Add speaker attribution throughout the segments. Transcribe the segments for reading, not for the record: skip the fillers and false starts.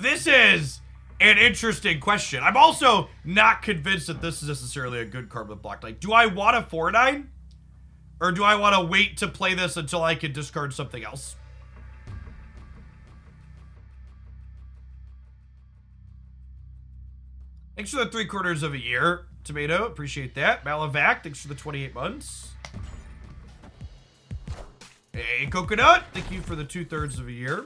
Speaker 1: This is an interesting question. I'm also not convinced that this is necessarily a good card with Black Knight. Do I want a 4/9? Or do I want to wait to play this until I can discard something else? Thanks for the 3/4 of a year, Tomato. Appreciate that. Malavac, thanks for the 28 months. Hey, Coconut, thank you for the 2/3 of a year.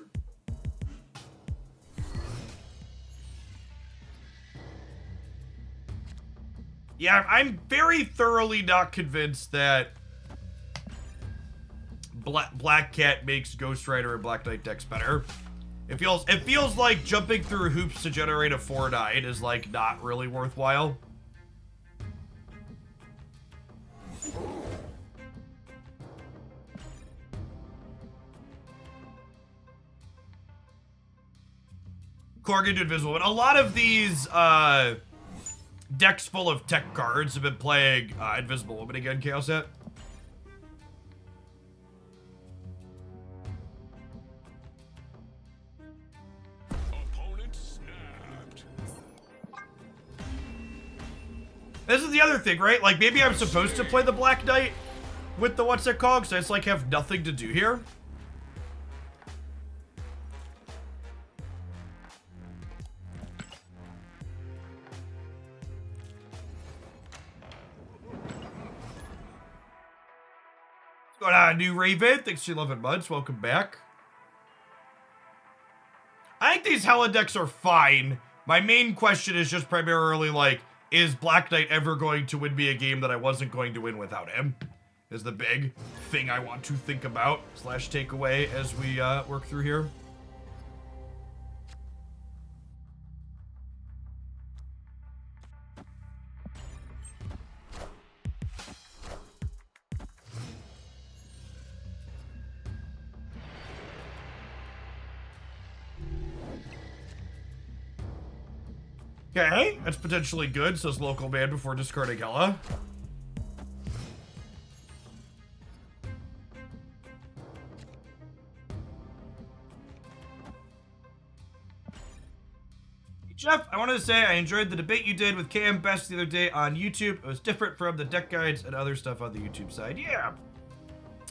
Speaker 1: Yeah, I'm very thoroughly not convinced that Black Cat makes Ghost Rider and Black Knight decks better. It feels like jumping through hoops to generate a 4/9 is like not really worthwhile. Corgan to Invisible, but a lot of these decks full of tech cards have been playing Invisible Woman again, Chaos Set. This is the other thing, right? Like, maybe I'm supposed to play the Black Knight with the what's it called, because I just, like, have nothing to do here. What's going on, New Raven? Thanks for 11 months. Welcome back. I think these Hella decks are fine. My main question is just primarily, like, is Black Knight ever going to win me a game that I wasn't going to win without him? Is the big thing I want to think about / take away as we work through here. Okay, that's potentially good, says Local Man before discarding Hella. Jeff, I wanted to say I enjoyed the debate you did with KM Best the other day on YouTube. It was different from the deck guides and other stuff on the YouTube side. Yeah.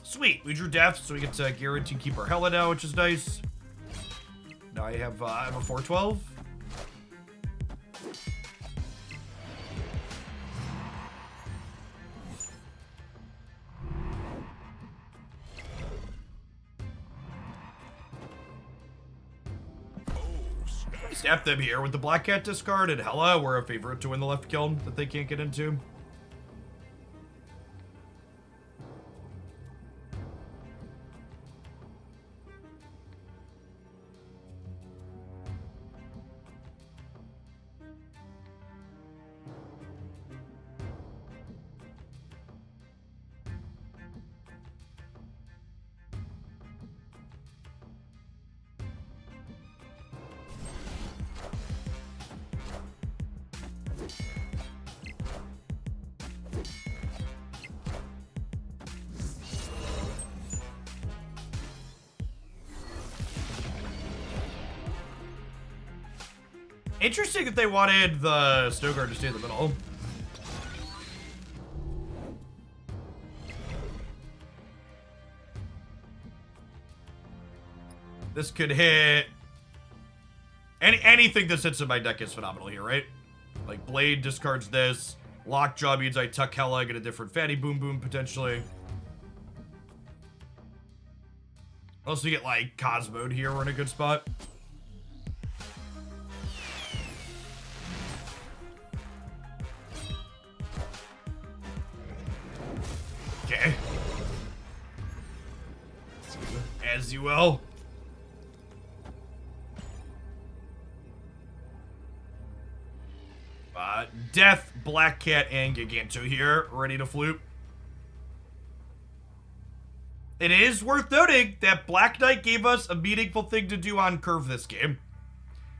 Speaker 1: Sweet. We drew Death, so we get to guarantee keep our Hella now, which is nice. Now I have a 4/12. Snap them here with the Black Cat discard and Hella. We're a favorite to win the left kiln that they can't get into. Interesting that they wanted the Snowguard to stay in the middle. This could hit... Anything that sits in my deck is phenomenal here, right? Like, Blade discards this. Lockjaw means I tuck Hella, get a different Fatty Boom Boom, potentially. Also, get, like, Cosmode here. We're in a good spot. Okay. As you will. Death, Black Cat, and Giganto here, ready to floop. It is worth noting that Black Knight gave us a meaningful thing to do on curve this game.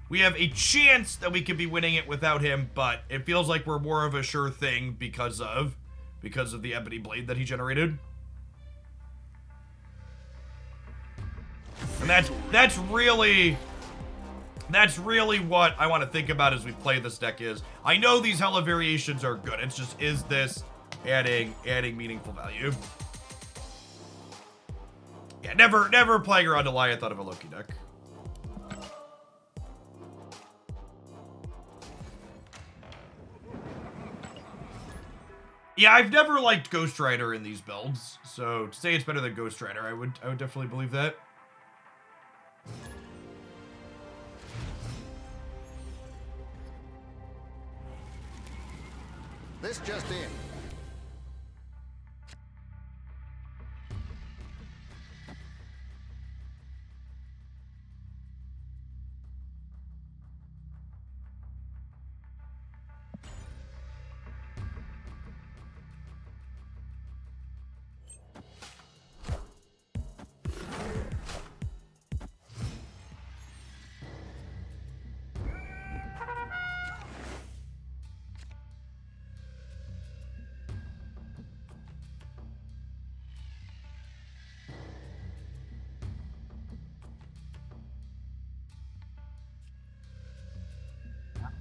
Speaker 1: We have a chance that we could be winning it without him, but it feels like we're more of a sure thing because of the Ebony Blade that he generated. And that's really That's really what I want to think about as we play this deck is, I know these Hela variations are good. It's just, is this adding meaningful value? Yeah, never playing around Goliath out of a Loki deck. Yeah, I've never liked Ghost Rider in these builds, so to say it's better than Ghost Rider, I would definitely believe that.
Speaker 2: This just in.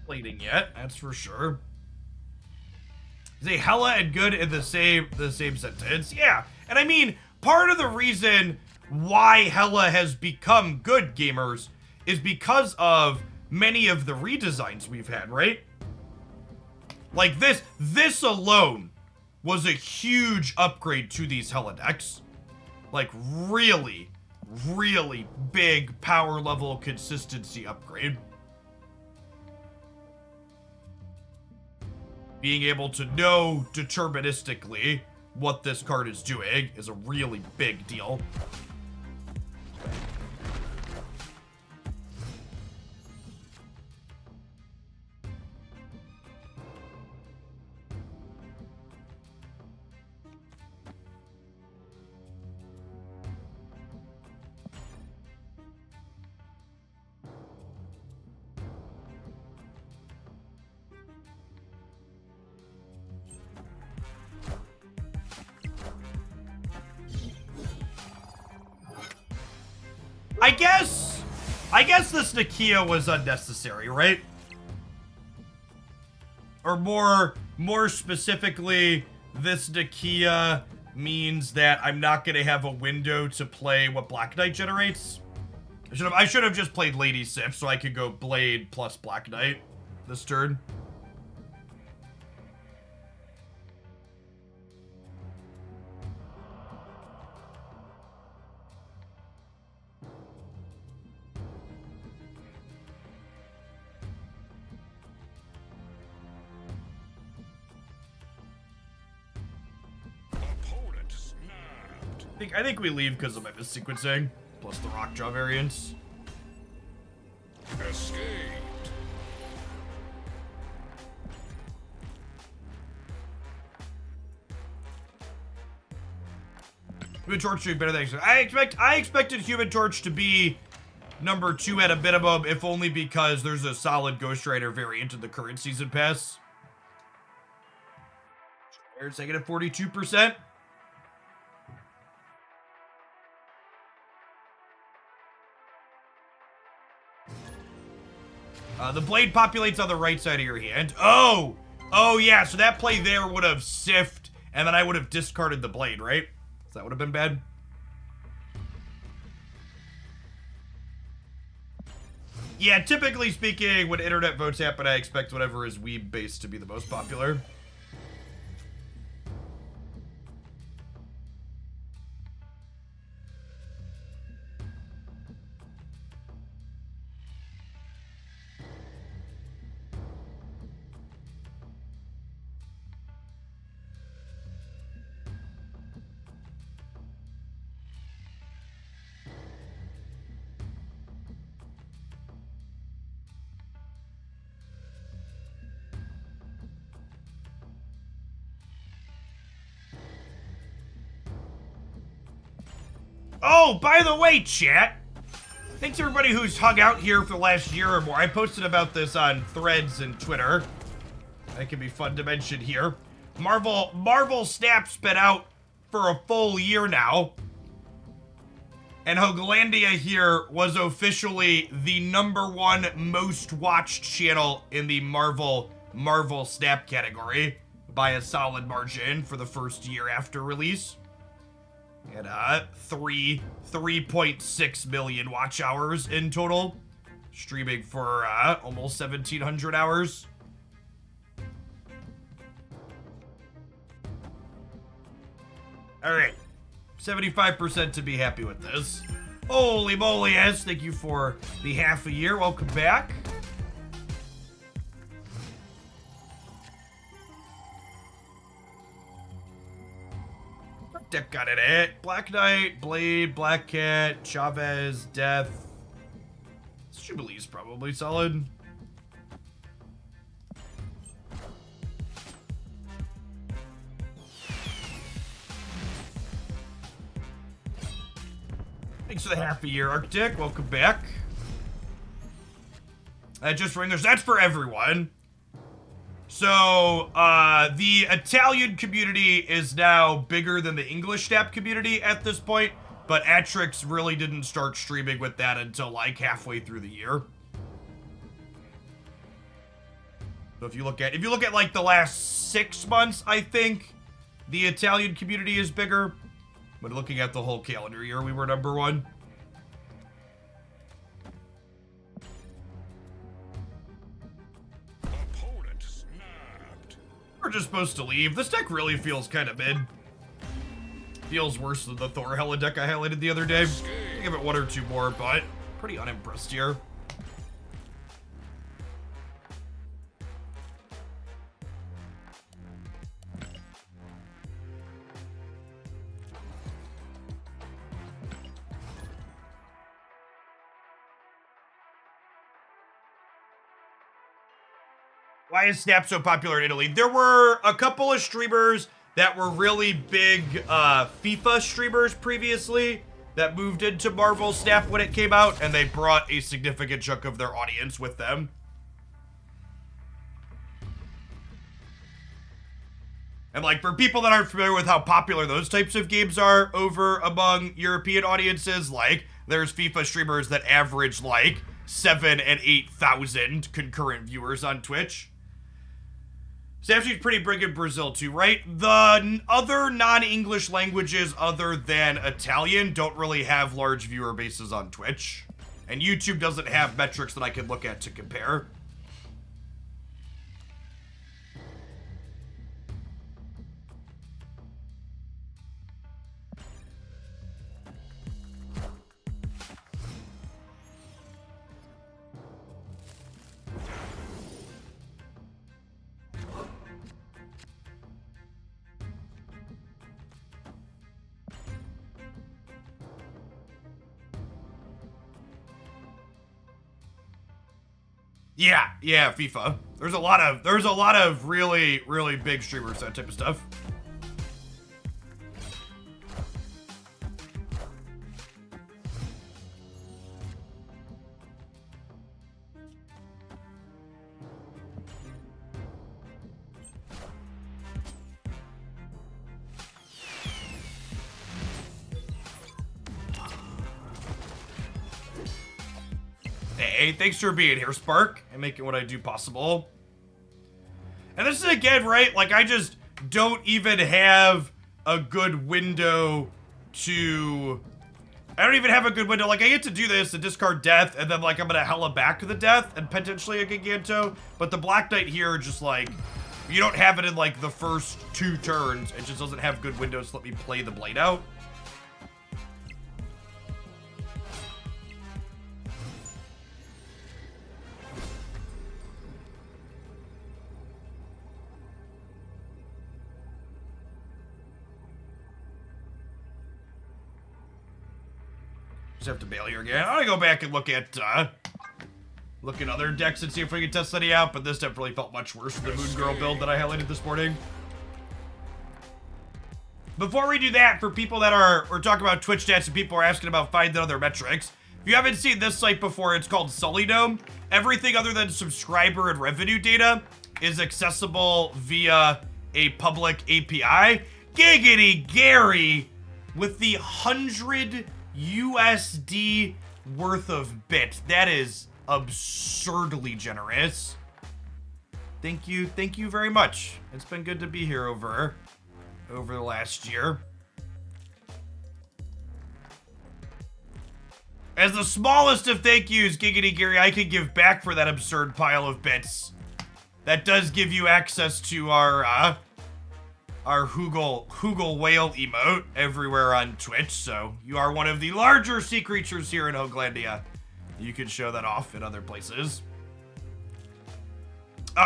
Speaker 1: Plating yet, that's for sure. Is a Hela and good in the same sentence? Yeah, and I mean, part of the reason why Hela has become good, gamers, is because of many of the redesigns we've had, right? Like this alone was a huge upgrade to these Hela decks. Like really big power level consistency upgrade. Being able to know deterministically what this card is doing is a really big deal. I guess this Nakia was unnecessary, right? Or more specifically, this Nakia means that I'm not gonna have a window to play what Black Knight generates. I should have just played Lady Sif so I could go Blade plus Black Knight this turn. I think we leave because of my missequencing, plus the Rockjaw variants.
Speaker 2: Escaped.
Speaker 1: Human Torch doing better than I expected Human Torch to be number 2 at a minimum, if only because there's a solid Ghost Rider variant in the current season pass. There's second at 42%. The blade populates on the right side of your hand. Oh yeah, so that play there would have siffed, and then I would have discarded the blade, right? So that would have been bad. Yeah, typically speaking, when internet votes happen, I expect whatever is weeb-based to be the most popular. Oh, by the way, chat, thanks everybody who's hung out here for the last year or more. I posted about this on Threads and Twitter. That can be fun to mention here. Marvel Snap's been out for a full year now. And Hoaglandia here was officially the #1 most watched channel in the Marvel Snap category by a solid margin for the first year after release. And 3.6 million watch hours in total, streaming for almost 1,700 hours. All right, 75% to be happy with this. Holy moly, yes, thank you for the half a year. Welcome back. What deck got it? Black Knight, Blade, Black Cat, Chavez, Death. Jubilee's probably solid. Thanks for the half a year, Arctic. Welcome back. Just for English, that's for everyone. So, the Italian community is now bigger than the English Snap community at this point, but Atrix really didn't start streaming with that until like halfway through the year. So if you look at like the last 6 months, I think the Italian community is bigger. But looking at the whole calendar year, we were #1.
Speaker 2: Opponent snapped.
Speaker 1: We're just supposed to leave. This deck really feels kind of mid. Feels worse than the Thor Hella deck I highlighted the other day. I'll give it 1 or 2 more, but pretty unimpressed here. Why is Snap so popular in Italy? There were a couple of streamers that were really big FIFA streamers previously that moved into Marvel Snap when it came out, and they brought a significant chunk of their audience with them. And like, for people that aren't familiar with how popular those types of games are over among European audiences, like, there's FIFA streamers that average like 7,000 and 8,000 concurrent viewers on Twitch. Snapchat's pretty big in Brazil too, right? The other non-English languages other than Italian don't really have large viewer bases on Twitch. And YouTube doesn't have metrics that I can look at to compare. Yeah, FIFA. There's a lot of really, really big streamers, that type of stuff. Hey, thanks for being here, Spark, and making what I do possible. And this is, again, right, like, I just don't even have a good window to... I don't even have a good window. Like, I get to do this and discard Death, and then, like, I'm gonna hella back the Death and potentially a Giganto. But the Black Knight here, just, like, you don't have it in, like, the first 2 turns. It just doesn't have good windows to let me play the Blade out. Have to bail here again. I'm gonna go back and look at other decks and see if we can test any out, but this definitely felt much worse than the Moon Girl build that I highlighted this morning. Before we do that, for people that we're talking about Twitch stats and people are asking about finding other metrics, if you haven't seen this site before, it's called Sully Dome. Everything other than subscriber and revenue data is accessible via a public API. Giggity Gary with the 100 USD worth of bits. That is absurdly generous. Thank you very much. It's been good to be here over the last year. As the smallest of thank yous, Giggity Gary, I could give back for that absurd pile of bits. That does give you access to our Hoogle whale emote everywhere on Twitch, so you are one of the larger sea creatures here in Hoaglandia. You can show that off in other places.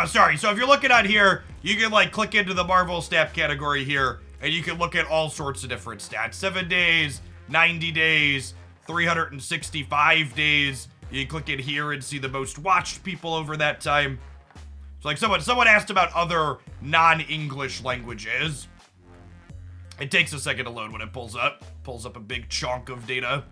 Speaker 1: Sorry, so if you're looking on here, you can like click into the Marvel Snap category here, and you can look at all sorts of different stats. 7 days, 90 days, 365 days. You can click in here and see the most watched people over that time. So like someone asked about other non-English languages. It takes a second to load when it pulls up. Pulls up a big chunk of data.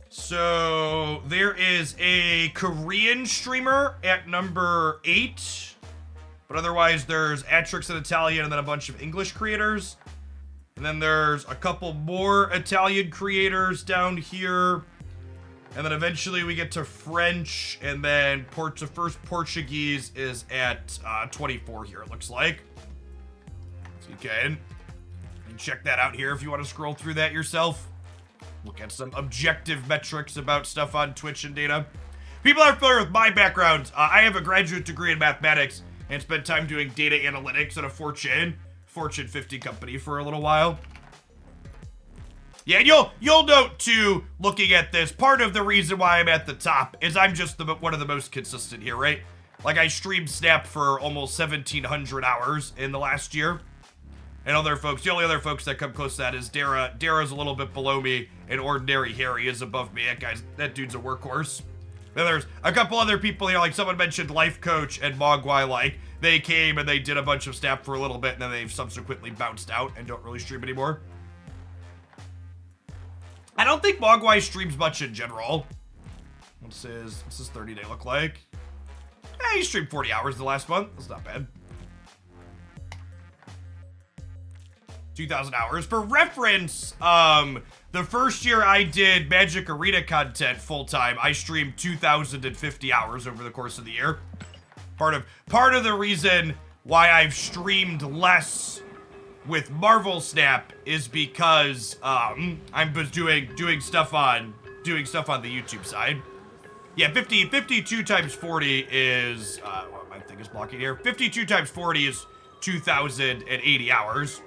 Speaker 1: So there is a Korean streamer at number 8. But otherwise there's Atrix in Italian and then a bunch of English creators. And then there's a couple more Italian creators down here. And then eventually we get to French, and then first Portuguese is at 24 here, it looks like. So you can check that out here if you want to scroll through that yourself. Look at some objective metrics about stuff on Twitch and data. People are familiar with my background. I have a graduate degree in mathematics and spent time doing data analytics at a Fortune 50 company for a little while. Yeah, and you'll note too, looking at this, part of the reason why I'm at the top is I'm just one of the most consistent here, right? Like I streamed Snap for almost 1,700 hours in the last year. And other folks, the only other folks that come close to that is Dara. Dara's a little bit below me, and Ordinary Harry is above me. That dude's a workhorse. Then there's a couple other people here, like someone mentioned Life Coach and Mogwai, like they came and they did a bunch of Snap for a little bit, and then they've subsequently bounced out and don't really stream anymore. I don't think Mogwai streams much in general. What's his 30-day look like? He streamed 40 hours the last month. That's not bad. 2,000 hours. For reference, the first year I did Magic Arena content full-time, I streamed 2,050 hours over the course of the year. Part of the reason why I've streamed less with Marvel Snap is because I'm doing stuff on the YouTube side. Yeah, 52 times 40 is what my thing is blocking here. 52 times 40 is 2,080 hours.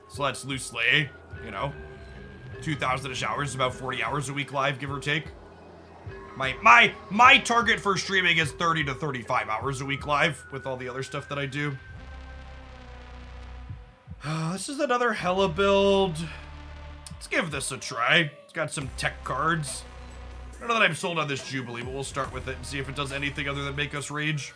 Speaker 1: So that's loosely, 2,000-ish hours, about 40 hours a week live, give or take. My target for streaming is 30 to 35 hours a week live with all the other stuff that I do. This is another Hella build. Let's give this a try. It's got some tech cards. I don't know that I'm sold on this Jubilee, but we'll start with it and see if it does anything other than make us rage.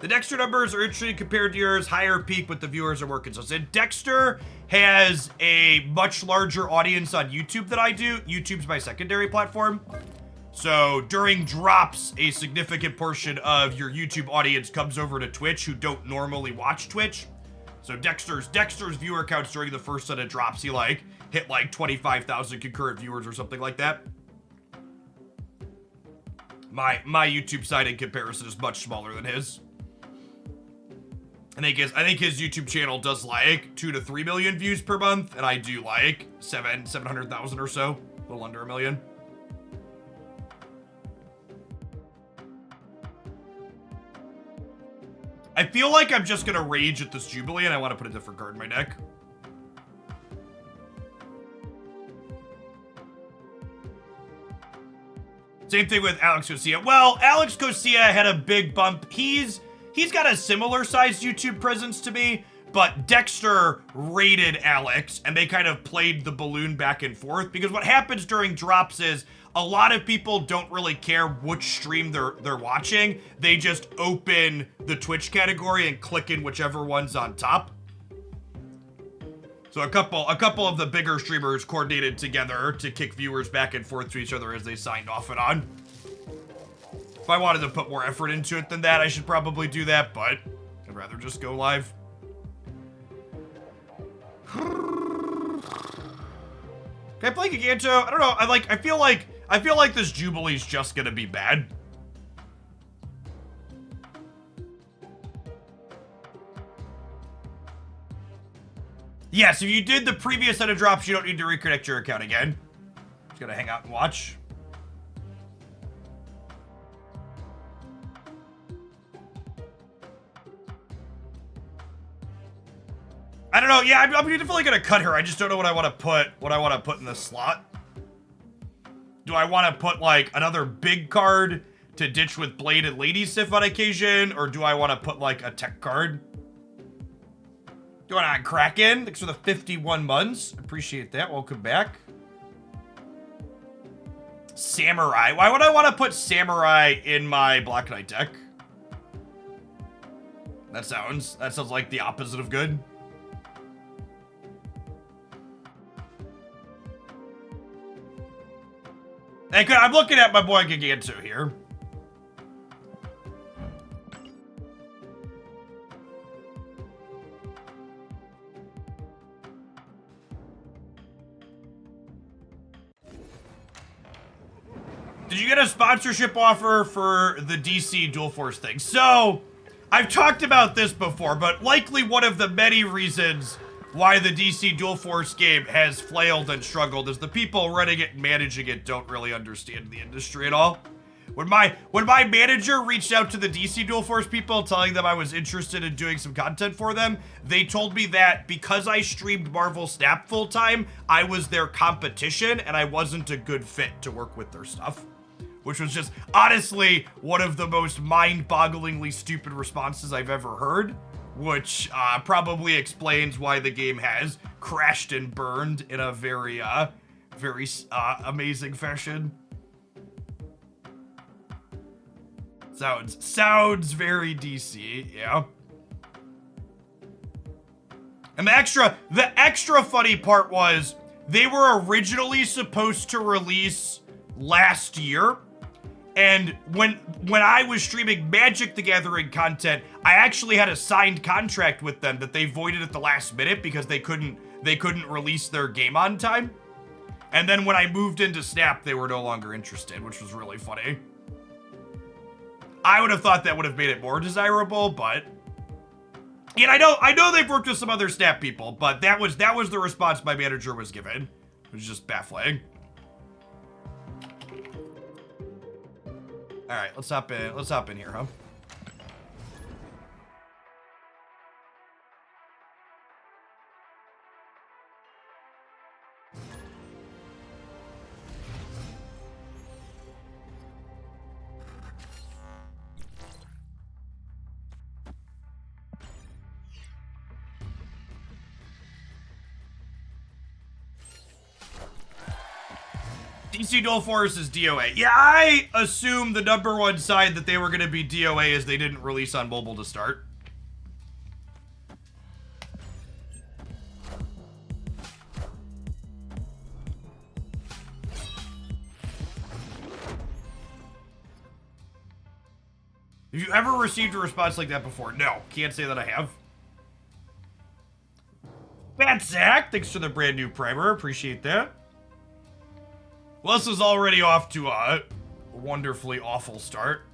Speaker 1: The Dexter numbers are interesting compared to yours. Higher peak, but the viewers are more consistent. Dexter has a much larger audience on YouTube than I do. YouTube's my secondary platform. So during drops, a significant portion of your YouTube audience comes over to Twitch who don't normally watch Twitch. So Dexter's viewer counts during the first set of drops, he hit like 25,000 concurrent viewers or something like that. My YouTube side in comparison is much smaller than his. I think his YouTube channel does like 2 to 3 million views per month, and I do like 700,000 or so, a little under 1 million. I feel like I'm just gonna rage at this Jubilee, and I want to put a different card in my deck. Same thing with Alex Cosia. Well, Alex Cosia had a big bump. He's got a similar sized YouTube presence to me, but Dexter raided Alex, and they kind of played the balloon back and forth, because what happens during drops is a lot of people don't really care which stream they're watching. They just open the Twitch category and click in whichever one's on top. So a couple of the bigger streamers coordinated together to kick viewers back and forth to each other as they signed off and on. If I wanted to put more effort into it than that, I should probably do that, but I'd rather just go live. Can I play Giganto? I don't know. I feel like this Jubilee's just gonna be bad. Yes, if you did the previous set of drops, you don't need to reconnect your account again. Just gotta hang out and watch. I don't know. Yeah, I'm definitely gonna cut her. I just don't know what I want to put. What I want to put in the slot. Do I want to put like another big card to ditch with Blade and Lady Sif on occasion, or do I want to put like a tech card? Going on, Kraken. Thanks for the 51 months. Appreciate that. Welcome back. Samurai. Why would I want to put Samurai in my Black Knight deck? That sounds like the opposite of good. Hey, I'm looking at my boy Giganto here. Did you get a sponsorship offer for the DC Dual Force thing? So, I've talked about this before, but likely one of the many reasons why the DC Dual Force game has flailed and struggled is the people running it and managing it don't really understand the industry at all. When my manager reached out to the DC Dual Force people telling them I was interested in doing some content for them, they told me that because I streamed Marvel Snap full time, I was their competition and I wasn't a good fit to work with their stuff. Which was just, honestly, one of the most mind-bogglingly stupid responses I've ever heard. Which probably explains why the game has crashed and burned in a very amazing fashion. Sounds very DC, yeah. And the extra funny part was, they were originally supposed to release last year. And when I was streaming Magic the Gathering content, I actually had a signed contract with them that they voided at the last minute because they couldn't release their game on time. And then when I moved into Snap, they were no longer interested, which was really funny. I would have thought that would have made it more desirable, but and I know they've worked with some other Snap people, but that was the response my manager was given. It was just baffling. All right, let's hop in. Let's hop in here, huh? DC Dual Force is DOA. Yeah, I assume the #1 side that they were going to be DOA is they didn't release on mobile to start. Have you ever received a response like that before? No, can't say that I have. Bad Zach, thanks for the brand new primer. Appreciate that. Well, this is already off to a wonderfully awful start.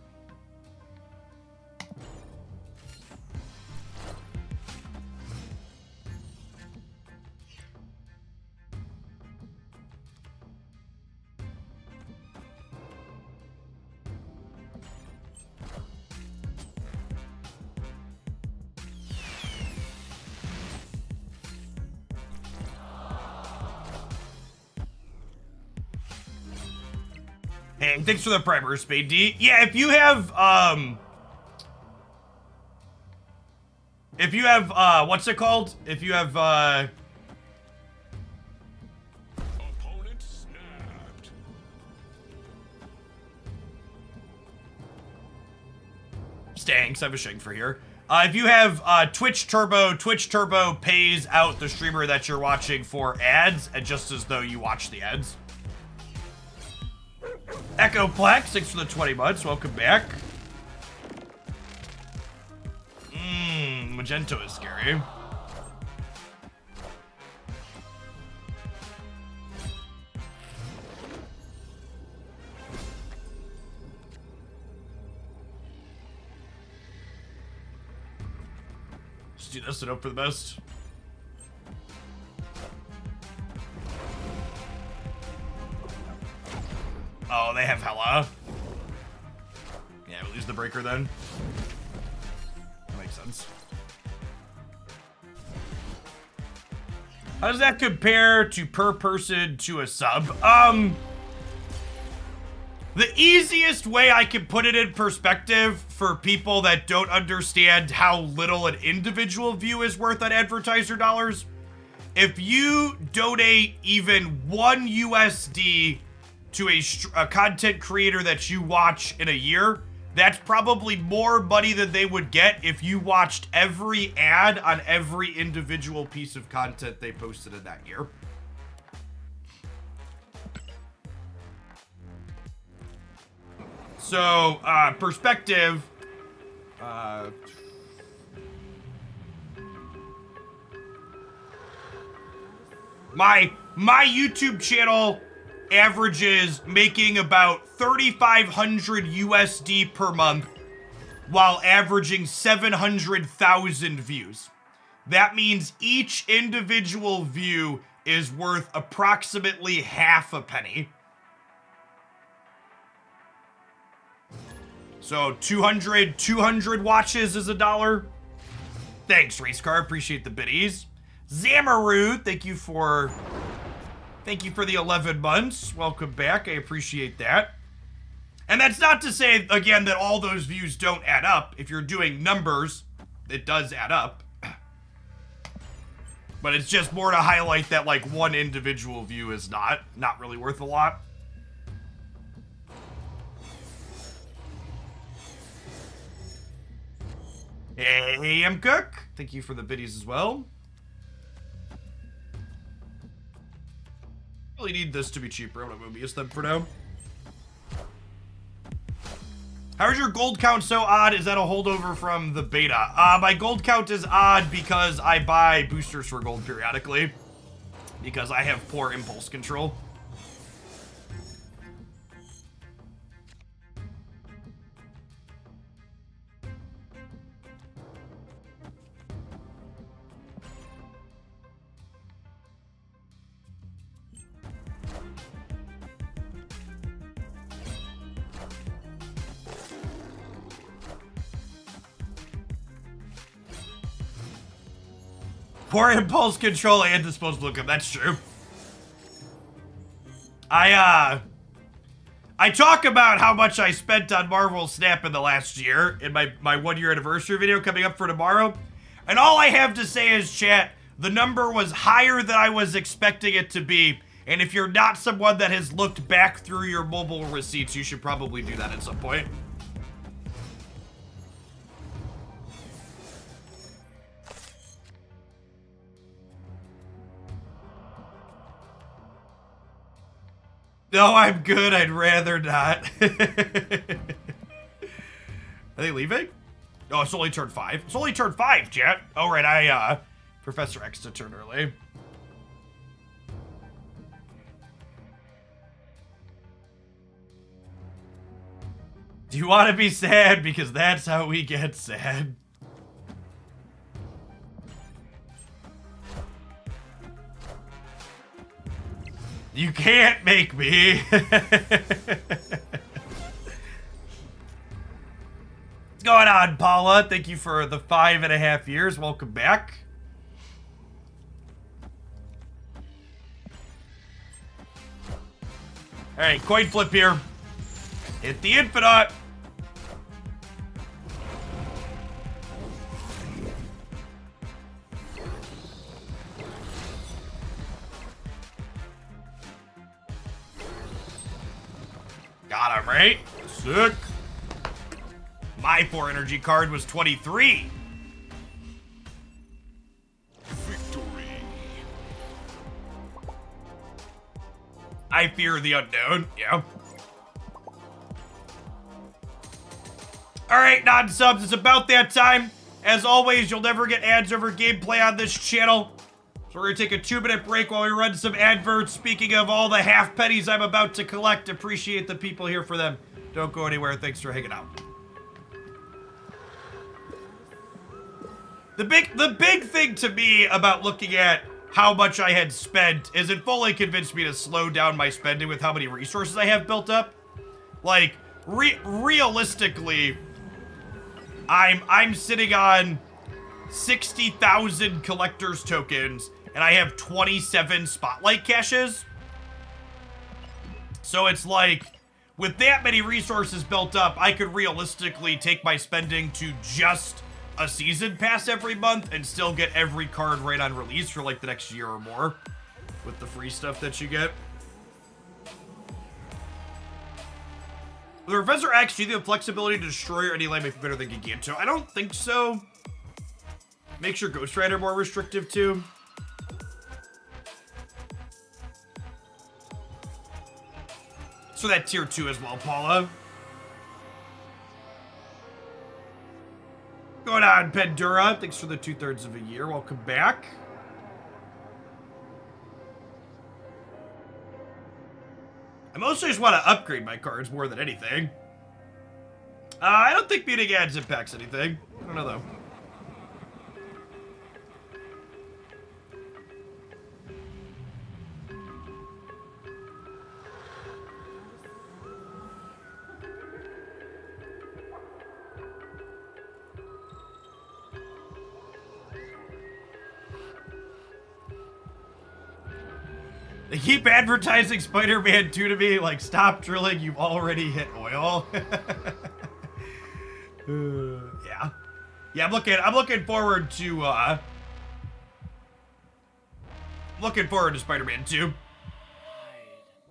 Speaker 1: Hey, thanks for the primer, Spade D. Yeah, if you have, what's it called? If you have,
Speaker 2: Opponent snapped.
Speaker 1: Stanks, I have a Shank for here. If you have Twitch Turbo pays out the streamer that you're watching for ads, and just as though you watch the ads. Echoplex, thanks for the 20 months. Welcome back. Magento is scary. Let's do this and hope for the best. Oh, they have hella. Yeah, we lose the breaker then. That makes sense. How does that compare to per person to a sub? The easiest way I can put it in perspective for people that don't understand how little an individual view is worth on advertiser dollars, if you donate even $1 to a content creator that you watch in a year, that's probably more money than they would get if you watched every ad on every individual piece of content they posted in that year. So, perspective, my YouTube channel averages making about 3,500 USD per month while averaging 700,000 views. That means each individual view is worth approximately half a penny. So 200 watches is $1. Thanks, Racecar. Appreciate the biddies. Zamaru, thank you for the 11 months. Welcome back. I appreciate that. And that's not to say, again, that all those views don't add up. If you're doing numbers, it does add up. But it's just more to highlight that, like, one individual view is not really worth a lot. Hey, M. Cook. Thank you for the biddies as well. Really need this to be cheaper. I'm gonna Mobius them for now. How's your gold count so odd? Is that a holdover from the beta? My gold count is odd because I buy boosters for gold periodically. Because I have poor impulse control. Poor impulse control and disposable income. That's true. I talk about how much I spent on Marvel Snap in the last year in my 1-year anniversary video coming up for tomorrow. And all I have to say is, chat, the number was higher than I was expecting it to be. And if you're not someone that has looked back through your mobile receipts, you should probably do that at some point. No, I'm good. I'd rather not. Are they leaving? Oh, it's only turned 5. It's only turned 5, chat. Oh, right. Professor X to turn early. Do you want to be sad? Because that's how we get sad. You can't make me. What's going on, Paula? Thank you for the 5.5 years. Welcome back. All right, coin flip here. Hit the infinite. Got him, right? Sick. My 4 energy card was 23. I fear the unknown. Yeah. All right, non-subs, it's about that time. As always, you'll never get ads over gameplay on this channel. So we're gonna take a 2-minute break while we run some adverts. Speaking of all the half pennies I'm about to collect, appreciate the people here for them. Don't go anywhere. Thanks for hanging out. The big thing to me about looking at how much I had spent is it fully convinced me to slow down my spending with how many resources I have built up. Like, realistically, I'm sitting on 60,000 collector's tokens, and I have 27 spotlight caches. So it's like, with that many resources built up, I could realistically take my spending to just a season pass every month and still get every card right on release for like the next year or more with the free stuff that you get. With the Professor X, do you have the flexibility to destroy any land make better than Giganto? I don't think so. Makes your Ghost Rider more restrictive too. So that tier 2 as well, Paula. Going on, Pendura. Thanks for the 2/3 of a year. Welcome back. I mostly just want to upgrade my cards more than anything. I don't think muting ads impacts anything. I don't know, though. They keep advertising Spider-Man 2 to me, like, stop drilling, you've already hit oil. Yeah. Yeah, I'm looking forward to, Spider-Man 2.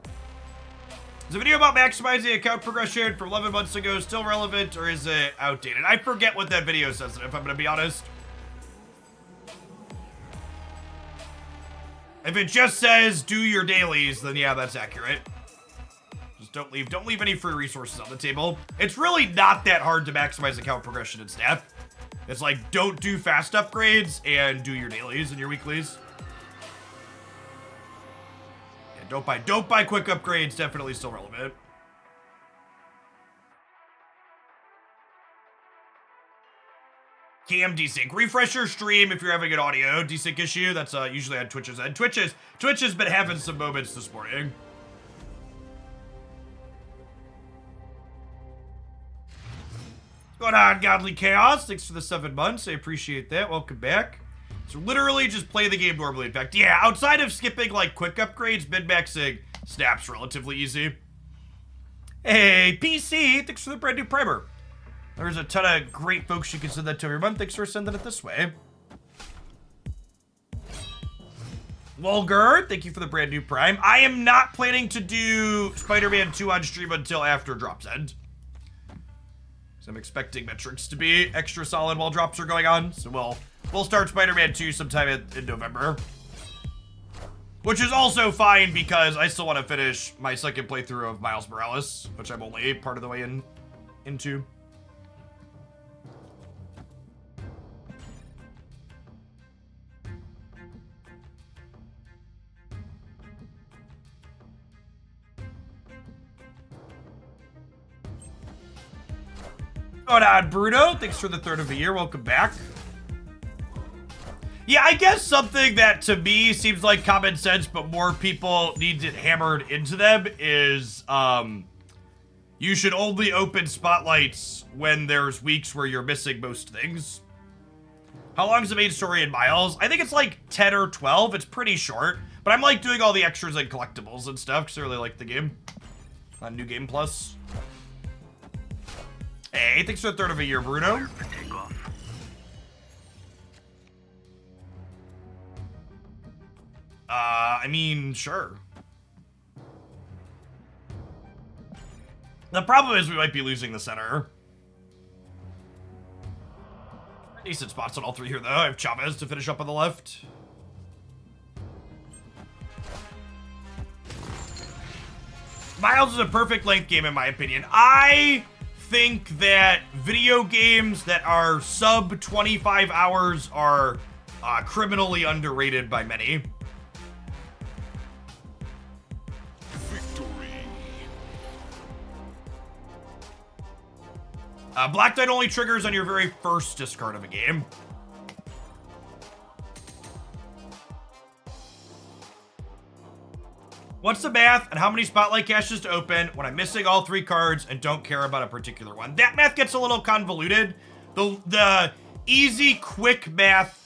Speaker 1: Is the video about maximizing account progression from 11 months ago still relevant, or is it outdated? I forget what that video says, if I'm gonna be honest. If it just says do your dailies, then yeah, that's accurate. Just don't leave any free resources on the table. It's really not that hard to maximize account progression in Snap. It's like, don't do fast upgrades and do your dailies and your weeklies. Yeah, don't buy quick upgrades, definitely still relevant. Cam desync. Refresh your stream if you're having an audio desync issue. That's usually on Twitch's end. Twitch has been having some moments this morning. What's going on, Godly Chaos? Thanks for the 7 months. I appreciate that. Welcome back. So literally just play the game normally. In fact, yeah, outside of skipping like quick upgrades, min-maxing Snap's relatively easy. Hey, PC, thanks for the brand new primer. There's a ton of great folks you can send that to every month. Thanks for sending it this way. Vulgar, thank you for the brand new Prime. I am not planning to do Spider-Man 2 on stream until after drops end. So I'm expecting metrics to be extra solid while drops are going on. So we'll start Spider-Man 2 sometime in November. Which is also fine because I still want to finish my second playthrough of Miles Morales, which I'm only part of the way into. Going on, Bruno. Thanks for the 3rd of a year. Welcome back. Yeah, I guess something that to me seems like common sense, but more people need it hammered into them is you should only open spotlights when there's weeks where you're missing most things. How long is the main story in Miles? I think it's like 10 or 12. It's pretty short, but I'm like doing all the extras and collectibles and stuff because I really like the game. On New Game Plus. Hey, thanks for the 3rd of a year, Bruno. I mean, sure. The problem is we might be losing the center. Decent spots on all 3 here, though. I have Chavez to finish up on the left. Miles is a perfect length game in my opinion. I think that video games that are sub 25 hours are criminally underrated by many.
Speaker 2: Victory.
Speaker 1: Black Knight only triggers on your very first discard of a game. What's the math and how many spotlight caches to open when I'm missing all 3 cards and don't care about a particular one? That math gets a little convoluted. The easy, quick math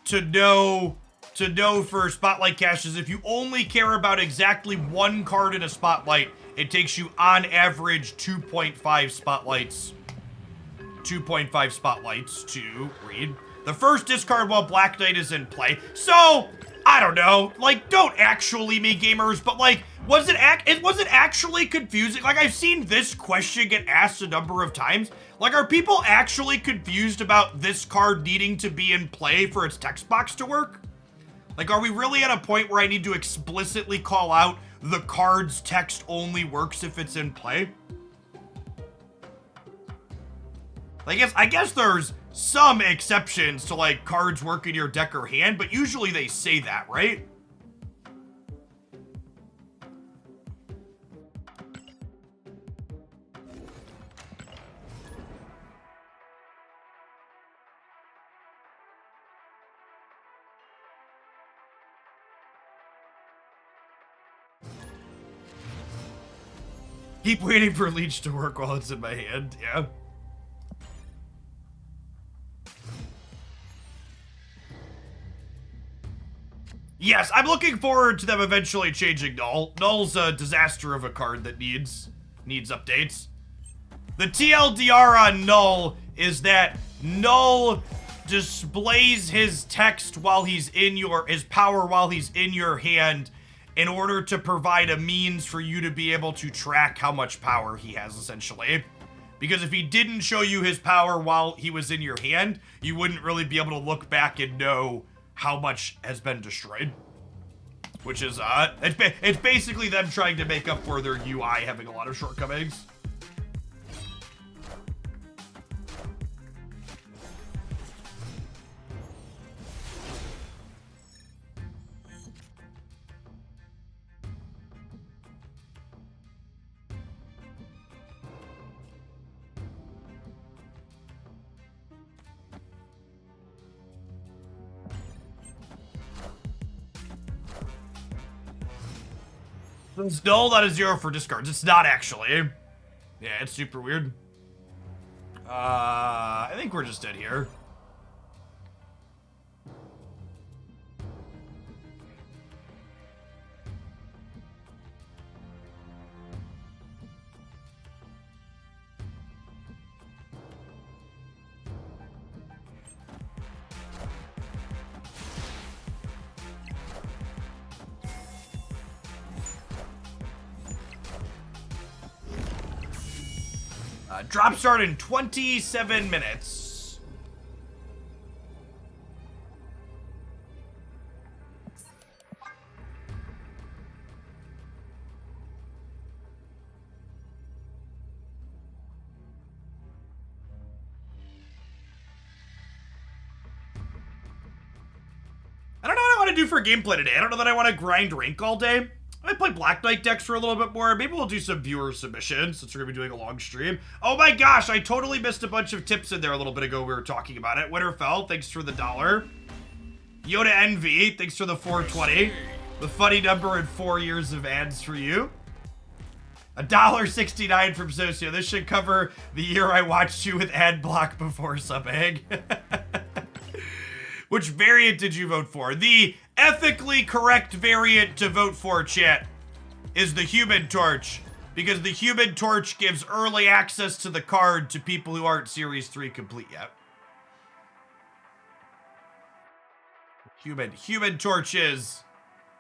Speaker 1: to know for spotlight caches, if you only care about exactly 1 card in a spotlight, it takes you on average 2.5 spotlights. 2.5 spotlights to read. The first discard while Black Knight is in play. So, I don't know, like, don't actually me gamers, but like, was it actually confusing? Like, I've seen this question get asked a number of times. Like, are people actually confused about this card needing to be in play for its text box to work? Like, are we really at a point where I need to explicitly call out the card's text only works if it's in play? I guess there's some exceptions to, like, cards work in your deck or hand, but usually they say that, right? Keep waiting for Leech to work while it's in my hand, yeah. Yes, I'm looking forward to them eventually changing Null. Null's a disaster of a card that needs updates. The TLDR on Null is that Null displays his text while he's in his power while he's in your hand in order to provide a means for you to be able to track how much power he has, essentially. Because if he didn't show you his power while he was in your hand, you wouldn't really be able to look back and know how much has been destroyed. Which is, it's basically them trying to make up for their UI having a lot of shortcomings. It's null, not a 0 for discards. It's not actually. Yeah, it's super weird. I think we're just dead here. Drop start in 27 minutes. I don't know what I want to do for gameplay today. I don't know that I want to grind rank all day. I might play Black Knight decks for a little bit more. Maybe we'll do some viewer submissions since we're going to be doing a long stream. Oh my gosh, I totally missed a bunch of tips in there a little bit ago. We were talking about it. Winterfell, thanks for the $1. Yoda NV, thanks for the 420. The funny number and 4 years of ads for you. $1.69 from Socio. This should cover the year I watched you with ad block before subbing. Which variant did you vote for? The ethically correct variant to vote for, chat, is the Human Torch. Because the Human Torch gives early access to the card to people who aren't Series 3 complete yet. Human Torch is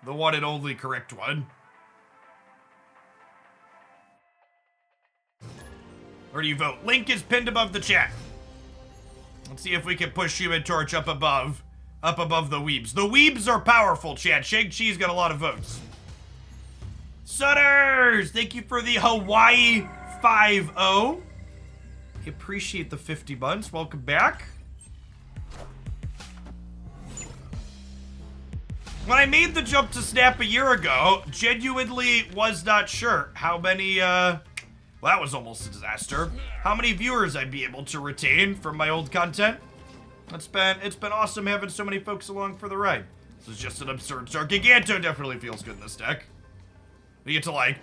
Speaker 1: the one and only correct one. Where do you vote? Link is pinned above the chat. Let's see if we can push Human Torch up above the Weebs. The Weebs are powerful, chat. Shang-Chi's got a lot of votes. Sutters, thank you for the Hawaii 5-0. Appreciate the 50 months. Welcome back. When I made the jump to Snap a year ago, genuinely was not sure how many, well, that was almost a disaster. How many viewers I'd be able to retain from my old content. It's been awesome having so many folks along for the ride. This is just an absurd start. Giganto definitely feels good in this deck. We get to, like,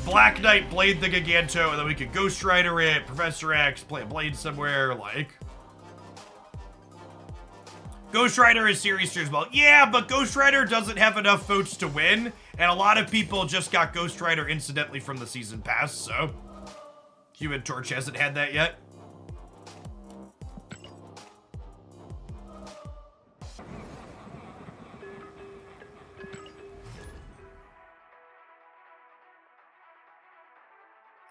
Speaker 1: Black Knight Blade the Giganto, and then we could Ghost Rider it, Professor X, play a Blade somewhere, like... Ghost Rider is series as well. Yeah, but Ghost Rider doesn't have enough votes to win, and a lot of people just got Ghost Rider incidentally from the season pass, so... Human Torch hasn't had that yet.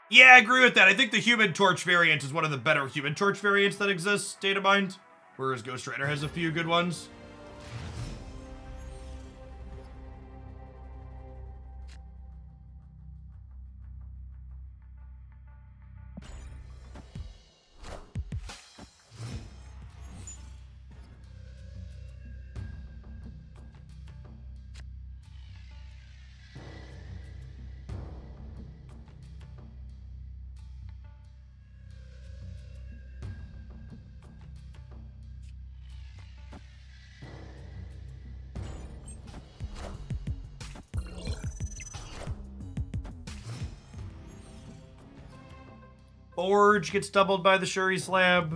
Speaker 1: Yeah, I agree with that. I think the Human Torch variant is one of the better Human Torch variants that exists, data mined. Whereas Ghost Rider has a few good ones. Forge gets doubled by the Shuri Slab.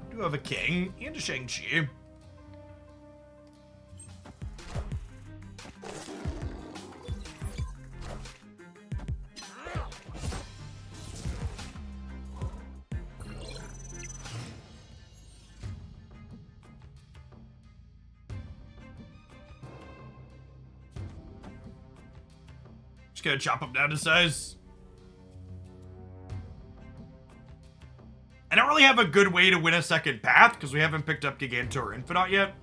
Speaker 1: We do have a King and a Shang-Chi. Just gonna chop him down to size. I don't really have a good way to win a second path because we haven't picked up Giganto or Infinite yet.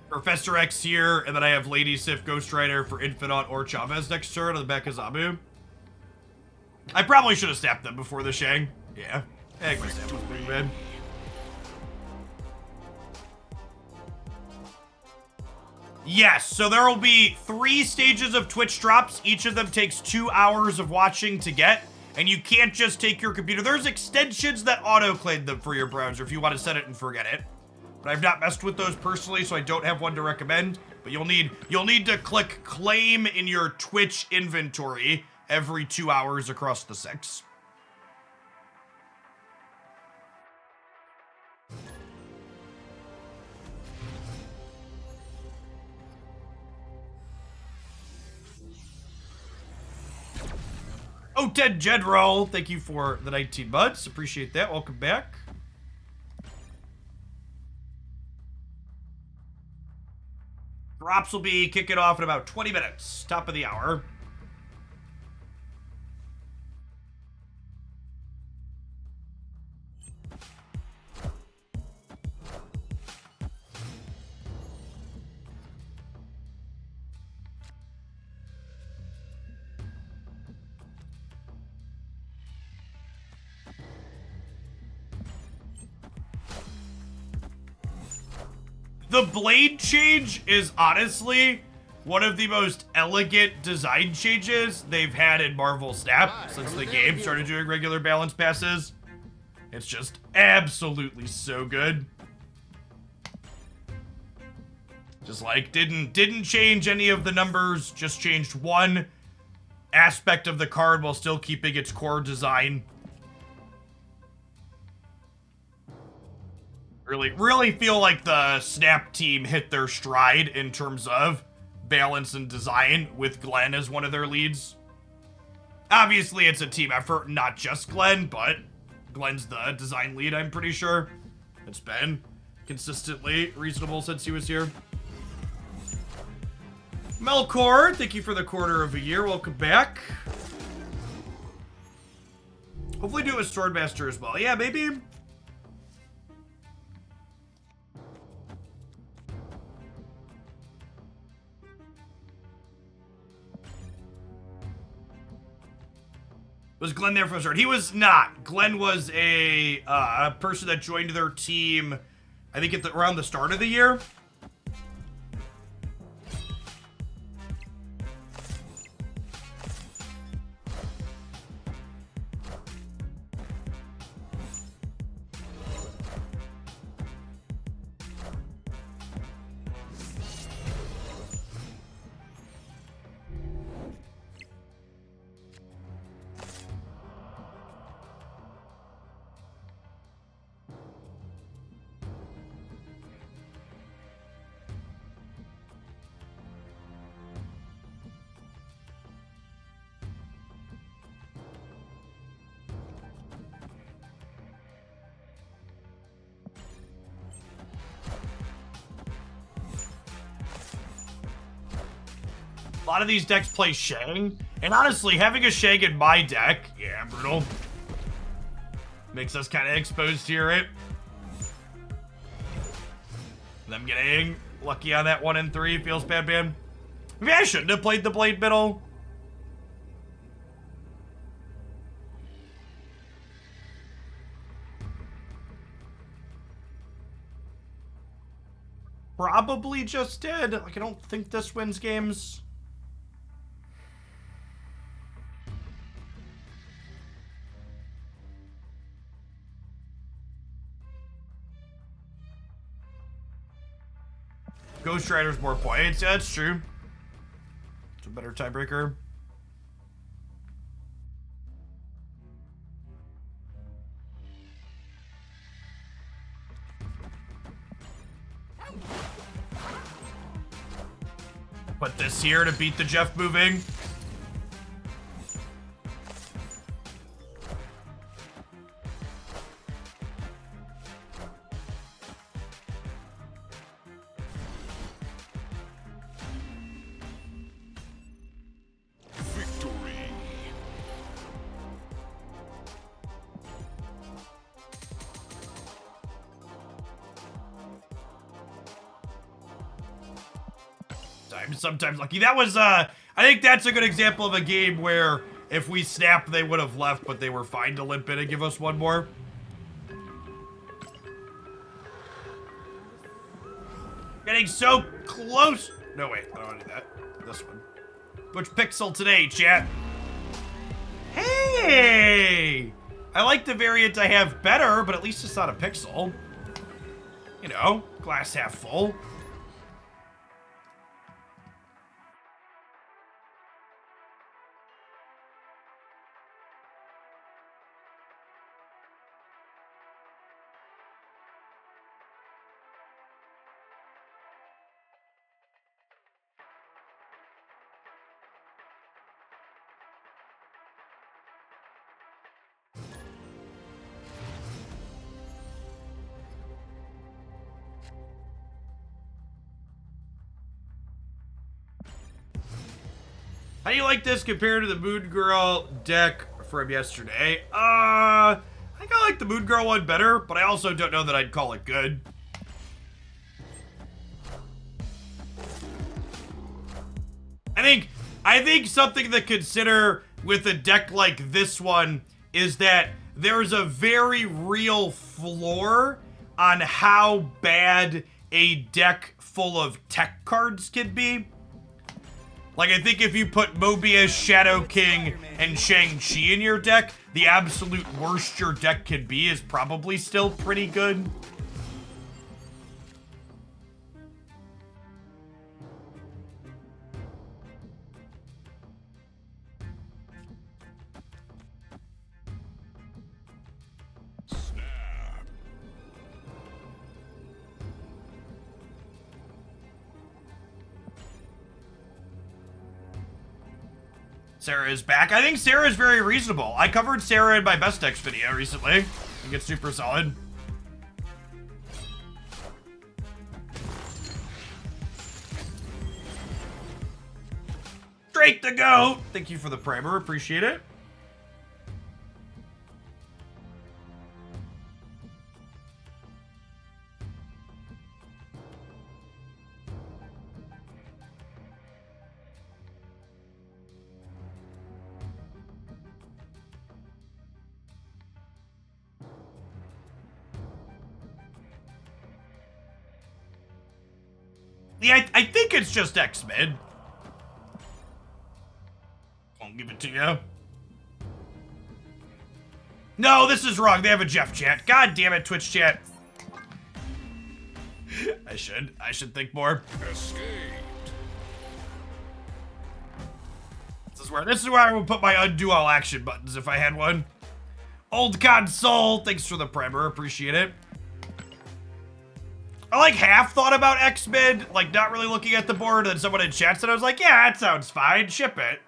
Speaker 1: Professor X here, and then I have Lady Sif Ghost Rider for Infinite or Chavez next turn on the back of Zabu. I probably should have snapped them before the Shang. Yeah. I think my snap was pretty bad. Yes, so there will be 3 stages of Twitch drops. Each of them takes 2 hours of watching to get, and you can't just take your computer. There's extensions that auto-claim them for your browser if you want to set it and forget it. But I've not messed with those personally, so I don't have one to recommend. But you'll need to click claim in your Twitch inventory every 2 hours across the 6. Oh, Ted General, thank you for the 19 months. Appreciate that. Welcome back. Drops will be kicking off in about 20 minutes. Top of the hour. The blade change is honestly one of the most elegant design changes they've had in Marvel Snap since the game started doing regular balance passes. It's just absolutely so good. Just like didn't change any of the numbers, just changed one aspect of the card while still keeping its core design. Really feel like the Snap team hit their stride in terms of balance and design with Glenn as one of their leads. Obviously, it's a team effort, not just Glenn, but Glenn's the design lead, I'm pretty sure. It's been consistently reasonable since he was here. Melkor, thank you for the quarter of a year. Welcome back. Hopefully do it with Swordmaster as well. Yeah, maybe. Was Glenn there from the start? He was not. Glenn was a person that joined their team, I think around the start of the year. A lot of these decks play Shang, and honestly, having a Shang in my deck, yeah, brutal. Makes us kind of exposed here, right? Them getting lucky on that 1 and 3 feels bad, man. Maybe I shouldn't have played the Blade Middle. Probably just did. Like, I don't think this wins games. Ghost Rider's more points. Yeah, that's true. It's a better tiebreaker. Put this here to beat the Jeff moving. Sometimes lucky. That was, I think that's a good example of a game where if we snapped, they would have left, but they were fine to limp in and give us one more. Getting so close. No, wait. I don't want to do that. This one. Which pixel today, chat? Hey! I like the variant I have better, but at least it's not a pixel. You know, glass half full. How do you like this compared to the Moon Girl deck from yesterday? I think I like the Moon Girl one better, but I also don't know that I'd call it good. I think something to consider with a deck like this one is that there's a very real floor on how bad a deck full of tech cards can be. Like, I think if you put Mobius, Shadow King, and Shang-Chi in your deck, the absolute worst your deck can be is probably still pretty good. Sarah is back. I think Sarah is very reasonable. I covered Sarah in my best decks video recently. I think it's super solid. Drake the Goat, thank you for the primer. Appreciate it. Yeah, I think it's just X-Men. I'll give it to you. No, this is wrong. They have a Jeff chat. God damn it, Twitch chat. I should think more.
Speaker 2: Escaped.
Speaker 1: This is where I would put my undo all action buttons if I had one. Old console, thanks for the primer. Appreciate it. I like half thought about X-Men, like not really looking at the board, and someone in chat said, I was like, yeah, that sounds fine, ship it.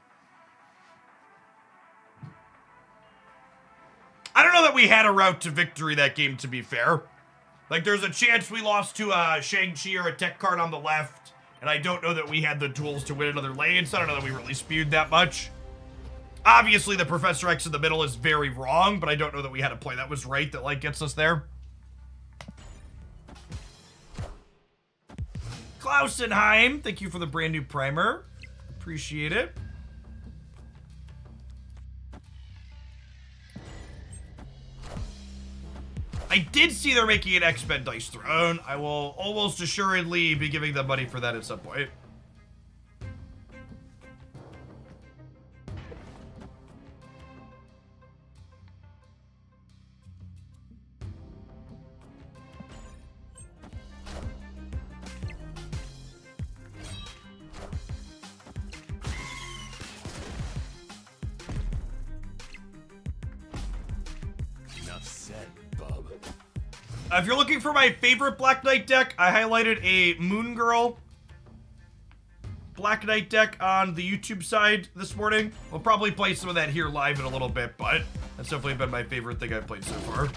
Speaker 1: I don't know that we had a route to victory that game, to be fair. Like, there's a chance we lost to Shang-Chi or a tech card on the left, and I don't know that we had the tools to win another lane, so I don't know that we really spewed that much. Obviously, the Professor X in the middle is very wrong, but I don't know that we had a play that was right that, like, gets us there. Klausenheim, thank you for the brand new primer. Appreciate it. I did see they're making an X-Men Dice Throne. I will almost assuredly be giving them money for that at some point. If you're looking for my favorite Black Knight deck, I highlighted a Moon Girl Black Knight deck on the YouTube side this morning. We'll probably play some of that here live in a little bit, but that's definitely been my favorite thing I've played so far.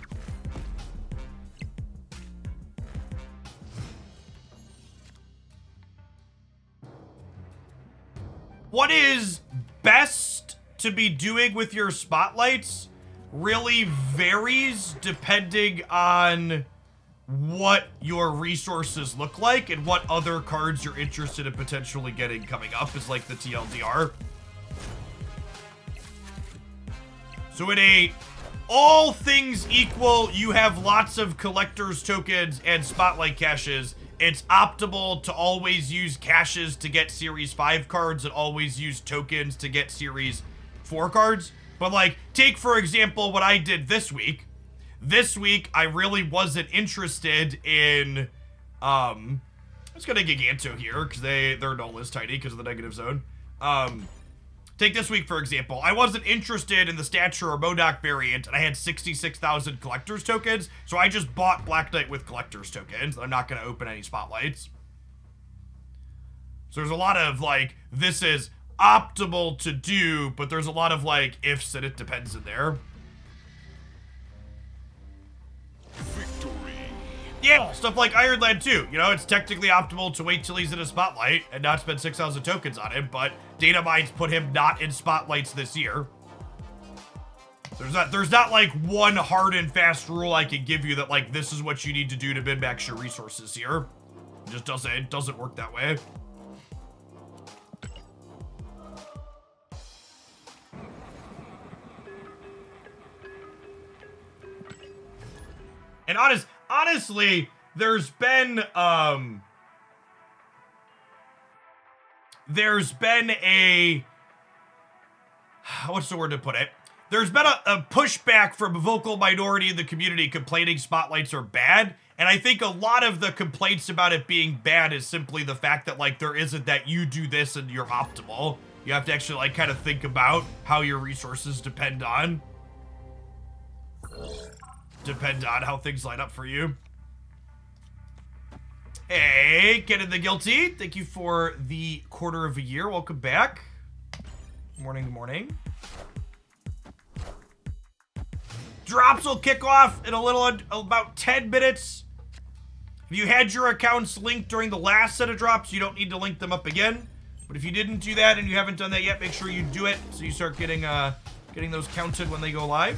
Speaker 1: What is best to be doing with your spotlights really varies depending on what your resources look like and what other cards you're interested in potentially getting coming up is like the TLDR. So in a all things equal, you have lots of collector's tokens and spotlight caches. It's optimal to always use caches to get Series 5 cards and always use tokens to get Series 4 cards. But like, take for example what I did this week. This week, I really wasn't interested in, let's go to Giganto here, because their null is tiny because of the negative zone. Take this week, for example. I wasn't interested in the Stature or Modok variant, and I had 66,000 Collector's tokens, so I just bought Black Knight with Collector's tokens. I'm not going to open any spotlights. So there's a lot of, like, this is optimal to do, but there's a lot of, like, ifs and it depends in there.
Speaker 2: Victory.
Speaker 1: Yeah, stuff like Ironland 2. You know, it's technically optimal to wait till he's in a spotlight and not spend 6,000 tokens on him, but data mines put him not in spotlights this year. There's not like one hard and fast rule I can give you that like this is what you need to do to min-max your resources here. It just doesn't work that way. And honestly, there's been a, what's the word to put it? There's been a pushback from a vocal minority in the community complaining spotlights are bad. And I think a lot of the complaints about it being bad is simply the fact that like there isn't that you do this and you're optimal. You have to actually like kind of think about how your resources depend on how things line up for you. Hey, Ken and the Guilty. Thank you for the quarter of a year. Welcome back. Good morning, good morning. Drops will kick off in about 10 minutes. If you had your accounts linked during the last set of drops, you don't need to link them up again. But if you didn't do that and you haven't done that yet, make sure you do it so you start getting those counted when they go live.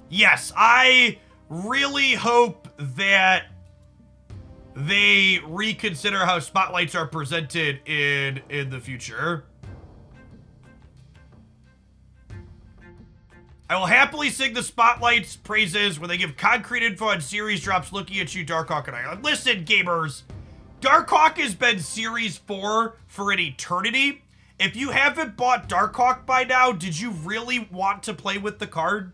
Speaker 1: Yes, I really hope that they reconsider how spotlights are presented in the future. I will happily sing the spotlights praises when they give concrete info on series drops looking at you, Darkhawk and I. Listen, gamers, Darkhawk has been Series 4 for an eternity. If you haven't bought Darkhawk by now, did you really want to play with the card?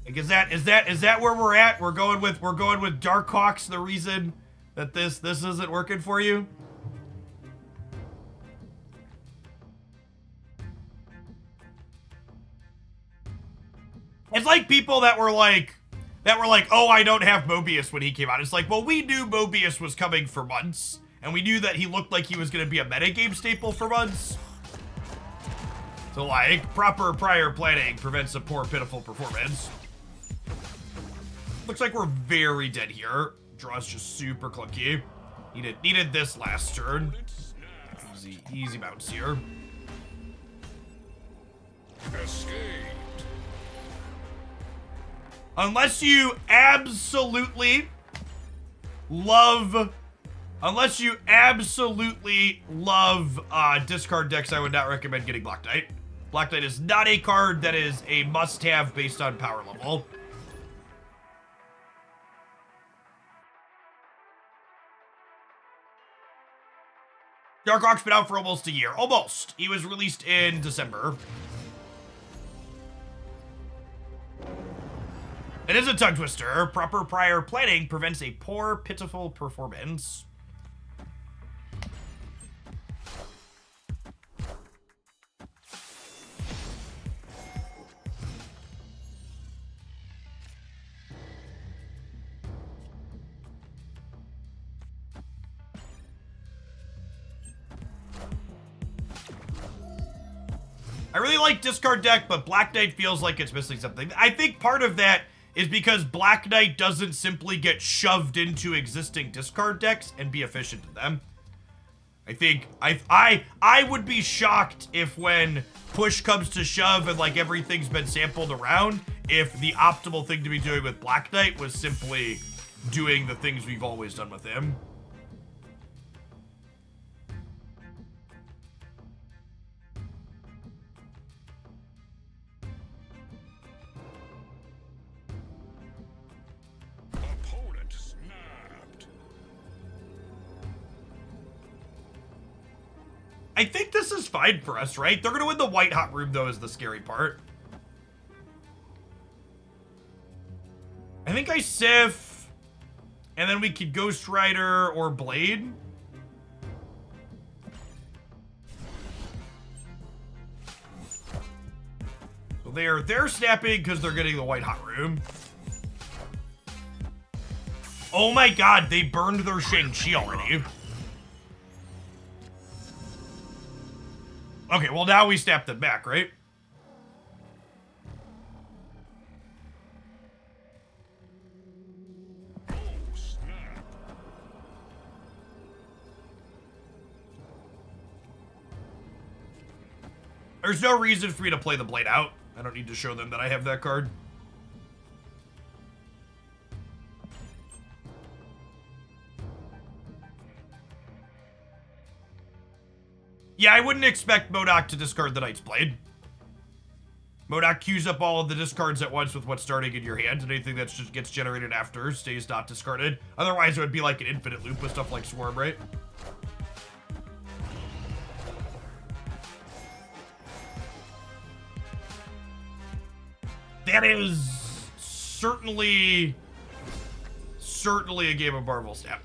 Speaker 1: Like, is that where we're at? We're going with Darkhawk's the reason that this isn't working for you? It's like people that were like, oh, I don't have Mobius when he came out. It's like, well, we knew Mobius was coming for months, and we knew that he looked like he was going to be a metagame staple for months. So, like, proper prior planning prevents a poor, pitiful performance. Looks like we're very dead here. Draw's just super clunky. Needed this last turn. Easy bounce here.
Speaker 2: Escaped.
Speaker 1: Unless you absolutely love discard decks, I would not recommend getting Black Knight. Black Knight is not a card that is a must-have based on power level. Darkhawk's been out for almost a year. Almost. He was released in December. It is a tongue twister. Proper prior planning prevents a poor, pitiful performance. I really like discard deck, but Black Knight feels like it's missing something. I think part of that is because Black Knight doesn't simply get shoved into existing discard decks and be efficient in them. I think I would be shocked if when push comes to shove and like everything's been sampled around, if the optimal thing to be doing with Black Knight was simply doing the things we've always done with him. I think this is fine for us, right? They're gonna win the white hot room, though, is the scary part. I think I Sif, and then we could Ghost Rider or Blade. So they're snapping because they're getting the white hot room. Oh my god, they burned their Shang-Chi already. Okay, well now we snap them back, right?
Speaker 2: Oh, snap.
Speaker 1: There's no reason for me to play the Blade out. I don't need to show them that I have that card. Yeah, I wouldn't expect MODOK to discard the Knight's Blade. MODOK queues up all of the discards at once with what's starting in your hand, and anything that just gets generated after stays not discarded. Otherwise, it would be like an infinite loop with stuff like Swarm, right? That is certainly a game of Marvel Snap.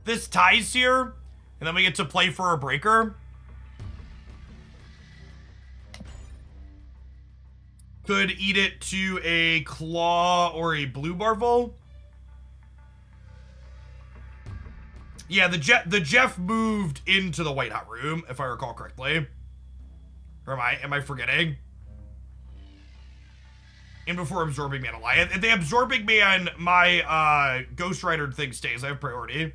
Speaker 1: This ties here, and then we get to play for a breaker. Could eat it to a Claw or a Blue Marvel. Yeah, the Jeff moved into the White Hot Room, if I recall correctly. Or am I forgetting? And before Absorbing Man Alliance. If the Absorbing Man, my Ghost Rider thing stays, I have priority.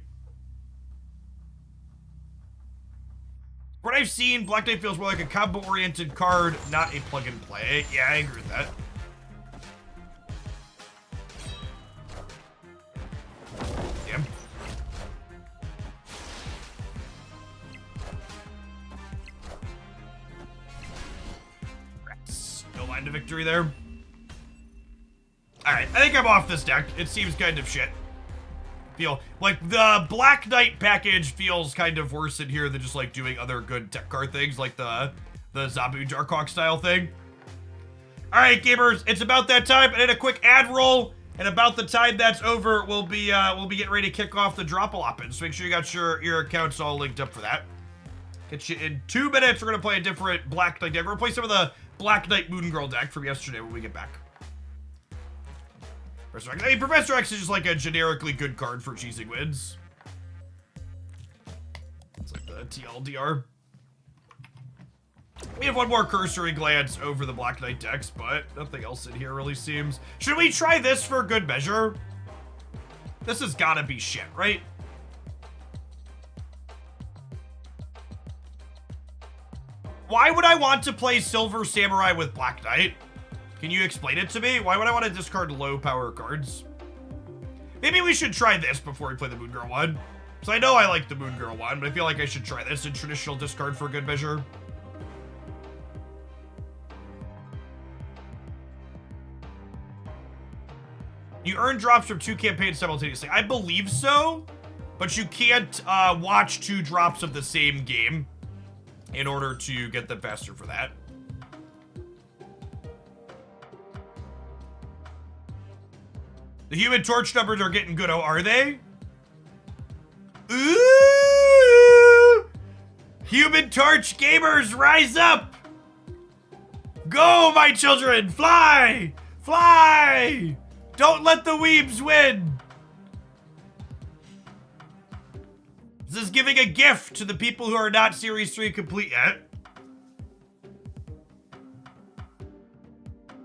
Speaker 1: What I've seen, Black Knight feels more like a combo-oriented card, not a plug-and-play. Yeah, I agree with that. Damn. No line to victory there. Alright, I think I'm off this deck. It seems kind of shit. Feel like the Black Knight package feels kind of worse in here than just like doing other good tech card things like the Zabu Jarkhawk style thing. Alright, gamers, it's about that time. I did a quick ad roll, and about the time that's over, we'll be getting ready to kick off the Drop-A-Loppin'. So make sure you got your accounts all linked up for that. Get you in 2 minutes. We're gonna play a different Black Knight deck. We're gonna play some of the Black Knight Moon Girl deck from yesterday when we get back. Professor X. I mean, Professor X is just like a generically good card for cheesing wins. It's like the TLDR. We have one more cursory glance over the Black Knight decks, but nothing else in here really seems. Should we try this for good measure? This has gotta be shit, right? Why would I want to play Silver Samurai with Black Knight? Can you explain it to me? Why would I want to discard low power cards? Maybe we should try this before we play the Moon Girl one. Because I know I like the Moon Girl one, but I feel like I should try this in traditional discard for good measure. You earn drops from 2 campaigns simultaneously. I believe so, but you can't watch 2 drops of the same game in order to get them faster for that. The Human Torch numbers are getting good. Oh, are they? Ooh! Human Torch gamers, rise up! Go, my children! Fly! Fly! Don't let the weebs win! This is giving a gift to the people who are not Series 3 complete yet.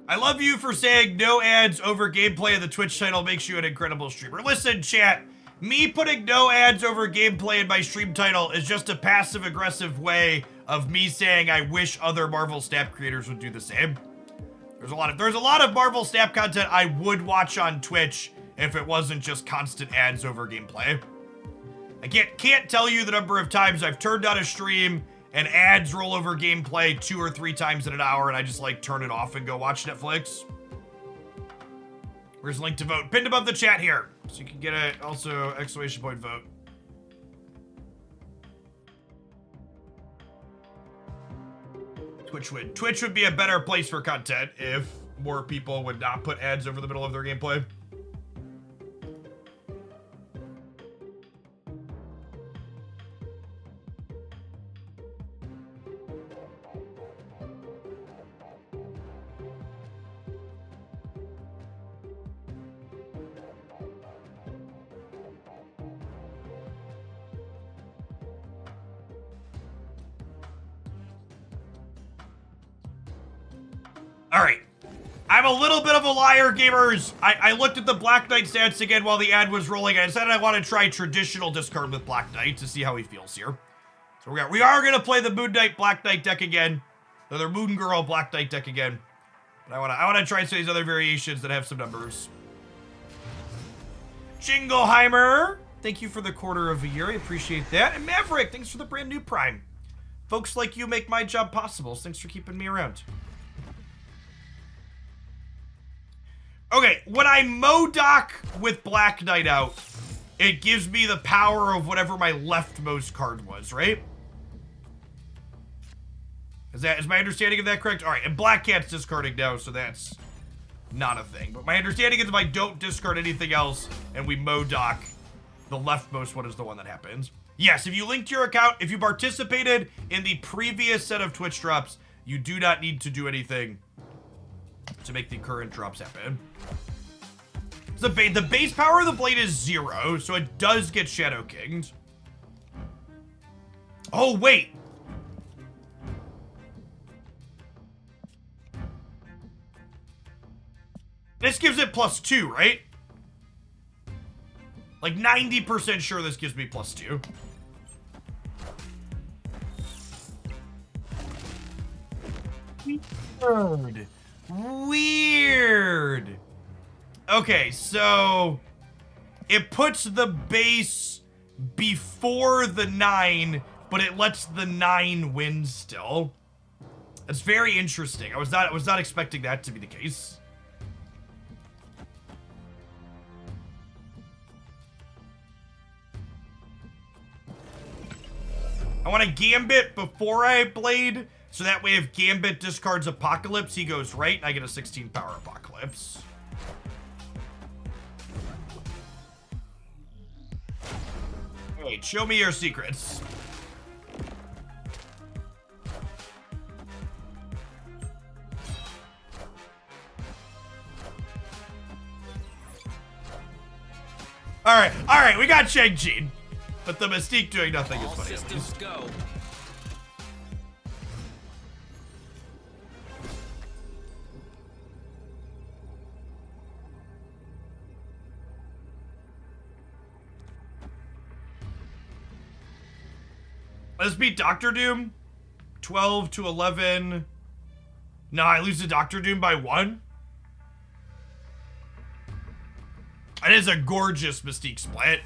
Speaker 1: I love you for saying no ads over gameplay of the Twitch title makes you an incredible streamer. Listen, chat, me putting no ads over gameplay in my stream title is just a passive-aggressive way of me saying I wish other Marvel Snap creators would do the same. There's a lot of Marvel Snap content I would watch on Twitch if it wasn't just constant ads over gameplay. I can't tell you the number of times I've turned on a stream and ads roll over gameplay 2 or 3 times in an hour, and I just like turn it off and go watch Netflix. Where's the link to vote? Pinned above the chat here, so you can get a also exclamation point vote. Twitch would be a better place for content if more people would not put ads over the middle of their gameplay. All right. I'm a little bit of a liar, gamers. I looked at the Black Knight stats again while the ad was rolling, and I decided I want to try traditional discard with Black Knight to see how he feels here. So we are going to play the Moon Knight Black Knight deck again. The Moon Girl Black Knight deck again. But I want to try some of these other variations that have some numbers. Jingleheimer, thank you for the quarter of a year. I appreciate that. And Maverick, thanks for the brand new Prime. Folks like you make my job possible. So thanks for keeping me around. Okay, when I MODOK with Black Knight out, it gives me the power of whatever my leftmost card was, right? Is my understanding of that correct? All right, and Black Cat's discarding now, so that's not a thing. But my understanding is if I don't discard anything else and we MODOK, the leftmost one is the one that happens. Yes, if you linked your account, if you participated in the previous set of Twitch drops, you do not need to do anything to make the current drops happen. The base power of the blade is 0, so it does get Shadow Kinged. Oh, wait. This gives it +2, right? Like 90% sure this gives me +2. Weird. Weird. Okay, so it puts the base before the 9, but it lets the 9 win still. That's very interesting. I was not expecting that to be the case. I want to Gambit before I Blade, so that way if Gambit discards Apocalypse, he goes right, and I get a 16 power Apocalypse. Wait, show me your secrets. Alright, we got Shang-Chi. But the Mystique doing nothing is funny.
Speaker 3: Systems go.
Speaker 1: Let's beat Doctor Doom. 12 to 11. No, I lose to Doctor Doom by 1. It is a gorgeous Mystique split.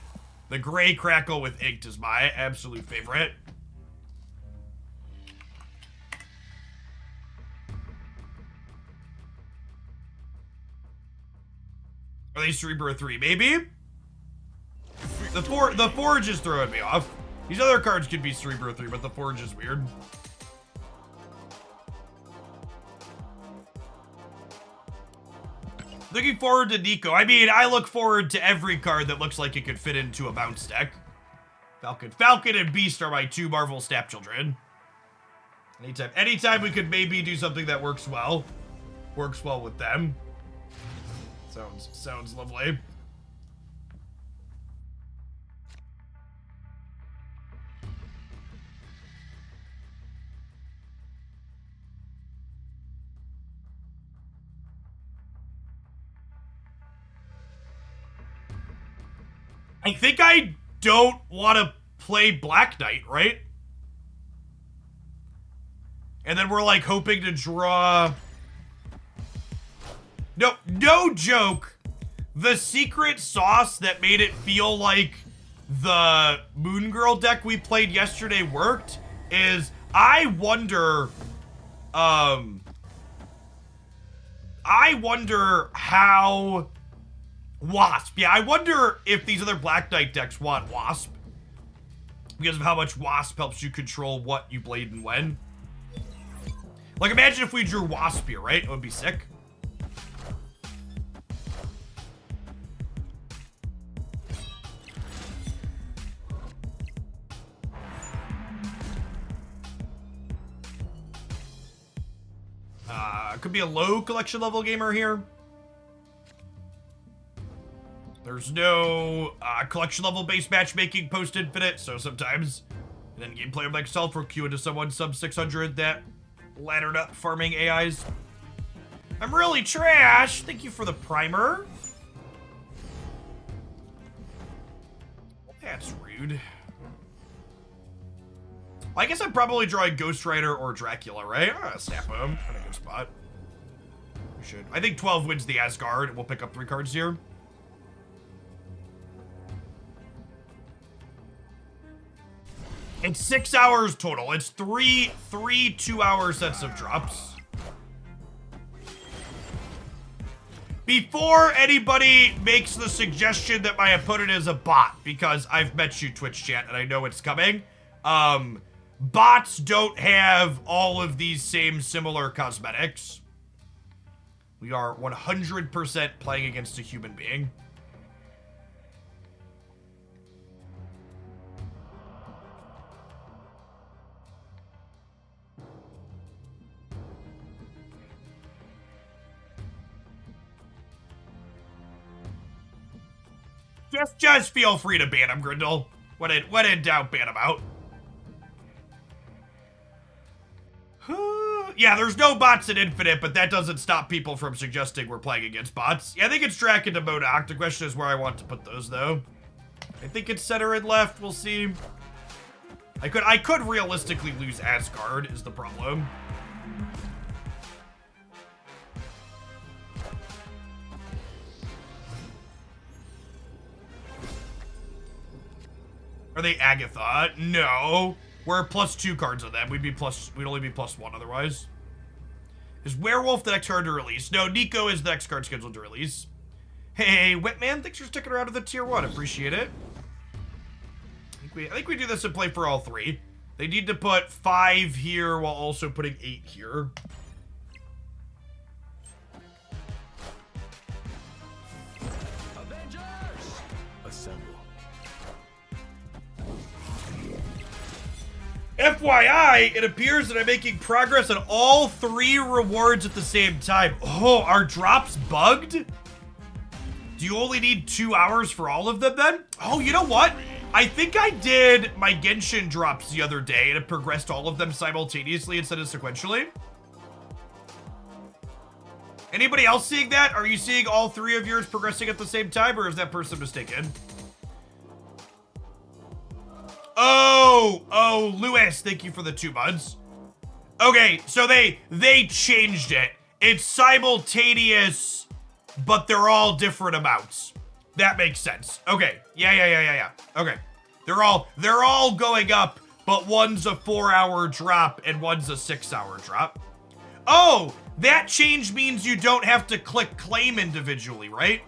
Speaker 1: The gray crackle with inked is my absolute favorite. Are they Cerebro 3? Maybe? The Forge is throwing me off. These other cards could be Cerebro 3, but the Forge is weird. Looking forward to Nico. I mean, I look forward to every card that looks like it could fit into a bounce deck. Falcon and Beast are my 2 Marvel stepchildren. Anytime we could maybe do something that works well with them. Sounds lovely. I think I don't want to play Black Knight, right? And then we're like hoping to draw... No joke. The secret sauce that made it feel like the Moon Girl deck we played yesterday worked is I wonder how... Wasp. Yeah, I wonder if these other Black Knight decks want Wasp. Because of how much Wasp helps you control what you blade and when. Like, imagine if we drew Wasp here, right? It would be sick. Could be a low collection level gamer here. There's no collection level based matchmaking post infinite, so sometimes an end game player like myself will queue into someone sub 600 that laddered up farming AIs. I'm really trash. Thank you for the primer. That's rude. Well, I guess I'm probably drawing Ghost Rider or Dracula, right? Snap him. In a good spot. We should. I think 12 wins the Asgard, and we'll pick up 3 cards here. It's 6 hours total. It's three 2-hour sets of drops. Before anybody makes the suggestion that my opponent is a bot, because I've met you, Twitch chat, and I know it's coming, bots don't have all of these same similar cosmetics. We are 100% playing against a human being. Just feel free to ban him, Grindel. When in doubt, ban him out. Yeah, there's no bots in Infinite, but that doesn't stop people from suggesting we're playing against bots. Yeah, I think it's track into Modoc. The question is where I want to put those, though. I think it's center and left. We'll see. I could realistically lose Asgard, is the problem. Are they Agatha? No. We're +2 cards on them. We'd only be +1 otherwise. Is Werewolf the next card to release? No, Nico is the next card scheduled to release. Hey, Whitman, thanks for sticking around to the tier 1. Appreciate it. I think we do this and play for all 3. They need to put 5 here while also putting 8 here.
Speaker 2: Avengers! Assemble.
Speaker 1: FYI, it appears that I'm making progress on all 3 rewards at the same time. Oh, are drops bugged? Do you only need 2 hours for all of them then? Oh, you know what? I think I did my Genshin drops the other day and it progressed all of them simultaneously instead of sequentially. Anybody else seeing that? Are you seeing all 3 of yours progressing at the same time, or is that person mistaken? Oh, Lewis, thank you for the 2 months. Okay, so they changed it. It's simultaneous, but they're all different amounts. That makes sense. Okay. Yeah. Okay. They're all going up, but one's a 4-hour drop and one's a 6-hour drop. Oh, that change means you don't have to click claim individually, right?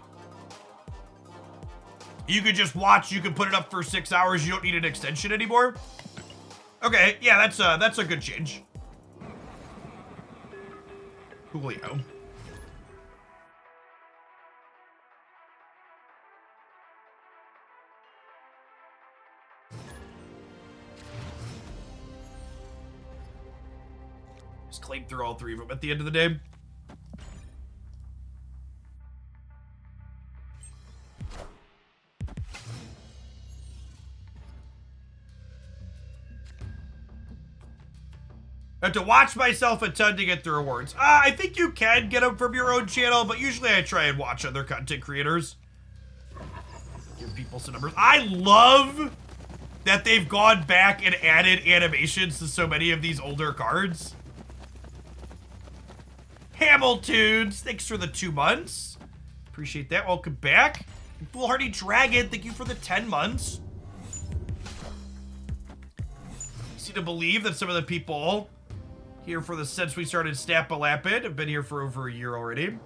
Speaker 1: You could just watch, you can put it up for 6 hours, you don't need an extension anymore. Okay, yeah, that's a good change. Julio. Just claim through all 3 of them at the end of the day. I have to watch myself a ton to get the rewards. I think you can get them from your own channel, but usually I try and watch other content creators. Give people some numbers. I love that they've gone back and added animations to so many of these older cards. Hamiltunes, thanks for the 2 months. Appreciate that. Welcome back. Foolhardy Dragon, thank you for the 10 months. Easy to believe that some of the people here for the since we started Snappa Lapid have been here for over a year already.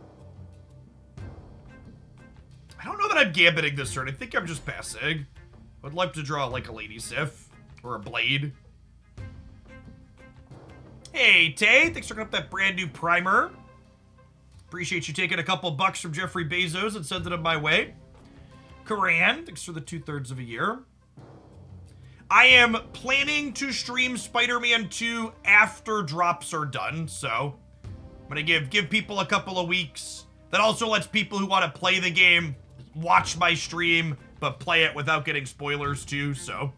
Speaker 1: I don't know that I'm gambiting this turn. I think I'm just passing. I'd like to draw like a Lady Sif or a Blade. Hey, Tay, thanks for picking up that brand new primer. Appreciate you taking a couple bucks from Jeffrey Bezos and sending them my way. Karan, thanks for the 2/3 of a year. I am planning to stream Spider-Man 2 after drops are done, so I'm gonna give people a couple of weeks. That also lets people who want to play the game watch my stream, but play it without getting spoilers too, so.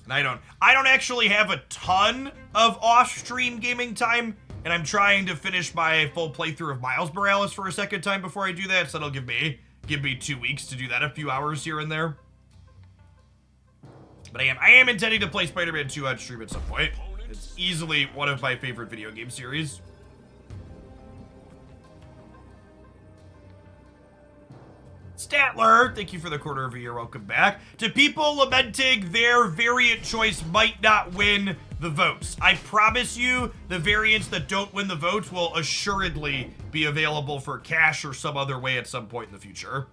Speaker 1: And I don't actually have a ton of off-stream gaming time, and I'm trying to finish my full playthrough of Miles Morales for a second time before I do that, so that'll give me 2 weeks to do that, a few hours here and there. But I am intending to play Spider-Man 2 on stream at some point. It's easily one of my favorite video game series. Statler, thank you for the 1/4 of a year. Welcome back. To people lamenting their variant choice might not win the votes, I promise you the variants that don't win the votes will assuredly be available for cash or some other way at some point in the future.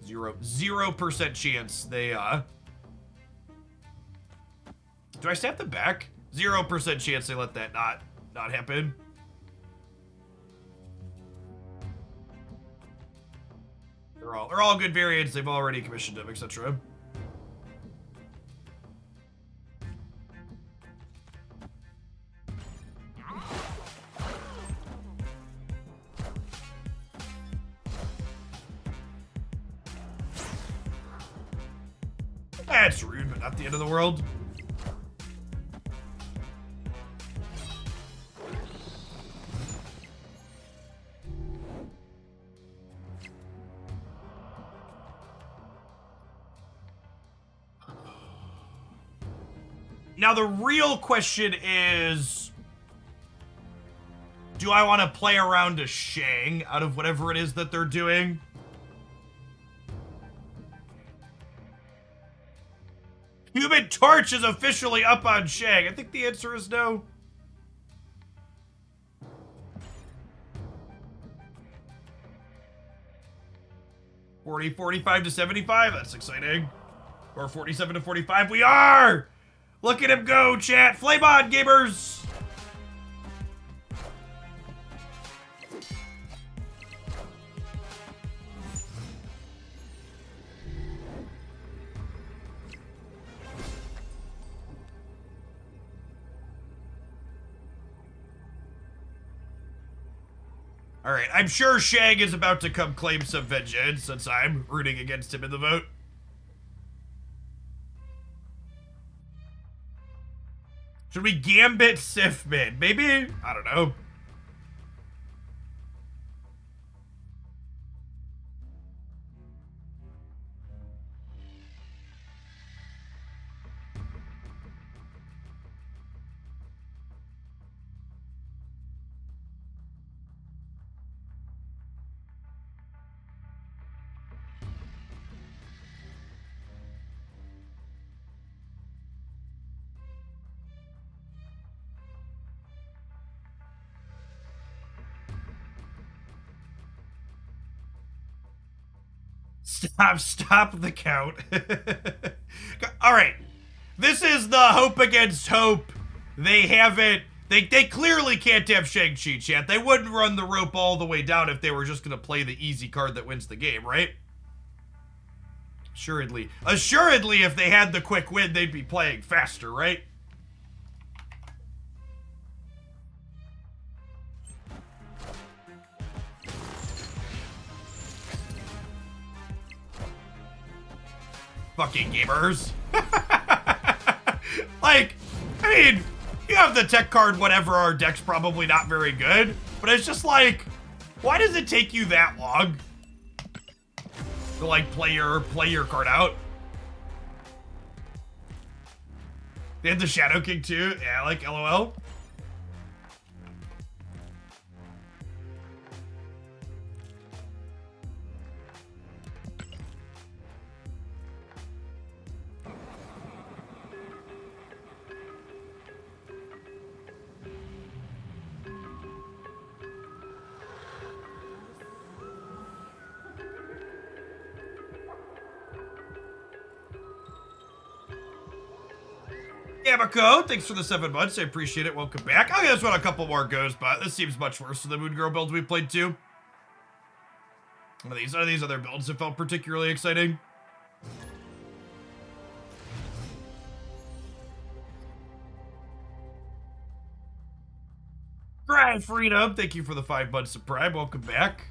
Speaker 1: 0% chance they, Do I stab them back? 0% chance they let that not happen. They're all good variants. They've already commissioned them, etc. That's rude, but not the end of the world. Now the real question is, do I want to play around a Shang out of whatever it is that they're doing? Human Torch is officially up on Shang. I think the answer is no. $40, $45 to $75. That's exciting. Or $47 to $45. We are! Look at him go, chat. Flame on, gamers! Alright, I'm sure Shang is about to come claim some vengeance since I'm rooting against him in the vote. Should we Gambit Sif mid? Maybe? I don't know. Stop the count. All right. This is the hope against hope. They haven't, they clearly can't have Shang-Chi, chat. They wouldn't run the rope all the way down if they were just going to play the easy card that wins the game, right? Assuredly. Assuredly, if they had the quick win, they'd be playing faster, right? Fucking gamers. Like, I mean, you have the tech card, whatever, our deck's probably not very good, but it's just like, why does it take you that long to like play your card out? They had the Shadow King too. Yeah, like LOL. Yamako, thanks for the 7 months. I appreciate it. Welcome back. I'll give this one a couple more goes, but this seems much worse than the Moon Girl builds we played too. None of these other builds have felt particularly exciting. Grind Freedom, thank you for the 5 months of Prime. Welcome back.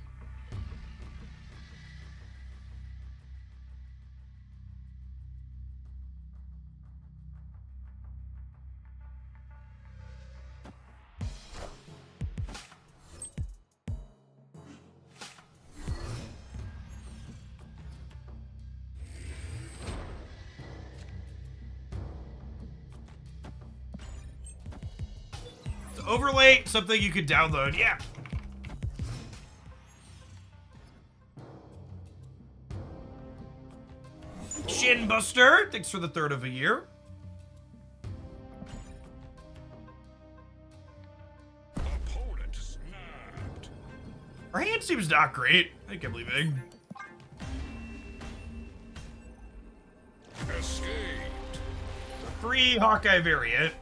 Speaker 1: Overlay, something you could download, yeah. Shin Buster, thanks for the 3rd of a year.
Speaker 2: Opponent snapped.
Speaker 1: Our hand seems not great. I think I'm leaving.
Speaker 2: Escaped.
Speaker 1: Free Hawkeye variant.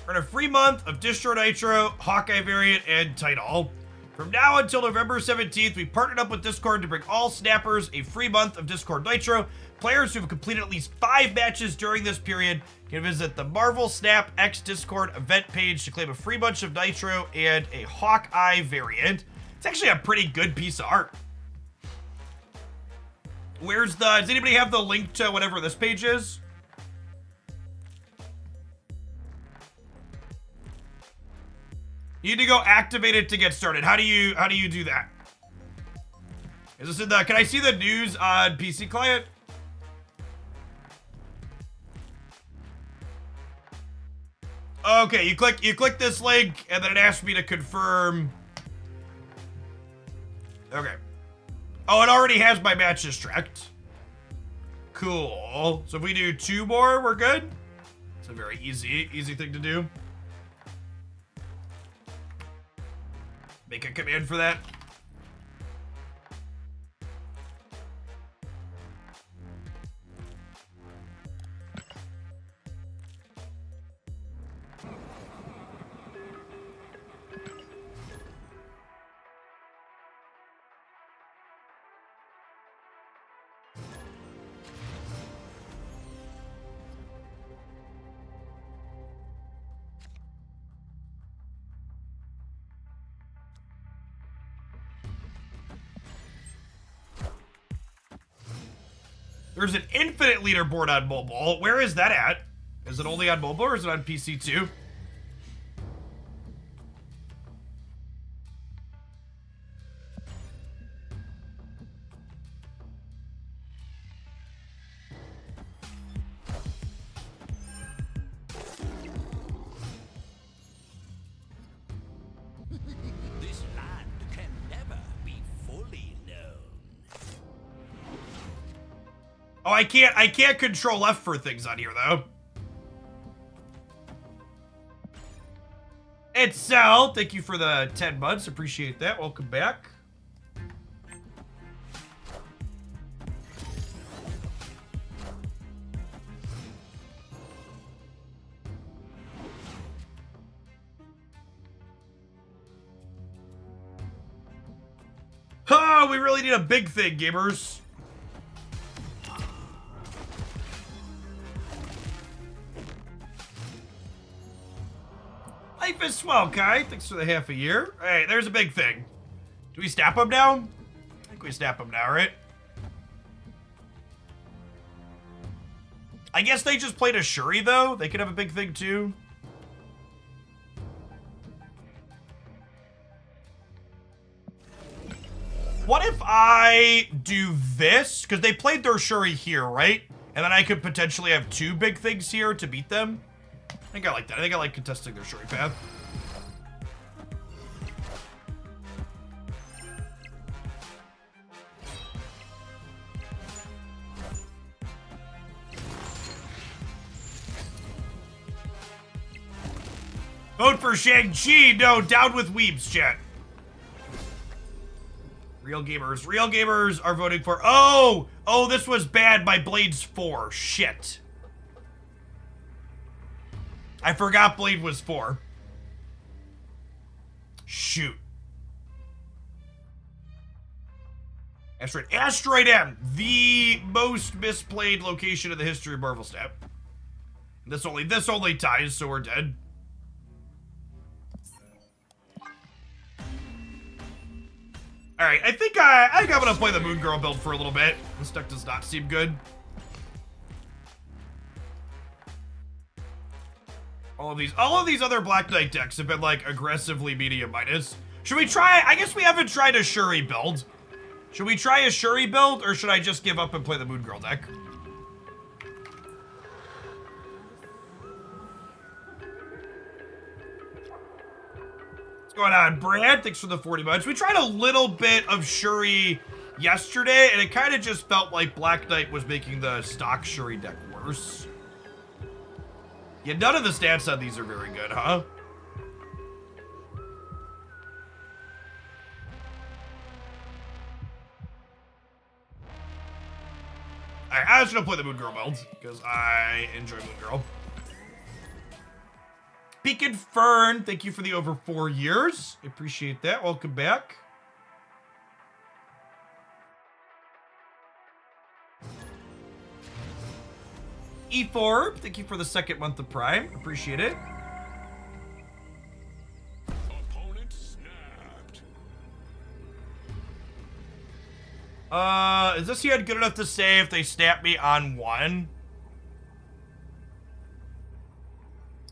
Speaker 1: Earn a free month of Distro Nitro, Hawkeye variant, and Title. From now until November 17th, we partnered up with Discord to bring all snappers a free month of Discord Nitro. Players who have completed at least 5 matches during this period can visit the Marvel Snap X Discord event page to claim a free bunch of Nitro and a Hawkeye variant. It's actually a pretty good piece of art. Does anybody have the link to whatever this page is? You need to go activate it to get started. How do you do that? Is this in the, can I see the news on PC client? Okay, you click this link, and then it asks me to confirm. Okay. Oh, it already has my matches tracked. Cool. So if we do 2 more, we're good. It's a very easy thing to do. Make a command for that. There's an infinite leaderboard on mobile. Where is that at? Is it only on mobile or is it on PC too?
Speaker 2: This land can never be fully known.
Speaker 1: Oh, I can't control F for things on here though. It's Sal. Thank you for the 10 months. Appreciate that. Welcome back. Oh, we really need a big thing, gamers. Life is swell, Kai. Thanks for the half a year. Hey, there's a big thing. Do we snap him now? I think we snap him now, right? I guess they just played a Shuri, though. They could have a big thing, too. What if I do this? Because they played their Shuri here, right? And then I could potentially have 2 big things here to beat them. I think I like that. I think I like contesting their Shuri path. Vote for Shang-Chi! No, down with weebs, chat. Real gamers are voting for... Oh! Oh, this was bad by Blade's 4. Shit. I forgot Blade was 4. Shoot. Asteroid M, the most misplayed location in the history of Marvel Snap. This only ties, so we're dead. All right, I think I'm gonna play the Moon Girl build for a little bit. This deck does not seem good. All of these other Black Knight decks have been like aggressively medium minus. Should we try? I guess we haven't tried a Shuri build. Should we try a Shuri build, or should I just give up and play the Moon Girl deck? What's going on, Brad? Thanks for the 40 months. We tried a little bit of Shuri yesterday, and it kind of just felt like Black Knight was making the stock Shuri deck worse. Yeah, none of the stats on these are very good, huh? Alright, I'm just gonna play the Moon Girl build, because I enjoy Moon Girl. Beacon Fern, thank you for the over 4 years. I appreciate that. Welcome back. E4, thank you for the 2nd month of Prime. Appreciate it.
Speaker 2: Opponent snapped.
Speaker 1: Is this hand good enough to say if they snap me on 1?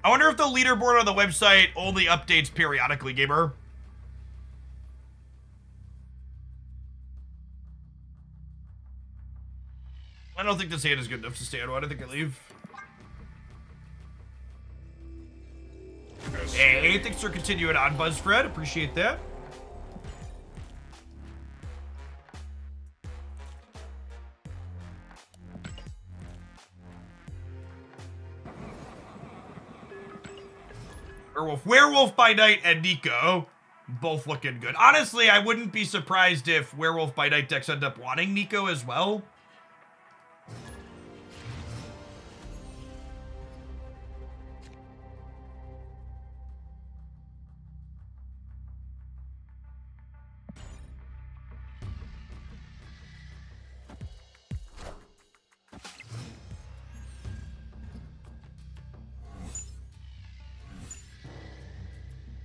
Speaker 1: I wonder if the leaderboard on the website only updates periodically, gamer. I don't think this hand is good enough to stay on 1. I think I leave. Hey, thanks for continuing on, BuzzFred. Appreciate that. Werewolf by Night and Nico, both looking good. Honestly, I wouldn't be surprised if Werewolf by Night decks end up wanting Nico as well.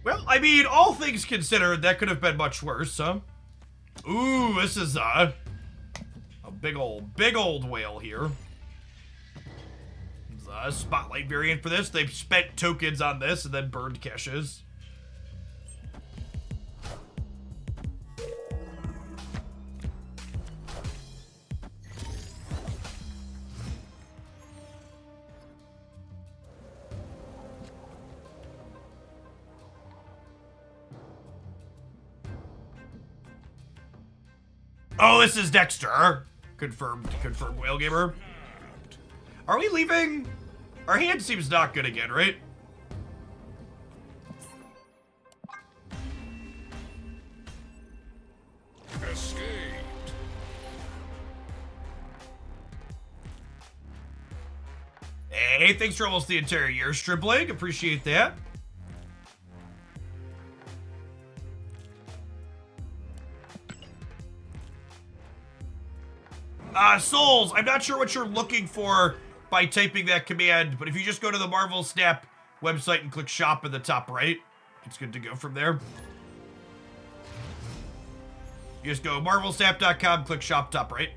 Speaker 1: Well, I mean, all things considered, that could have been much worse, huh? Ooh, this is a big old whale here. There's a spotlight variant for this. They've spent tokens on this and then burned caches. Oh, this is Dexter. Confirmed whale gamer. Are we leaving? Our hand seems not good again, right?
Speaker 2: Escaped.
Speaker 1: Hey, thanks for almost the entire year, Stripling. Appreciate that. Souls, I'm not sure what you're looking for by typing that command, but if you just go to the Marvel Snap website and click shop in the top right, it's good to go from there. You just go marvelsnap.com, click shop top right.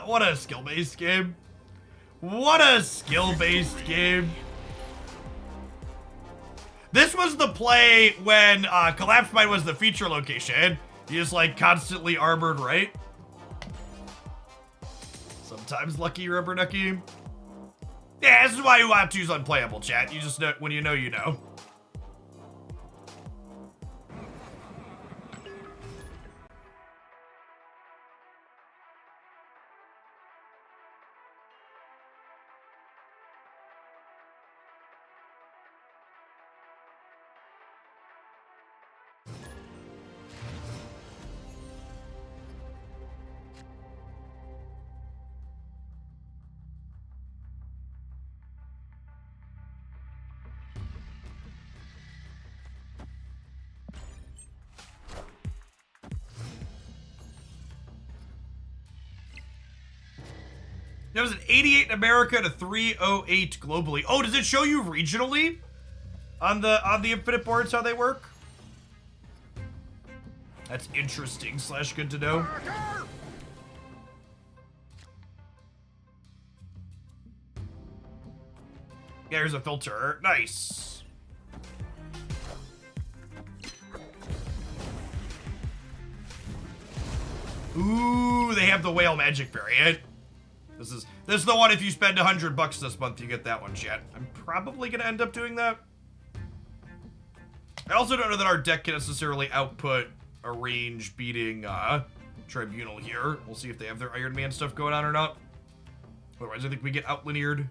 Speaker 1: What a skill-based game. What a skill-based game. This was the play when Collapse Mine was the feature location. You just like constantly armored right. Sometimes lucky rubber ducky. Yeah, this is why you want to use unplayable, chat. You just know when you know you know. There was an 88 in America to 308 globally. Oh, does it show you regionally on the Infinite boards how they work? That's interesting / good to know. Yeah, here's a filter. Nice. Ooh, they have the whale magic variant. This is the one if you spend $100 this month, you get that one, chat. I'm probably gonna end up doing that. I also don't know that our deck can necessarily output a range beating Tribunal here. We'll see if they have their Iron Man stuff going on or not. Otherwise, I think we get outlineared.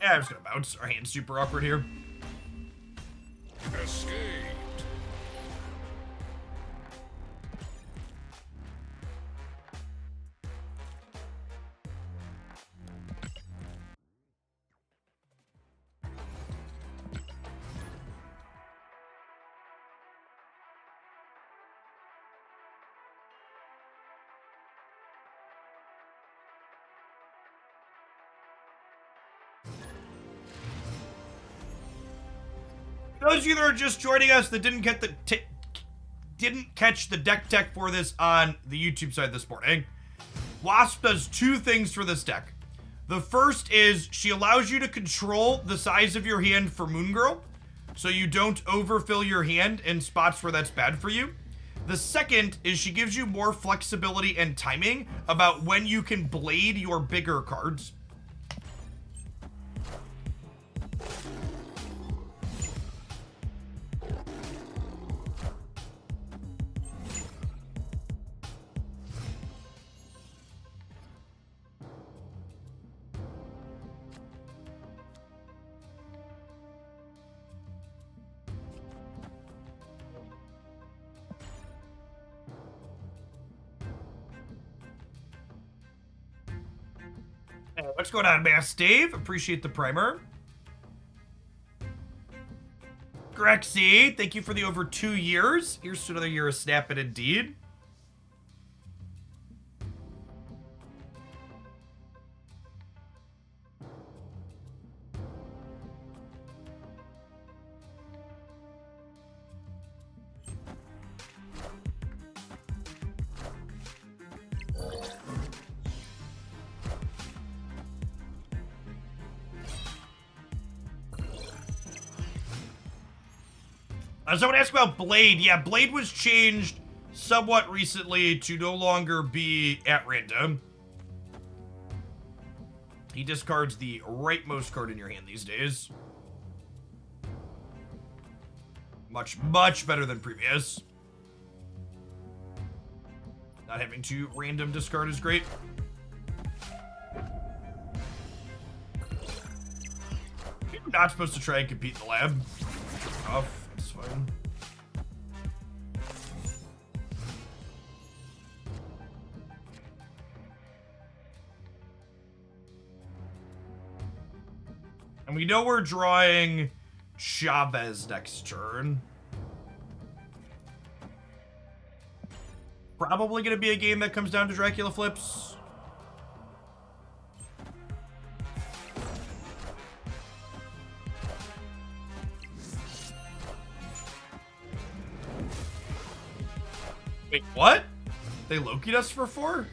Speaker 1: Yeah, I'm just gonna bounce. Our hand's super awkward here.
Speaker 2: Escaped.
Speaker 1: Those of you that are just joining us that didn't catch the deck tech for this on the YouTube side this morning, Wasp does two things for this deck. The first is she allows you to control the size of your hand for Moon Girl, so you don't overfill your hand in spots where that's bad for you. The second is she gives you more flexibility and timing about when you can blade your bigger cards. Hey, what's going on, Mass Dave? Appreciate the primer. Grexy, thank you for the over 2 years. Here's to another year of snapping indeed. Someone asked about Blade. Yeah, Blade was changed somewhat recently to no longer be at random. He discards the rightmost card in your hand these days. Much, much better than previous. Not having to random discard is great. You're not supposed to try and compete in the lab. Turn off. That's fine. And we know we're drawing Chavez next turn. Probably going to be a game that comes down to Dracula flips. Wait, what? They Loki'd us for 4?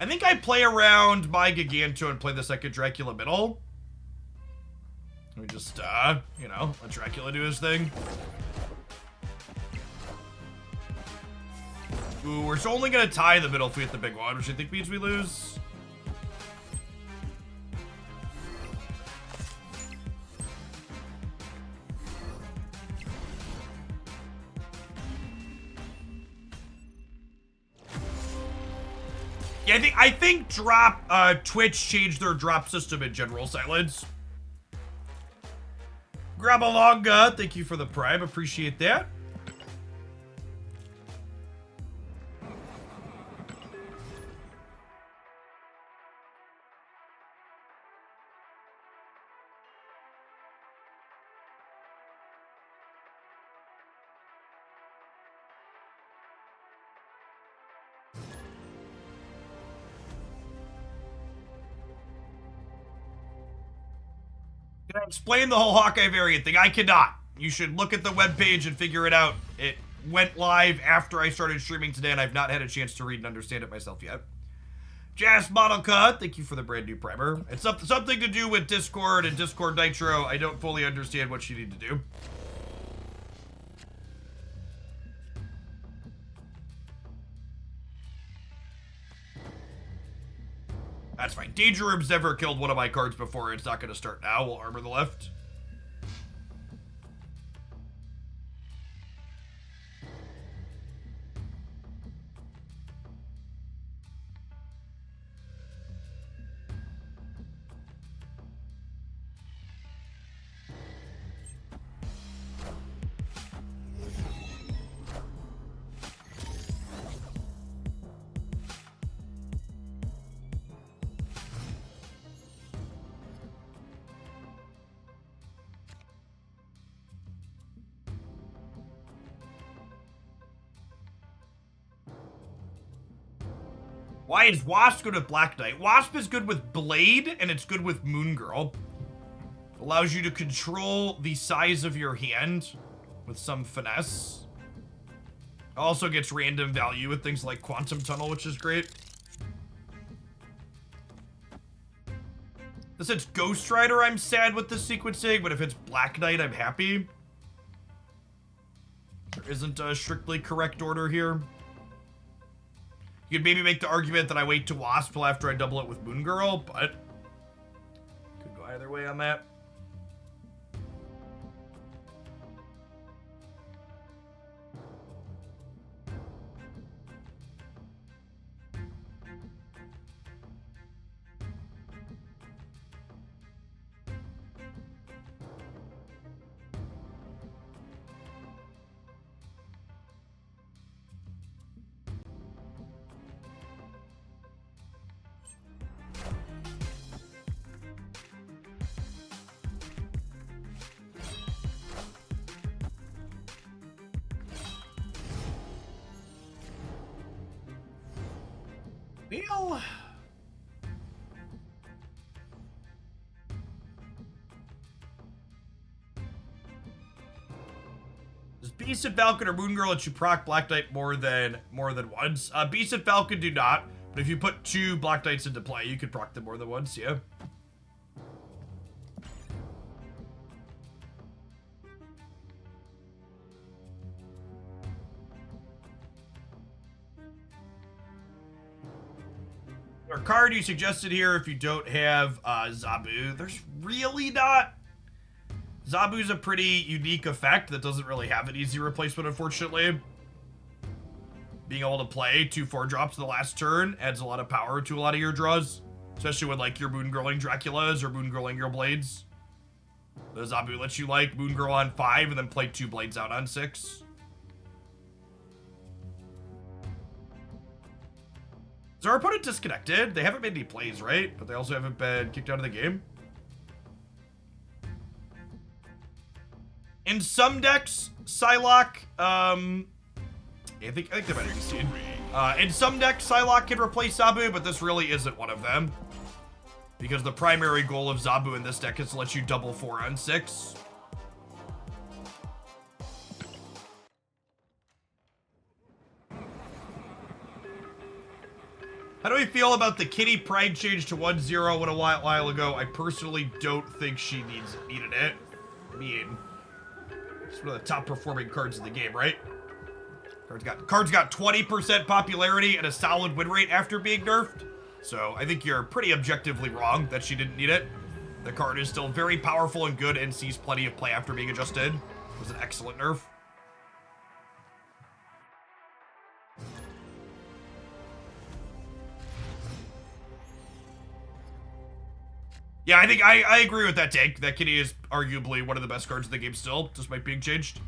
Speaker 1: I think I play around my Giganto and play the second Dracula middle. We just, you know, let Dracula do his thing. Ooh, we're only gonna tie the middle if we hit the big one, which I think means we lose. Yeah, I think Twitch changed their drop system in general, Silence. Grabalonga, thank you for the prime, appreciate that. Can I explain the whole Hawkeye variant thing? I cannot. You should look at the webpage and figure it out. It went live after I started streaming today, and I've not had a chance to read and understand it myself yet. Jazz Model Cut, thank you for the brand new primer. It's something to do with Discord and Discord Nitro. I don't fully understand what you need to do. That's fine. Danger Room's never killed one of my cards before. It's not going to start now. We'll armor the left. Why is Wasp good with Black Knight? Wasp is good with Blade, and it's good with Moon Girl. Allows you to control the size of your hand with some finesse. Also gets random value with things like Quantum Tunnel, which is great. If it's Ghost Rider, I'm sad with the sequencing, but if it's Black Knight, I'm happy. There isn't a strictly correct order here. You could maybe make the argument that I wait to Wasp till after I double it with Moon Girl, but could go either way on that. Well, does Beast and Falcon or Moon Girl let you proc Black Knight more than once? Beast and Falcon do not, but if you put 2 Black Knights into play, you could proc them more than once, yeah. Or card you suggested here if you don't have Zabu. There's really not. Zabu's a pretty unique effect that doesn't really have an easy replacement, unfortunately. Being able to play 2 4-drops the last turn adds a lot of power to a lot of your draws. Especially when, like, you're Moon Girling Draculas or Moon Girling your Blades. The Zabu lets you, like, Moon Girl on 5 and then play 2 Blades out on 6. Is our opponent disconnected? They haven't made any plays, right? But they also haven't been kicked out of the game. In some decks, Psylocke, I think they might have seen. In some decks, Psylocke can replace Zabu, but this really isn't one of them. Because the primary goal of Zabu in this deck is to let you double 4 on 6. How do we feel about the Kitty Pride change to 1-0 a while ago? I personally don't think she needed it. I mean, it's one of the top performing cards in the game, right? Card's got 20% popularity and a solid win rate after being nerfed. So I think you're pretty objectively wrong that she didn't need it. The card is still very powerful and good and sees plenty of play after being adjusted. It was an excellent nerf. Yeah, I think I agree with that take. That Kitty is arguably one of the best cards in the game still, despite being changed.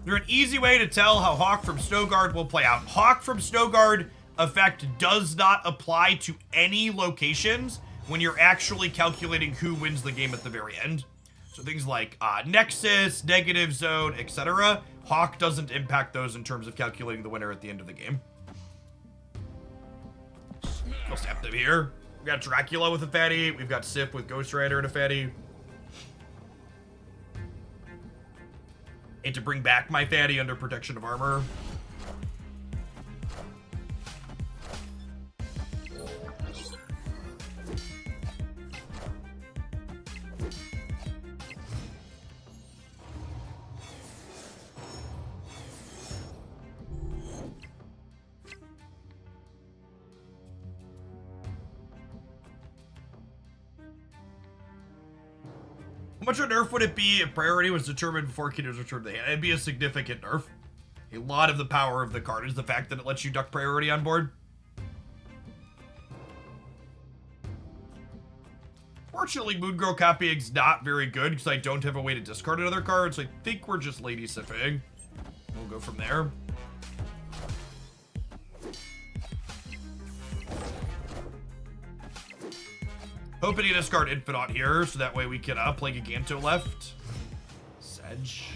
Speaker 1: There's an easy way to tell how Hawk from Snowguard will play out. Hawk from Snowguard effect does not apply to any locations when you're actually calculating who wins the game at the very end. So things like Nexus, Negative Zone, etc. Hawk doesn't impact those in terms of calculating the winner at the end of the game. We'll snap them here. We got Dracula with a fatty. We've got Sif with Ghost Rider and a fatty. And to bring back my fatty under protection of armor. How much of a nerf would it be if priority was determined before Kitty was returned to the hand? It'd be a significant nerf. A lot of the power of the card is the fact that it lets you duck priority on board. Fortunately, Moon Girl copying's not very good because I don't have a way to discard another card, so I think we're just Lady Siffing. We'll go from there. Hoping to discard Infinite here, so that way we can play Giganto left. Sedge.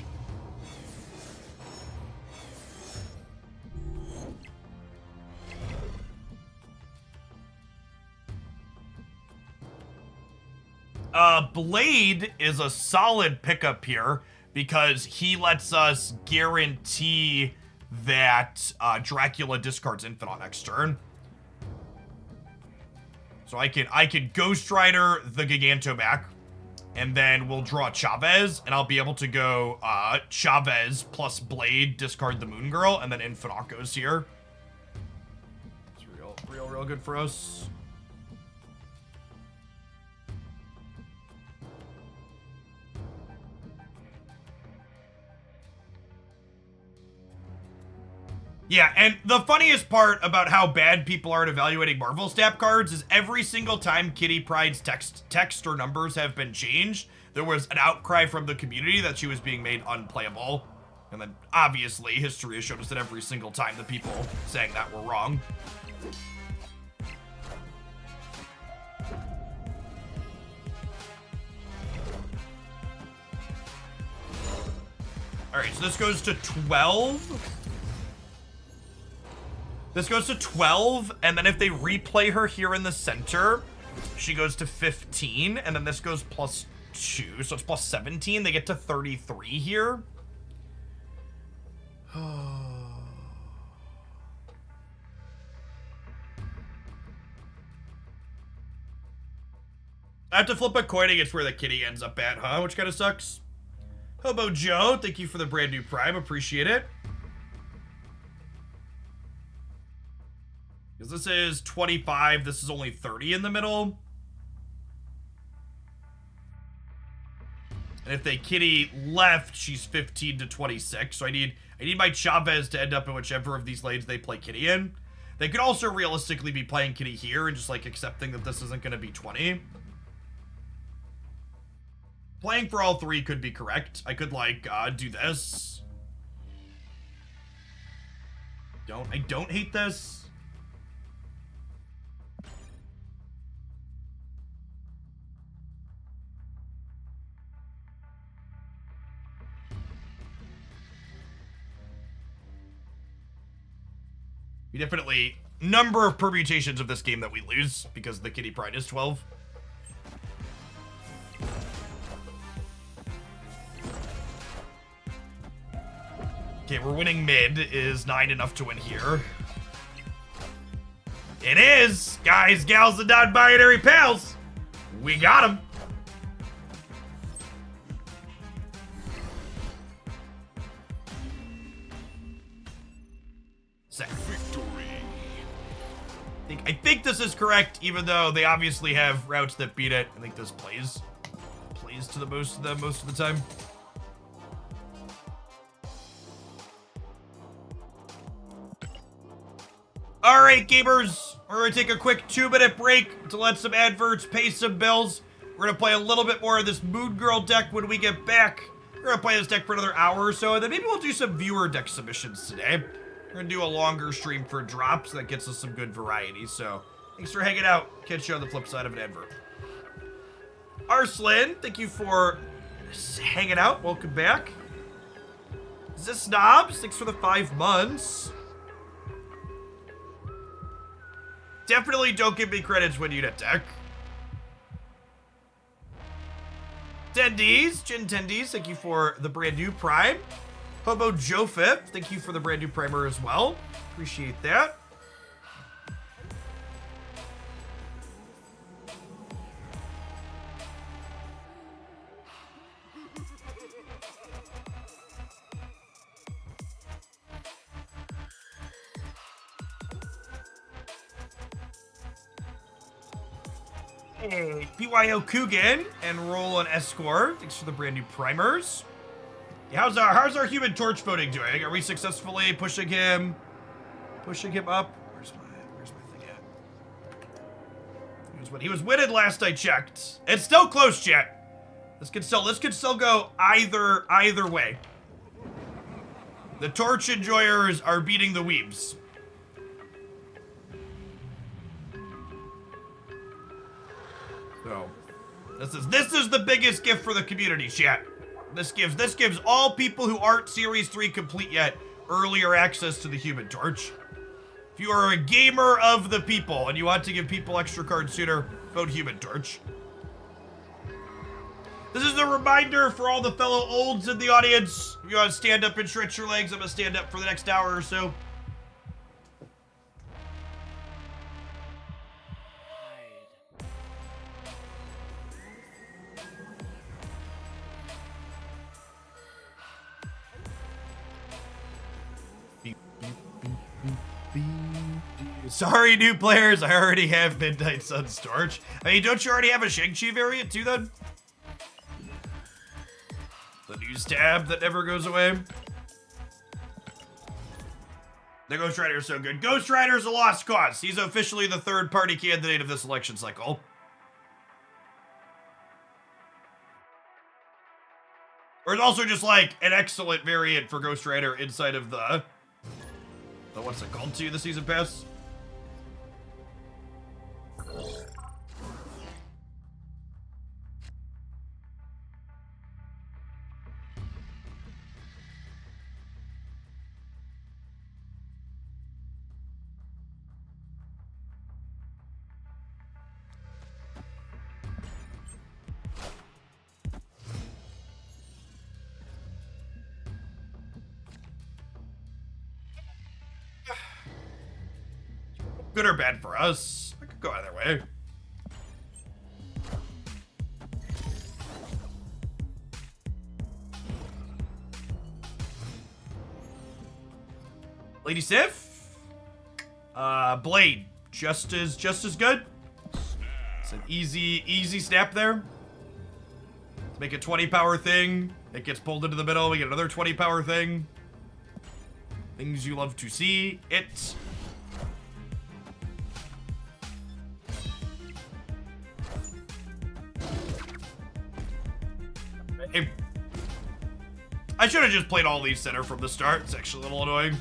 Speaker 1: Blade is a solid pickup here because he lets us guarantee that Dracula discards Infinite next turn. So I can Ghost Rider the Giganto back, and then we'll draw Chavez, and I'll be able to go Chavez plus Blade, discard the Moon Girl, and then Infinite goes here. It's real good for us. Yeah, and the funniest part about how bad people are at evaluating Marvel Snap cards is every single time Kitty Pryde's text or numbers have been changed, there was an outcry from the community that she was being made unplayable. And then, obviously, history has shown us that every single time the people saying that were wrong. Alright, so this goes to 12. This goes to 12, and then if they replay her here in the center, she goes to 15, and then this goes plus 2, so it's plus 17. They get to 33 here. I have to flip a coin against where the kitty ends up at, huh? Which kind of sucks. Hobo Joe, thank you for the brand new Prime. Appreciate it. Because this is 25, this is only 30 in the middle. And if they kitty left, she's 15 to 26. So I need my Chavez to end up in whichever of these lanes they play kitty in. They could also realistically be playing kitty here and just like accepting that this isn't going to be 20. Playing for all three could be correct. I could like do this. I don't hate this. We definitely, number of permutations of this game that we lose because the Kitty Pryde is 12. Okay, we're winning mid. Is 9 enough to win here? It is! Guys, gals, and non-binary pals! We got him! I think this is correct, even though they obviously have routes that beat it. I think this plays to the most of them most of the time. All right, gamers, we're gonna take a quick 2-minute break to let some adverts pay some bills. We're gonna play a little bit more of this Moon Girl deck when we get back. We're gonna play this deck for another hour or so, and then maybe we'll do some viewer deck submissions today. We're gonna do a longer stream for drops that gets us some good variety. So thanks for hanging out. Catch you on the flip side of an advert. Arslan, thank you for hanging out. Welcome back. Is this Snobs? Thanks for the 5 months. Definitely don't give me credits when you deck. Tendies, Jin Tendies, thank you for the brand new Prime. Hobo Jofif, thank you for the brand new primer as well. Appreciate that. Hey, BYO Coogan and Roll and Escort. Thanks for the brand new primers. Yeah, how's our Human Torch voting doing? Are we successfully pushing him up? Where's my thing at? He was winning last I checked. It's still close, chat. This could still go either way. The Torch enjoyers are beating the weebs. So This is the biggest gift for the community, chat. This gives all people who aren't Series 3 complete yet earlier access to the Human Torch. If you are a gamer of the people and you want to give people extra cards sooner, vote Human Torch. This is a reminder for all the fellow olds in the audience. If you want to stand up and stretch your legs, I'm going to stand up for the next hour or so. Sorry, new players, I already have Midnight Sun's Torch. I mean, don't you already have a Shang-Chi variant too, then? The news tab that never goes away. The Ghost Rider is so good. Ghost Rider's a lost cause. He's officially the third-party candidate of this election cycle. Or it's also just, like, an excellent variant for Ghost Rider inside of the what's it called to you, the Season Pass? Good or bad for us? I could go either way. Lady Sif? Blade. Just as good. It's an easy snap there. Let's make a 20 power thing. It gets pulled into the middle. We get another 20 power thing. Things you love to see. It. I should have just played all these center from the start. It's actually a little annoying.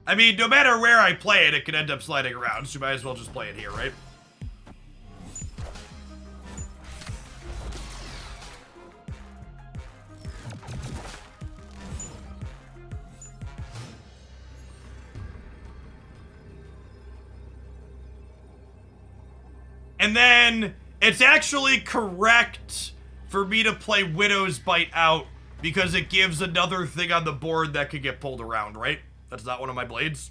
Speaker 1: I mean, no matter where I play it, it could end up sliding around, so you might as well just play it here, right? And then, it's actually correct for me to play Widow's Bite out because it gives another thing on the board that could get pulled around, right? That's not one of my blades.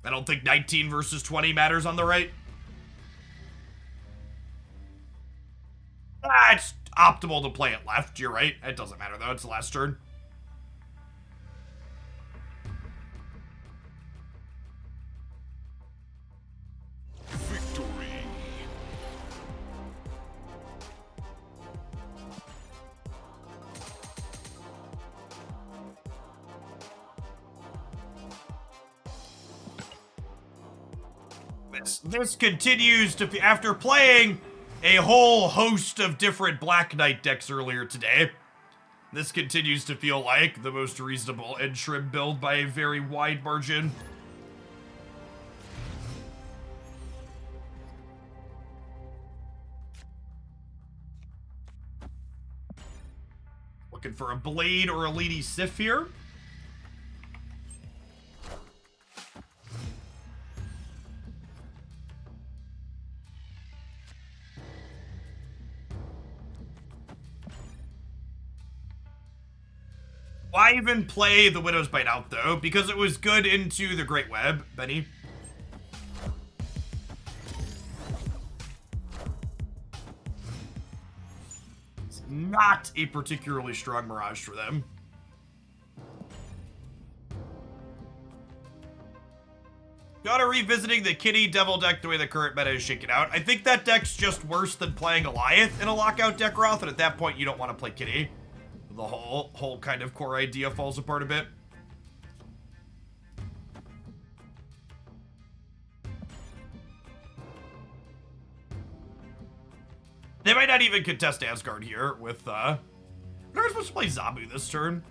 Speaker 1: I don't think 19 versus 20 matters on the right. It's optimal to play it left, you're right. It doesn't matter though, it's the last turn.
Speaker 2: Victory.
Speaker 1: This continues to, after playing a whole host of different Black Knight decks earlier today, this continues to feel like the most reasonable and trim build by a very wide margin. Looking for a Blade or a Lady Sif here. Why even play the Widow's Bite out, though? Because it was good into the Great Web, Benny. It's not a particularly strong Mirage for them. Gotta revisiting the Kitty Devil deck the way the current meta is shaking out. I think that deck's just worse than playing Goliath in a lockout deck, Roth, and at that point you don't want to play Kitty. The whole kind of core idea falls apart a bit. They might not even contest Asgard here with, They're supposed to play Zabu this turn.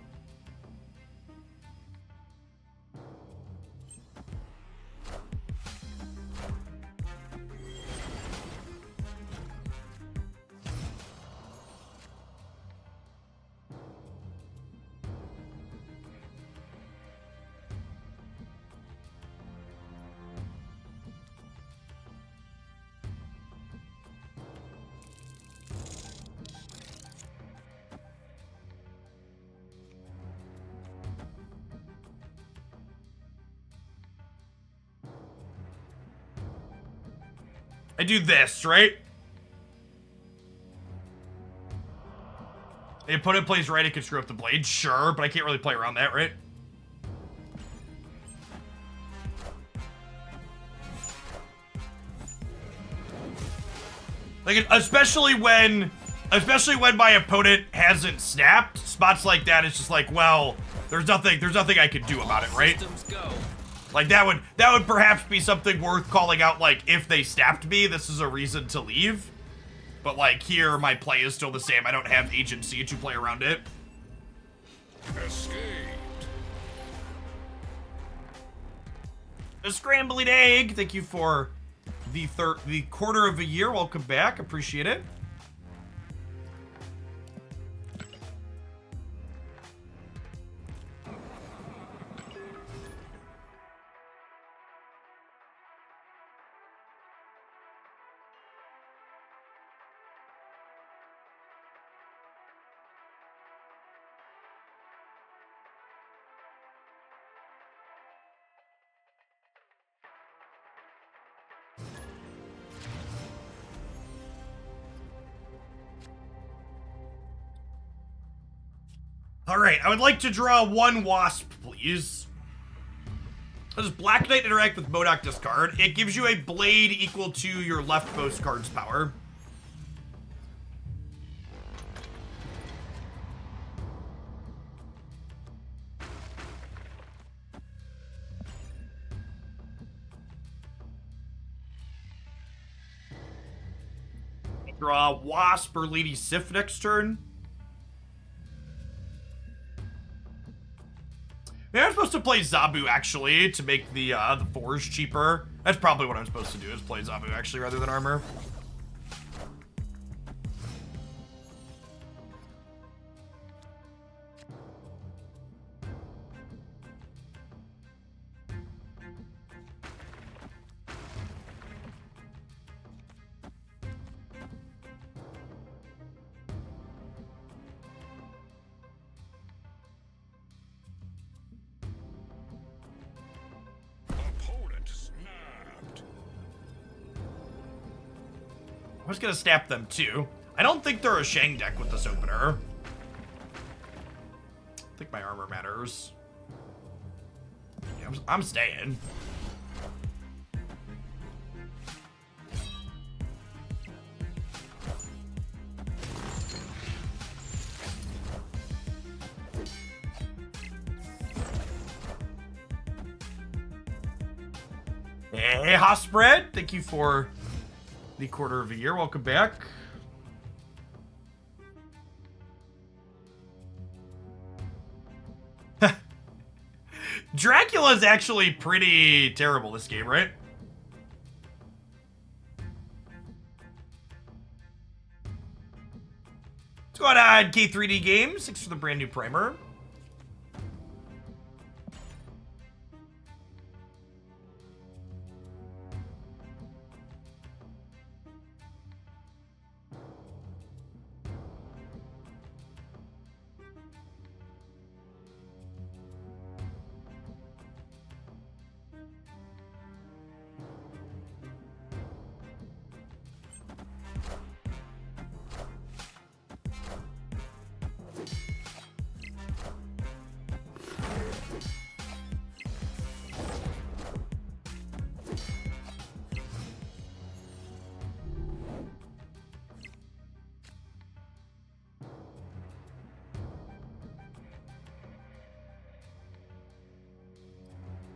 Speaker 1: I do this, right? The opponent plays right, it can screw up the blade, sure, but I can't really play around that, right? Like, especially when my opponent hasn't snapped, spots like that, it's just like, well, there's nothing I can do about it, right? Like, that would perhaps be something worth calling out, like, if they snapped me, this is a reason to leave. But, like, here, my play is still the same. I don't have agency to play around it.
Speaker 2: Escaped.
Speaker 1: A scrambling egg, thank you for the quarter of a year. Welcome back, appreciate it. All right, I would like to draw one Wasp, please. Does Black Knight interact with Modok discard? It gives you a blade equal to your leftmost card's power. Draw Wasp or Lady Sif next turn. Maybe I'm supposed to play Zabu, actually, to make the Forge cheaper. That's probably what I'm supposed to do, is play Zabu, actually, rather than armor. I was gonna snap them too. I don't think they're a Shang deck with this opener. I think my armor matters. Yeah, I'm staying. Hey, Hospread, thank you for the quarter of a year. Welcome back. Dracula is actually pretty terrible this game, right? What's going on, K3D Games? Thanks for the brand new primer.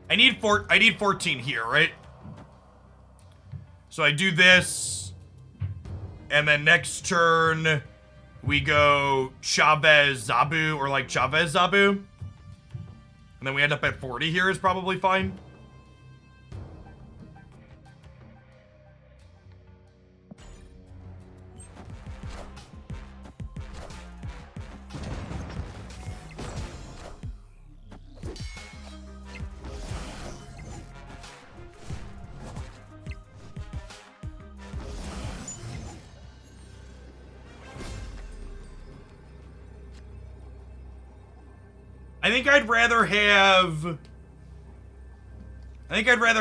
Speaker 1: I need 14 here, right? So I do this, and then next turn we go Chavez Zabu, or like Chavez Zabu, and then we end up at 40 here is probably fine. I think I'd rather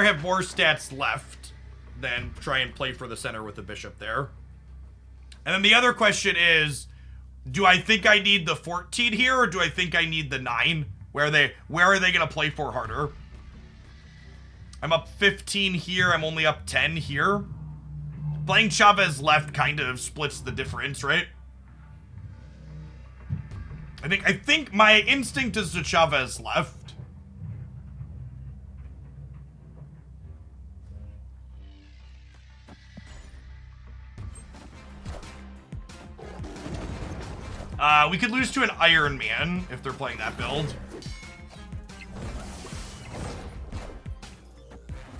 Speaker 1: have more stats left than try and play for the center with the bishop there. And then the other question is, do I think I need the 14 here, or do I think I need the 9? Where are they gonna play for harder? I'm up 15 here, I'm only up 10 here. Playing Chavez left kind of splits the difference, right? I think my instinct is to Chavez left. We could lose to an Iron Man if they're playing that build.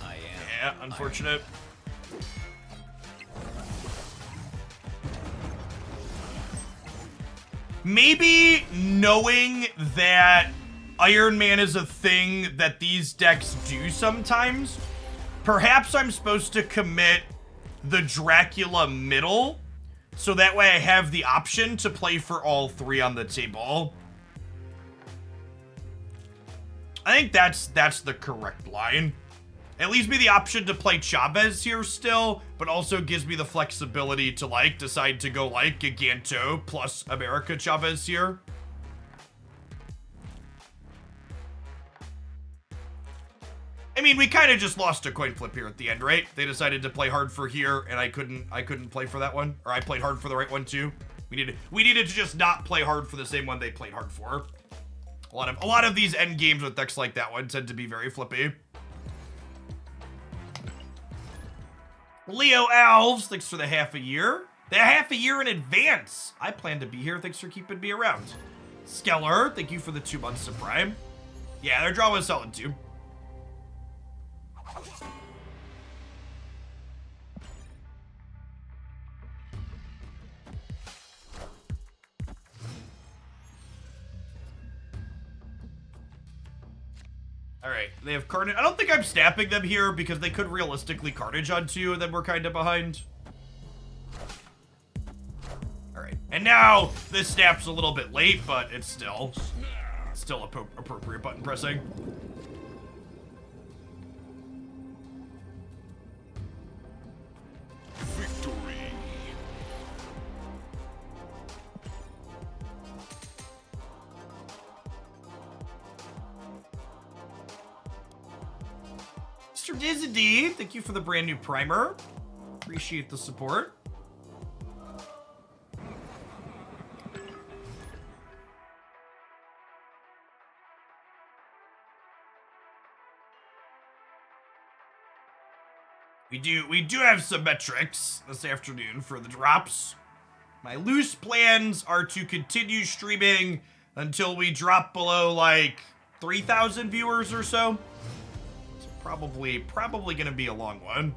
Speaker 1: Yeah, unfortunate. Maybe knowing that Iron Man is a thing that these decks do sometimes, perhaps I'm supposed to commit the Dracula middle, so that way I have the option to play for all 3 on the table. I think that's the correct line. It leaves me the option to play Chavez here still, but also gives me the flexibility to, like, decide to go, like, Giganto plus America Chavez here. I mean, we kind of just lost a coin flip here at the end, right? They decided to play hard for here, and I couldn't play for that one. Or I played hard for the right one, too. We needed to just not play hard for the same one they played hard for. A lot of these end games with decks like that one tend to be very flippy. Leo Alves, thanks for the half a year. The half a year in advance. I plan to be here. Thanks for keeping me around. Skeller, thank you for the 2 months of Prime. Yeah, their draw was solid too. Alright, they have Carnage. I don't think I'm snapping them here because they could realistically Carnage on 2 and then we're kind of behind. Alright, and now this snap's a little bit late, but it's still appropriate button pressing.
Speaker 2: Victory.
Speaker 1: Mr. Dizzy, thank you for the brand new primer. Appreciate the support. We do have some metrics this afternoon for the drops. My loose plans are to continue streaming until we drop below like 3,000 viewers or so. So probably gonna be a long one.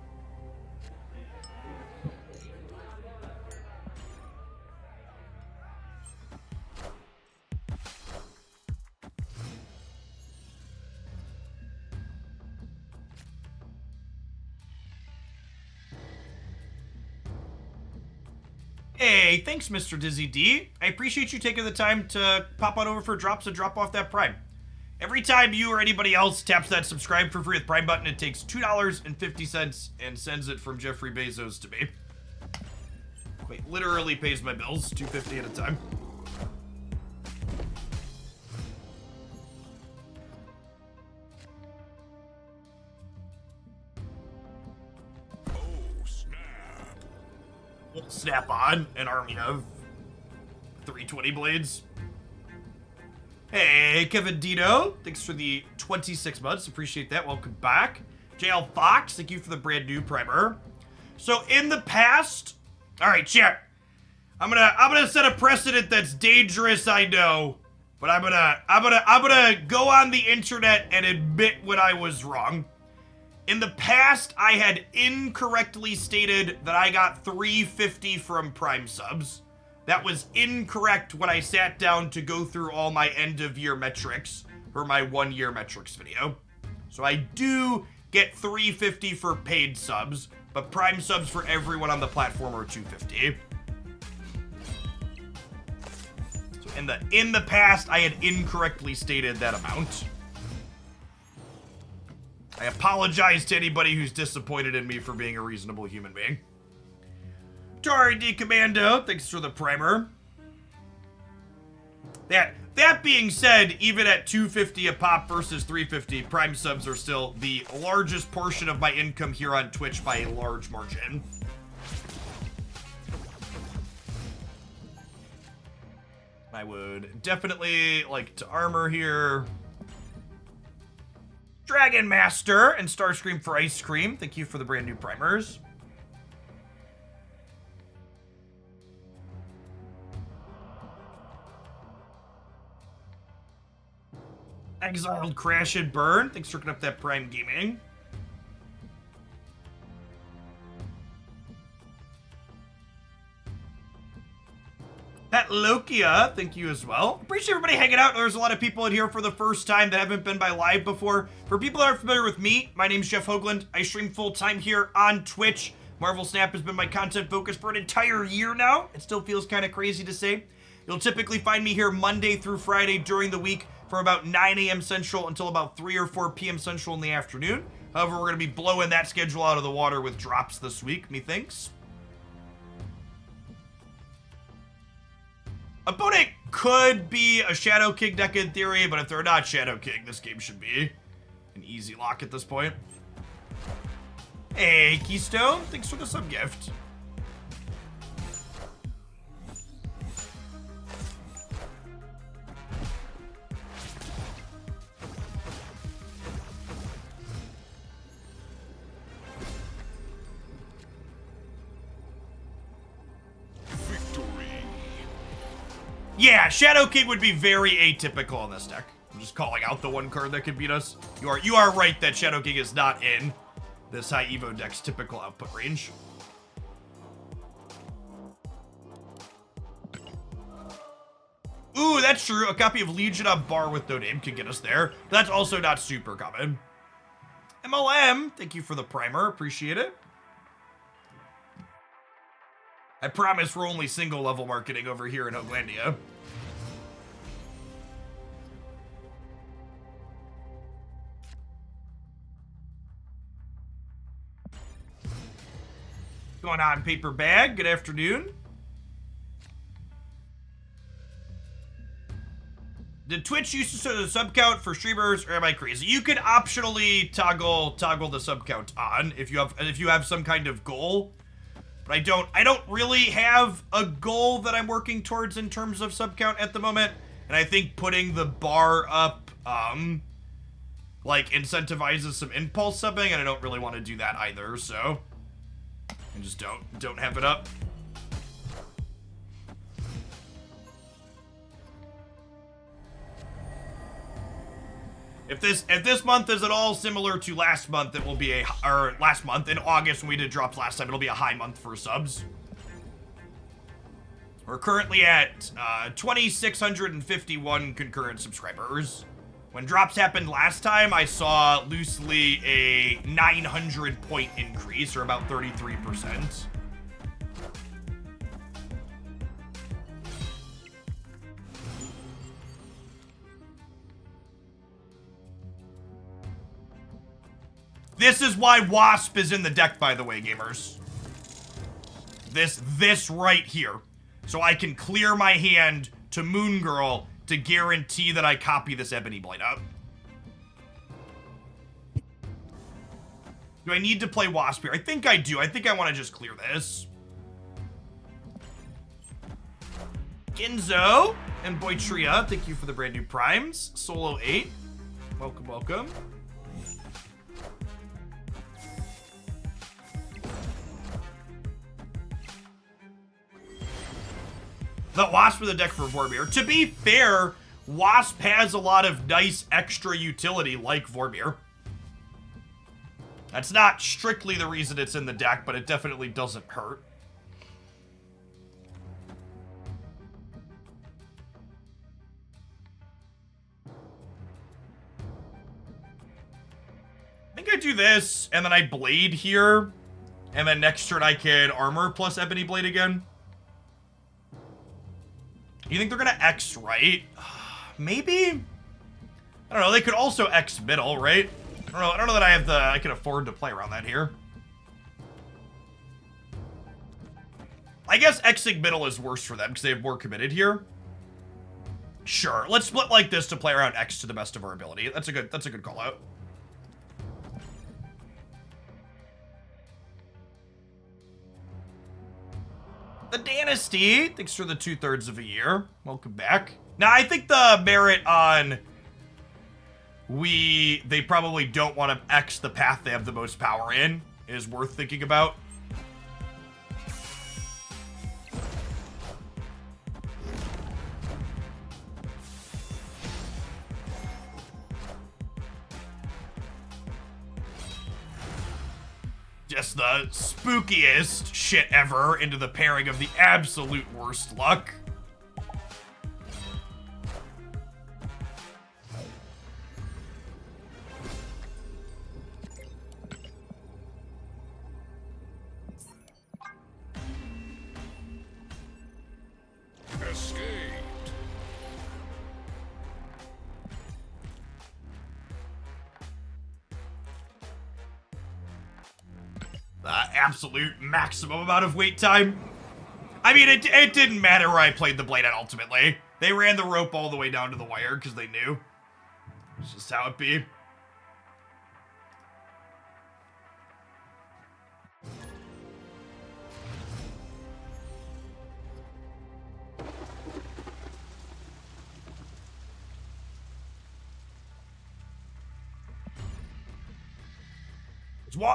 Speaker 1: Hey, thanks, Mr. Dizzy D. I appreciate you taking the time to pop on over for drops and drop off that Prime. Every time you or anybody else taps that subscribe for free with Prime button, it takes $2.50 and sends it from Jeffrey Bezos to me. Wait, literally pays my bills, $2.50 at a time. Snap on an army of 320 blades. Hey, Kevin Dino, thanks for the 26 months. Appreciate that. Welcome back. JL Fox, thank you for the brand new primer. So in the past, all right, chat. I'm gonna set a precedent that's dangerous, I know, but I'm gonna go on the internet and admit when I was wrong. In the past, I had incorrectly stated that I got 350 from Prime subs. That was incorrect when I sat down to go through all my end-of-year metrics for my one-year metrics video. So I do get 350 for paid subs, but Prime subs for everyone on the platform are 250. So in the past, I had incorrectly stated that amount. I apologize to anybody who's disappointed in me for being a reasonable human being. Tori D Commando, thanks for the primer. That being said, even at 250 a pop versus 350, Prime subs are still the largest portion of my income here on Twitch by a large margin. I would definitely like to armor here. Dragon Master and Starscream for Ice Cream, thank you for the brand new primers. Exiled Crash and Burn, thanks for hooking up that Prime Gaming. Pat Lokia, thank you as well. Appreciate everybody hanging out. There's a lot of people in here for the first time that haven't been by live before. For people that aren't familiar with me, my name's Jeff Hoagland. I stream full-time here on Twitch. Marvel Snap has been my content focus for an entire year now. It still feels kind of crazy to say. You'll typically find me here Monday through Friday during the week from about 9 a.m. Central until about 3 or 4 p.m. Central in the afternoon. However, we're going to be blowing that schedule out of the water with drops this week, methinks. Opponent could be a Shadow King deck in theory, but if they're not Shadow King, this game should be an easy lock at this point. Hey, Keystone, thanks for the sub-gift. Yeah, Shadow King would be very atypical in this deck. I'm just calling out the one card that could beat us. You are right that Shadow King is not in this high Evo deck's typical output range. Ooh, that's true. A copy of Legion on bar with no name can get us there. That's also not super common. MLM, thank you for the primer. Appreciate it. I promise we're only single level marketing over here in Hoaglandia. Going on, Paper Bag. Good afternoon. Did Twitch used to set a sub count for streamers, or am I crazy? You can optionally toggle the sub count on if you have some kind of goal. But I don't really have a goal that I'm working towards in terms of sub count at the moment. And I think putting the bar up like incentivizes some impulse subbing, and I don't really want to do that either, so I just don't have it up. If this month is at all similar to last month, it will be last month in August when we did drops last time, it'll be a high month for subs. We're currently at 2,651 concurrent subscribers. When drops happened last time, I saw loosely a 900 point increase, or about 33%. This is why Wasp is in the deck, by the way, gamers. This right here. So I can clear my hand to Moon Girl to guarantee that I copy this Ebony Blade up. Do I need to play Wasp here? I think I do. I think I want to just clear this. Ginzo and Boytria, thank you for the brand new primes. Solo 8, welcome, welcome. The Wasp with a deck for Vormir. To be fair, Wasp has a lot of nice extra utility like Vormir. That's not strictly the reason it's in the deck, but it definitely doesn't hurt. I think I do this, and then I Blade here, and then next turn I can Armor plus Ebony Blade again. You think they're gonna X right? Maybe? I don't know, they could also X middle, right? I don't know that I can afford to play around that here. I guess Xing middle is worse for them because they have more committed here. Sure, let's split like this to play around X to the best of our ability. That's a good call out. The Dynasty, thanks for the 2/3 of a year. Welcome back. Now, I think the merit on they probably don't want to X the path they have the most power in is worth thinking about. Just the spookiest shit ever into the pairing of the absolute worst luck.
Speaker 2: Escaped.
Speaker 1: The absolute maximum amount of wait time. I mean, it didn't matter where I played the blade at ultimately. They ran the rope all the way down to the wire because they knew. It's just how it be.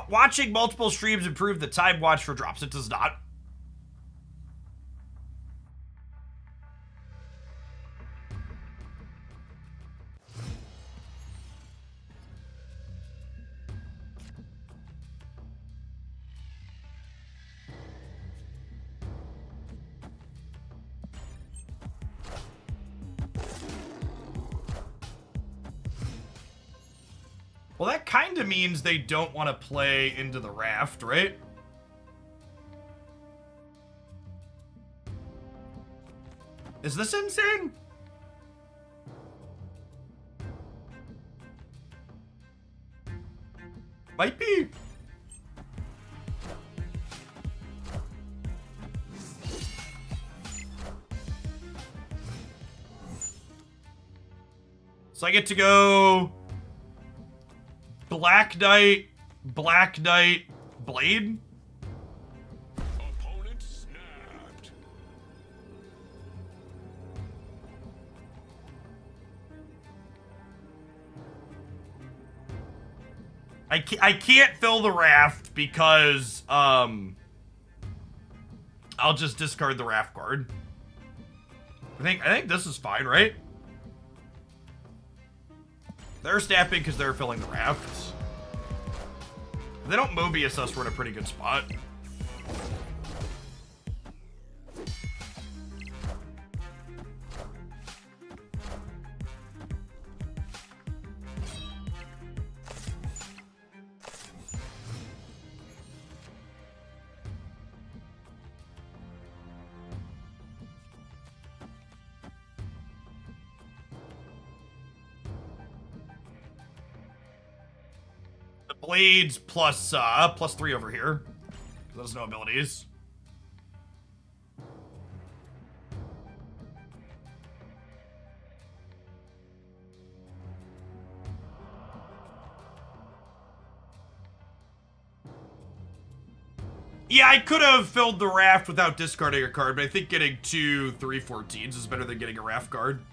Speaker 1: Watching multiple streams improve the time watch for drops. It does not. Well, that kind of means they don't want to play into the raft, right? Is this insane? Might be. So I get to go Black Knight, Blade.
Speaker 2: Opponent snapped.
Speaker 1: I can't fill the raft because I'll just discard the raft card. I think this is fine, right? They're snapping because they're filling the rafts. If they don't Mobius us, we're in a pretty good spot. Blades plus 3 over here. There's no abilities. Yeah, I could have filled the raft without discarding a card, but I think getting 2 3/14s is better than getting a raft card.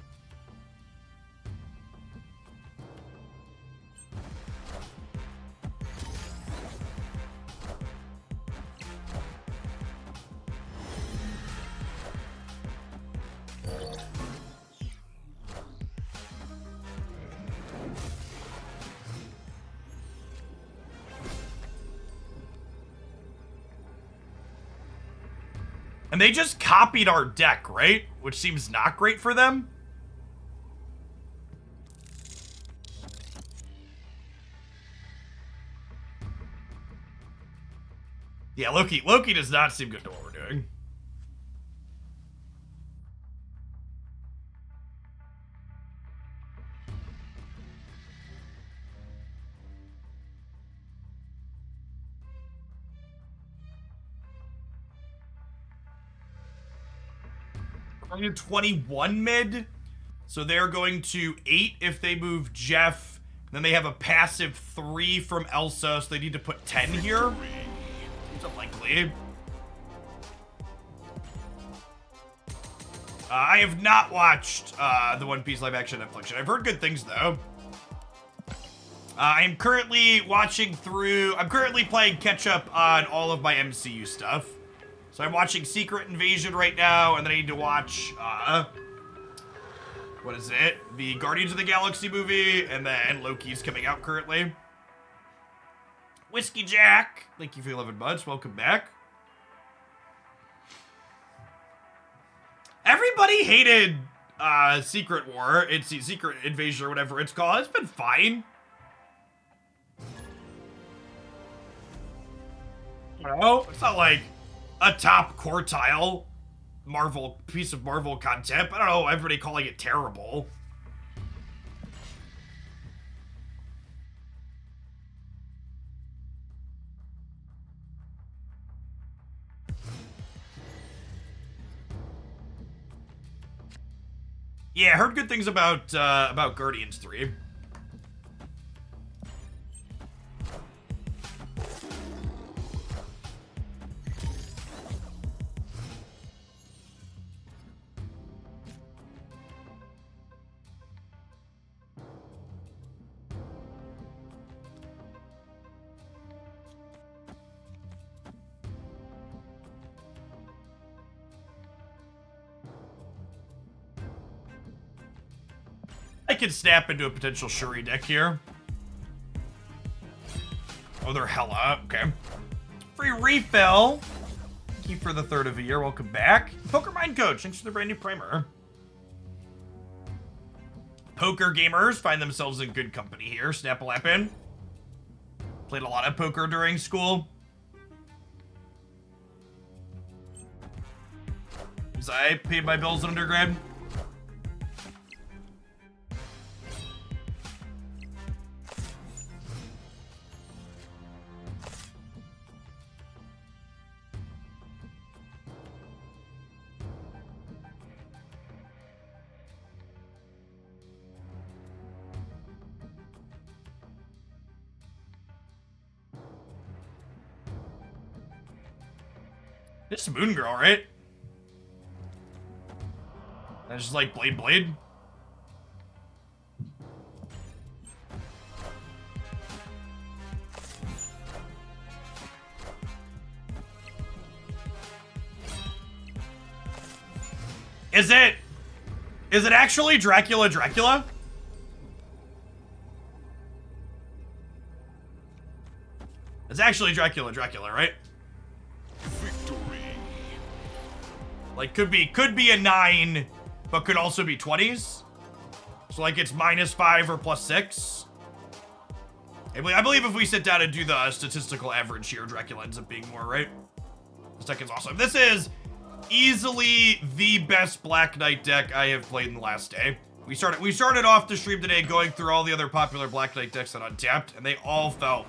Speaker 1: And they just copied our deck, right? Which seems not great for them. Yeah, Loki does not seem good to what we're doing. We're going to 21 mid. So they're going to 8 if they move Jeff. Then they have a passive 3 from Elsa, so they need to put 10 here. Seems unlikely. I have not watched the One Piece live action Affliction. I've heard good things though. I'm currently I'm currently playing catch up on all of my MCU stuff. So I'm watching Secret Invasion right now, and then I need to watch, what is it? The Guardians of the Galaxy movie, and then Loki's coming out currently. Whiskey Jack, thank you for 11 months. Welcome back. Everybody hated Secret War. It's Secret Invasion or whatever it's called. It's been fine. I don't know. It's not like a top quartile piece of Marvel content. I don't know, everybody calling it terrible. Yeah, I heard good things about Guardians 3. I can snap into a potential Shuri deck here. Oh, they're hella. Okay. Free refill. Thank you for the 3rd of a year. Welcome back. Poker Mind Coach. Thanks for the brand new primer. Poker gamers find themselves in good company here. Snap a lap in. Played a lot of poker during school. As I paid my bills in undergrad. This is Moon Girl, right? That's just like Blade. Is it actually Dracula? It's actually Dracula, right? Like, could be a 9, but could also be 20s. So, like, it's -5 or +6. I believe if we sit down and do the statistical average here, Dracula ends up being more, right? This deck is awesome. This is easily the best Black Knight deck I have played in the last day. We started off the stream today going through all the other popular Black Knight decks on Untapped, and they all felt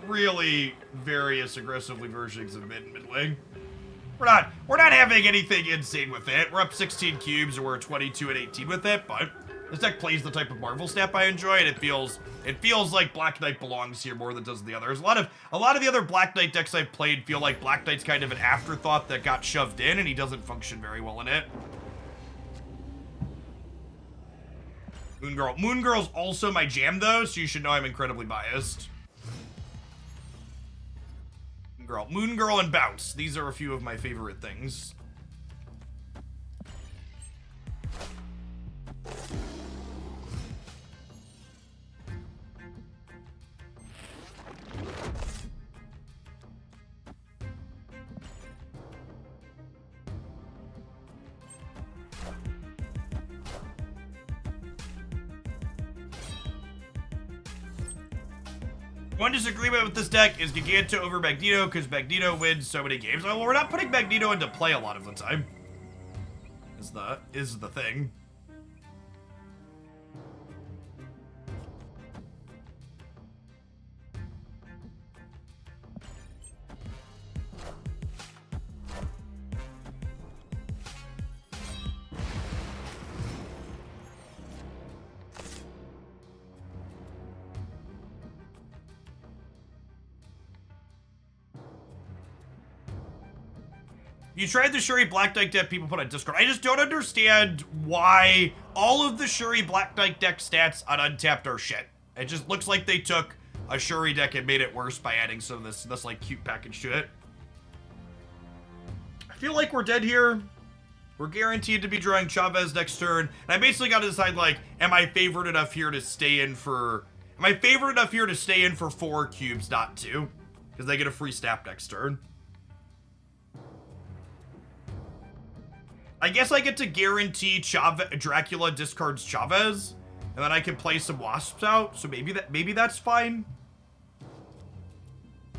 Speaker 1: really various aggressively versions of mid lane. We're not having anything insane with it. We're up 16 cubes, and we're 22 and 18 with it, but This deck plays the type of Marvel snap I enjoy, and it feels like Black Knight belongs here more than it does the others. A lot of the other Black Knight decks I've played feel like Black Knight's kind of an afterthought that got shoved in, and he doesn't function very well in it. Moon Girl's also my jam though, so you should know I'm incredibly biased. Moon Girl and Bounce. These are a few of my favorite things. One disagreement with this deck is Giganto over Magneto, because Magneto wins so many games. Well, we're not putting Magneto into play a lot of the time. Is the thing. You tried the Shuri Black Knight deck people put on Discord. I just don't understand why all of the Shuri Black Knight deck stats on Untapped are shit. It just looks like they took a Shuri deck and made it worse by adding some of this like cute package to it. I feel like we're dead here. We're guaranteed to be drawing Chavez next turn. And I basically got to decide, like, am I favored enough here to stay in for 4 cubes, not 2? Because they get a free snap next turn. I guess I get to guarantee Dracula discards Chavez, and then I can play some Wasps out. So maybe that's fine.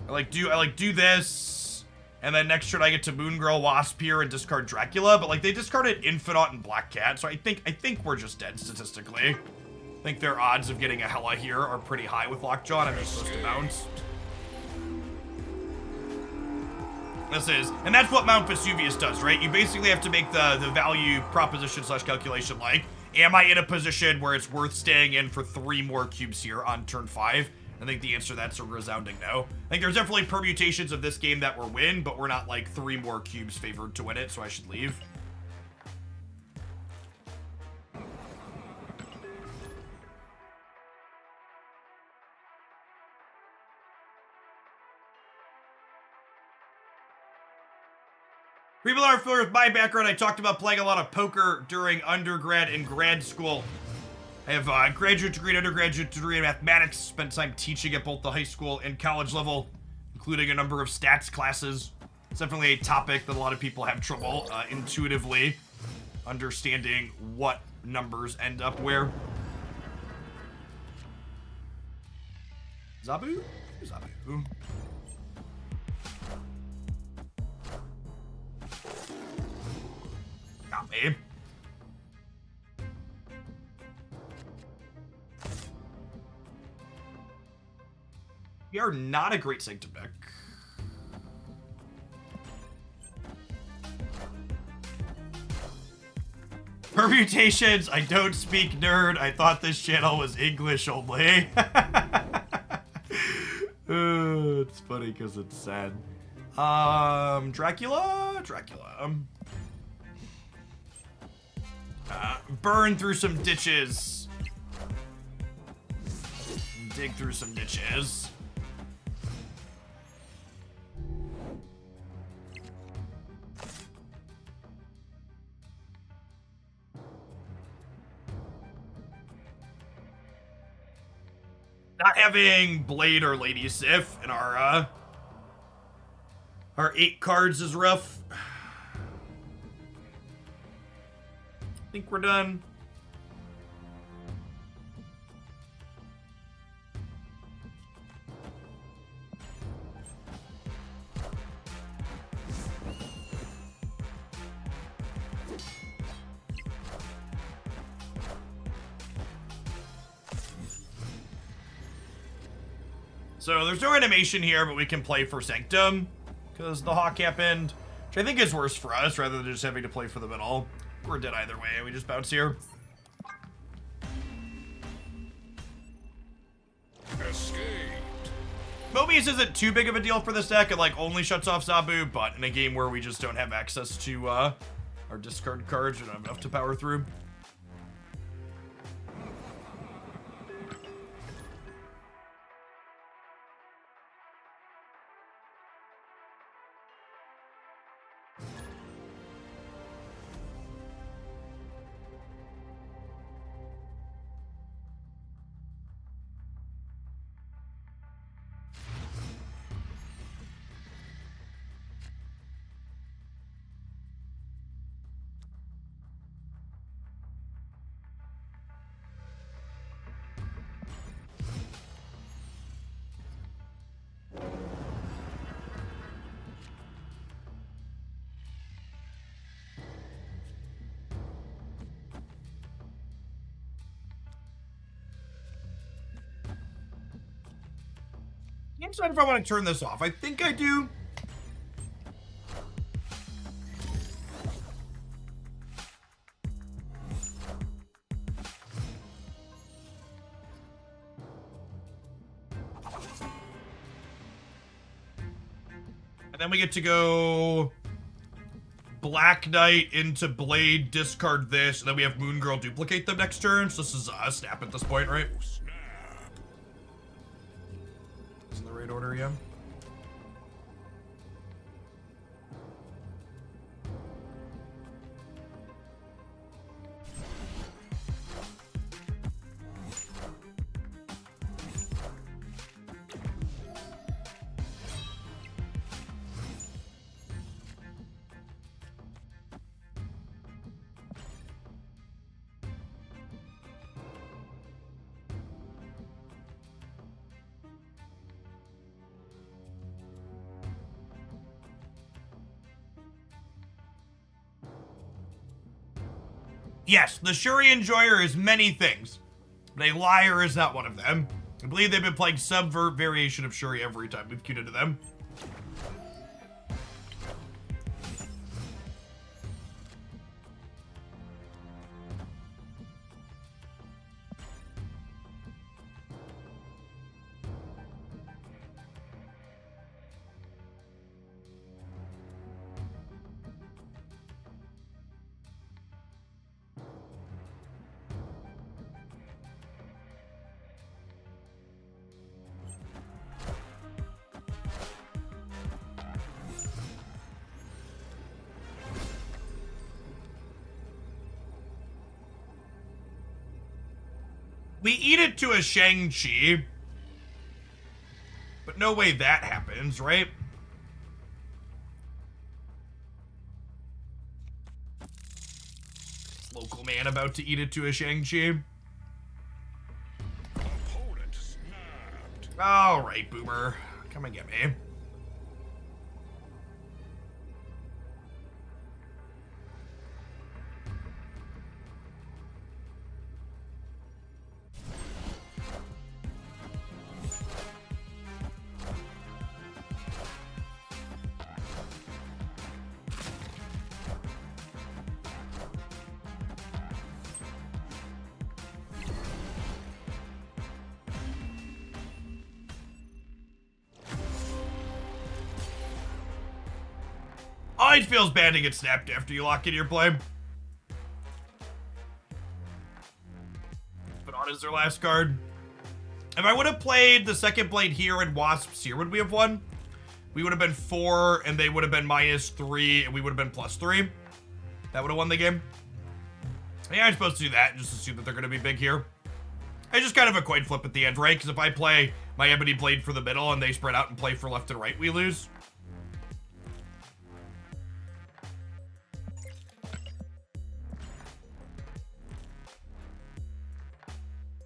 Speaker 1: I do this, and then next turn I get to Moon Girl Wasp here and discard Dracula. But like they discarded Infinite and Black Cat, so I think we're just dead statistically. I think their odds of getting a Hela here are pretty high with Lockjaw, and I'm just supposed to bounce. And that's what Mount Vesuvius does, right? You basically have to make the value proposition / calculation like, am I in a position where it's worth staying in for 3 more cubes here on turn 5? I think the answer to that's a resounding no. I think there's definitely permutations of this game that we're win, but we're not like 3 more cubes favored to win it, so I should leave. People aren't familiar with my background. I talked about playing a lot of poker during undergrad and grad school. I have a graduate degree and undergraduate degree in mathematics. Spent time teaching at both the high school and college level, including a number of stats classes. It's definitely a topic that a lot of people have trouble intuitively understanding what numbers end up where. Zabu? Zabu. Got me. We are not a great Sanctum deck. Permutations, I don't speak nerd. I thought this channel was English only. It's funny because it's sad. Dracula? Burn through some ditches. Dig through some ditches. Not having Blade or Lady Sif in our 8 cards is rough. I think we're done. So there's no animation here, but we can play for Sanctum because the Hawk happened, which I think is worse for us rather than just having to play for the middle. We're dead either way. We just bounce here. Mobius isn't too big of a deal for this deck. It like only shuts off Zabu, but in a game where we just don't have access to our discard cards, we don't have enough to power through. I'm deciding if I want to turn this off. I think I do. And then we get to go Black Knight into Blade, discard this, and then we have Moon Girl duplicate them next turn. So this is a snap at this point, right? Is in the right order, yeah. Yes, the Shuri Enjoyer is many things, but a liar is not one of them. I believe they've been playing some variation of Shuri every time we've queued into them. We eat it to a Shang-Chi, but no way that happens, right? Local man about to eat it to a Shang-Chi. All right, Boomer. Come and get me. Oh, it feels bad to get snapped after you lock in your play. But on is their last card. If I would have played the second blade here and Wasps here, would we have won? We would have been 4, and they would have been -3, and we would have been +3. That would have won the game. Yeah, I'm supposed to do that and just assume that they're going to be big here. It's just kind of a coin flip at the end, right? Because if I play my Ebony Blade for the middle and they spread out and play for left and right, we lose.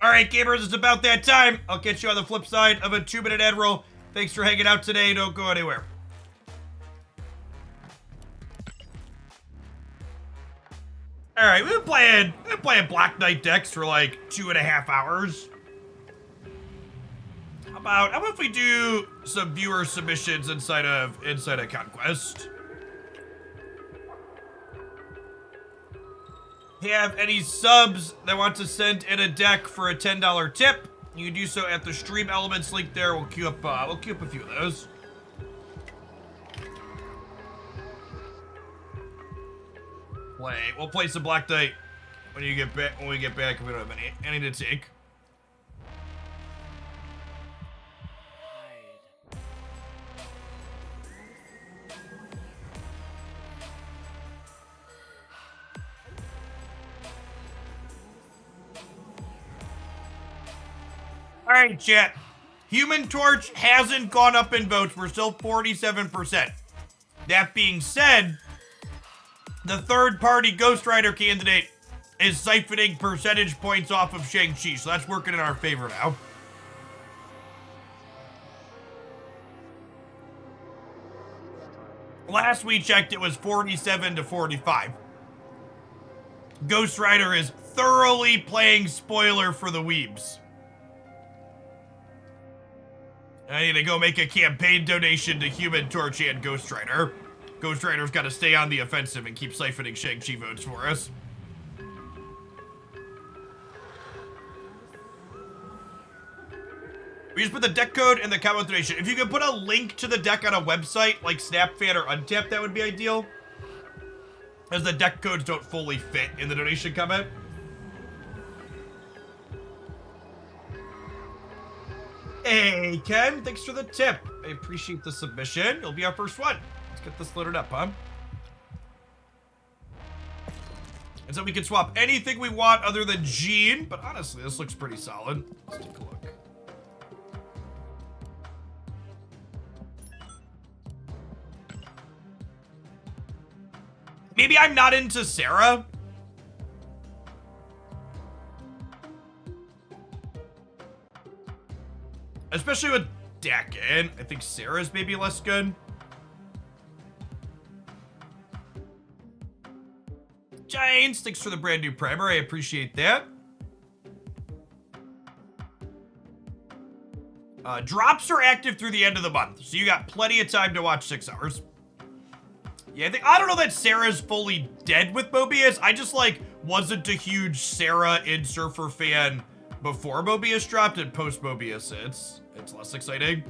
Speaker 1: All right, gamers, it's about that time. I'll catch you on the flip side of a 2-minute ad roll. Thanks for hanging out today. Don't go anywhere. All right, we've been playing Black Knight decks for like 2.5 hours. How about if we do some viewer submissions inside of Conquest? Have any subs that want to send in a deck for a $10 tip? You can do so at the stream elements link there. We'll queue up a few of those. We'll play some Black Knight when you get back. When we get back, if we don't have any to take. All right, chat. Human Torch hasn't gone up in votes. We're still 47%. That being said, the third-party Ghost Rider candidate is siphoning percentage points off of Shang-Chi, so that's working in our favor now. Last we checked, it was 47 to 45. Ghost Rider is thoroughly playing spoiler for the weebs. I need to go make a campaign donation to Human Torch and Ghost Rider. Ghost Rider's got to stay on the offensive and keep siphoning Shang-Chi votes for us. We just put the deck code in the comment donation. If you could put a link to the deck on a website like SnapFan or Untap, that would be ideal. As the deck codes don't fully fit in the donation comment. Hey, Ken, thanks for the tip. I appreciate the submission. You'll be our first one. Let's get this loaded up, huh? And so we can swap anything we want other than Jean, but honestly, this looks pretty solid. Let's take a look. Maybe I'm not into Sarah. Especially with Dakin. I think Sarah's maybe less good. Giants, thanks for the brand new primer. I appreciate that. Drops are active through the end of the month, so you got plenty of time to watch 6 hours. Yeah, I don't know that Sarah's fully dead with Mobius. I just, like, wasn't a huge Sarah in Surfer fan before Mobius dropped, and post Mobius, it's less exciting.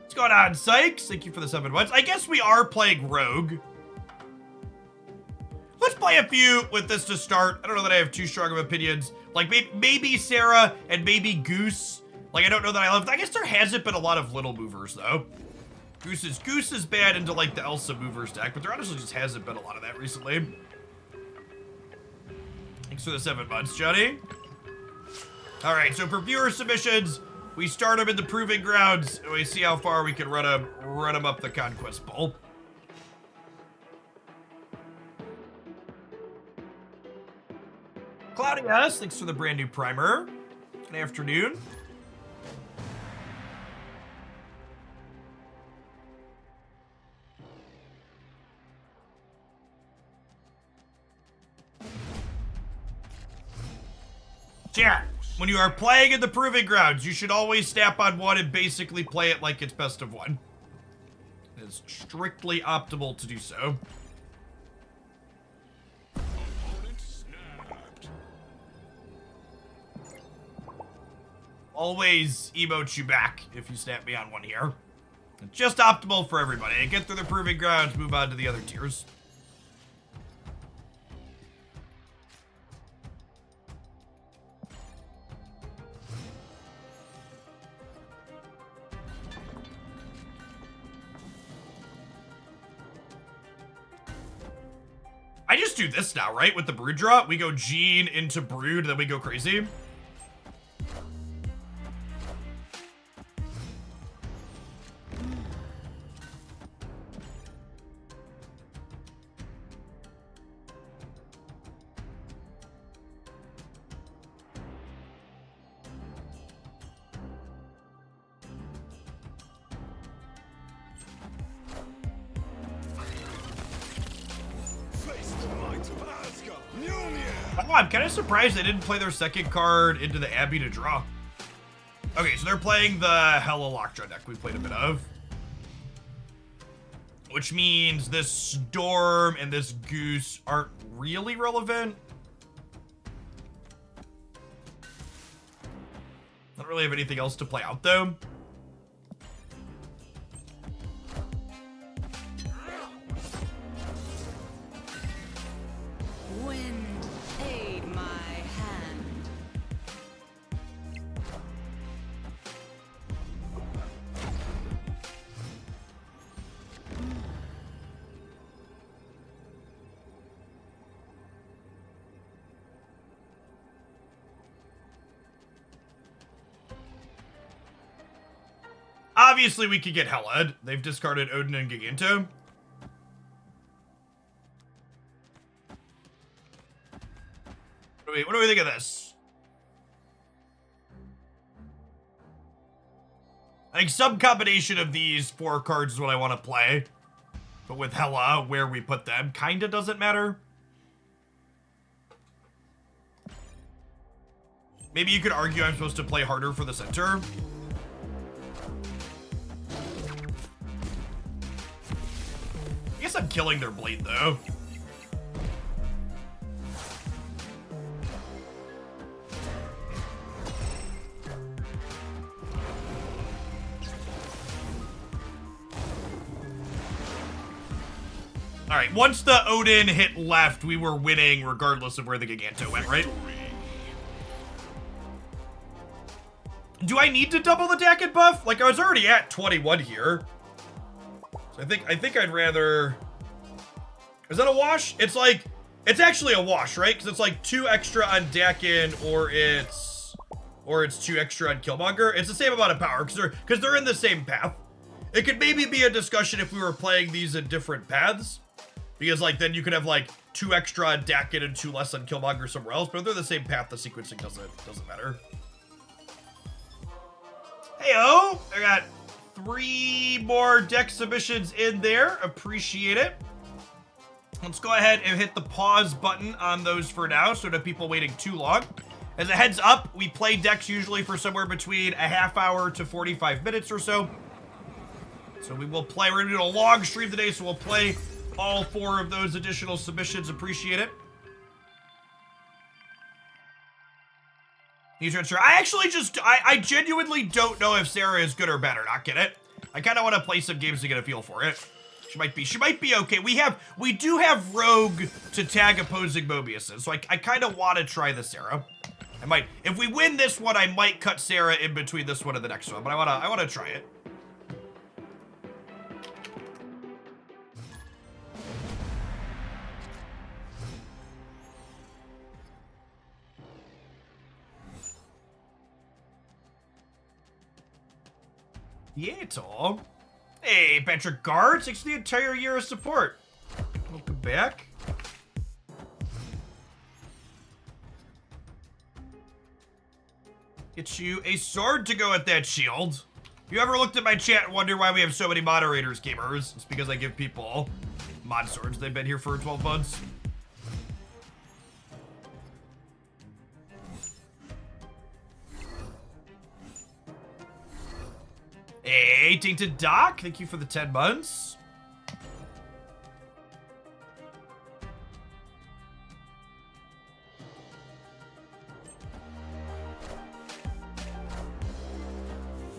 Speaker 1: What's going on, Sykes? Thank you for the 7 months. I guess we are playing Rogue. Let's play a few with this to start. I don't know that I have too strong of opinions. Like, maybe Sarah and maybe Goose. Like, I don't know that I love. I guess there hasn't been a lot of little movers, though. Goose is bad into, like, the Elsa movers deck, but there honestly just hasn't been a lot of that recently. Thanks for the 7 months, Johnny. All right, so for viewer submissions, we start them in the Proving Grounds, and we see how far we can run them up the Conquest Bowl. Claudius, thanks for the brand new primer. Good afternoon. Yeah, when you are playing in the Proving Grounds, you should always snap on one and basically play it like it's best of one. It's strictly optimal to do so. Always emote you back if you snap me on one here. It's just optimal for everybody. Get through the Proving Grounds, move on to the other tiers. I just do this now, right? With the Brood draw, we go Jean into Brood, then we go crazy. Oh, I'm kind of surprised they didn't play their second card into the Abbey to draw. Okay, so they're playing the Hella Lockjaw deck we played a bit of. Which means this Storm and this Goose aren't really relevant. don't really have anything else to play out, though.
Speaker 3: Wind, aid my hand.
Speaker 1: Obviously, we could get Hela. They've discarded Odin and Giganto. What do we think of this? I think some combination of these 4 cards is what I want to play. But with Hela, where we put them kinda doesn't matter. Maybe you could argue I'm supposed to play harder for the center. I guess I'm killing their blade, though. Alright, once the Odin hit left, we were winning regardless of where the Giganto went, right? Do I need to double the Dacket buff? Like, I was already at 21 here. So I think I'd rather... Is that a wash? It's like... It's actually a wash, right? Because it's like 2 extra on Dakin, or it's 2 extra on Killmonger. It's the same amount of power, because they're in the same path. It could maybe be a discussion if we were playing these in different paths. Because, like, then you could have, like, 2 extra on Dakin and 2 less on Killmonger somewhere else. But if they're the same path, the sequencing doesn't matter. Heyo! I got 3 more deck submissions in there. Appreciate it. Let's go ahead and hit the pause button on those for now, so that people waiting too long. As a heads up, we play decks usually for somewhere between a half hour to 45 minutes or so. So we will play. We're going to do a long stream today, so we'll play all 4 of those additional submissions. Appreciate it. I actually I genuinely don't know if Sarah is good or bad or not. Get it? I kind of want to play some games to get a feel for it. She might be okay. We do have Rogue to tag opposing Mobiuses, so I kind of want to try the Sarah. I might, if we win this one, I might cut Sarah in between this one and the next one, but I want to try it. Yeah, Tom. Hey, Patrick Guard, thanks for the entire year of support. Welcome back. Get you a sword to go with that shield. If you ever looked at my chat and wonder why we have so many moderators, gamers, it's because I give people mod swords. They've been here for 12 months. Hey, Tainted Doc, thank you for the 10 months.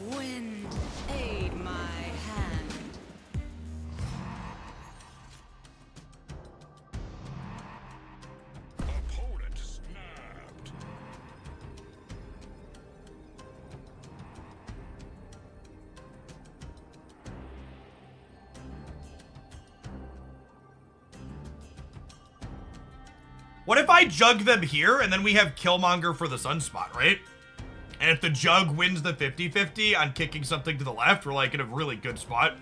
Speaker 3: Wind, aid my hand.
Speaker 2: Opponent snapped.
Speaker 1: What if I jug them here and then we have Killmonger for the Sunspot, right? And if the jug wins the 50-50 on kicking something to the left, we're like in a really good spot.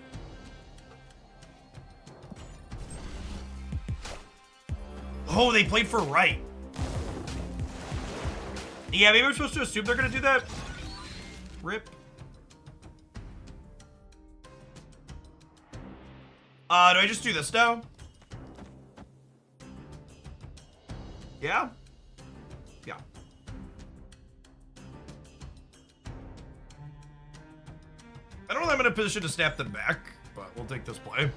Speaker 1: Oh, they played for right. Yeah, maybe we're supposed to assume they're gonna do that. Rip. Do I just do this now? Yeah? Yeah. I don't know if I'm in a position to snap them back, but we'll take this play.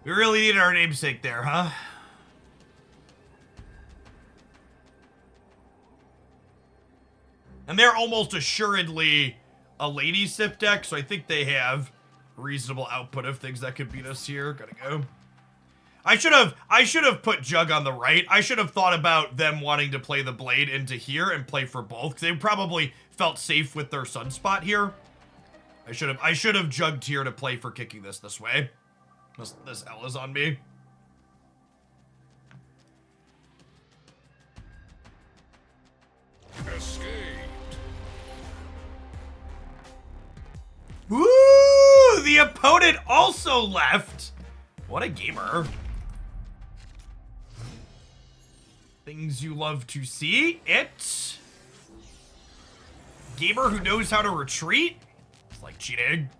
Speaker 1: We really needed our namesake there, huh? And they're almost assuredly a lady Sif deck, so I think they have reasonable output of things that could beat us here. Gotta go. I should have put Jug on the right. I should have thought about them wanting to play the Blade into here and play for both, because they probably felt safe with their Sunspot here. I should have jugged here to play for kicking this way. This L is on me.
Speaker 2: Escaped.
Speaker 1: Woo! The opponent also left. What a gamer. Things you love to see. It. Gamer who knows how to retreat. It's like cheating.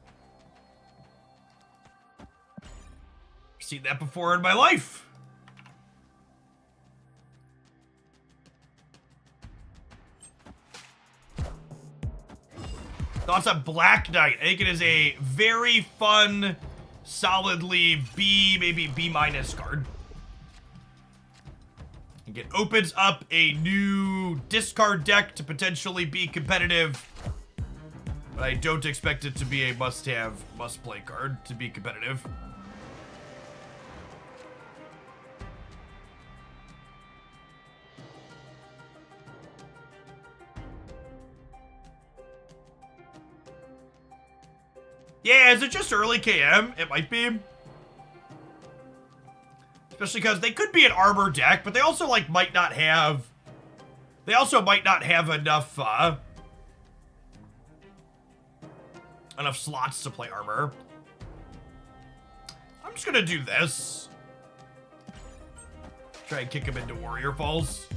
Speaker 1: Seen that before in my life. Thoughts on Black Knight? I think it is a very fun, solidly B, maybe B- card. And it opens up a new discard deck to potentially be competitive. But I don't expect it to be a must-have, must-play card to be competitive. Yeah, is it just early KM? It might be. Especially because they could be an armor deck, but they also like might not have. They also might not have enough enough slots to play armor. I'm just gonna do this. Try and kick him into Warrior Falls.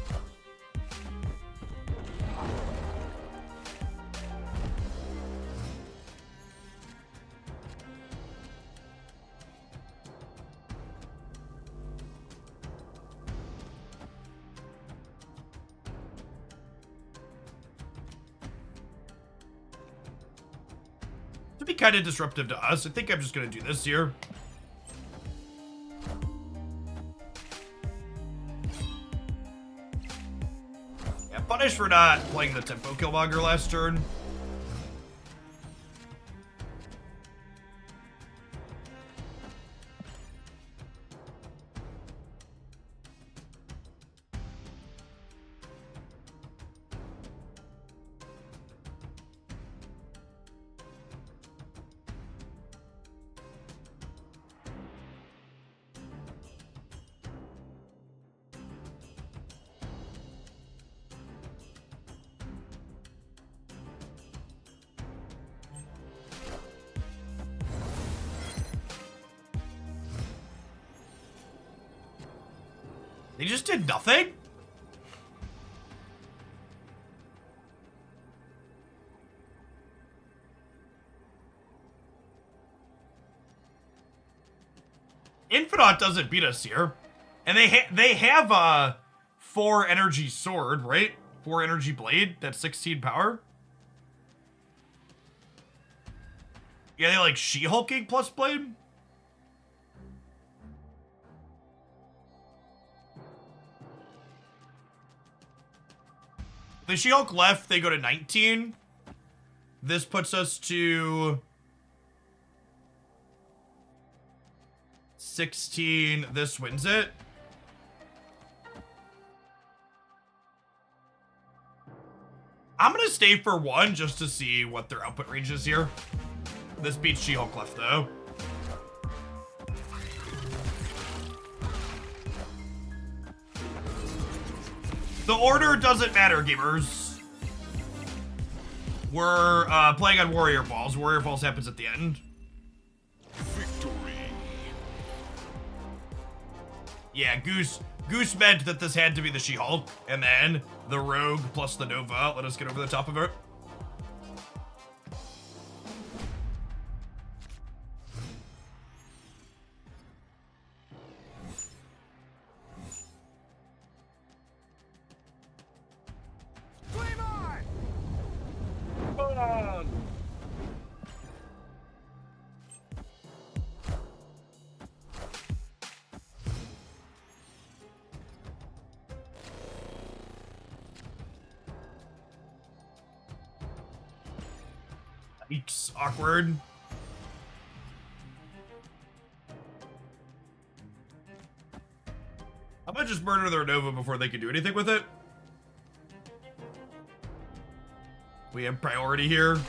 Speaker 1: To be kind of disruptive to us, I think I'm just gonna do this here. Yeah, punish for not playing the Tempo Killmonger last turn. They just did nothing? Infinite doesn't beat us here. And they have a 4 energy sword, right? 4 energy blade, that's 16 power. Yeah, they like She-Hulking plus blade? The She-Hulk left, they go to 19. This puts us to 16. This wins it. I'm gonna stay for 1 just to see what their output range is here. This beats She-Hulk left though. The order doesn't matter, gamers. We're playing on Warrior Falls. Warrior Falls happens at the end.
Speaker 2: Victory.
Speaker 1: Yeah, Goose meant that this had to be the She-Hulk, and then the Rogue plus the Nova. Let us get over the top of it. It's awkward. How about just murder their Nova before they can do anything with it? We have priority here.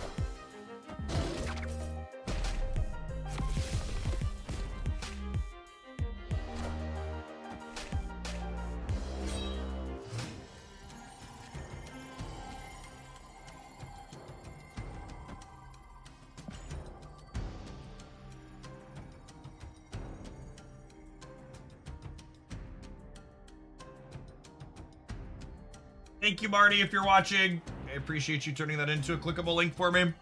Speaker 1: Thank you, Marty, if you're watching. I appreciate you turning that into a clickable link for me.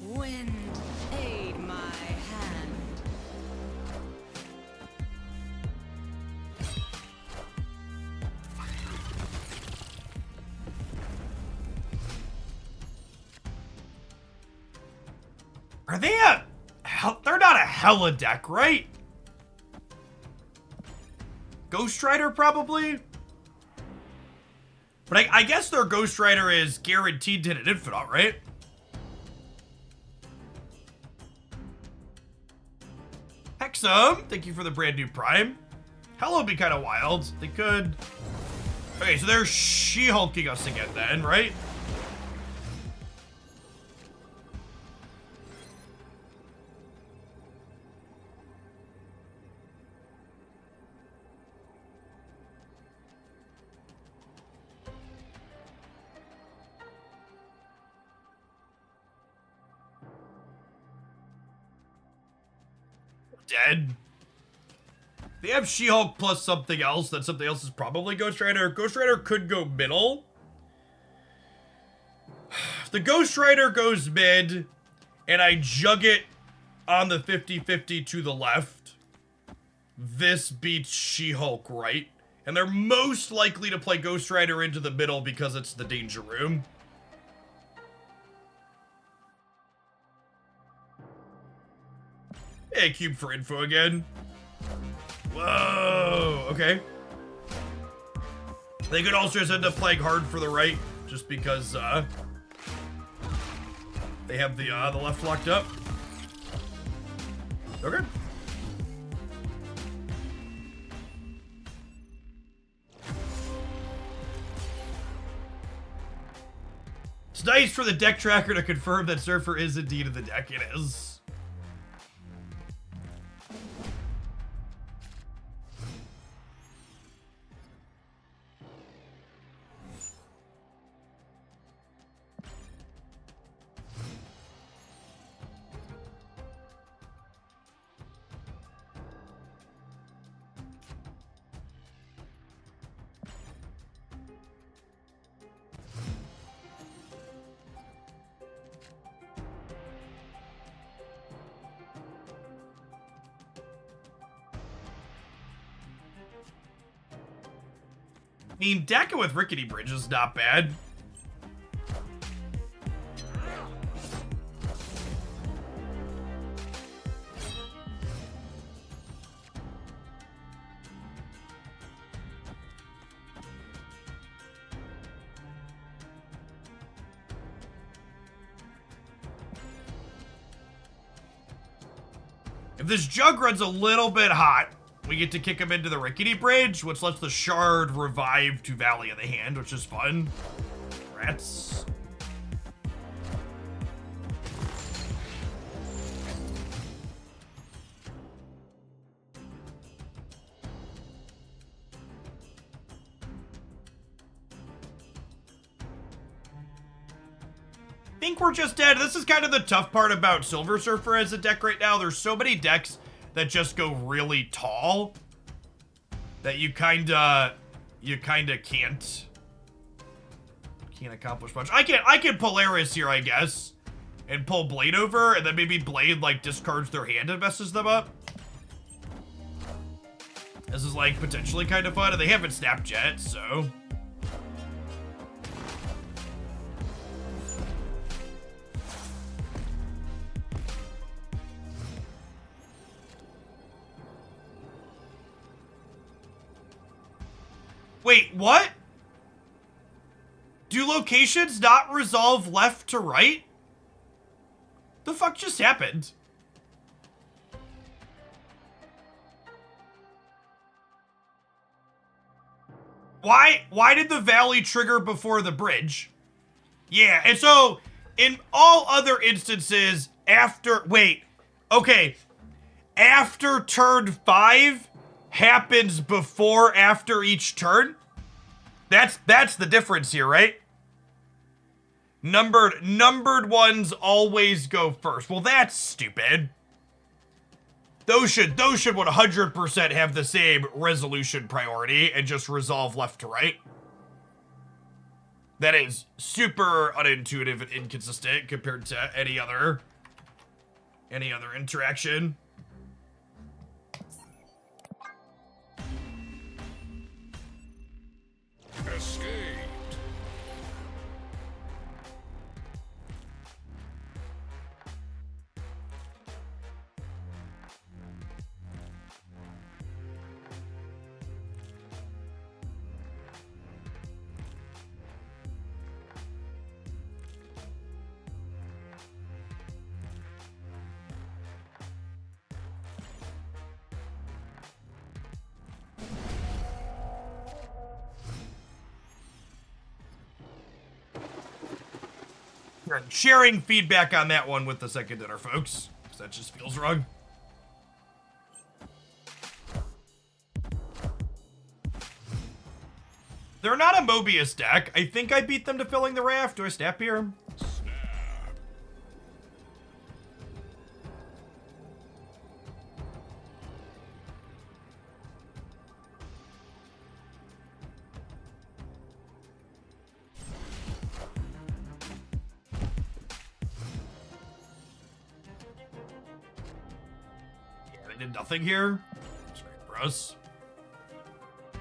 Speaker 3: Wind, aid my hand.
Speaker 1: Are they a... They're not a hella deck, right? Ghost Rider, probably? But I guess their Ghost Rider is guaranteed to hit an Infinite, right? Hexam, thank you for the brand new Prime. Hello would be kind of wild. They could... Okay, so they're She-Hulking us again then, right? Dead. They have She-Hulk plus something else. That something else is probably Ghost Rider. Ghost Rider could go middle. If the Ghost Rider goes mid, and I jug it on the 50-50 to the left, this beats She-Hulk right. And they're most likely to play Ghost Rider into the middle because it's the Danger Room. Hey, cube for info again. Whoa, okay. They could also just end up playing hard for the right, just because they have the left locked up. Okay. It's nice for the deck tracker to confirm that Surfer is indeed in the deck. It is. I mean, Deca with Rickety Bridge is not bad. If this jug runs a little bit hot, we get to kick him into the Rickety Bridge, which lets the Shard revive to Valley of the Hand, which is fun. Rats. I think we're just dead. This is kind of the tough part about Silver Surfer as a deck right now. There's so many decks that just go really tall that you kinda can't accomplish much. I can Polaris here, I guess, and pull Blade over, and then maybe Blade like discards their hand and messes them up. This is like potentially kind of fun, and they haven't snapped yet, so. Wait, what? Do locations not resolve left to right? The fuck just happened? Why did the valley trigger before the bridge? Yeah, and so in all other instances after after turn 5 happens before after each turn? That's the difference here, right? Numbered ones always go first. Well, that's stupid. Those should 100% have the same resolution priority and just resolve left to right. That is super unintuitive and inconsistent compared to any other interaction.
Speaker 2: Escaped.
Speaker 1: Sharing feedback on that one with the second dinner, folks, because that just feels wrong. They're not a Mobius deck. I think I beat them to filling the raft. Do I snap here? Did nothing here. Sorry, bros.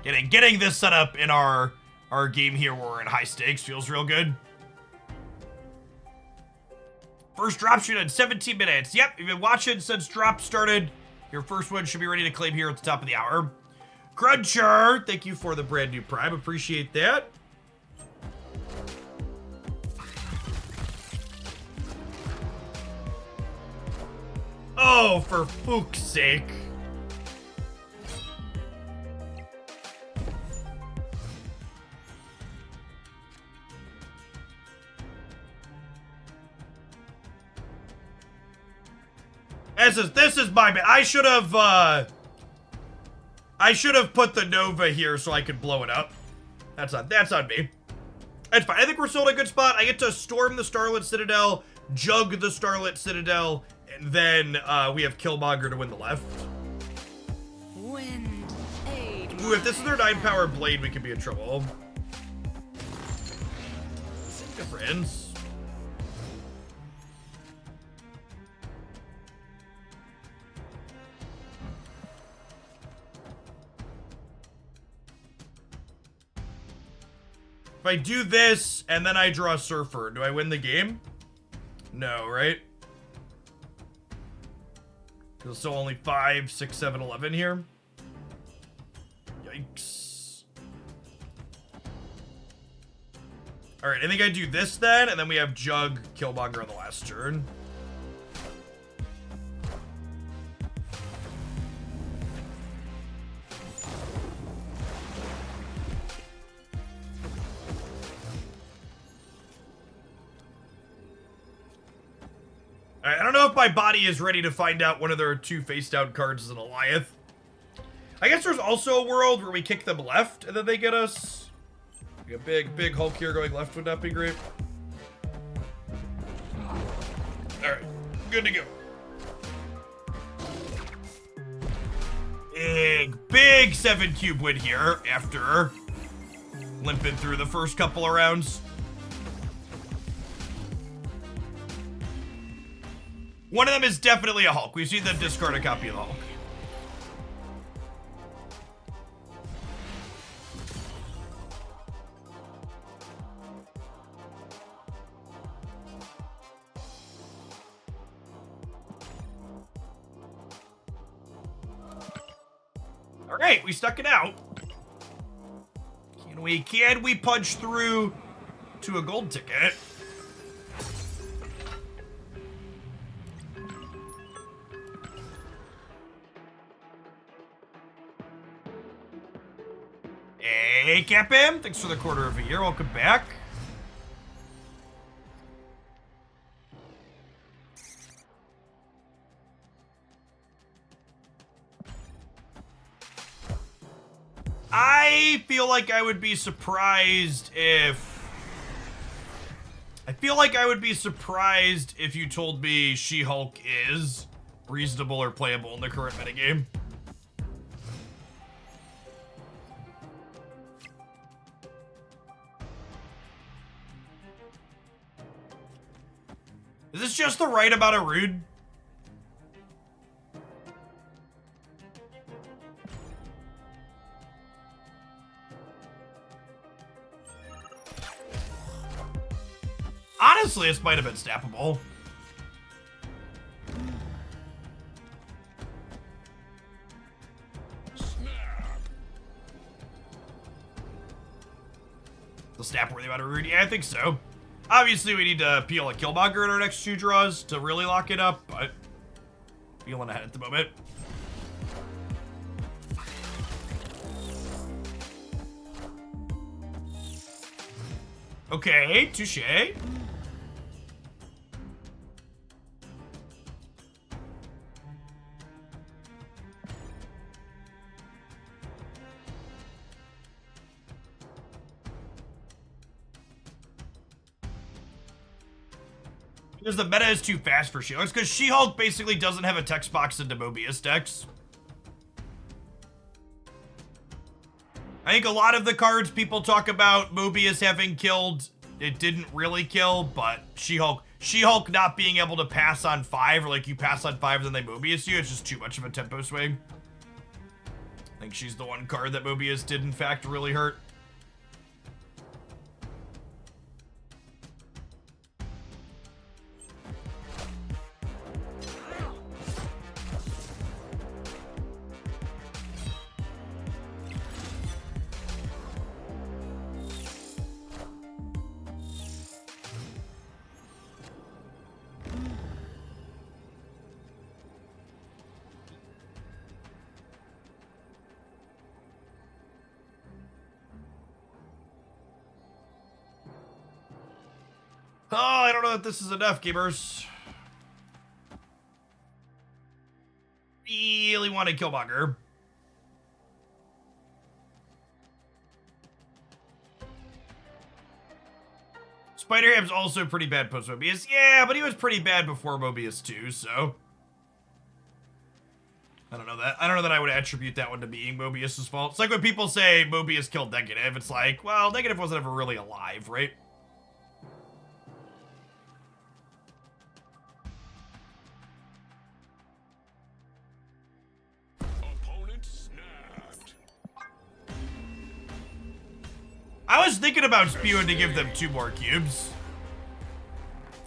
Speaker 1: Getting this set up in our game here where we're in high stakes feels real good. First drop shoot in 17 minutes. Yep, you've been watching since drop started. Your first one should be ready to claim here at the top of the hour. Cruncher, thank you for the brand new Prime. Appreciate that. Oh, for fuck's sake. This is my bad. I should have put the Nova here so I could blow it up. That's on me. It's fine. I think we're still in a good spot. I get to storm the Starlit Citadel, jug the Starlit Citadel, and then we have Killmonger to win the left.
Speaker 3: Wind, aid
Speaker 1: Ooh, if this is their 9-power blade, we could be in trouble. Same difference. If I do this, and then I draw Surfer, do I win the game? No, right? There's still only 5, 6, 7, 11 here. Yikes. Alright, I think I do this then, and then we have Jug, Killmonger on the last turn. I don't know if my body is ready to find out one of their 2 face-down cards is an Alioth. I guess there's also a world where we kick them left and then they get us. Like a big Hulk here going left would not be great. Alright, good to go. Big 7-cube win here after limping through the first couple of rounds. One of them is definitely a Hulk. We've seen them discard a copy of the Hulk. All right, we stuck it out. Can we punch through to a gold ticket. Hey, Capim! Thanks for the quarter of a year. Welcome back. I feel like I would be surprised if... you told me She-Hulk is reasonable or playable in the current metagame. Is this just the right amount of rude? Honestly, this might have been snappable. The snap worthy amount of rude? Yeah, I think so. Obviously, we need to peel a Killmonger in our next 2 draws to really lock it up, but feeling ahead at the moment. Okay, touche. Because the meta is too fast for She-Hulk. It's because She-Hulk basically doesn't have a text box into Mobius decks. I think a lot of the cards people talk about Mobius having killed, it didn't really kill, but She-Hulk not being able to pass on 5, or like you pass on 5 then they Mobius you, it's just too much of a tempo swing. I think she's the one card that Mobius did in fact really hurt. Oh, I don't know if this is enough, gamers. Really want to Killmonger. Spider-Ham's also pretty bad post-Mobius. Yeah, but he was pretty bad before Mobius too, so... I don't know that I would attribute that one to being Mobius's fault. It's like when people say Mobius killed Negative, it's like, well, Negative wasn't ever really alive, right? I was thinking about spewing to give them 2 more cubes.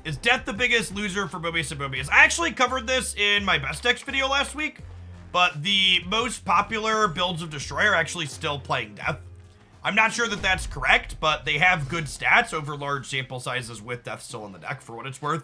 Speaker 1: Is Death the biggest loser for Mobius and Mobius? I actually covered this in my best decks video last week, but the most popular builds of Destroyer are actually still playing Death. I'm not sure that that's correct, but they have good stats over large sample sizes with Death still in the deck for what it's worth.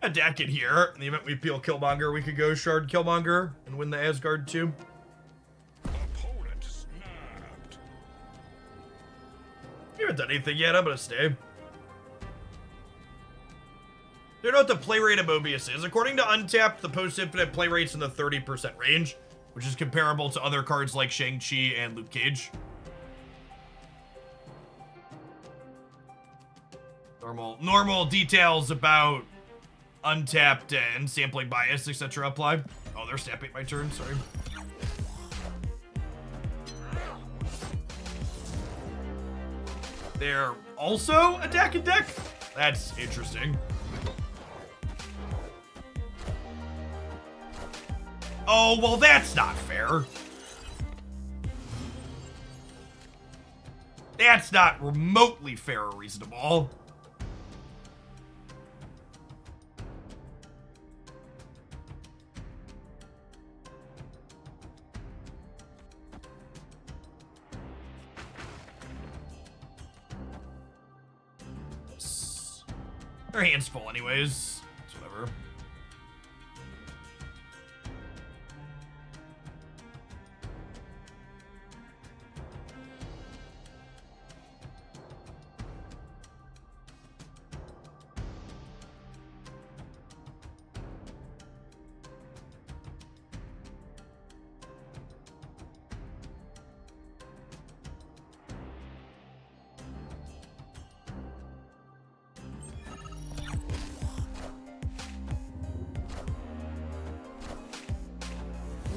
Speaker 1: A deck in here. In the event we peel Killmonger, we could go Shard Killmonger and win the Asgard too.
Speaker 2: Opponent snapped.
Speaker 1: You haven't done anything yet, I'm gonna stay. You know what the play rate of Mobius is? According to Untapped, the post-infinite play rate's in the 30% range, which is comparable to other cards like Shang-Chi and Luke Cage. Normal details about Untapped and sampling bias, etc. apply. Oh, they're snapping my turn, sorry. They're also a deck and deck? That's interesting. Oh, well, that's not fair. That's not remotely fair or reasonable. Their hands full anyways. It's whatever.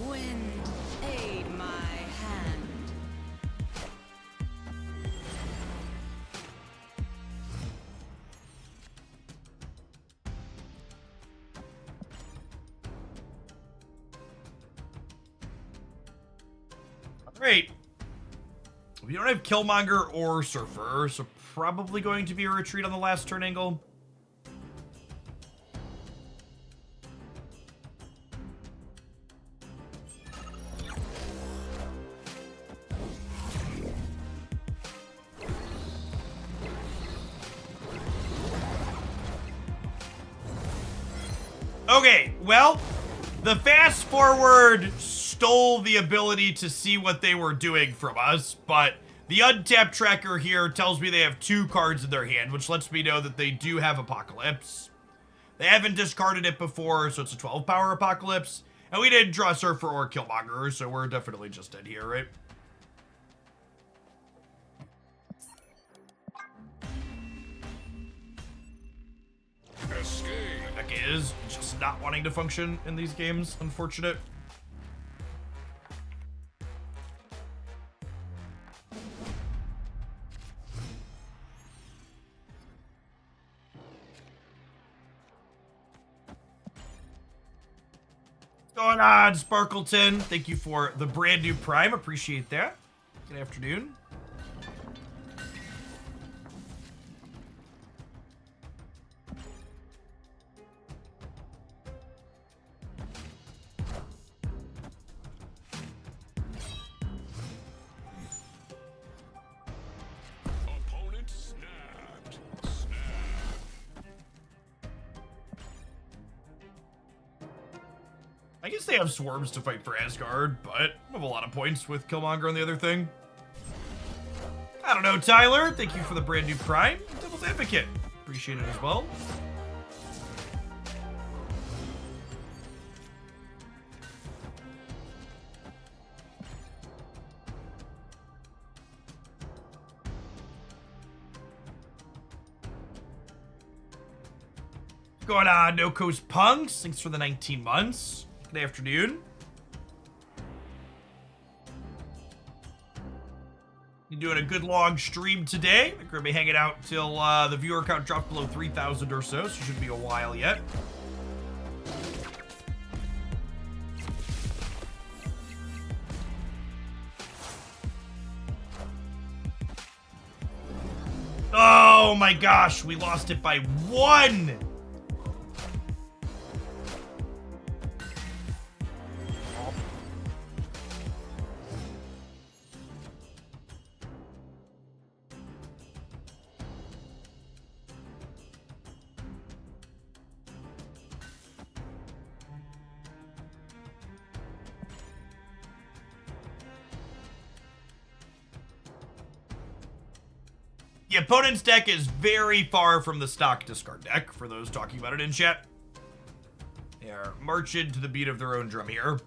Speaker 3: Wind, aid my hand.
Speaker 1: Great. We don't have Killmonger or Surfer, so probably going to be a retreat on the last turn angle. Okay, well, the fast forward stole the ability to see what they were doing from us, but the untapped tracker here tells me they have 2 cards in their hand, which lets me know that they do have Apocalypse. They haven't discarded it before, so it's a 12 power Apocalypse, and we didn't draw Surfer or Killmonger, so we're definitely just dead here, right?
Speaker 2: Escape.
Speaker 1: Deck is just not wanting to function in these games. Unfortunate. What's going on, Sparkleton? Thank you for the brand new Prime. Appreciate that. Good afternoon.
Speaker 2: Opponent snapped. Snap.
Speaker 1: I guess they have swarms to fight for Asgard, but I have a lot of points with Killmonger on the other thing. I don't know, Tyler. Thank you for the brand new Prime. Devil's Advocate. Appreciate it as well. What's going on, No Coast Punks? Thanks for the 19 months. Good afternoon. You doing a good long stream today? We're gonna be hanging out till the viewer count drops below 3,000 or so, so shouldn't be a while yet. Oh my gosh, we lost it by 1! The opponent's deck is very far from the stock discard deck, for those talking about it in chat. They are marching to the beat of their own drum here.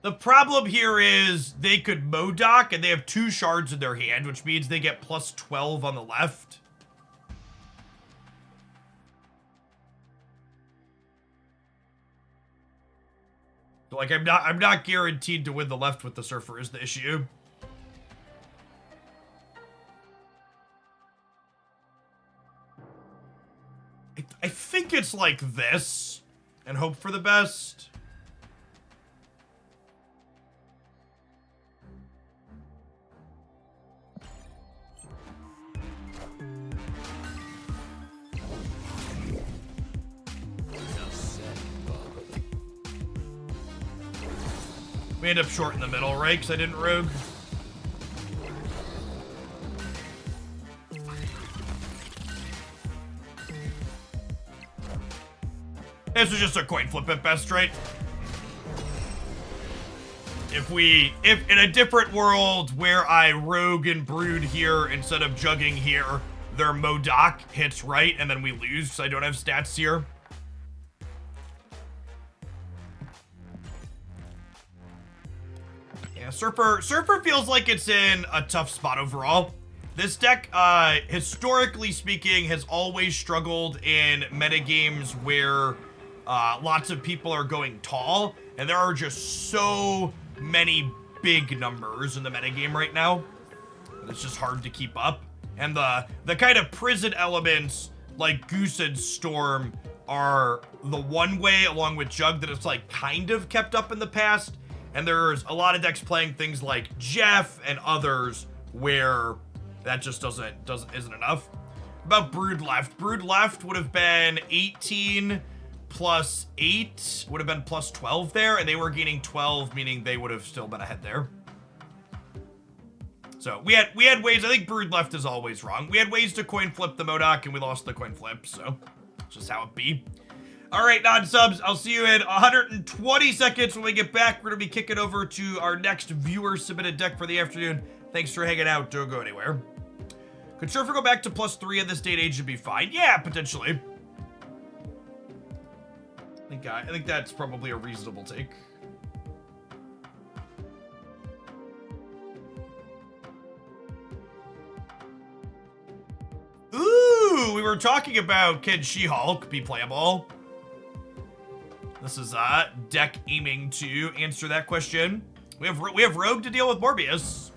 Speaker 1: The problem here is they could Modoc, and they have 2 shards in their hand, which means they get plus 12 on the left. So, like, I'm not guaranteed to win the left with the Surfer is the issue. I think it's like this, and hope for the best. We end up short in the middle, right? Because I didn't rogue. This was just a coin flip at best, right? If in a different world where I rogue and brood here instead of jugging here, their Modoc hits right and then we lose because I don't have stats here. Yeah, Surfer feels like it's in a tough spot overall. This deck, historically speaking, has always struggled in metagames where lots of people are going tall, and there are just so many big numbers in the metagame right now that it's just hard to keep up. And the kind of prison elements like Goose and Storm are the one way, along with Jug, that it's like kind of kept up in the past. And there's a lot of decks playing things like Jeff and others where that just isn't enough. About Brood left. Brood left would have been 18 plus 8 would have been plus 12 there, and they were gaining 12, meaning they would have still been ahead there. So we had ways. I think Brood left is always wrong. We had ways to coin flip the Modoc, and we lost the coin flip. So it's just how it be. All right, non-subs, I'll see you in 120 seconds when we get back. We're going to be kicking over to our next viewer-submitted deck for the afternoon. Thanks for hanging out. Don't go anywhere. Could Surfer go back to plus 3 in this day and age and be fine? Yeah, potentially. I think that's probably a reasonable take. Ooh, we were talking about can She-Hulk be playable? This is deck aiming to answer that question. We have Rogue to deal with Morbius.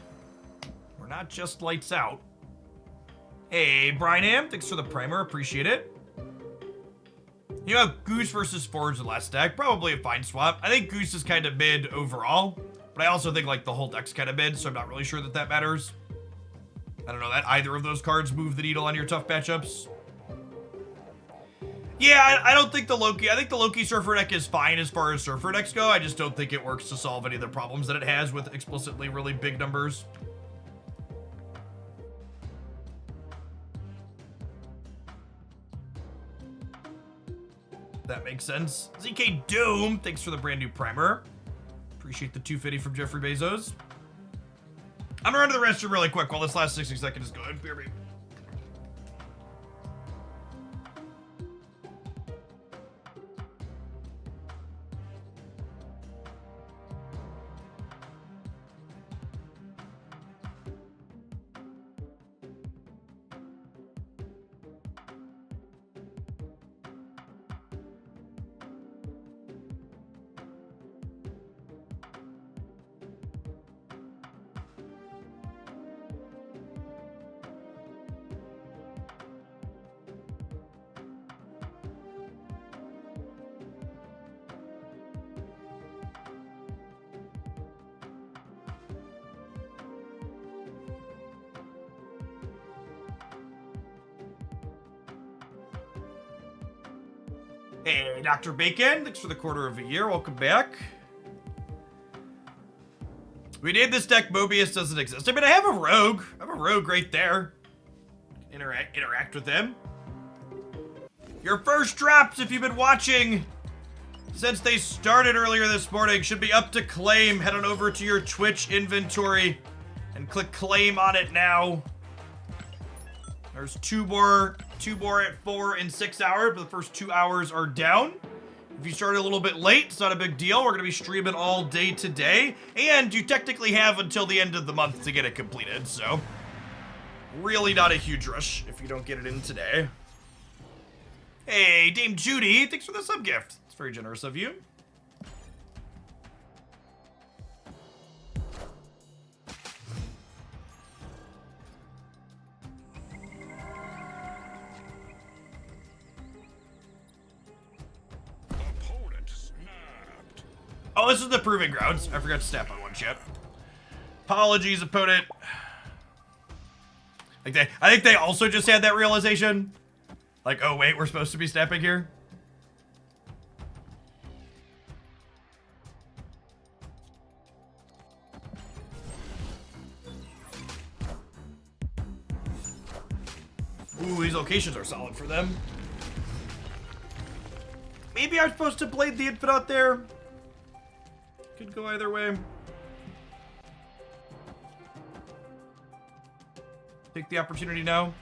Speaker 1: We're not just lights out. Hey, Brian, thanks for the primer. Appreciate it. You know, Goose versus Forge the last deck. Probably a fine swap. I think Goose is kind of mid overall, but I also think like the whole deck's kind of mid, so I'm not really sure that matters. I don't know that either of those cards move the needle on your tough matchups. Yeah, I don't think the Loki... I think the Loki Surfer deck is fine as far as Surfer decks go. I just don't think it works to solve any of the problems that it has with explicitly really big numbers. That makes sense. ZK Doom, thanks for the brand new primer. Appreciate the 250 from Jeffrey Bezos. I'm gonna run to the restroom really quick while this last 60 seconds is going. BRB. Hey, Dr. Bacon, thanks for the quarter of a year. Welcome back. We named this deck Mobius doesn't exist. I mean, I have a rogue. I have a rogue right there. Interact with them. Your first drops, if you've been watching since they started earlier this morning, should be up to claim. Head on over to your Twitch inventory and click claim on it now. There's two more at 4 and 6 hours, but the first 2 hours are down. If you started a little bit late, it's not a big deal. We're going to be streaming all day today. And you technically have until the end of the month to get it completed. So, really not a huge rush if you don't get it in today. Hey, Dame Judy, thanks for the sub gift. It's very generous of you. Oh, this is the proving grounds. I forgot to snap on one shit. Apologies, opponent. I think they also just had that realization. Like, oh wait, we're supposed to be snapping here. Ooh, these locations are solid for them. Maybe I'm supposed to blade the infant out there. Could go either way. Take the opportunity now.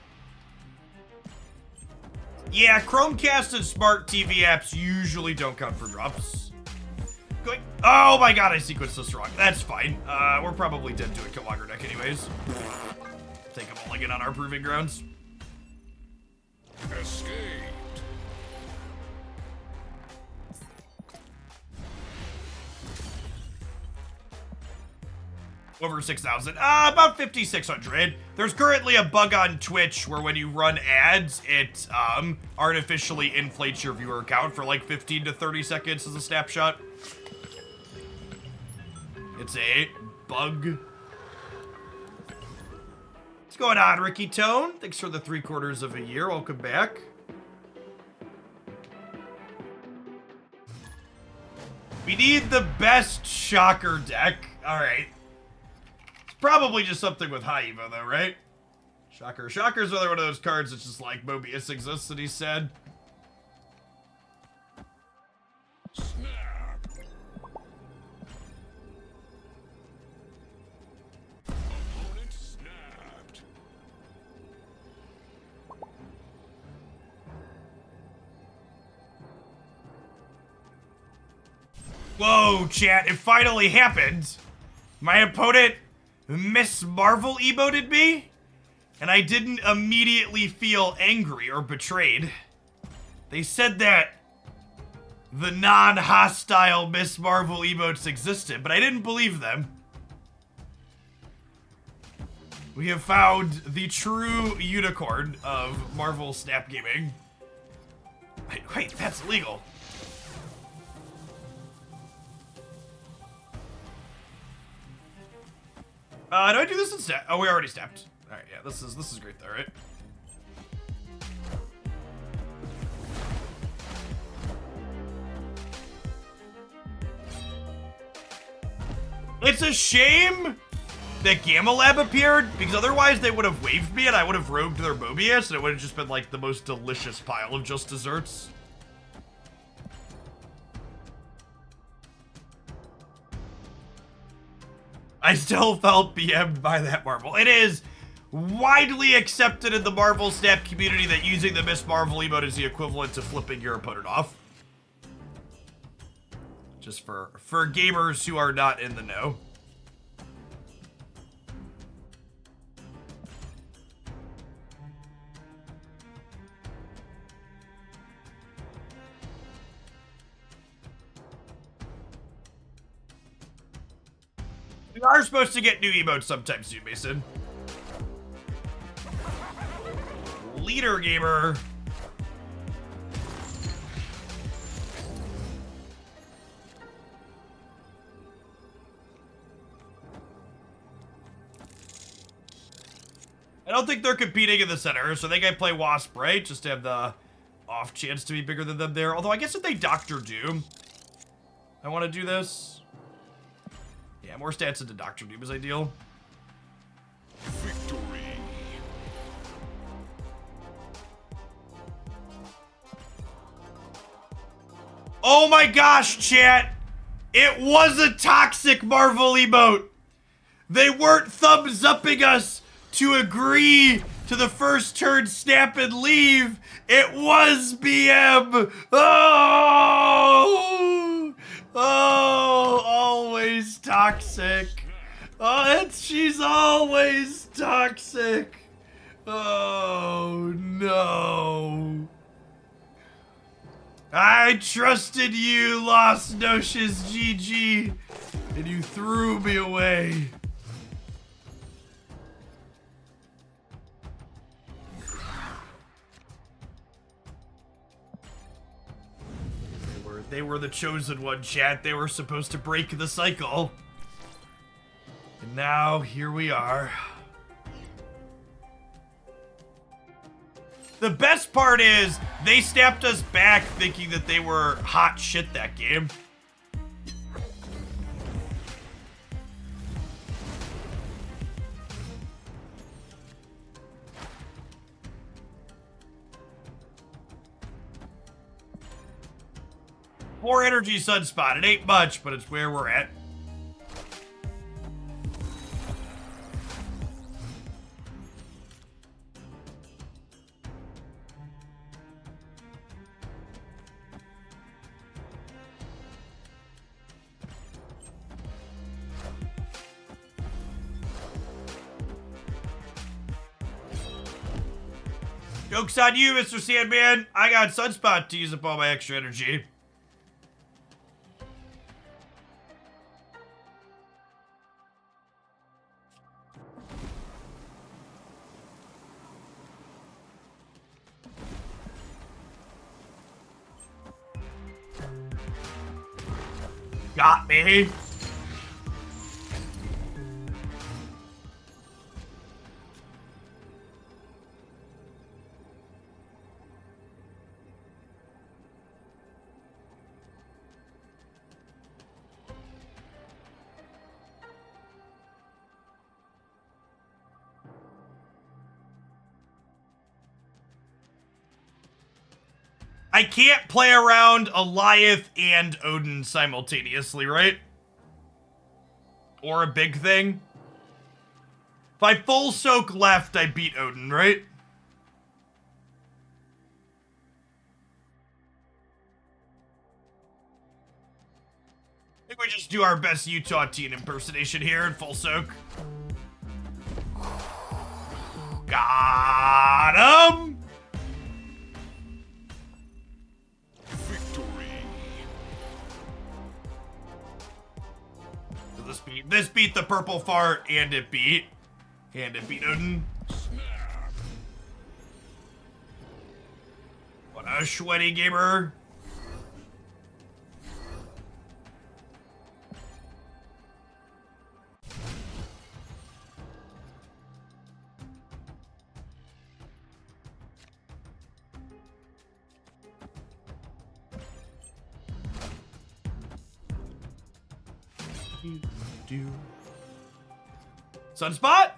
Speaker 1: Yeah, Chromecast and smart TV apps usually don't count for drops. Going. Oh my god, I sequenced this wrong. That's fine. We're probably dead to a Killmonger deck anyways. Take a mulligan on our proving grounds.
Speaker 2: Escape.
Speaker 1: Over 6,000. About 5,600. There's currently a bug on Twitch where when you run ads, it artificially inflates your viewer count for like 15 to 30 seconds as a snapshot. It's a bug. What's going on, Ricky Tone? Thanks for the 3/4 of a year. Welcome back. We need the best Shocker deck. All right. Probably just something with high evo though, right? Shocker. Shocker's another one of those cards that's just like Mobius exists that he said.
Speaker 2: Snap. Opponent snapped.
Speaker 1: Whoa, chat, it finally happened. My opponent Miss Marvel emoted me, and I didn't immediately feel angry or betrayed. They said that the non-hostile Miss Marvel emotes existed, but I didn't believe them. We have found the true unicorn of Marvel Snap Gaming. Wait, that's illegal. Do I do this instead? Oh, we already snapped. All right, yeah, this is great though, right? It's a shame that Gamma Lab appeared, because otherwise they would have waved me and I would have rogued their Mobius and it would have just been like the most delicious pile of just desserts. I still felt BM'd by that Marvel. It is widely accepted in the Marvel Snap community that using the Miss Marvel emote is the equivalent to flipping your opponent off. Just for gamers who are not in the know. We are supposed to get new emotes sometime soon, Mason. Leader gamer. I don't think they're competing in the center, so I think I play Wasp, right? Just to have the off chance to be bigger than them there. Although I guess if they Doctor Doom, I want to do this. Yeah, more stats into Doctor Doom is ideal.
Speaker 2: Victory.
Speaker 1: Oh my gosh, chat! It was a toxic Marvel emote! They weren't thumbs upping us to agree to the first turn snap and leave. It was BM. Oh, always toxic. Oh, she's always toxic. Oh no. I trusted you, Lost Notions GG, and you threw me away. They were the chosen one, chat. They were supposed to break the cycle. And now, here we are. The best part is, they snapped us back thinking that they were hot shit that game. More energy Sunspot. It ain't much, but it's where we're at. Joke's on you, Mr. Sandman. I got Sunspot to use up all my extra energy. Got me. I can't play around Eliath and Odin simultaneously, right? Or a big thing. If I full soak left, I beat Odin, right? I think we just do our best Utah teen impersonation here in full soak. Got him! This beat the purple fart, and it beat Odin. What a sweaty gamer. Sunspot?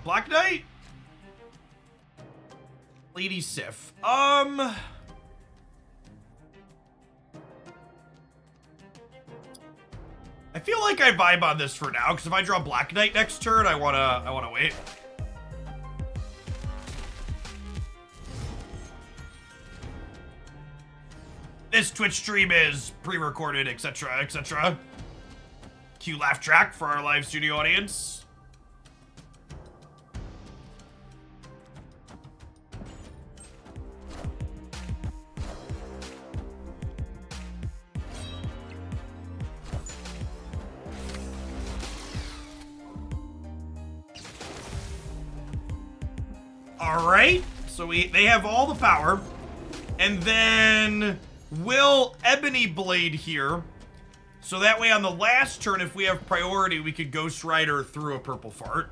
Speaker 1: Black Knight? Lady Sif. I feel like I vibe on this for now, because if I draw Black Knight next turn, I wanna wait. This Twitch stream is pre-recorded, etc., etc. Cue laugh track for our live studio audience. All right, so they have all the power, and then will Ebony Blade here, so that way on the last turn, if we have priority, we could Ghost Rider through a purple fart.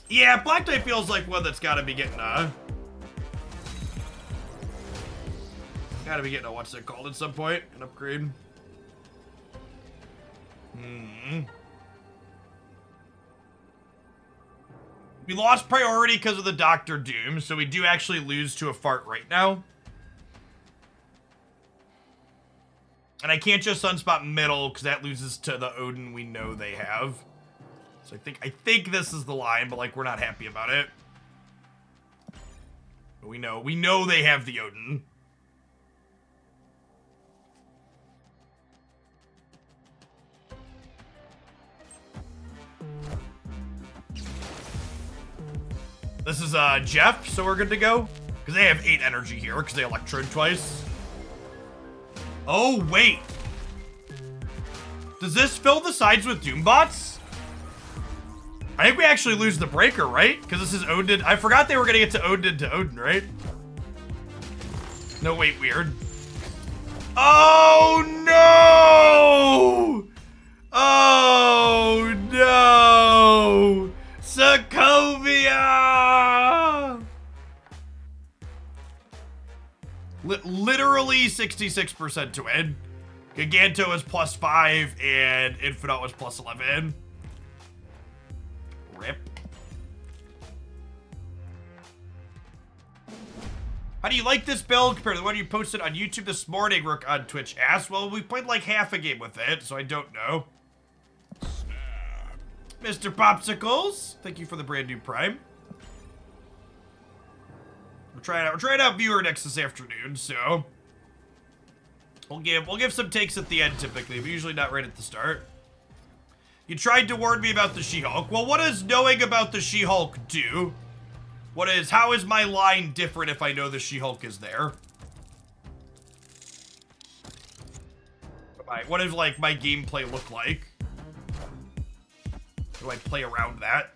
Speaker 1: Yeah, Black Knight feels like one that's gotta be getting a what's it called at some point, an upgrade. We lost priority because of the Dr. Doom, so we do actually lose to a fart right now. And I can't just Sunspot middle, because that loses to the Odin we know they have. So I think this is the line, but like we're not happy about it. But we know they have the Odin. This is Jeff, so we're good to go. Because they have 8 energy here, because they electrode twice. Oh, wait. Does this fill the sides with Doombots? I think we actually lose the breaker, right? Because this is Odin. I forgot they were going to get to Odin, right? No, wait, weird. Oh, no! Oh, no! Sokovia! Literally 66% to win. Giganto was +5 and Infinite was +11. Rip. How do you like this build compared to the one you posted on YouTube this morning, Rook on Twitch asked? Well, we played like half a game with it, so I don't know. Mr. Popsicles, thank you for the brand new Prime. We're trying out viewer next this afternoon, so we'll give some takes at the end typically, but usually not right at the start. You tried to warn me about the She-Hulk. Well, what does knowing about the She-Hulk do? How is my line different if I know the She-Hulk is there? What does like my gameplay look like? Do I play around that?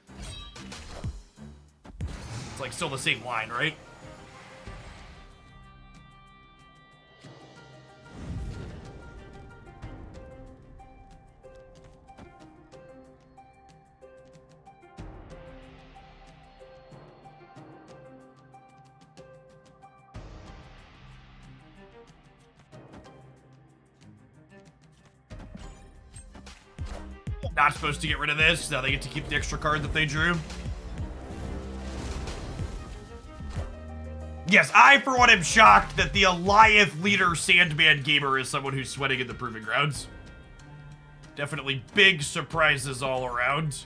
Speaker 1: It's like still the same line, right? Not supposed to get rid of this. Now they get to keep the extra card that they drew. Yes, I, for one, am shocked that the Alliath leader Sandman Gamer is someone who's sweating in the Proving Grounds. Definitely big surprises all around.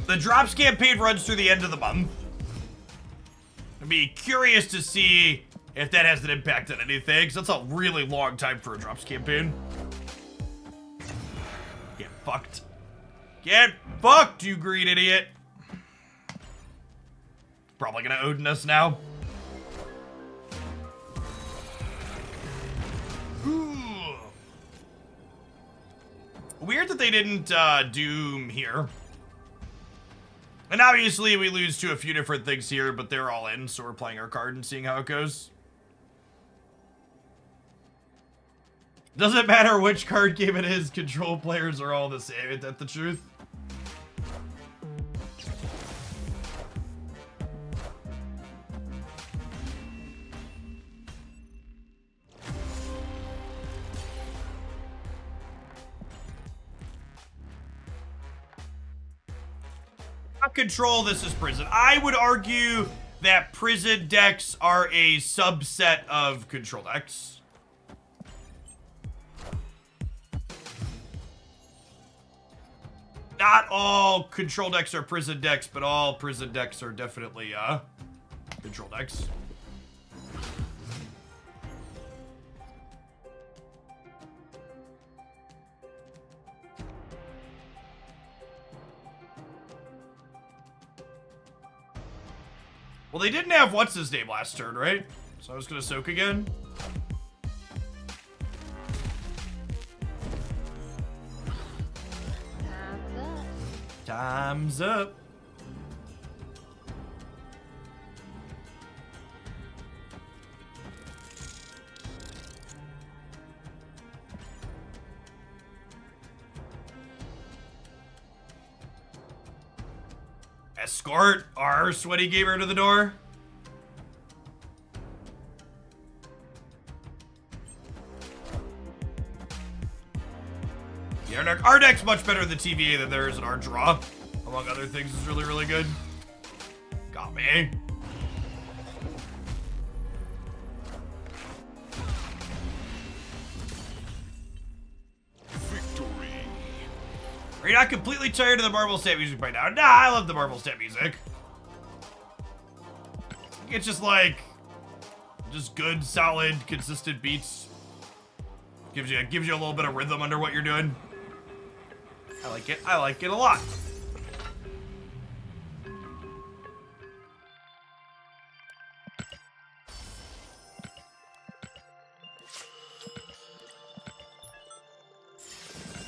Speaker 1: The Drops campaign runs through the end of the month. I'd be curious to see if that has an impact on anything, because that's a really long time for a Drops campaign. Get fucked. Get fucked, you green idiot. Probably gonna Odin us now. Ooh. Weird that they didn't Doom here. And obviously we lose to a few different things here, but they're all in, so we're playing our card and seeing how it goes. Doesn't matter which card game it is, control players are all the same. Isn't that the truth? Not control, this is prison. I would argue that prison decks are a subset of control decks. Not all control decks are prison decks, but all prison decks are definitely control decks. Well, they didn't have what's his name last turn, right? So I was gonna soak again. Time's up. Escort our sweaty gamer to the door. Yeah, our deck's much better in the TVA than there is in our draw. Among other things, is really, really good. Got me. you not completely tired of the Marvel Snap music by now? Nah, I love the Marvel Snap music. It's just like, just good, solid, consistent beats. Gives you a little bit of rhythm under what you're doing. I like it. I like it a lot.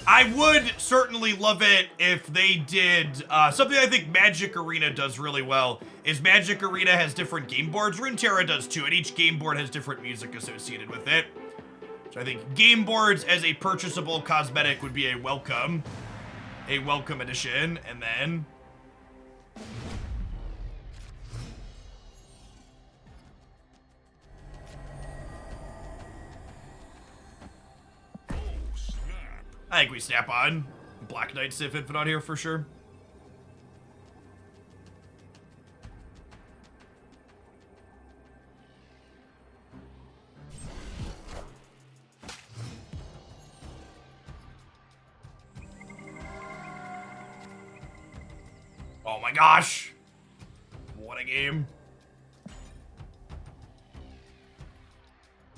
Speaker 1: I would certainly love it if they did something I think Magic Arena does really well. Is Magic Arena has different game boards. Runeterra does too, and each game board has different music associated with it. So I think game boards as a purchasable cosmetic would be a welcome addition. And then I think we snap on Black Knight Sith Infant on here for sure. Oh my gosh. What a game.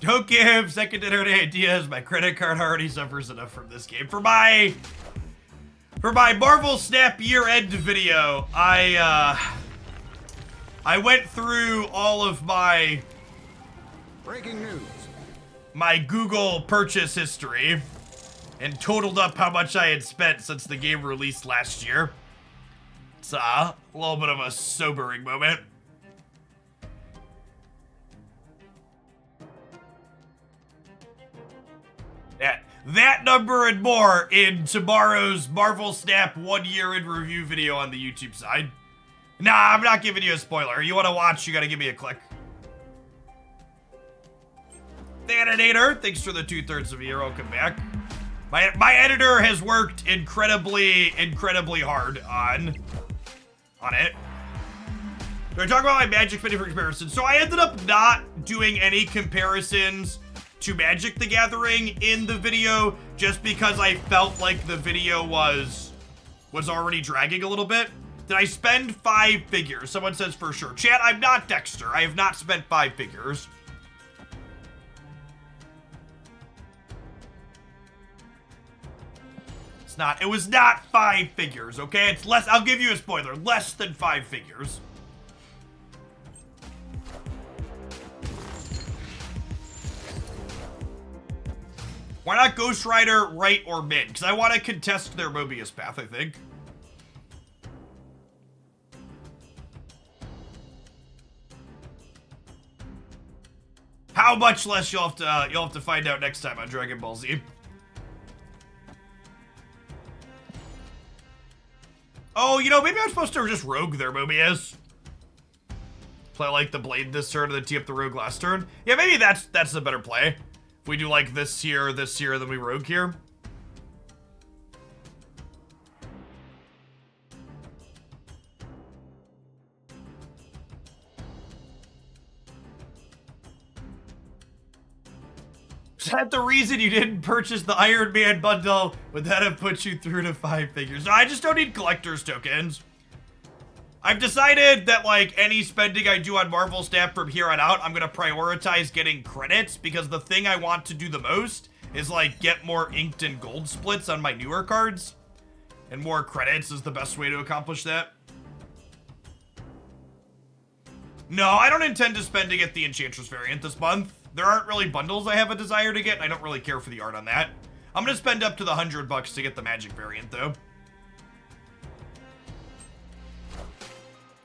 Speaker 1: Don't give secondary ideas. My credit card already suffers enough from this game. For my Marvel Snap year-end video, I went through all of my
Speaker 2: Breaking news.
Speaker 1: my Google purchase history and totaled up how much I had spent since the game released last year. It's a little bit of a sobering moment. That number and more in tomorrow's Marvel Snap 1 year in review video on the YouTube side. Nah, I'm not giving you a spoiler. You want to watch, you got to give me a click. Thaninator, thanks for the 2/3 of a year. Welcome back. My editor has worked incredibly hard on it. We're talking about my Magic spending for comparison. So I ended up not doing any comparisons to Magic the Gathering in the video just because I felt like the video was already dragging a little bit. Did I spend 5 figures? Someone says for sure. Chat, I'm not Dexter. I have not spent 5 figures. It was not 5 figures, okay? It's less, I'll give you a spoiler, less than 5 figures. Why not Ghost Rider, right, or mid? Because I want to contest their Mobius path, I think. How much less you'll have to find out next time on Dragon Ball Z. Oh, you know, maybe I'm supposed to just rogue their Mobius. Play like the Blade this turn and then tee up the rogue last turn. Yeah, maybe that's a better play. If we do like this here, then we rogue here. Is that the reason you didn't purchase the Iron Man bundle? Would that have put you through to 5 figures? No, I just don't need collector's tokens. I've decided that, like, any spending I do on Marvel Snap from here on out, I'm gonna prioritize getting credits, because the thing I want to do the most is, like, get more inked and gold splits on my newer cards. And more credits is the best way to accomplish that. No, I don't intend to spend to get the Enchantress variant this month. There aren't really bundles I have a desire to get, and I don't really care for the art on that. I'm gonna spend up to the $100 to get the Magic variant, though.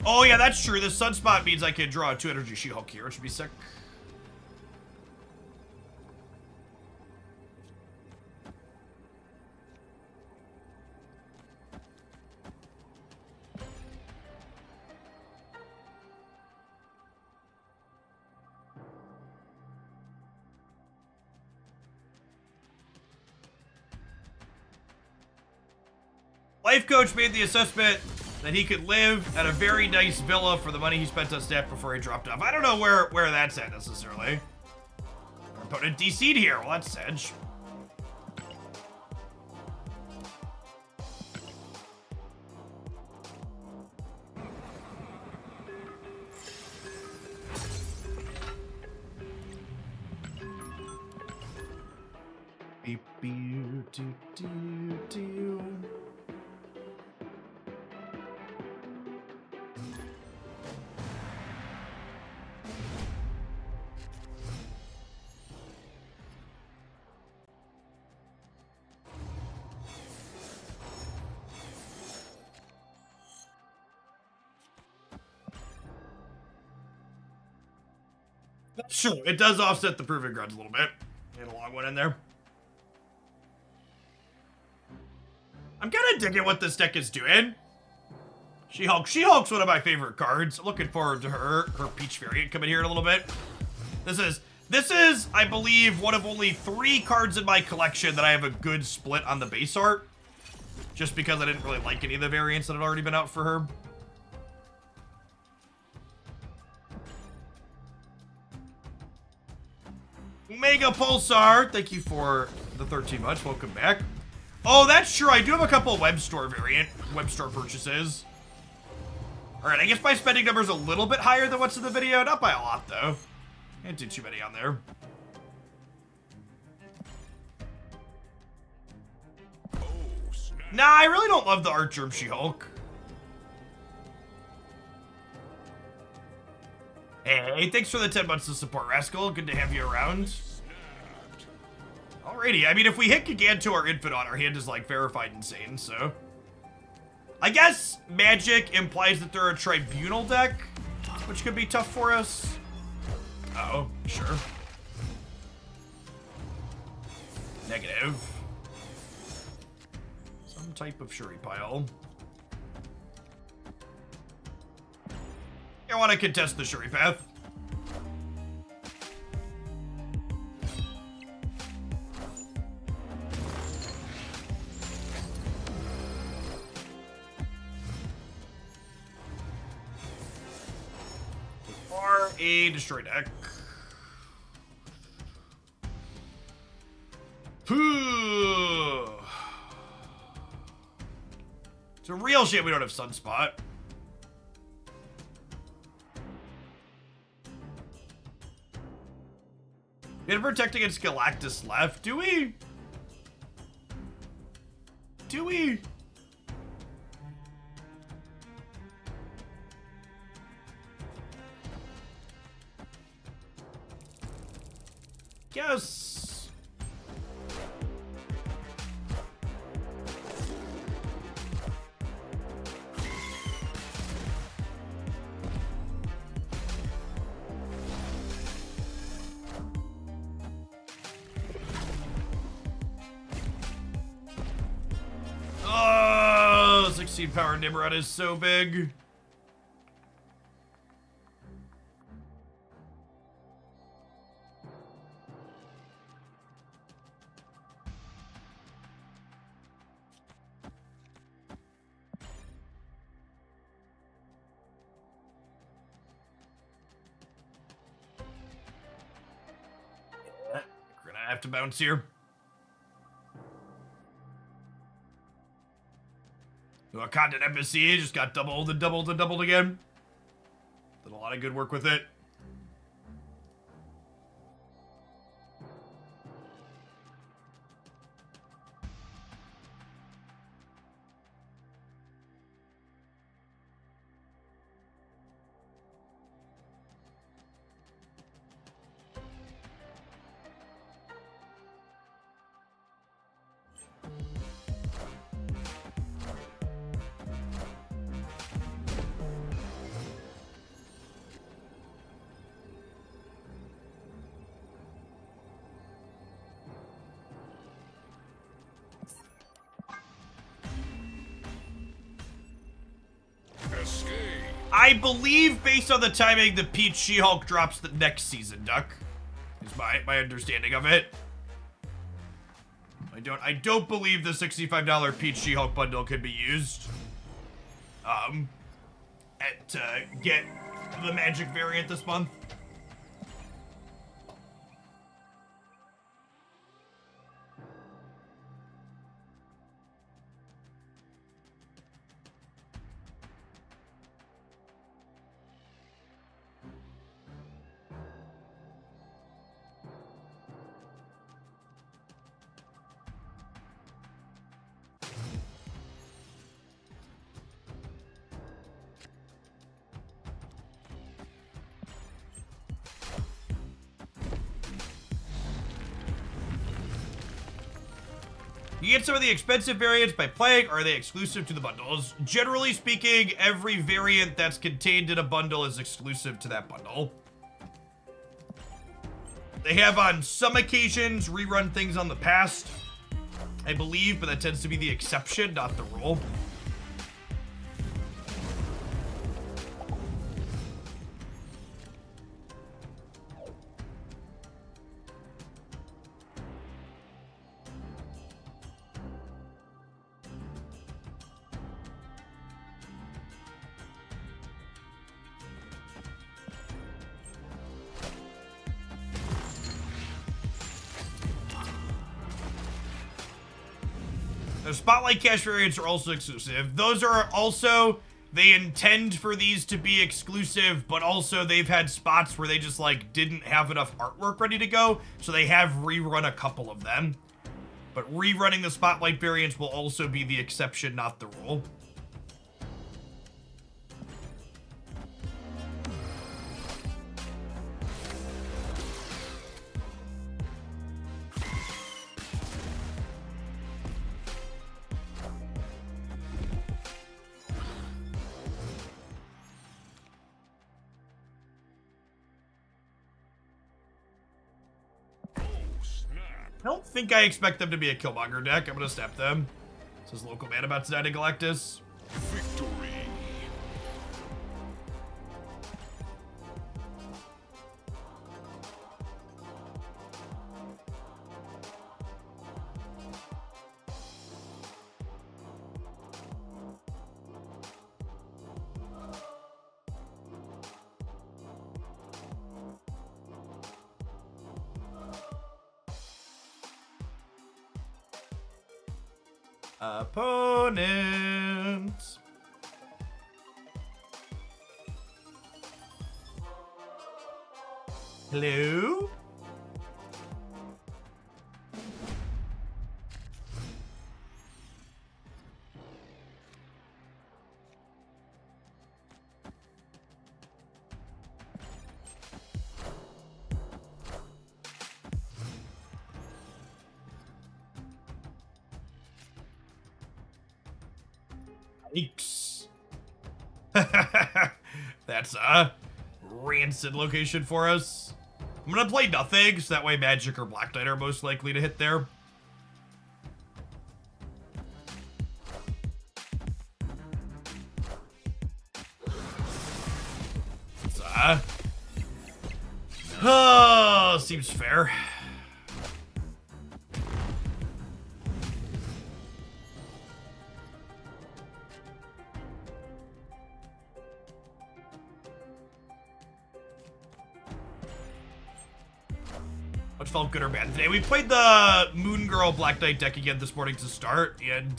Speaker 1: Oh yeah, that's true. This Sunspot means I can draw a 2-energy She-Hulk here, which would be sick. Life Coach made the assessment that he could live at a very nice villa for the money he spent on Snap before he dropped off. I don't know where that's at necessarily. Our opponent DC'd here. Well, that's sedge. Do, do, do, do. Sure, it does offset the Proving Grounds a little bit. Get a long one in there. I'm kind of digging what this deck is doing. She-Hulk. She-Hulk's one of my favorite cards. I'm looking forward to her Peach variant coming here in a little bit. This is, I believe, one of only 3 cards in my collection that I have a good split on the base art. Just because I didn't really like any of the variants that had already been out for her. Mega Pulsar, thank you for the 13 months. Welcome back. Oh, that's true. I do have a couple web store purchases. All right, I guess my spending number is a little bit higher than what's in the video. Not by a lot, though. Can't do too many on there. Nah, I really don't love the art germ She-Hulk. Hey, thanks for the 10 months of support, Rascal. Good to have you around. Alrighty, I mean, if we hit Giganto or Infidon, our hand is, like, verified insane, so... I guess Magic implies that they're a Tribunal deck, which could be tough for us. Oh, sure. Negative. Some type of Shuri pile. I want to contest the Shuri path. Or a destroy deck. It's a real shame we don't have Sunspot. We have to protect against Galactus left. Do we? Do we? Yes. Oh, 16 power Nimrod is so big. We're gonna have to bounce here. The Content Embassy just got doubled and doubled and doubled again. Did a lot of good work with it. I believe, based on the timing, the Peach She-Hulk drops the next season, Duck. Is my understanding of it. I don't believe the $65 Peach She-Hulk bundle could be used. To get the Magic variant this month. You get some of the expensive variants by playing, or are they exclusive to the bundles? Generally speaking, every variant that's contained in a bundle is exclusive to that bundle. They have on some occasions rerun things on the past, I believe, but that tends to be the exception, not the rule. The Spotlight Cash variants are also exclusive. Those are also, they intend for these to be exclusive, but also they've had spots where they just like didn't have enough artwork ready to go, so they have rerun a couple of them. But rerunning the Spotlight variants will also be the exception, not the rule. I don't think I expect them to be a Killmonger deck. I'm gonna step them. Says local man about to die to Galactus.
Speaker 2: Victory.
Speaker 1: Opponents. Hello? Yikes. That's a rancid location for us. I'm gonna play nothing, so that way Magic or Black Knight are most likely to hit there. Oh, seems fair. Which felt good or bad today. We played the Moon Girl Black Knight deck again this morning to start, and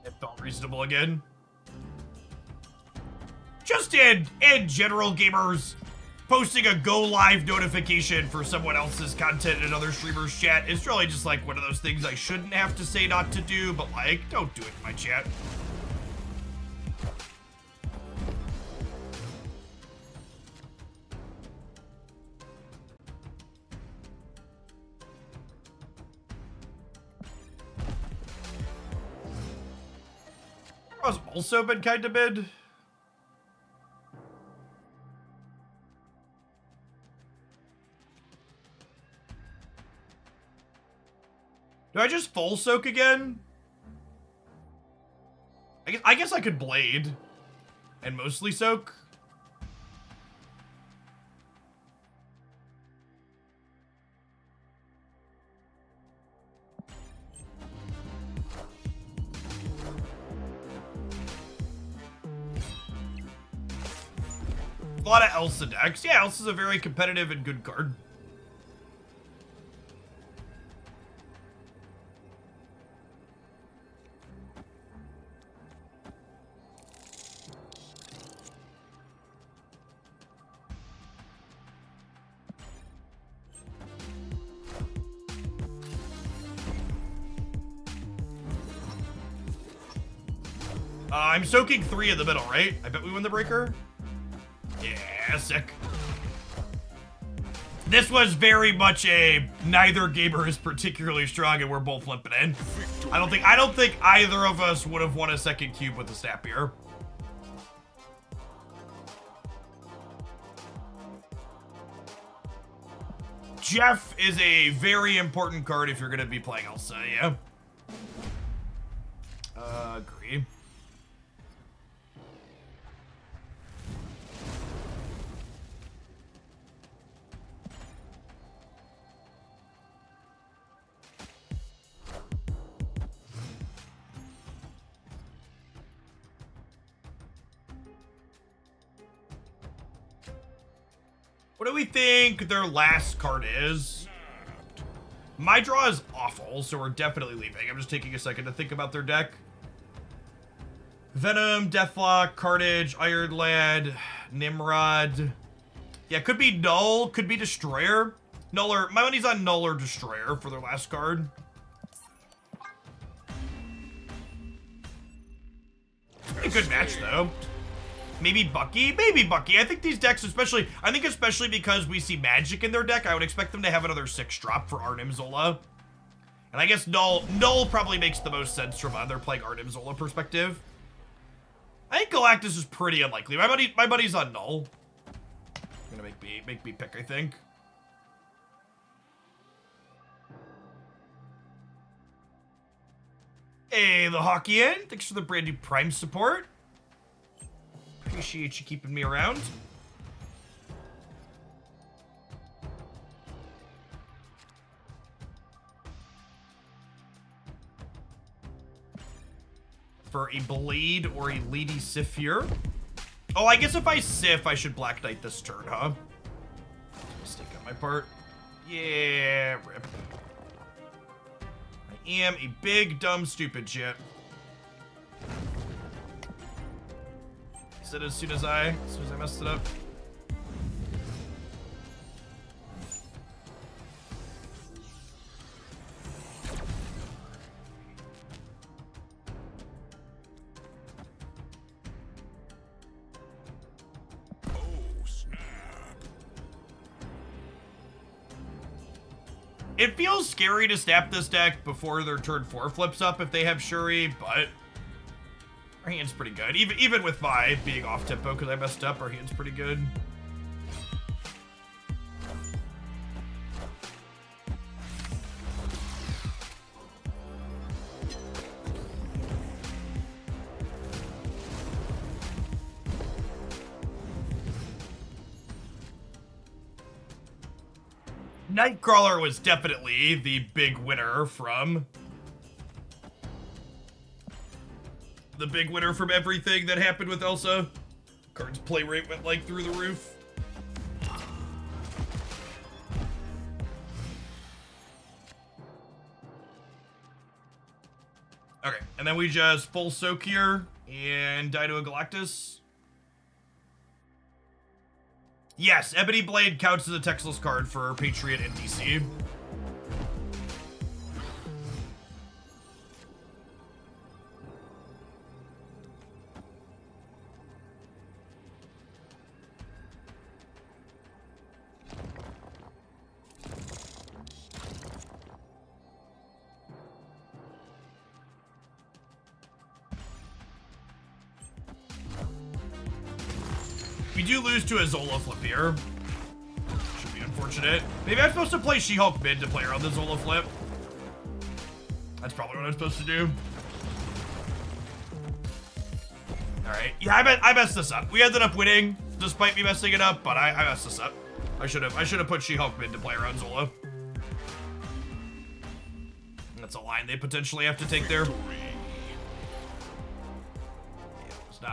Speaker 1: it felt reasonable again. Just in general, gamers, posting a go live notification for someone else's content in another streamer's chat is really just like one of those things I shouldn't have to say not to do, but like, don't do it in my chat. Has also been kind of mid. Do I just full soak again? I guess I could blade and mostly soak. A lot of Elsa decks. Yeah, Elsa's a very competitive and good card. I'm soaking 3 in the middle, right? I bet we win the breaker. Yeah, sick. This was very much a neither gamer is particularly strong and we're both limping in. I don't think either of us would have won a second cube with the snap here. Jeff is a very important card if you're going to be playing Elsa, yeah. Agree. What do we think their last card is? My draw is awful, so we're definitely leaving. I'm just taking a second to think about their deck. Venom, Deathlock, Carnage, Iron Lad, Nimrod. Yeah, could be Null, could be Destroyer. Null or, my money's on Null or Destroyer for their last card. Pretty good match, though. Maybe Bucky? Maybe Bucky. I think these decks, especially because we see magic in their deck, I would expect them to have another 6 drop for Arnim Zola. And I guess Null probably makes the most sense from their playing Arnim Zola perspective. I think Galactus is pretty unlikely. My buddy's on Null. Gonna make me pick, I think. Hey, the Hawkian. Thanks for the brand new Prime support. Appreciate you keeping me around. For a Blade or a Lady Sif here. Oh, I guess if I Sif, I should Black Knight this turn, huh? Mistake on my part. Yeah, rip. I am a big, dumb, stupid shit. As soon as I messed it up.
Speaker 2: Oh, snap.
Speaker 1: It feels scary to snap this deck before their turn 4 flips up if they have Shuri, but our hand's pretty good. Even with my being off tempo because I messed up, our hand's pretty good. Nightcrawler was definitely the big winner from everything that happened with Elsa. Card's play rate went like through the roof. Okay, and then we just full soak here and die to a Galactus. Yes, Ebony Blade counts as a textless card for Patriot and DC. We do lose to a Zola flip here. Should be unfortunate. Maybe I'm supposed to play She-Hulk mid to play around the Zola flip. That's probably what I'm supposed to do. Alright. Yeah, I messed this up. We ended up winning despite me messing it up, but I messed this up. I should have put She-Hulk mid to play around Zola. That's a line they potentially have to take there.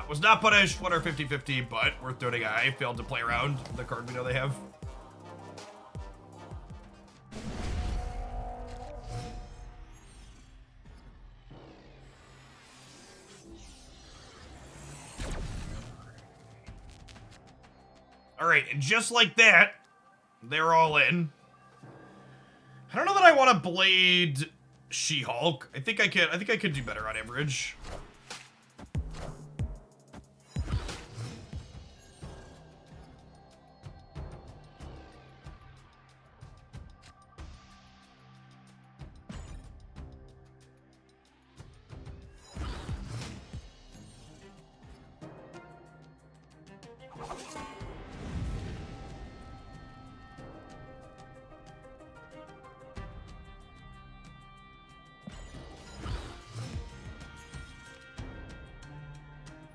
Speaker 1: Was not punished, won our 50-50, but worth noting I failed to play around the card we know they have. Alright, and just like that, they're all in. I don't know that I want to Blade She-Hulk. I think I could do better on average.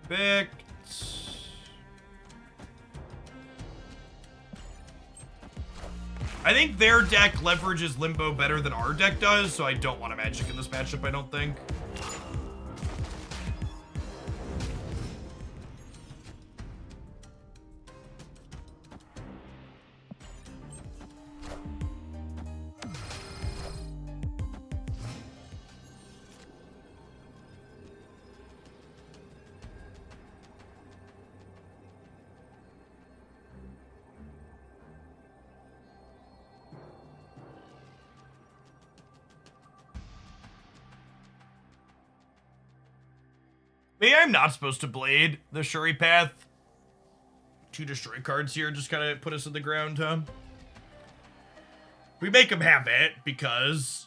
Speaker 1: Perfect. I think their deck leverages Limbo better than our deck does, so I don't want a Magic in this matchup, I don't think. Maybe I'm not supposed to blade the Shuri path. 2 destroy cards here just kind of put us in the ground, huh? We make them have it because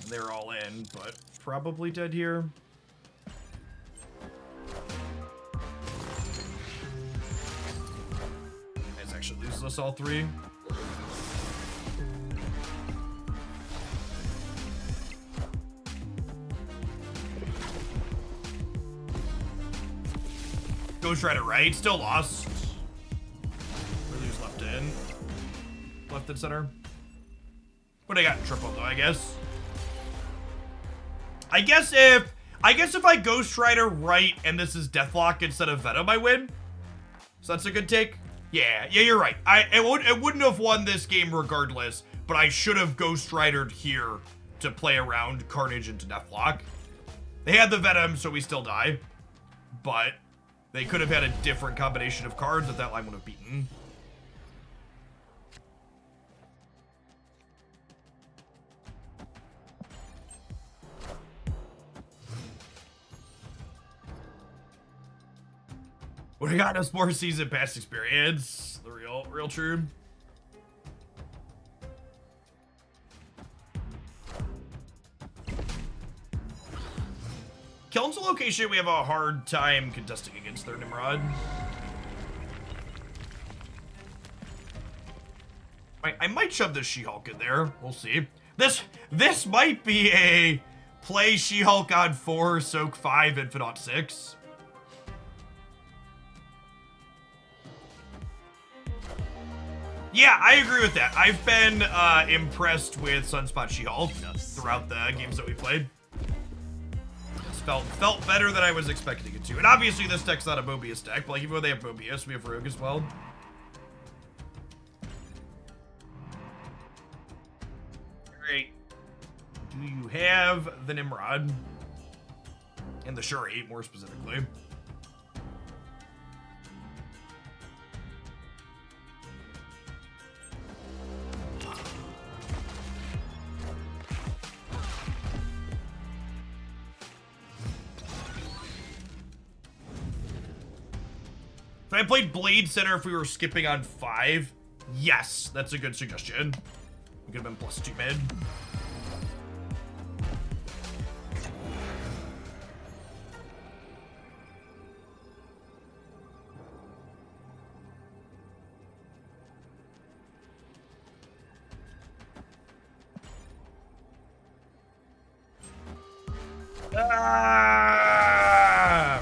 Speaker 1: they're all in, but probably dead here. This actually loses us all 3. Ghost Rider right, still lost. Really was left in. Left and center. But I got in triple though, I guess. I guess if I Ghost Rider right and this is Deathlock instead of Venom, I win. So that's a good take. Yeah, you're right. It wouldn't have won this game regardless, but I should have Ghost Ridered here to play around Carnage into Deathlock. They had the Venom, so we still die. But they could have had a different combination of cards that line would have beaten. Would have gotten us more season pass experience. The real true. Kiln's a location we have a hard time contesting against their Nimrod. I might shove this She-Hulk in there. We'll see. This might be a play She-Hulk on 4, soak 5, Infinite 6. Yeah, I agree with that. I've been impressed with Sunspot She-Hulk throughout the games that we played. Felt better than I was expecting it to. And obviously this deck's not a Mobius deck, but like even though they have Mobius, we have Rogue as well. Alright. Do you have the Nimrod? And the Shuri, more specifically. If I played Blade Center if we were skipping on 5, yes, that's a good suggestion. We could have been +2 mid.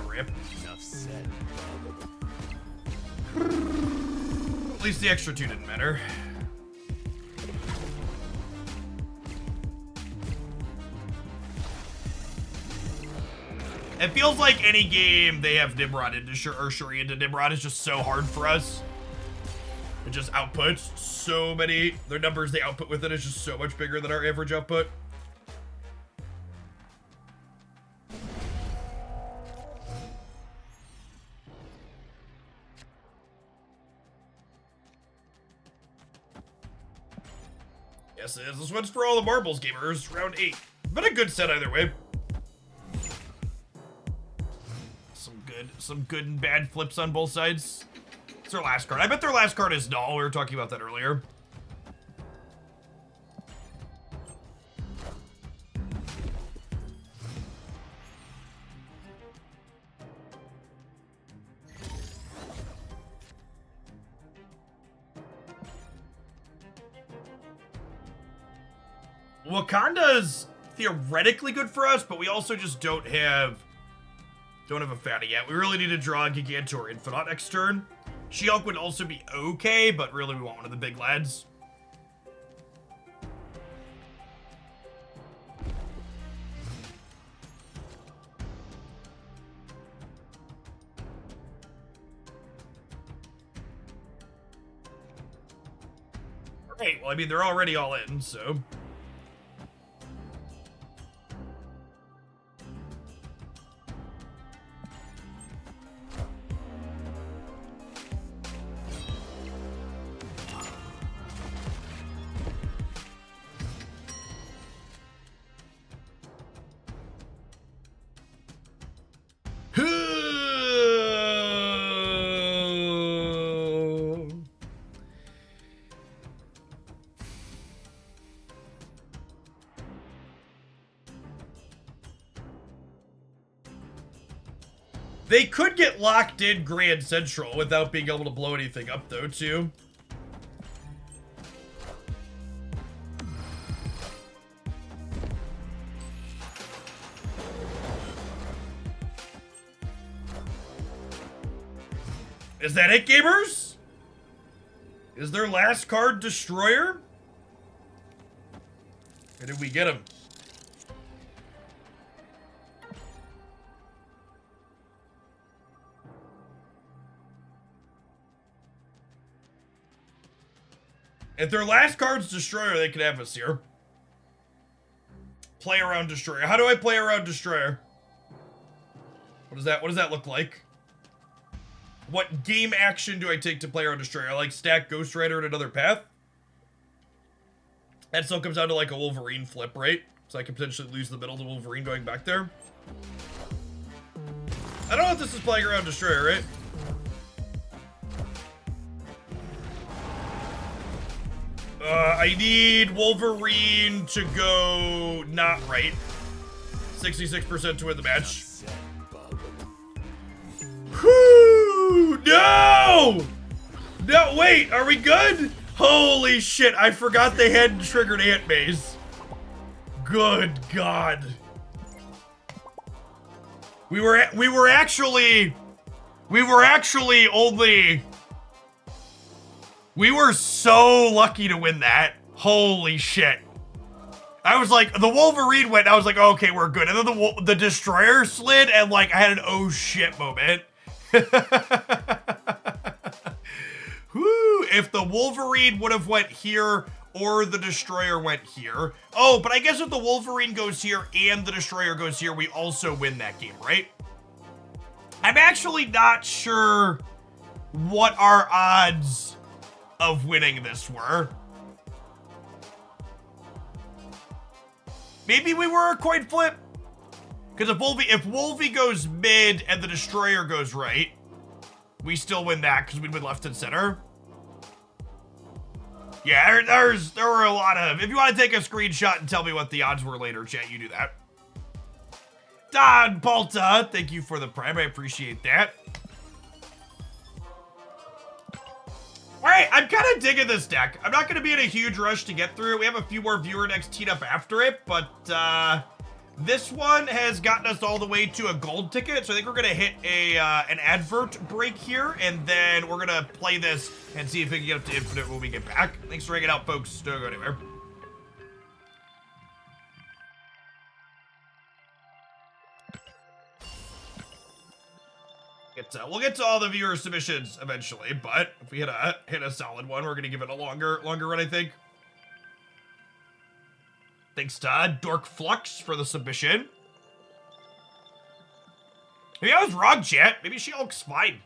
Speaker 1: Rip.
Speaker 2: Enough said.
Speaker 1: At least the extra 2 didn't matter. It feels like any game they have Nimrod into Shuri into Nimrod is just so hard for us. It just outputs so many. Their numbers they output with it is just so much bigger than our average output. Yes, it is. This one's for all the marbles gamers. Round 8. Been a good set either way. Some good and bad flips on both sides. It's their last card. I bet their last card is Null. We were talking about that earlier. Wakanda's theoretically good for us, but we also just don't have Don't have a fatty yet. We really need to draw a Gigantor Infinite next turn. She-Hulk would also be okay, but really we want one of the big lads. Alright, well, I mean, they're already all in, so... They could get locked in Grand Central without being able to blow anything up, though, too. Is that it, gamers? Is their last card Destroyer? Or did we get him? If their last card's Destroyer, they could have us here. Play around Destroyer. How do I play around Destroyer? What does that look like? What game action do I take to play around Destroyer? I like stack Ghost Rider and another path. That still comes down to like a Wolverine flip, right? So I could potentially lose the middle to Wolverine going back there. I don't know if this is playing around Destroyer, right? I need Wolverine to go not right. 66% to win the match. Whoo! No! No, wait, are we good? Holy shit, I forgot they hadn't triggered Ant Maze. Good God. We were so lucky to win that. Holy shit. I was like, the Wolverine went, I was like, okay, we're good. And then the Destroyer slid, and like, I had an oh shit moment. Whoo, if the Wolverine would have went here, or the Destroyer went here. Oh, but I guess if the Wolverine goes here and the Destroyer goes here, we also win that game, right? I'm actually not sure what our odds of winning this were. Maybe we were a coin flip. Because if Wolvie goes mid and the Destroyer goes right, we still win that because we'd win left and center. Yeah, there were a lot of... If you want to take a screenshot and tell me what the odds were later, chat, you do that. Don Balta, thank you for the prime. I appreciate that. Alright, I'm kind of digging this deck. I'm not going to be in a huge rush to get through it. We have a few more viewer decks teed up after it, but this one has gotten us all the way to a gold ticket, so I think we're going to hit an advert break here, and then we're going to play this and see if we can get up to infinite when we get back. Thanks for hanging out, folks. Don't go anywhere. We'll get to all the viewer submissions eventually, but if we hit a solid one, we're gonna give it a longer run, I think. Thanks to Dork Flux for the submission. Maybe I was wrong, chat. Maybe She-Hulk's fine.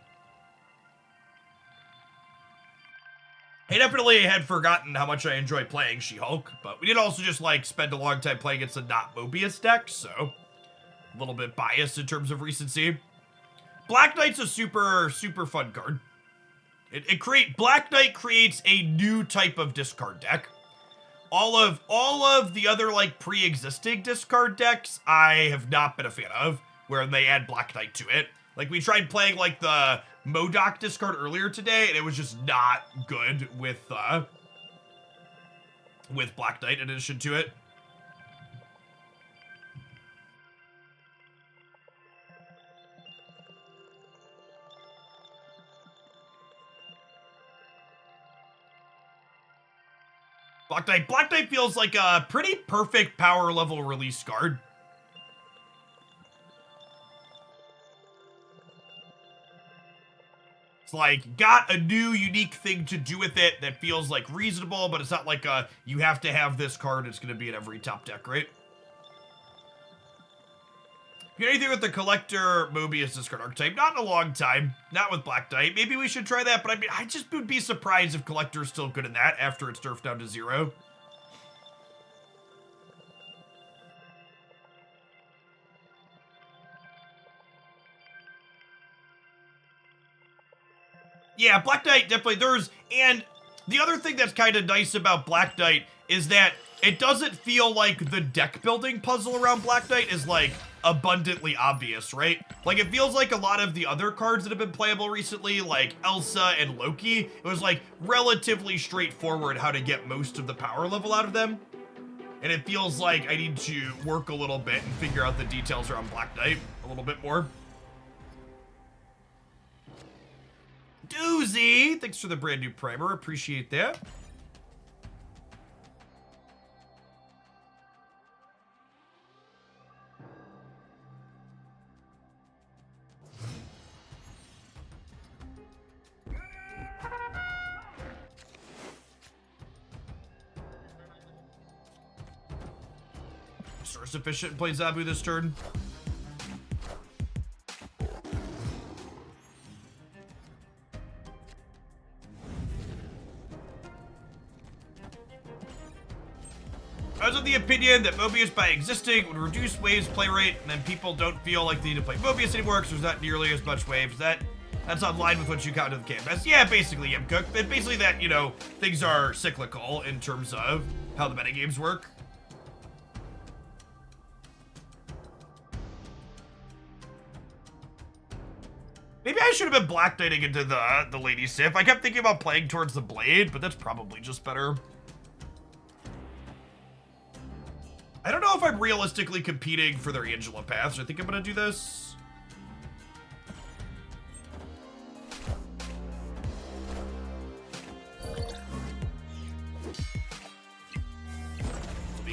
Speaker 1: I definitely had forgotten how much I enjoy playing She-Hulk, but we did also just like spend a long time playing against a not Mobius deck, so a little bit biased in terms of recency. Black Knight's a super fun card. Black Knight creates a new type of discard deck. All of the other like pre-existing discard decks I have not been a fan of, where they add Black Knight to it. Like we tried playing like the MODOK discard earlier today, and it was just not good with Black Knight in addition to it. Black Knight. Black Knight feels like a pretty perfect power level release card. It's like, got a new unique thing to do with it that feels like reasonable, but it's not like you have to have this card, it's going to be in every top deck, right? Anything with the collector Mobius discard archetype? Not in a long time. Not with Black Knight. Maybe we should try that, but I mean, I just would be surprised if collector's still good in that after it's nerfed down to 0. Yeah, Black Knight definitely, and the other thing that's kind of nice about Black Knight is that it doesn't feel like the deck building puzzle around Black Knight is like abundantly obvious, right? Like it feels like a lot of the other cards that have been playable recently, like Elsa and Loki, it was like relatively straightforward how to get most of the power level out of them. And it feels like I need to work a little bit and figure out the details around Black Knight a little bit more. Doozy, thanks for the brand new primer, appreciate that. Source efficient, play Zabu this turn. I was of the opinion that Mobius by existing would reduce Wave's play rate, and then people don't feel like they need to play Mobius anymore because there's not nearly as much Waves. That's on line with what you got to the campus. Yeah, basically, Cook. But basically that, you know, things are cyclical in terms of how the metagames work. Maybe I should have been Black Knighting into the Lady Sif. I kept thinking about playing towards the Blade, but that's probably just better. I don't know if I'm realistically competing for their Angela paths. I think I'm gonna do this.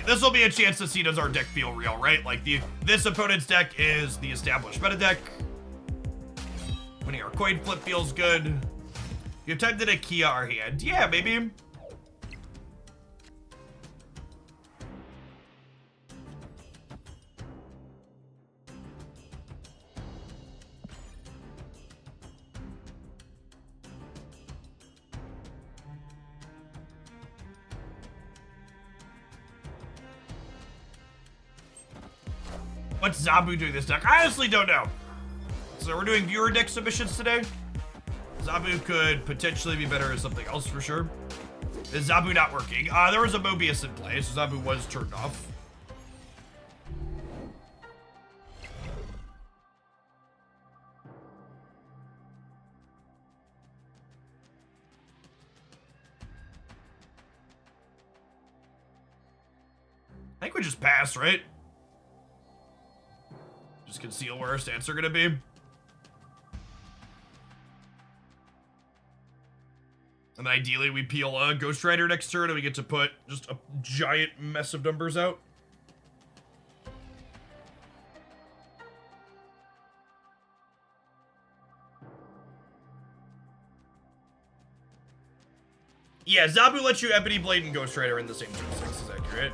Speaker 1: This will be a chance to see does our deck feel real, right? Like this opponent's deck is the established meta deck. Winning our coin flip feels good. You have time to Nakia our hand. Yeah, maybe. What's Zabu doing this deck? I honestly don't know. So we're doing viewer deck submissions today. Zabu could potentially be better as something else for sure. Is Zabu not working? There was a Mobius in play, so Zabu was turned off. I think we just pass, right? Just conceal where our stats are gonna be. And ideally we peel a Ghost Rider next turn and we get to put just a giant mess of numbers out. Yeah, Zabu lets you Ebony Blade and Ghost Rider in the same turn 6 is accurate.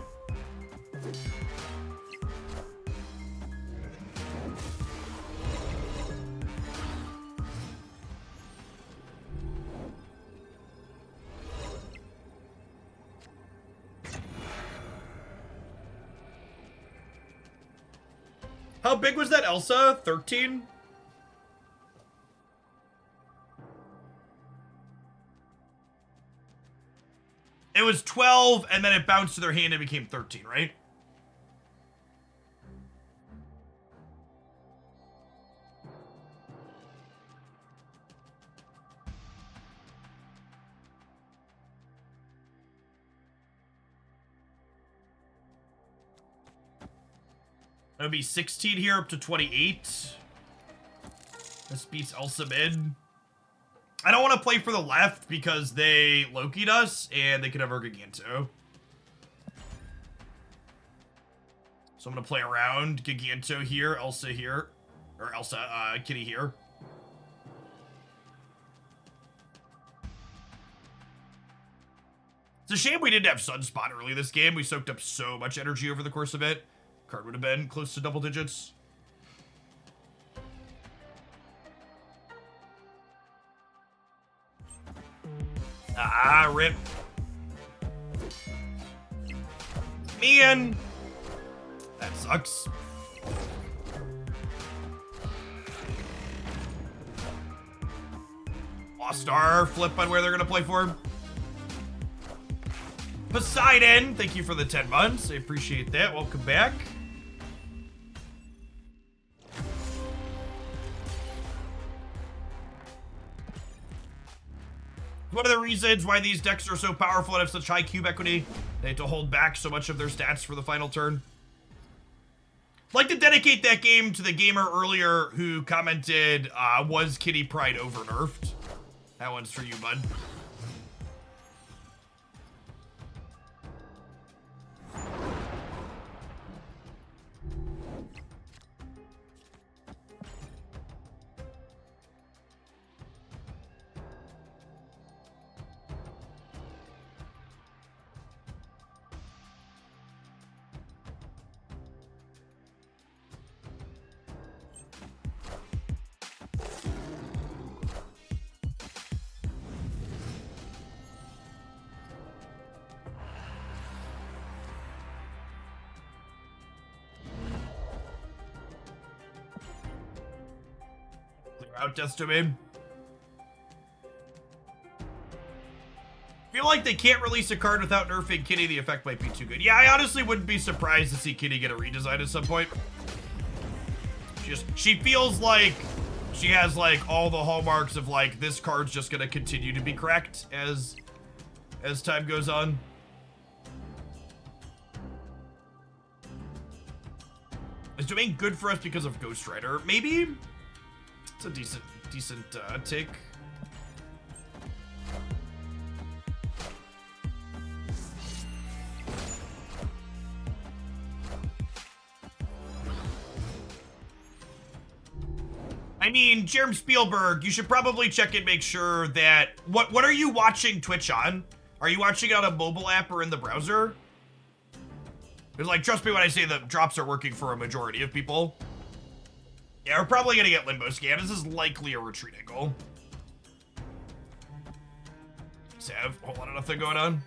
Speaker 1: How big was that Elsa? 13? It was 12, and then it bounced to their hand and became 13, right? That would be 16 here up to 28. This beats Elsa mid. I don't want to play for the left because they Loki'd us and they could have our Giganto. So I'm gonna play around. Giganto here, Elsa here. Or Elsa, Kitty here. It's a shame we didn't have Sunspot early this game. We soaked up so much energy over the course of it. Card would have been close to double digits. Ah, rip. Man. That sucks. Lost Star, flip on where they're gonna play for. Poseidon, thank you for the 10 months. I appreciate that. Welcome back. One of the reasons why these decks are so powerful and have such high cube equity, they have to hold back so much of their stats for the final turn. I'd like to dedicate that game to the gamer earlier who commented, was Kitty Pride over-nerfed? That one's for you, bud. Out Death Domain. Feel like they can't release a card without nerfing Kitty. The effect might be too good. Yeah, I honestly wouldn't be surprised to see Kitty get a redesign at some point. She feels like she has like all the hallmarks of like this card's just gonna continue to be cracked as time goes on. Is Domain good for us because of Ghost Rider? Maybe. It's a decent take. I mean, Jerem Spielberg, you should probably check and make sure that what are you watching Twitch on? Are you watching it on a mobile app or in the browser? Because like, trust me when I say the drops are working for a majority of people. Yeah, we're probably gonna get Limbo Scan. This is likely a retreat angle. Sav, a whole lot of nothing going on.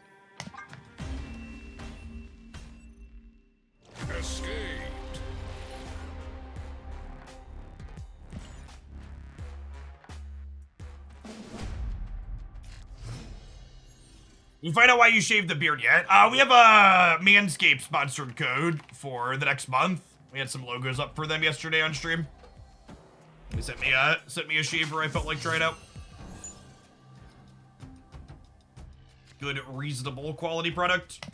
Speaker 2: Escaped.
Speaker 1: You find out why you shaved the beard yet? We have a Manscaped sponsored code for the next month. We had some logos up for them yesterday on stream. They sent me a shaver I felt like trying out. Good, reasonable quality product.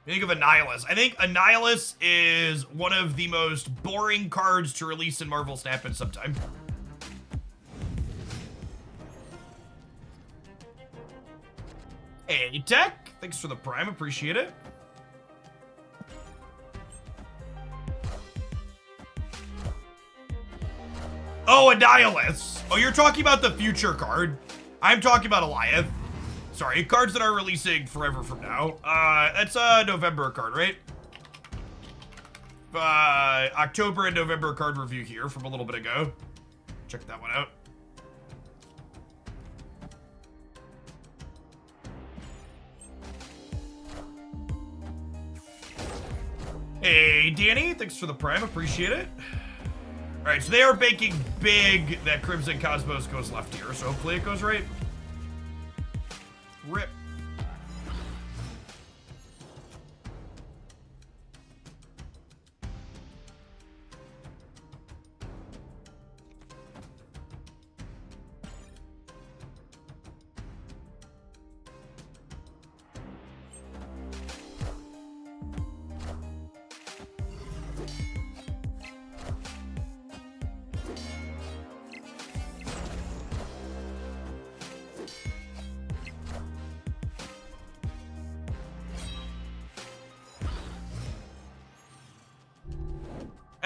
Speaker 1: Think of Annihilus. I think Annihilus is one of the most boring cards to release in Marvel Snap in some time. Hey, Tech. Thanks for the Prime. Appreciate it. Oh, Annihilus. Oh, you're talking about the future card. I'm talking about Eliath. Sorry, cards that are releasing forever from now. That's a November card, right? October and November card review here from a little bit ago. Check that one out. Hey, Danny, thanks for the Prime. Appreciate it. All right, so they are banking big that Crimson Cosmos goes left here, so hopefully it goes right. Rip.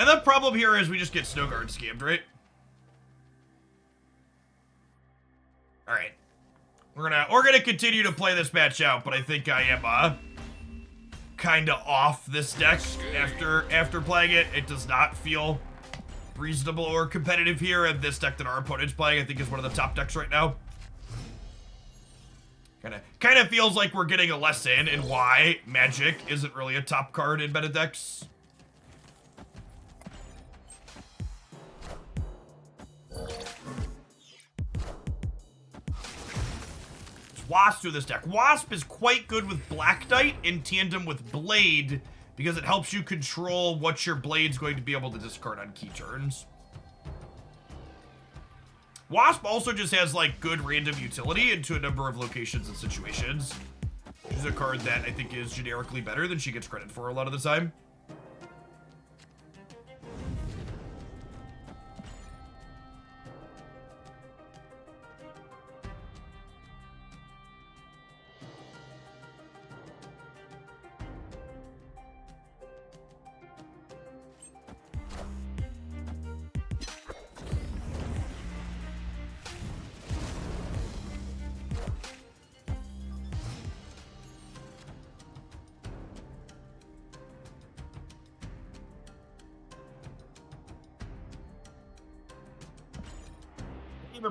Speaker 1: And the problem here is we just get Snow Guard scammed, right? Alright. We're gonna continue to play this match out, but I think I am kinda off this deck after playing it. It does not feel reasonable or competitive here, and this deck that our opponent's playing I think is one of the top decks right now. Kinda feels like we're getting a lesson in why Magic isn't really a top card in meta decks. Wasp through this deck. Wasp is quite good with Black Knight in tandem with Blade because it helps you control what your Blade's going to be able to discard on key turns. Wasp also just has like good random utility into a number of locations and situations. She's a card that I think is generically better than she gets credit for a lot of the time.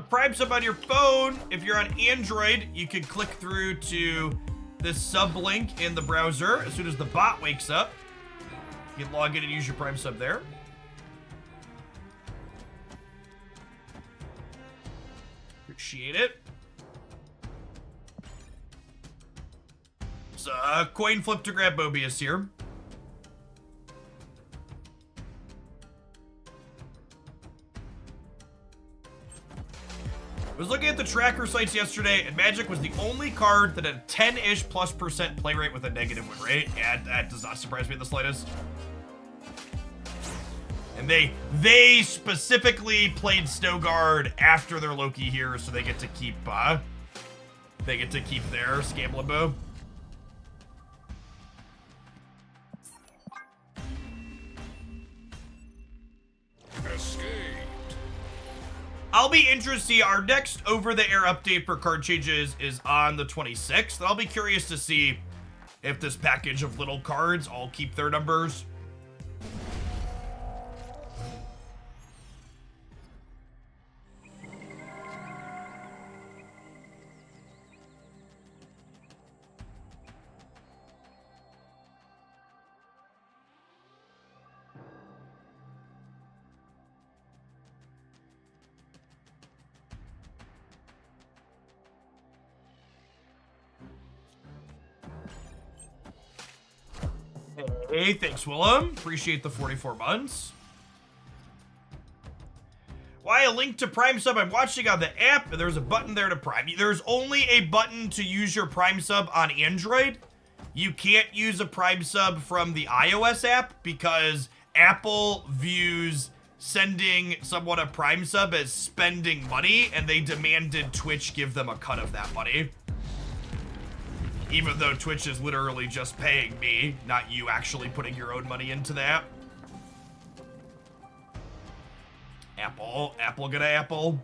Speaker 1: Prime Sub on your phone. If you're on Android, you can click through to this sub link in the browser. As soon as the bot wakes up, you can log in and use your Prime Sub there. Appreciate it. It's a coin flip to grab Mobius here. I was looking at the tracker sites yesterday, and Magic was the only card that had a 10-ish plus % play rate with a negative win rate. Yeah, that does not surprise me in the slightest. And they specifically played Snow Guard after their Loki here, so they get to keep their Scam Limbo. I'll be interested to see our next over-the-air update for card changes is on the 26th. And I'll be curious to see if this package of little cards all keep their numbers. Hey, thanks, Willem. Appreciate the 44 months. Why a link to Prime Sub? I'm watching on the app, and there's a button there to Prime. There's only a button to use your Prime Sub on Android. You can't use a Prime Sub from the iOS app because Apple views sending someone a Prime Sub as spending money, and they demanded Twitch give them a cut of that money. Even though Twitch is literally just paying me, not you actually putting your own money into the app. Apple gonna Apple.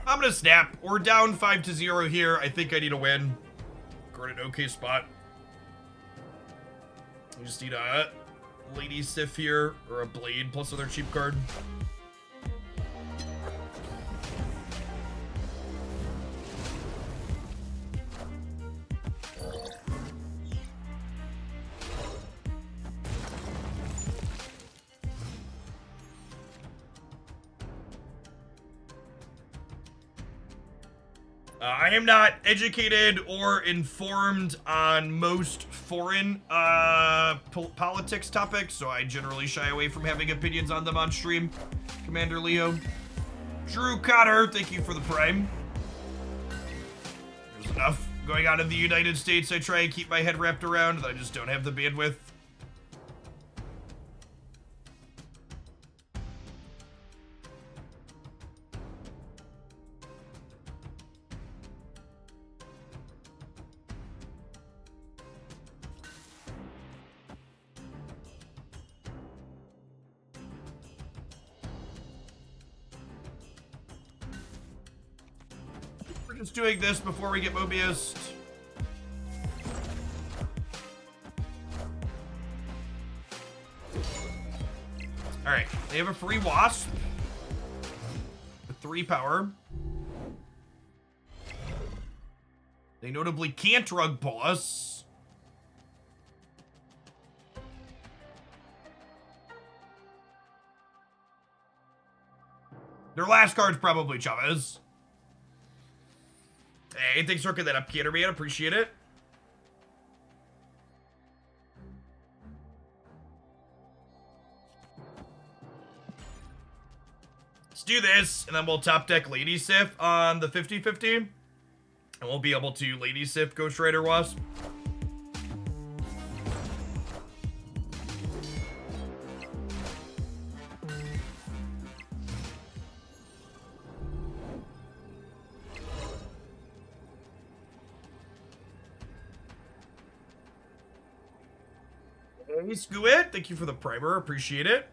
Speaker 1: I'm gonna snap. We're down 5-0 here. I think I need a win. We're in an okay spot. We just need a Lady Sif here, or a Blade plus other cheap card. I am not educated or informed on most foreign politics topics, so I generally shy away from having opinions on them on stream. Commander Leo. Drew Cotter, thank you for the Prime. There's enough going on in the United States I try and keep my head wrapped around that I just don't have the bandwidth. Just doing this before we get Mobius. Alright, they have a free Wasp. With 3 power. They notably can't rug pull us. Their last card's probably Chavez. Hey, thanks for hooking that up, Caterman. Appreciate it. Let's do this, and then we'll top deck Lady Sif on the 50-50. And we'll be able to Lady Sif Ghost Rider Wasp. Hey, Squid, thank you for the primer. Appreciate it.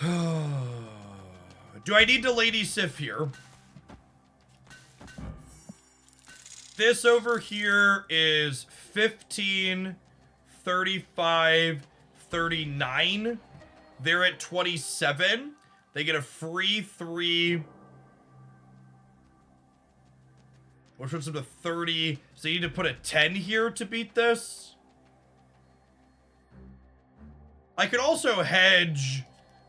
Speaker 1: Do I need to Lady Sif here? This over here is 15, 35, 39. They're at 27. They get a free 3. Which puts them to 30. So you need to put a 10 here to beat this. I could also hedge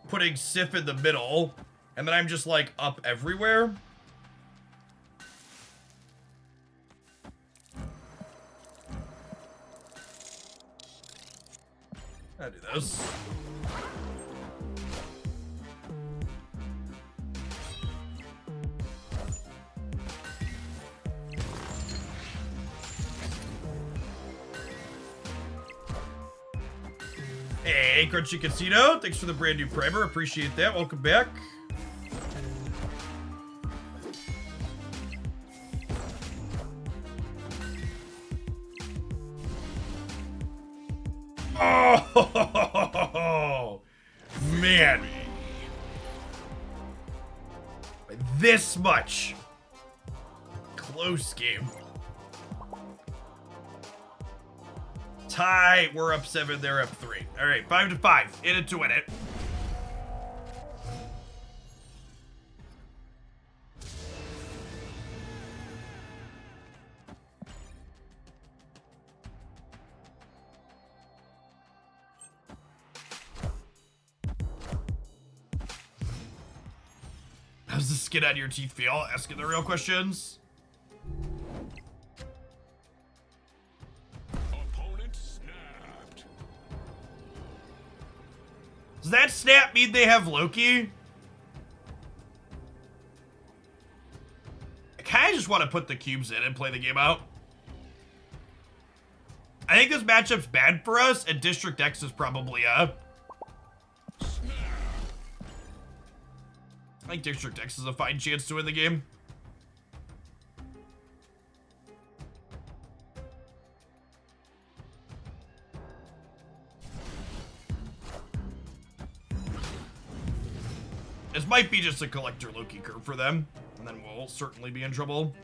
Speaker 1: putting Sif in the middle, and then I'm just like up everywhere. I'll do this. Hey, Crunchy Casino, thanks for the brand new primer. Appreciate that. Welcome back. Oh, man. By this much. Close game. Tie. We're up 7. They're up 3. All right, 5-5. In it to win it. How's the skin on your teeth feel? Asking the real questions.
Speaker 2: Opponent snapped.
Speaker 1: Does that snap mean they have Loki? I kind of just want to put the cubes in and play the game out. I think this matchup's bad for us, and District X is probably I think District X is a fine chance to win the game. This might be just a collector Loki curve for them, and then we'll certainly be in trouble.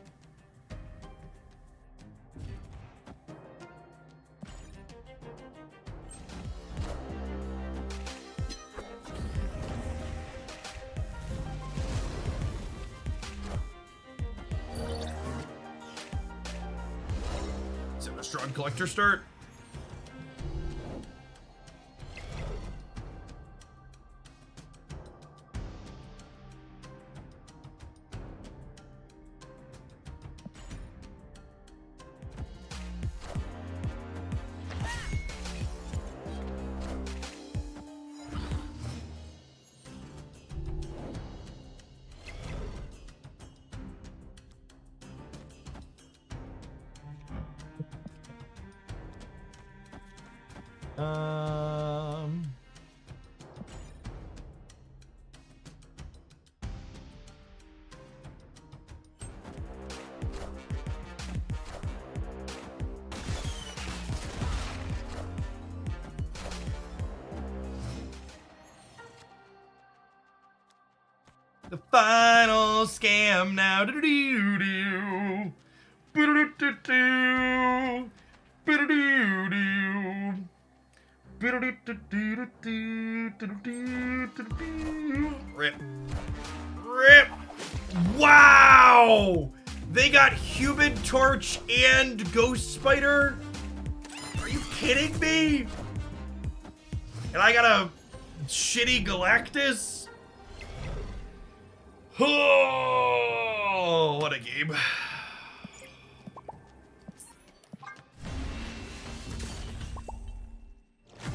Speaker 1: Is it a strong collector start? The final scam now. Do-do-do-do. Do-do-do-do-do. Do-do-do-do. Do-do-do-do-do-do-do-do-do. Rip. Rip. Wow! They got Human Torch and Ghost Spider? Are you kidding me? And I got a shitty Galactus? Oh, what a game.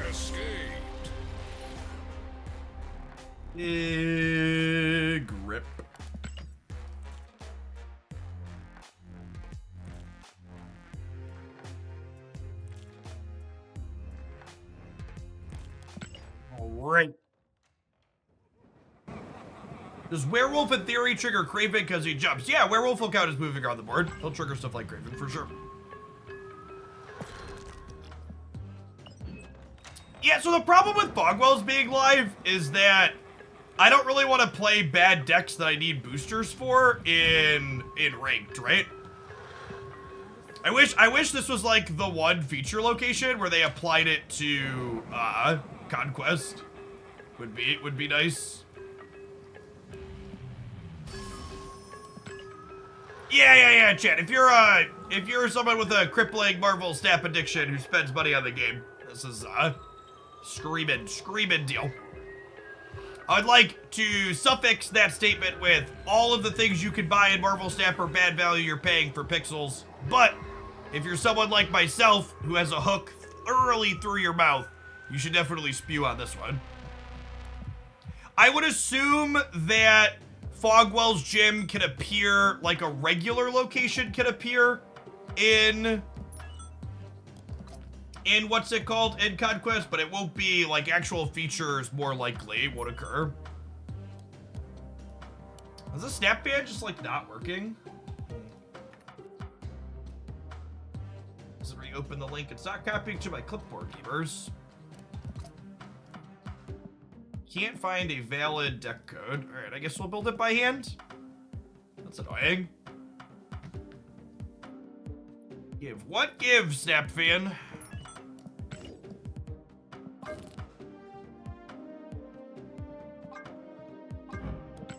Speaker 2: Escaped.
Speaker 1: Grip. All right. Does Werewolf in theory trigger Craven because he jumps? Yeah, Werewolf will count as moving on the board. He'll trigger stuff like Craven for sure. Yeah, so the problem with Fogwell's being live is that I don't really want to play bad decks that I need boosters for in ranked, right? I wish this was like the one feature location where they applied it to Conquest. Would be nice. Yeah, Chad. If you're someone with a crippling Marvel snap addiction who spends money on the game, this is screaming deal. I'd like to suffix that statement with all of the things you can buy in Marvel Snap are bad value you're paying for pixels. But if you're someone like myself who has a hook thoroughly through your mouth, you should definitely spew on this one. I would assume that Fogwell's gym can appear like a regular location can appear in what's it called? In Conquest, but it won't be like actual features more likely would occur. Is the snap band just like not working? Let's reopen the link and start copying to my clipboard, gamers. Can't find a valid deck code. All right, I guess we'll build it by hand. That's annoying. Give what give, Snap Fan?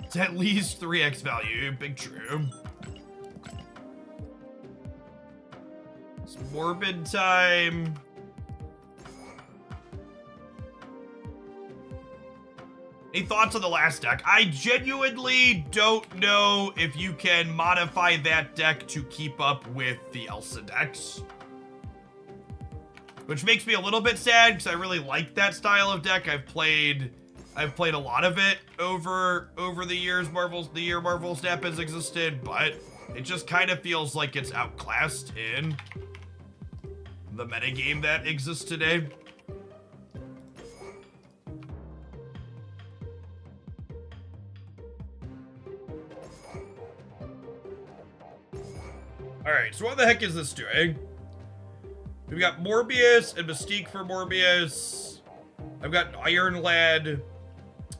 Speaker 1: It's at least 3x value. Big true. It's morbid time. Any thoughts on the last deck? I genuinely don't know if you can modify that deck to keep up with the Elsa decks. Which makes me a little bit sad because I really like that style of deck. I've played a lot of it over the years the year Marvel Snap has existed, but it just kind of feels like it's outclassed in the metagame that exists today. Alright, so what the heck is this doing? We've got Morbius and Mystique for Morbius. I've got Iron Lad.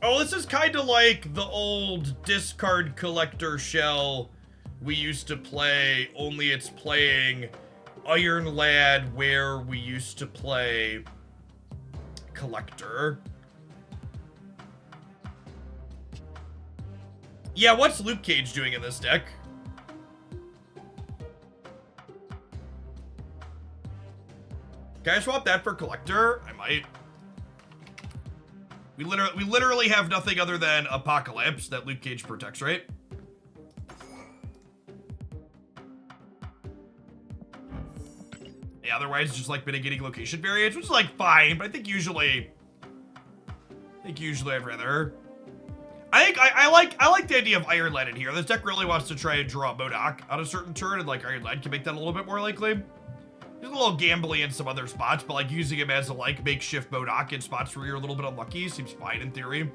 Speaker 1: Oh, this is kind of like the old discard collector shell we used to play, only it's playing Iron Lad where we used to play Collector. Yeah, what's Luke Cage doing in this deck? Can I swap that for Collector? I might. We literally have nothing other than Apocalypse that Luke Cage protects, right? Yeah, otherwise just like mitigating location variance, which is like fine, but I think usually I'd rather. I like the idea of Iron Lad in here. This deck really wants to try and draw MODOK on a certain turn, and like Iron Lad can make that a little bit more likely. He's a little gambly in some other spots, but like using him as a like makeshift MODOK in spots where you're a little bit unlucky seems fine in theory.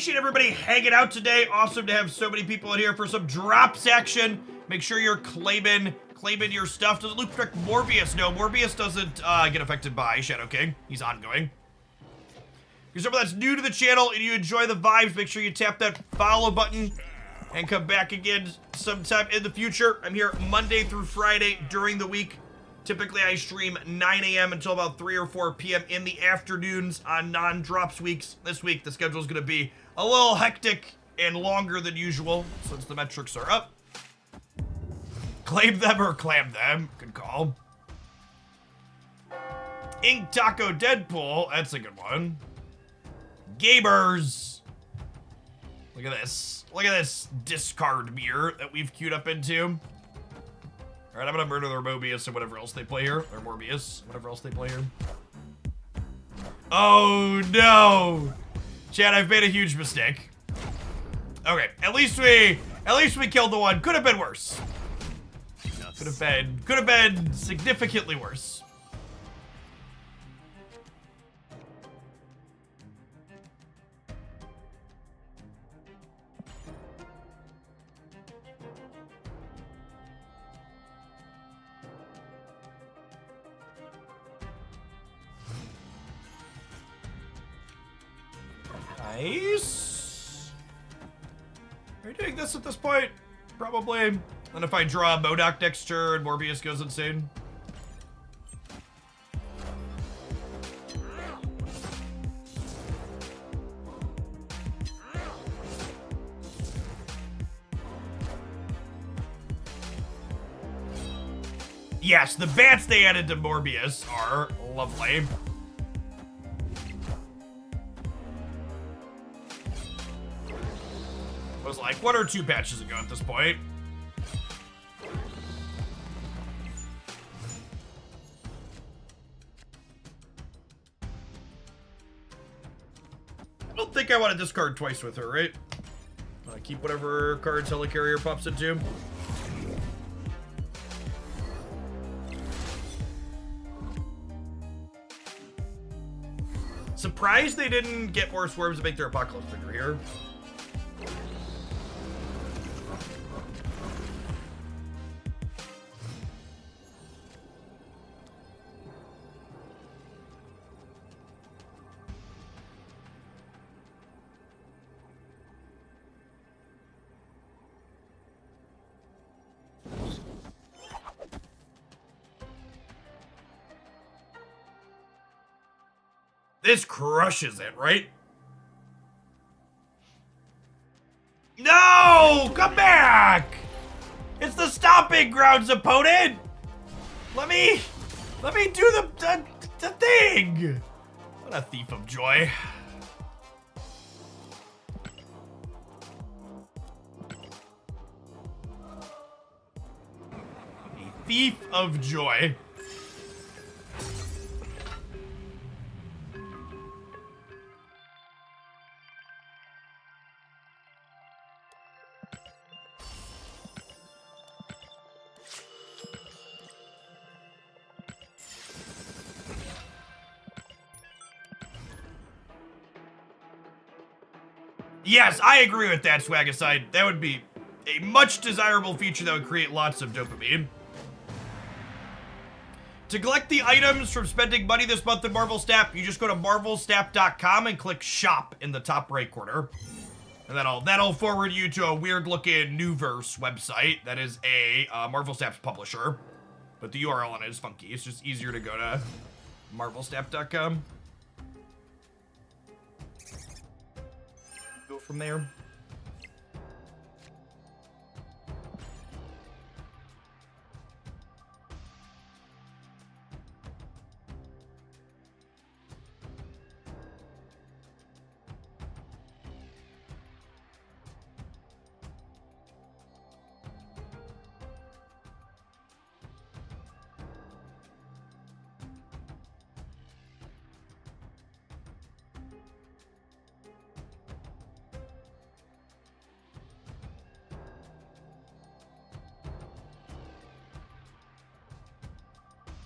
Speaker 1: Appreciate everybody hanging out today. Awesome to have so many people in here for some drops action. Make sure you're claiming your stuff. Does it loop affect Morbius? No, Morbius doesn't get affected by Shadow King. He's ongoing. If you're someone that's new to the channel and you enjoy the vibes, make sure you tap that follow button and come back again sometime in the future. I'm here Monday through Friday during the week. Typically, I stream 9 a.m. until about 3 or 4 p.m. in the afternoons on non-drops weeks. This week, the schedule is going to be a little hectic and longer than usual since the metrics are up. Claim them or clam them. Good call. Ink Taco Deadpool. That's a good one. Gamers. Look at this. Look at this discard mirror that we've queued up into. All right, I'm gonna murder their Mobius and whatever else they play here. Or Morbius, whatever else they play here. Oh no! Chad, I've made a huge mistake. Okay, at least we killed the one. Could have been worse. Could have been significantly worse. Nice. Are you doing this at this point? Probably. And if I draw a MODOK next turn, Morbius goes insane. Yes, the bats they added to Morbius are lovely. It was like 1 or 2 patches ago at this point. I don't think I want to discard twice with her, right? I keep whatever cards Helicarrier pops into. Surprised they didn't get more swarms to make their Apocalypse figure here. This crushes it, right? No! Come back! It's the stomping grounds, opponent! Let me do the thing! What a thief of joy. A thief of joy. Yes, I agree with that, Swagicide. That would be a much desirable feature that would create lots of dopamine. To collect the items from spending money this month in Marvel Snap, you just go to marvelsnap.com and click Shop in the top right corner. And that'll forward you to a weird-looking Newverse website that is a Marvel Snap's publisher. But the URL on it is funky. It's just easier to go to marvelsnap.com. Go from there.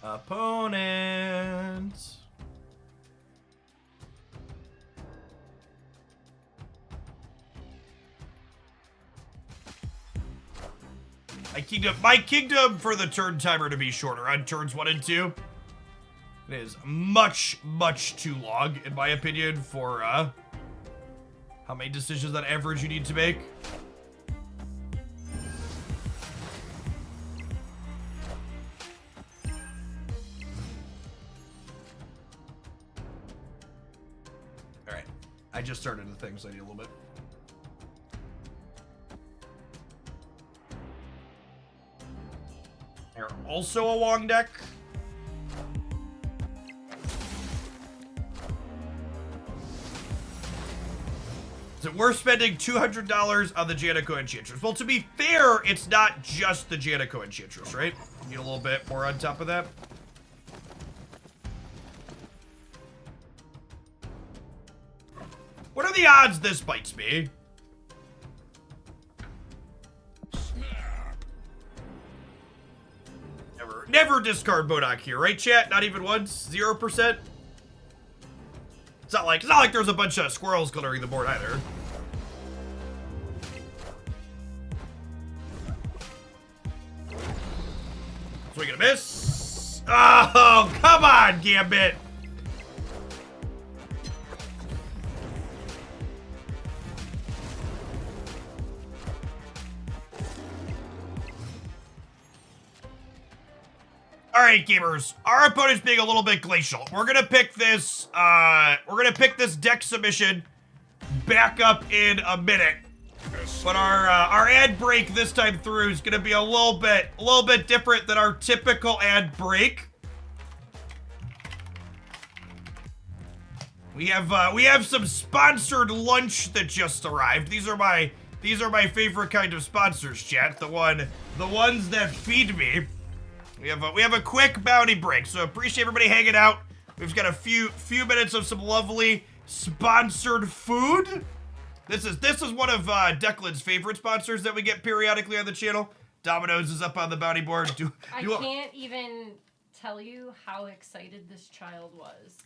Speaker 1: Opponent. 'Cause My kingdom for the turn timer to be shorter on turns 1 and 2. It is much, much too long, in my opinion, for how many decisions on average you need to make. All right, I just started the thing, so I need a little bit. They're also a long deck. Is it worth spending $200 on the Janico Enchantress? Well, to be fair, it's not just the Janico Enchantress, right? Need a little bit more on top of that. What are the odds this bites me? Never discard Modok here, right, chat? Not even once? 0%? It's not like there's a bunch of squirrels glittering the board either. Swing and a miss. Oh, come on, Gambit. All right, gamers. Our opponent's being a little bit glacial. We're gonna pick this. Deck submission back up in a minute. But our ad break this time through is gonna be a little bit different than our typical ad break. We have some sponsored lunch that just arrived. These are my favorite kind of sponsors, chat. The ones that feed me. We have a quick bounty break, so appreciate everybody hanging out. We've got a few minutes of some lovely sponsored food. This is one of Declan's favorite sponsors that we get periodically on the channel. Domino's is up on the bounty board.
Speaker 4: I can't even tell you how excited this child was.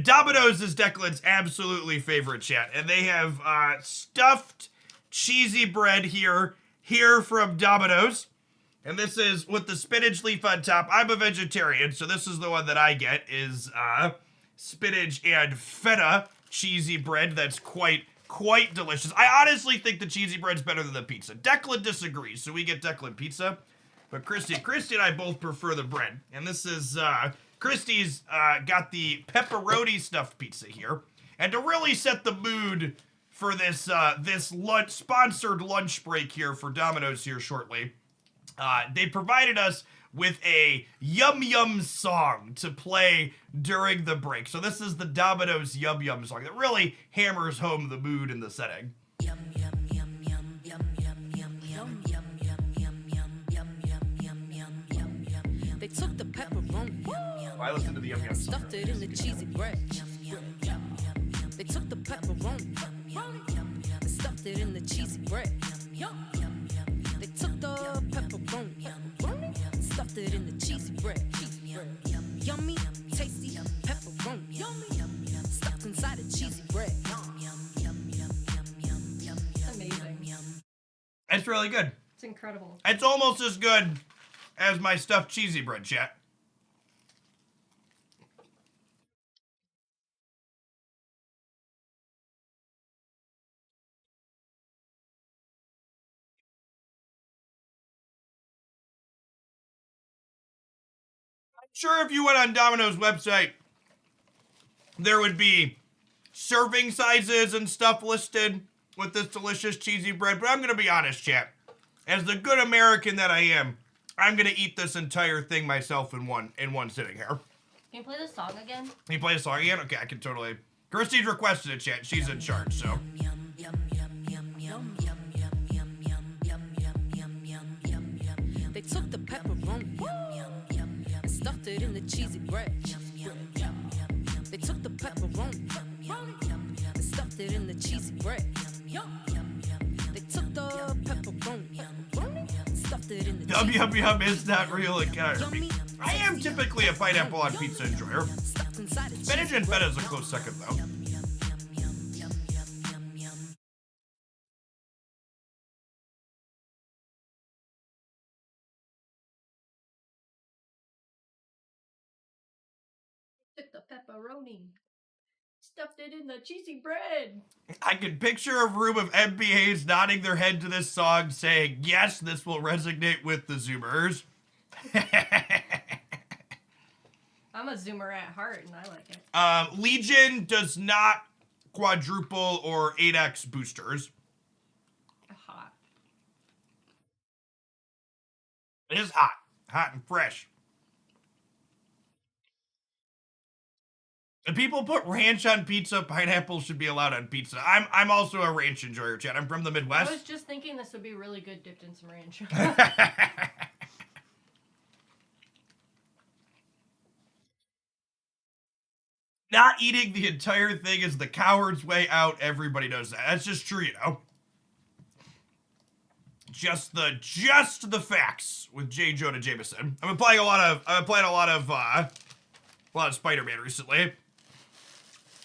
Speaker 1: Domino's is Declan's absolutely favorite, chat, and they have stuffed cheesy bread here from Domino's. And this is with the spinach leaf on top. I'm a vegetarian, so this is the one that I get, is spinach and feta cheesy bread. That's quite delicious. I honestly think the cheesy bread's better than the pizza. Declan disagrees, so we get Declan pizza. But Christy and I both prefer the bread. And this is, Christy's got the pepperoni stuffed pizza here. And to really set the mood for this sponsored lunch break here for Domino's here shortly, they provided us with a Yum Yum song to play during the break. So this is the Domino's Yum Yum song that really hammers home the mood and the setting.
Speaker 3: Yum yum yum yum yum yum yum yum yum yum yum yum yum yum yum yum yum. They took the pepperoni,
Speaker 1: I listened to the Yum Yum song.
Speaker 3: stuffed it in the cheesy bread. They took the pepperoni, stuffed it in the cheesy bread. They took the pepperoni, stuffed it in the cheesy bread. Yummy, tasty pepperoni, stuffed inside a cheesy bread.
Speaker 4: Amazing.
Speaker 1: It's really good.
Speaker 4: It's incredible.
Speaker 1: It's almost as good as my stuffed cheesy bread, chat. Sure, if you went on Domino's website, there would be serving sizes and stuff listed with this delicious cheesy bread, but I'm going to be honest, chat. As the good American that I am, I'm going to eat this entire thing myself in one sitting here.
Speaker 4: Can you play the song again?
Speaker 1: Can you play the song again? Okay, I can totally. Christy's requested it, chat. She's in charge, so.
Speaker 3: They took the pepperoni, and stuffed it in the cheesy bread. They took the pepperoni, and stuffed it in the cheesy bread. They took the pepperoni, and stuffed it in the
Speaker 1: Yum
Speaker 3: cheesy
Speaker 1: Yum Yum is not real economy. I am typically a pineapple on pizza enjoyer. Spinach and feta is a close second, though.
Speaker 4: the pepperoni. Stuffed it in the cheesy bread.
Speaker 1: I can picture a room of MBAs nodding their head to this song saying, yes, this will resonate with the Zoomers.
Speaker 4: I'm a Zoomer at heart, and I like it.
Speaker 1: Legion does not quadruple or 8x boosters.
Speaker 4: Hot.
Speaker 1: It is hot. Hot and fresh. If people put ranch on pizza, pineapple should be allowed on pizza. I'm also a ranch enjoyer, Chad. I'm from the Midwest.
Speaker 4: I was just thinking this would be really good dipped in some ranch.
Speaker 1: Not eating the entire thing is the coward's way out. Everybody knows that. That's just true, you know. Just the facts with J. Jonah Jameson. I've been playing a lot of Spider-Man recently.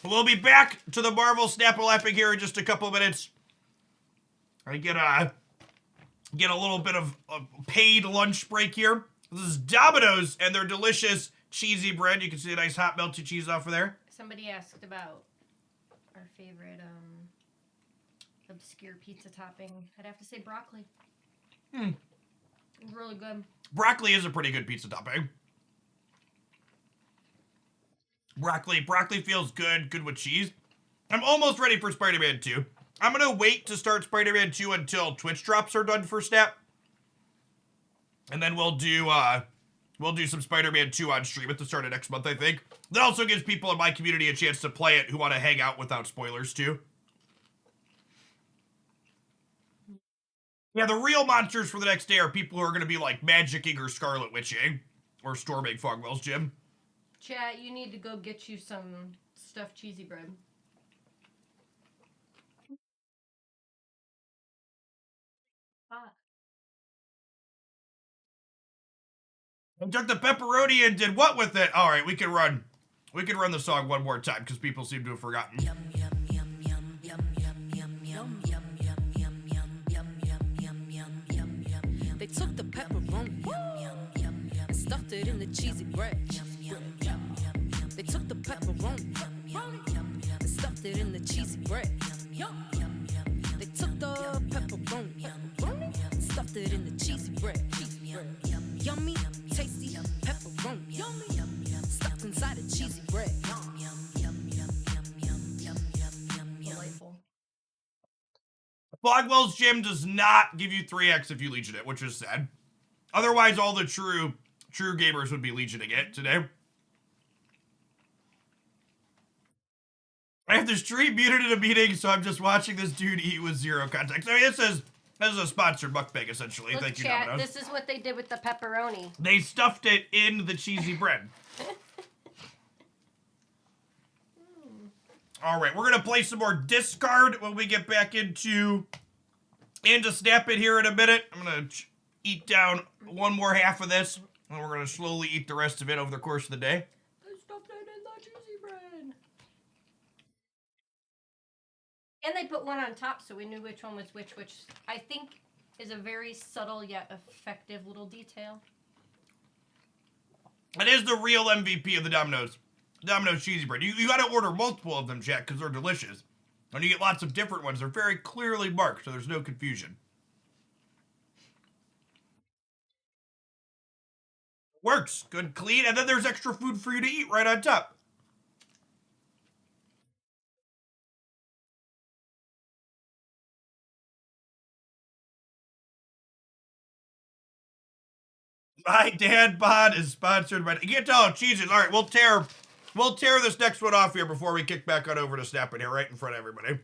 Speaker 1: We'll be back to the Marvel Snap-a-lapping here in just a couple minutes. I get a little bit of a paid lunch break here. This is Domino's and their delicious cheesy bread. You can see a nice hot melty cheese off of there.
Speaker 4: Somebody asked about our favorite obscure pizza topping. I'd have to say broccoli. It's really good.
Speaker 1: Broccoli is a pretty good pizza topping. Broccoli feels good with cheese. I'm almost ready for Spider-Man 2. I'm gonna wait to start Spider-Man 2 until Twitch drops are done for Snap. And then we'll do some Spider-Man 2 on stream at the start of next month, I think. That also gives people in my community a chance to play it who want to hang out without spoilers too. Yeah, the real monsters for the next day are people who are going to be like magicking or Scarlet Witching or storming Fogwell's gym.
Speaker 4: Chat, you need to go get you some stuffed cheesy bread. Hot.
Speaker 1: And took the pepperoni and did what with it? All right, we can run the song one more time because people seem to have forgotten.
Speaker 3: They took the pepperoni and stuffed it in the cheesy bread. They took the pepperoni and stuffed it in the cheesy bread. They took the pepperoni and stuffed it in the cheesy bread. Yummy, tasty pepperoni stuffed inside the cheesy bread.
Speaker 4: Delightful.
Speaker 1: Fogwell's gym does not give you 3x if you Legion it, which is sad. Otherwise, all the true gamers would be Legioning it today. I have the stream muted in a meeting, so I'm just watching this dude eat with zero context. I mean, this is a sponsored mukbang, essentially.
Speaker 4: Look,
Speaker 1: Thank you,
Speaker 4: chat,
Speaker 1: Domino's.
Speaker 4: this is what they did with the pepperoni.
Speaker 1: They stuffed it in the cheesy bread. All right, we're going to play some more discard when we get back into Snap It here in a minute. I'm going to eat down one more half of this, and we're going to slowly eat the rest of it over the course of the day.
Speaker 4: They stuffed it in the cheesy bread. And they put one on top so we knew which one was which I think is a very subtle yet effective little detail.
Speaker 1: It is the real MVP of the Domino's cheesy bread. You got to order multiple of them, Jack, because they're delicious. And you get lots of different ones. They're very clearly marked, so there's no confusion. Works. Good, clean. And then there's extra food for you to eat right on top. My dad bod is sponsored by... You can't tell how cheesy it is. All right, we'll tear this next one off here before we kick back on over to Snap It here right in front of everybody.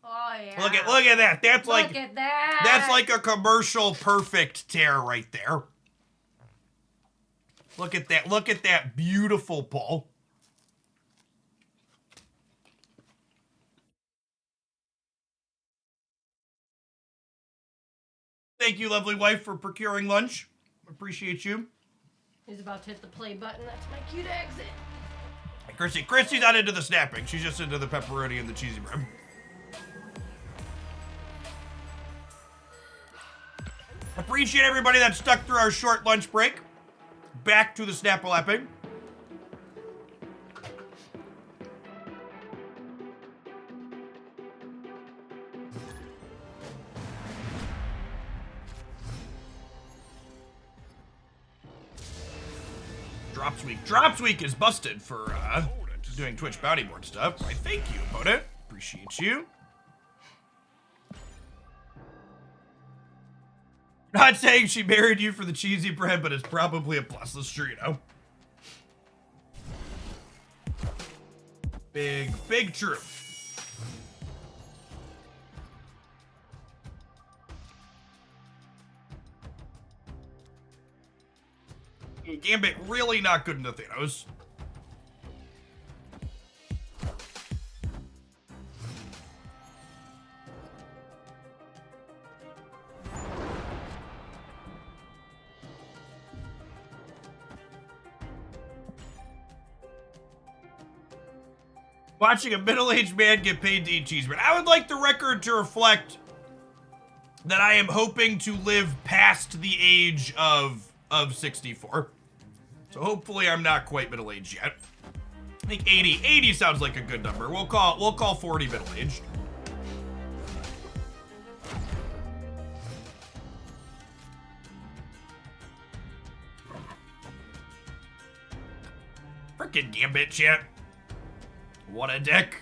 Speaker 4: Oh yeah.
Speaker 1: Look at that. That's
Speaker 4: Look at that.
Speaker 1: That's like a commercial perfect tear right there. Look at that. Look at that beautiful pull. Thank you, lovely wife, for procuring lunch. Appreciate you.
Speaker 4: He's about to hit the play button. That's my cue to exit.
Speaker 1: Chrissy's not into the snapping. She's just into the pepperoni and the cheesy bread. Appreciate everybody that stuck through our short lunch break. Back to the Snap-a-lapping. Drops Week. Drops Week is busted for doing Twitch bounty board stuff. Right, thank you, opponent. Appreciate you. Not saying she married you for the cheesy bread, but it's probably a plus. That's true, you know. Big true. Gambit really not good into Thanos. Watching a middle-aged man get paid to eat cheeseburger. I would like the record to reflect that I am hoping to live past the age of 64. So hopefully I'm not quite middle-aged yet. I think 80 sounds like a good number. We'll call 40 middle-aged. Frickin' Gambit chat. What a deck.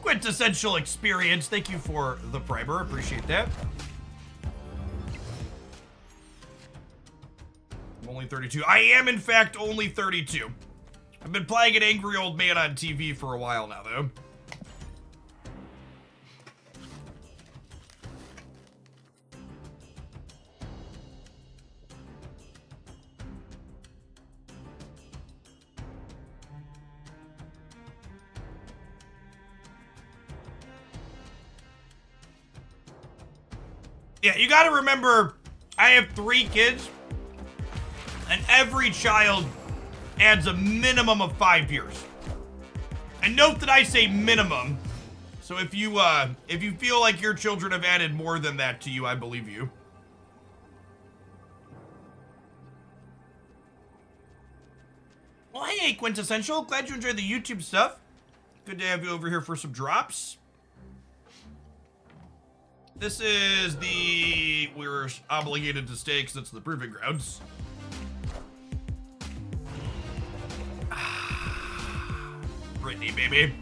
Speaker 1: Quintessential experience. Thank you for the primer. Appreciate that. I'm only 32. I am, in fact, only 32. I've been playing an angry old man on TV for a while now, though. Yeah, you gotta remember, I have 3 kids, and every child adds a minimum of 5 years. And note that I say minimum, so if you feel like your children have added more than that to you, I believe you. Well, hey, Quintessential, glad you enjoyed the YouTube stuff. Good to have you over here for some drops. This is we're obligated to stay because it's the proving grounds. Brittany, baby.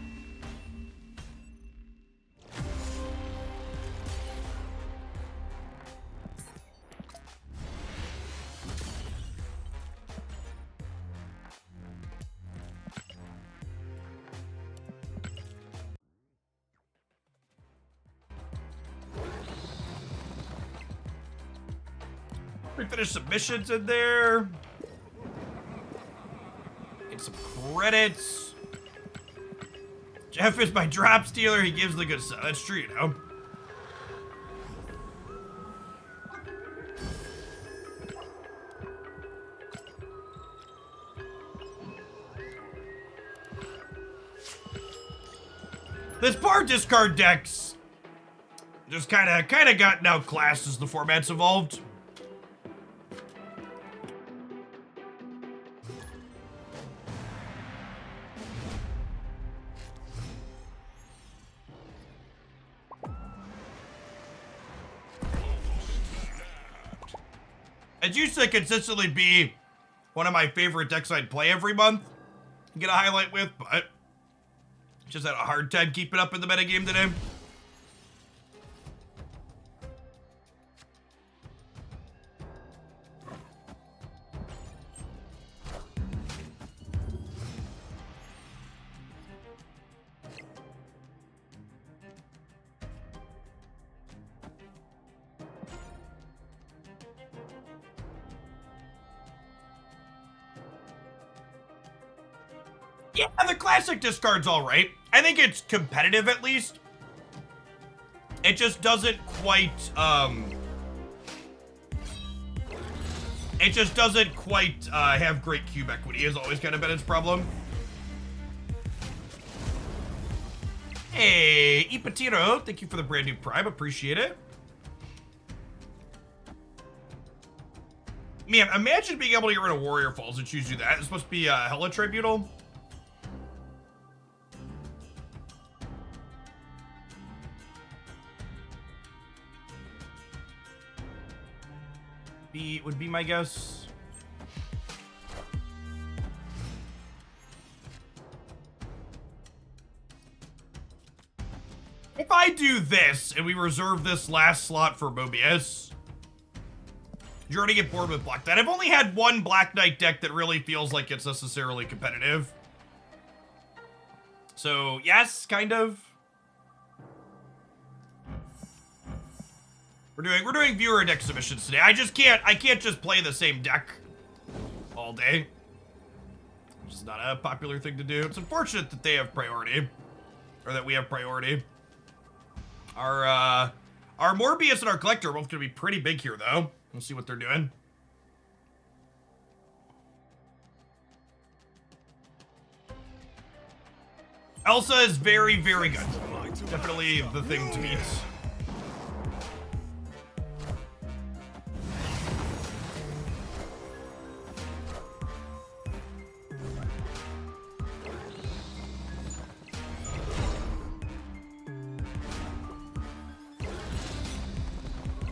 Speaker 1: We finished some missions in there. Get some credits. Jeff is my drop stealer. He gives the good stuff. That's true, you know. This bar discard decks just kind of gotten outclassed as the format's evolved. It used to consistently be one of my favorite decks I'd play every month, get a highlight with, but just had a hard time keeping up in the metagame today. Yeah, the classic discard's all right. I think it's competitive at least. It just doesn't quite, have great cube equity, has always kind of been its problem. Hey, Ipatiro, thank you for the brand new Prime, appreciate it. Man, imagine being able to get rid of Warrior Falls and choose you that. It's supposed to be Hella Tribunal. Would be my guess. do this and we reserve this last slot for Mobius? You're already get bored with Black Knight. I've only had one Black Knight deck that really feels like it's necessarily competitive. So, yes, kind of. We're doing viewer deck submissions today. I can't just play the same deck all day. It's just not a popular thing to do. It's unfortunate that they have priority. Or that we have priority. Our Morbius and our Collector are both gonna be pretty big here though. We'll see what they're doing. Elsa is very, very good. Definitely the thing to beat.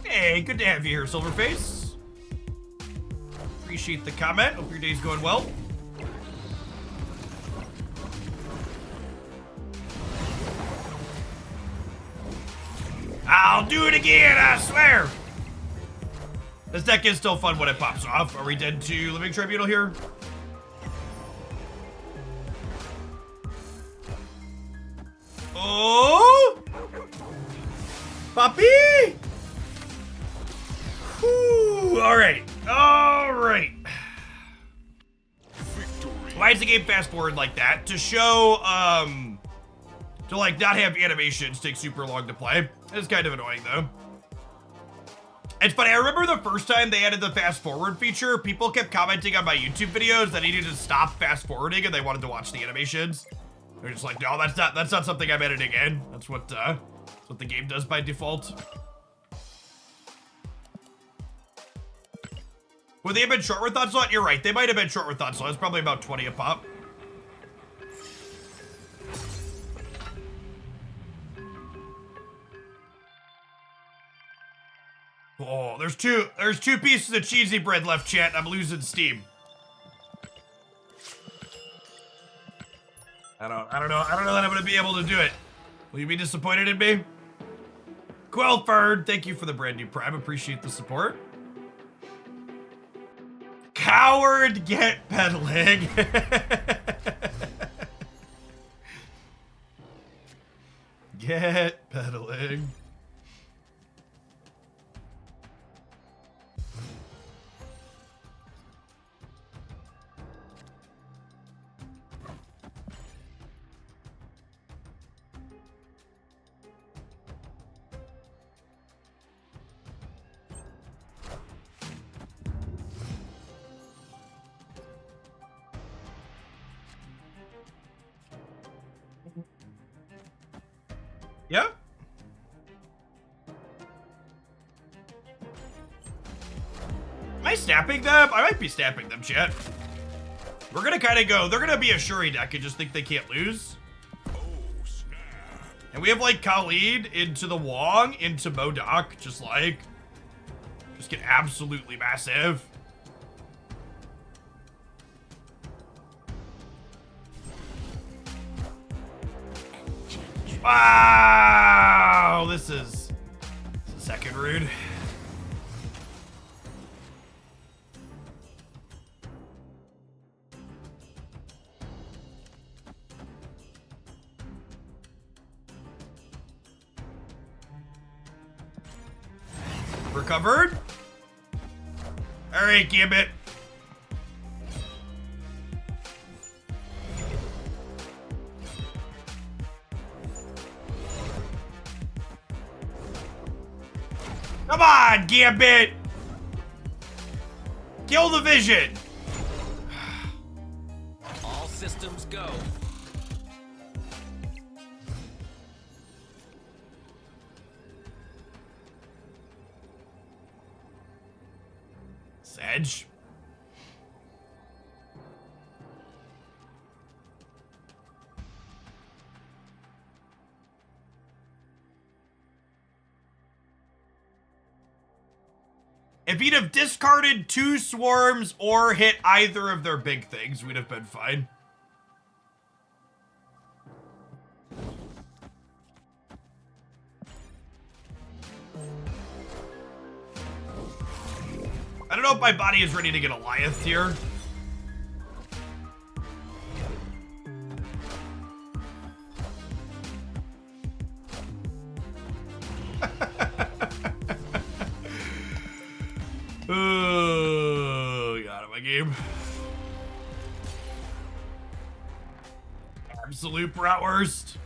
Speaker 1: Hey, good to have you here, Silverface. Appreciate the comment. Hope your day's going well. I'll do it again, I swear. This deck is still fun when it pops off. Are we dead to Living Tribunal here? Oh! Puppy! Whew, alright. Alright. Why is the game fast forward like that? To show, to like not have animations take super long to play. It's kind of annoying though. It's funny, I remember the first time they added the fast forward feature, people kept commenting on my YouTube videos that I needed to stop fast forwarding and they wanted to watch the animations. They're just like, no, that's not something I'm editing in. That's what the game does by default. Would they have been short with Onslaught? You're right, they might have been short with Onslaught. It's probably about 20 a pop. Oh, there's two pieces of cheesy bread left, chat. I'm losing steam. I don't know that I'm gonna be able to do it. Will you be disappointed in me? Quelford, thank you for the brand new Prime. Appreciate the support. Coward, get pedaling. Get pedaling. Yep. Am I snapping them? I might be snapping them, chat. We're gonna kind of go. They're gonna be a Shuri deck and just think they can't lose. And we have like Khalid into the Wong, into Modok, just get absolutely massive. Wow, this is the second rude. Recovered. All right, Gambit. Come on, Gambit! Kill the vision!
Speaker 2: All systems go.
Speaker 1: Sedge. If he'd have discarded 2 swarms or hit either of their big things, we'd have been fine. don't know if my body is ready to get Goliath here. Oh, get out of my game. Absolute bratwurst.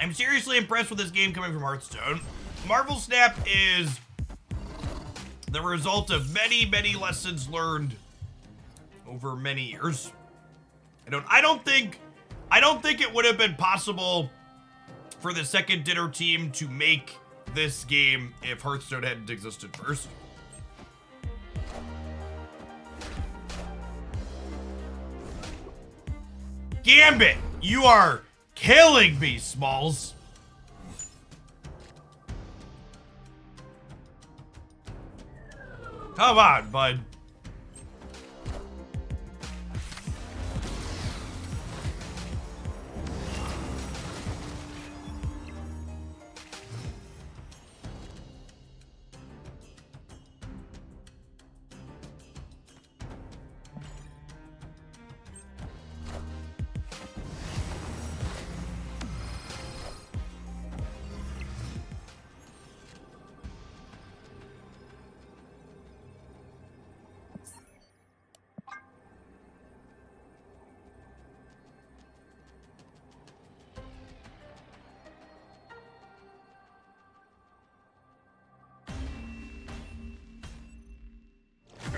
Speaker 1: I'm seriously impressed with this game coming from Hearthstone. Marvel Snap is the result of many, many lessons learned over many years. I don't think it would have been possible for the Second Dinner team to make this game if Hearthstone hadn't existed first. Gambit, you are killing me, Smalls. Come on, bud.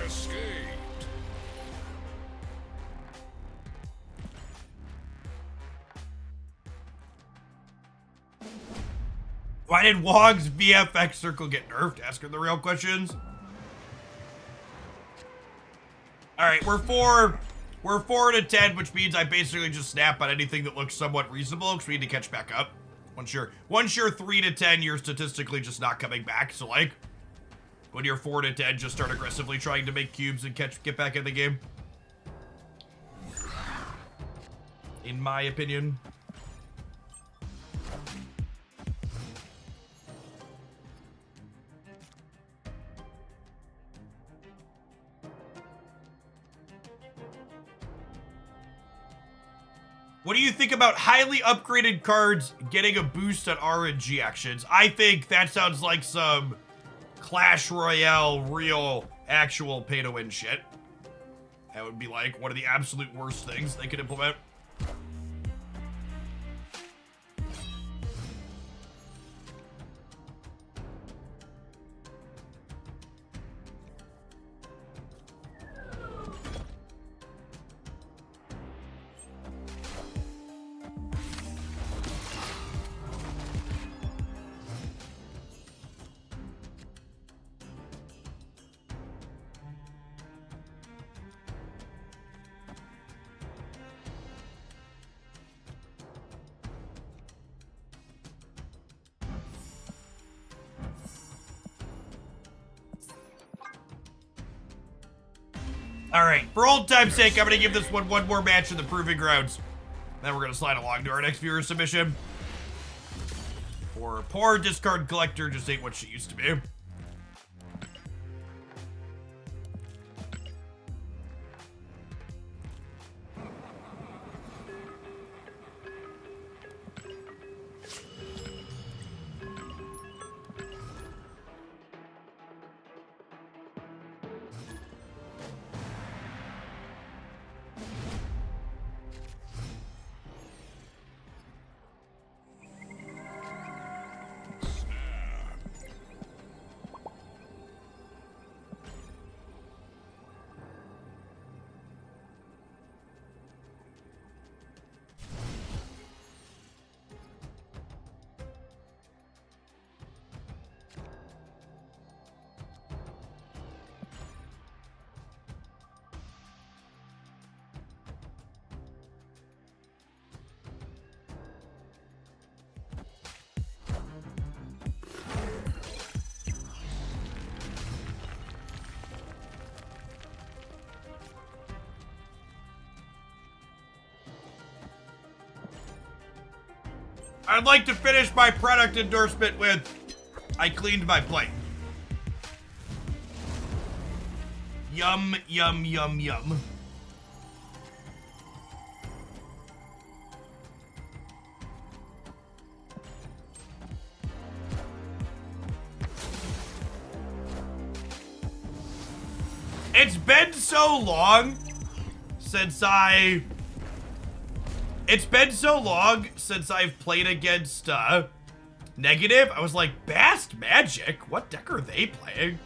Speaker 2: Escaped.
Speaker 1: Why did Wog's VFX circle get nerfed? Ask her the real questions. All right, we're 4 to 10, which means I basically just snap on anything that looks somewhat reasonable because we need to catch back up. Once you're 3 to 10, you're statistically just not coming back. So like, when you're 4 to 10, just start aggressively trying to make cubes and get back in the game. In my opinion. What do you think about highly upgraded cards getting a boost on RNG actions? I think that sounds like some Clash Royale real actual pay to win shit. That would be like one of the absolute worst things they could implement. All right, for old time's sake, I'm gonna give this one more match in the Proving Grounds. Then we're gonna slide along to our next viewer submission. For poor discard collector just ain't what she used to be. I'd like to finish my product endorsement with, I cleaned my plate. Yum, yum, yum, yum. It's been so long since It's been so long since I've played against, Negative. I was like, Bast Magic? What deck are they playing?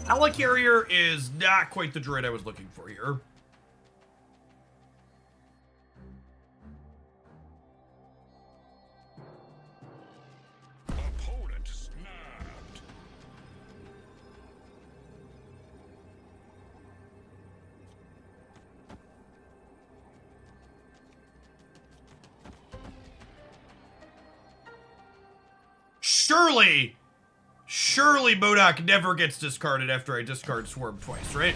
Speaker 1: Helicarrier is not quite the droid I was looking for here.
Speaker 2: Opponent snapped.
Speaker 1: Surely MODOK never gets discarded after I discard Swarm twice, right?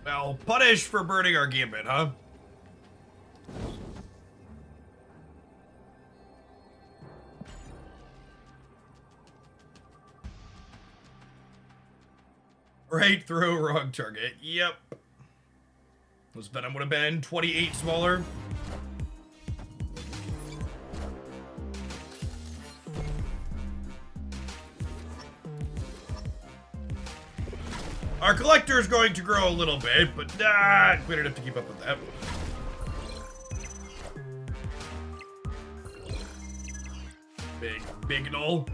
Speaker 1: Well, punish for burning our gambit, huh? Right through, wrong target. Yep. This Venom would have been 28 smaller. Our collector is going to grow a little bit, but not quite enough to keep up with that. Big null.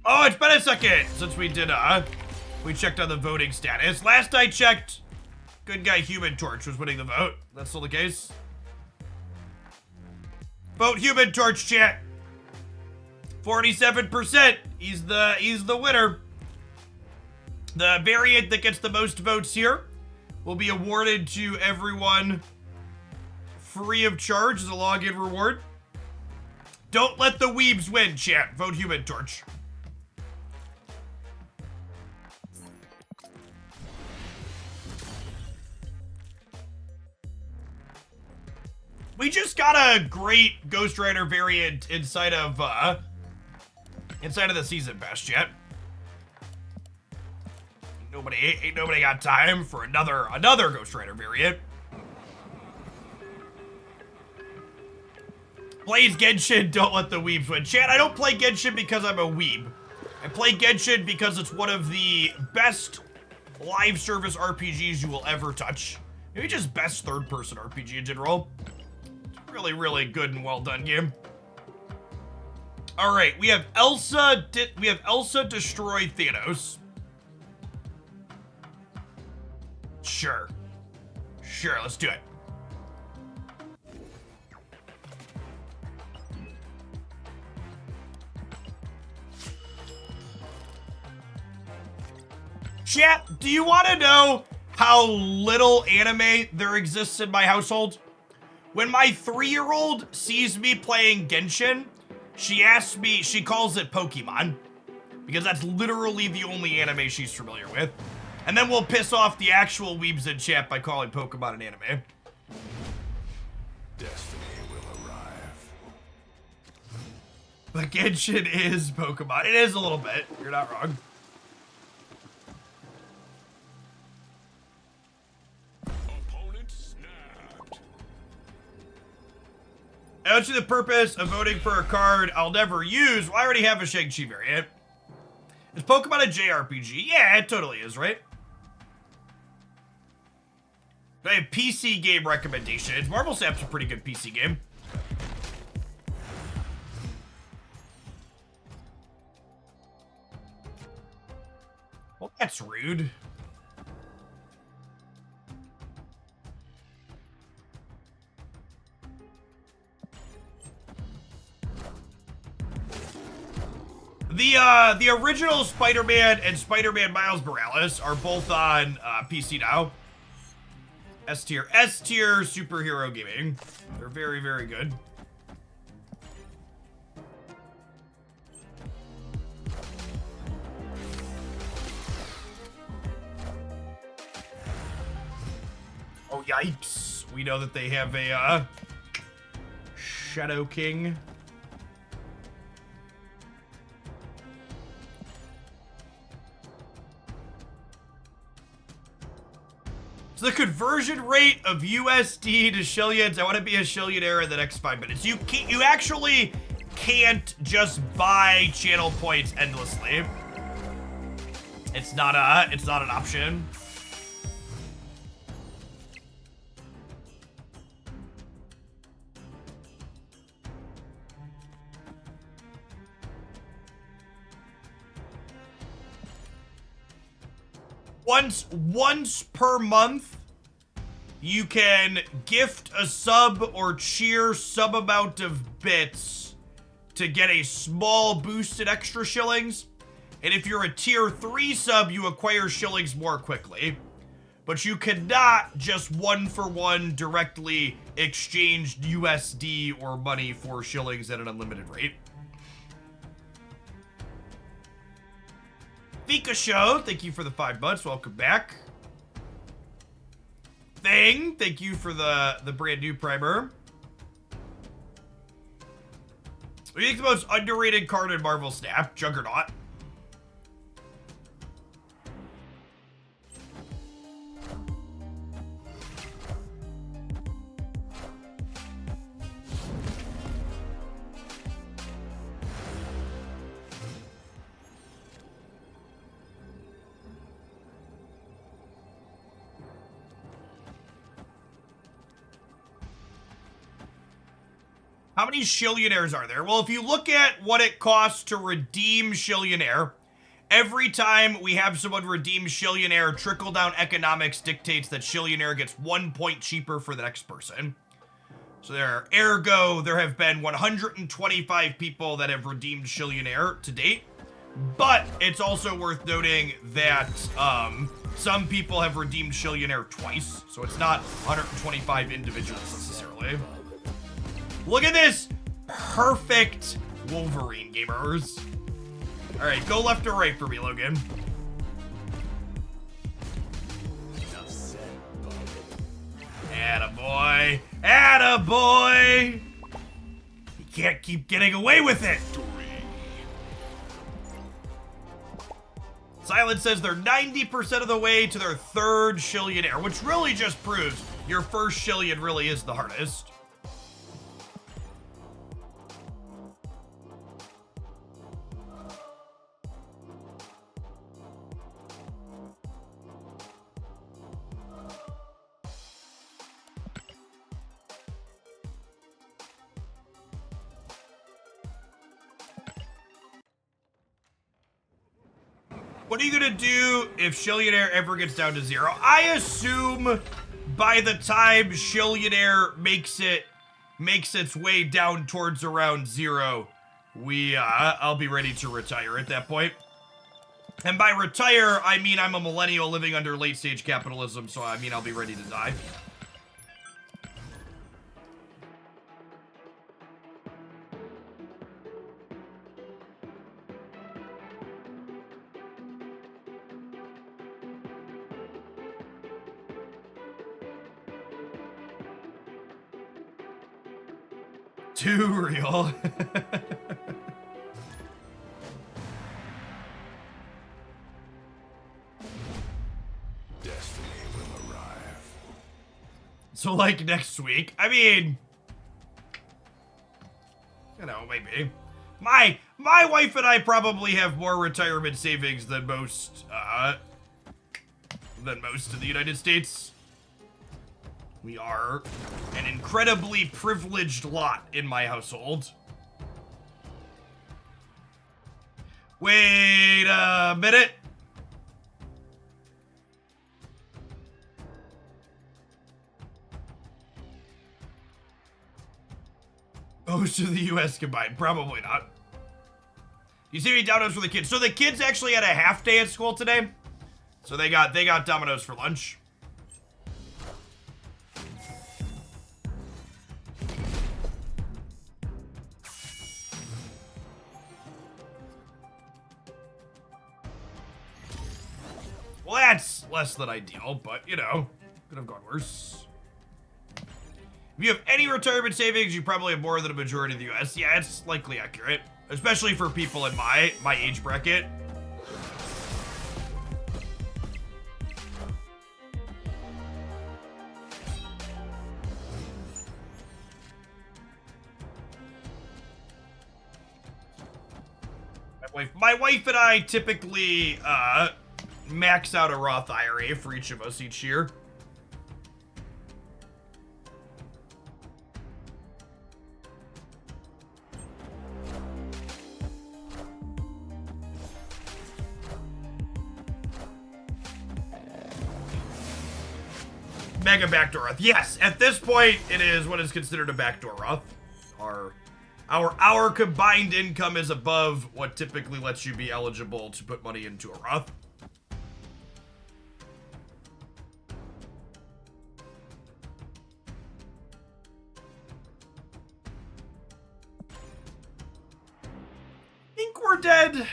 Speaker 1: Oh, it's been a second since we did, we checked on the voting status. Last I checked, good guy Human Torch was winning the vote. That's still the case. Vote Human Torch, chat. 47%. He's the winner. The variant that gets the most votes here will be awarded to everyone free of charge as a login reward. Don't let the weebs win, chat. Vote Human Torch. We just got a great Ghost Rider variant inside of the season pass, chat. Ain't nobody got time for another Ghost Rider variant. Plays Genshin, don't let the weebs win. Chat, I don't play Genshin because I'm a weeb. I play Genshin because it's one of the best live service RPGs you will ever touch. Maybe just best third-person RPG in general. Really, really good and well done game. All right, we have Elsa destroy Thanos. Sure, let's do it. Chat, do you want to know how little anime there exists in my household? When my 3-year-old sees me playing Genshin, she calls it Pokemon, because that's literally the only anime she's familiar with. And then we'll piss off the actual weebs in chat by calling Pokemon an anime.
Speaker 2: Destiny will arrive.
Speaker 1: But Genshin is Pokemon. It is a little bit. You're not wrong.
Speaker 2: Opponent snapped.
Speaker 1: Out to the purpose of voting for a card I'll never use. Well, I already have a Shang-Chi variant. Is Pokemon a JRPG? Yeah, it totally is, right? I have PC game recommendations. Marvel Snap's a pretty good PC game. Well, that's rude. The original Spider-Man and Spider-Man Miles Morales are both on PC now. S tier superhero gaming. They're very, very good. Oh, yikes. We know that they have a Shadow King. So the conversion rate of USD to Shillions, I want to be a Shillionaire in the next 5 minutes. You actually can't just buy channel points endlessly. It's not an option. Once per month, you can gift a sub or cheer some amount of bits to get a small boost in extra shillings. And if you're a tier 3 sub, you acquire shillings more quickly. But you cannot just one-for-one directly exchange USD or money for shillings at an unlimited rate. Vika Show, thank you for the 5 months. Welcome back. Thing, thank you for the brand new primer. What do you think the most underrated card in Marvel Snap? Juggernaut. How many Shillionaires are there? Well, if you look at what it costs to redeem Shillionaire, every time we have someone redeem Shillionaire, trickle-down economics dictates that Shillionaire gets 1 point cheaper for the next person. So ergo, there have been 125 people that have redeemed Shillionaire to date. But it's also worth noting that some people have redeemed Shillionaire twice, so it's not 125 individuals necessarily. Look at this perfect Wolverine, gamers. All right, go left or right for me, Logan. Attaboy. Attaboy. You can't keep getting away with it. Silence says they're 90% of the way to their 3rd Shillionaire, which really just proves your first Shillion really is the hardest. What are you gonna do if Shillionaire ever gets down to 0? I assume by the time Shillionaire makes its way down towards around 0, I'll be ready to retire at that point. And by retire, I mean I'm a millennial living under late stage capitalism, so I mean I'll be ready to die. Too real.
Speaker 5: destiny will arrive.
Speaker 1: So, like, next week? I mean, you know, maybe. My wife and I probably have more retirement savings than most in the United States. We are an incredibly privileged lot in my household. Wait a minute. Most of the U.S. combined, probably not. You see me Domino's for the kids. So the kids actually had a half day at school today. So they got Domino's for lunch. Well, that's less than ideal, but you know, could have gone worse. If you have any retirement savings, you probably have more than a majority of the U.S. Yeah, it's likely accurate, especially for people in my age bracket. My wife and I typically max out a Roth IRA for each of us each year. Mega backdoor Roth. Yes, at this point, it is what is considered a backdoor Roth. Our combined income is above what typically lets you be eligible to put money into a Roth. Think we're dead.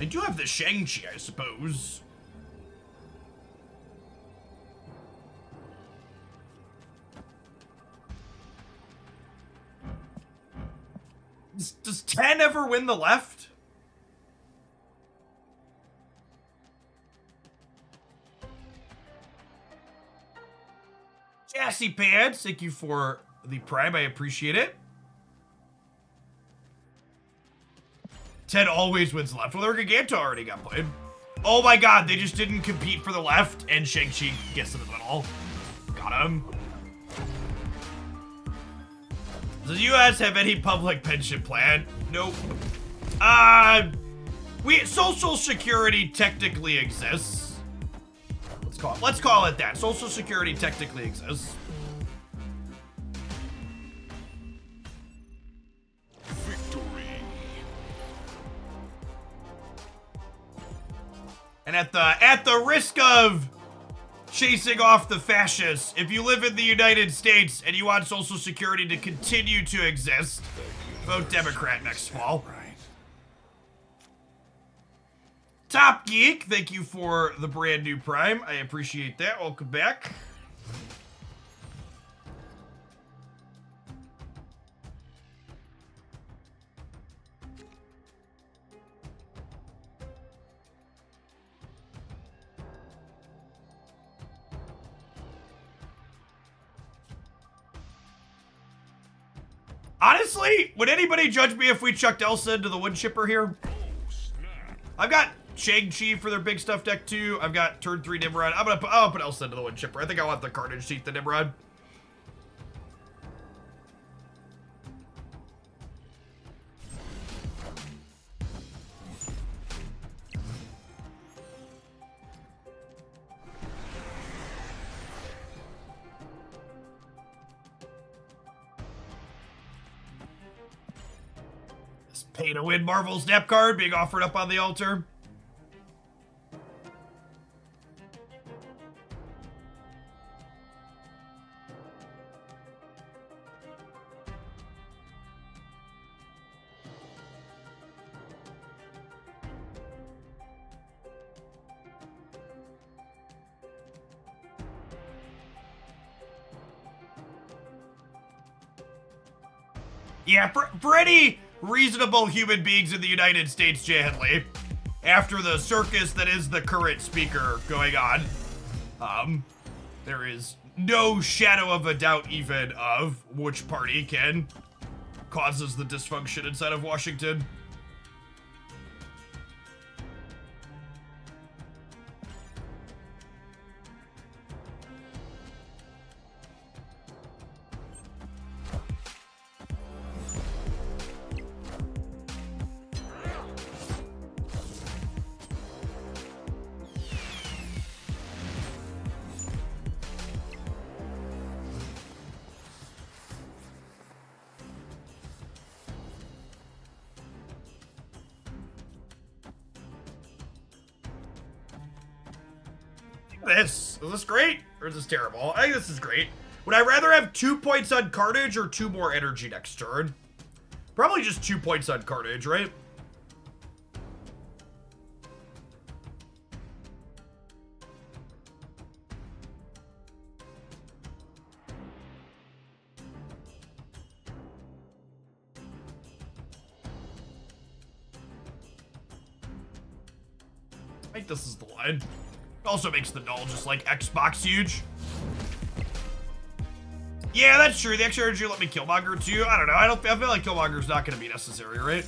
Speaker 1: I do have the Shang-Chi, I suppose. Does 10 ever win the left? Jassy Pants, thank you for the prime. I appreciate it. 10 always wins left. Well, their Giganto already got played. Oh my god, they just didn't compete for the left, and Shang-Chi gets in the middle. Got him. Does the U.S. have any public pension plan? Nope. Social Security technically exists. Let's call it that. Social Security technically exists. And at the risk of chasing off the fascists, if you live in the United States and you want Social Security to continue to exist, vote Democrat next fall. Top Geek, thank you for the brand new prime. I appreciate that. Welcome back. Honestly, would anybody judge me if we chucked Elsa into the wood chipper here? I've got Shang-Chi for their big stuff deck too. I've got turn 3 Nimrod. I'll put Elsa into the wood chipper. I think I want the Carnage Teeth the Nimrod. Pay to win Marvel Snap card being offered up on the altar. Yeah, for any reasonable human beings in the United States, Jay Henley, after the circus that is the current speaker going on, there is no shadow of a doubt even of which party causes the dysfunction inside of Washington. Is this great or is this terrible? I think this is great. Would I rather have 2 points on Carnage or 2 more energy next turn? Probably just 2 points on Carnage, right? I think this is the line. It also makes the null just like Xbox huge. Yeah, that's true. The extra energy let me Killmonger too. I don't know. I feel like Killmonger's not going to be necessary, right?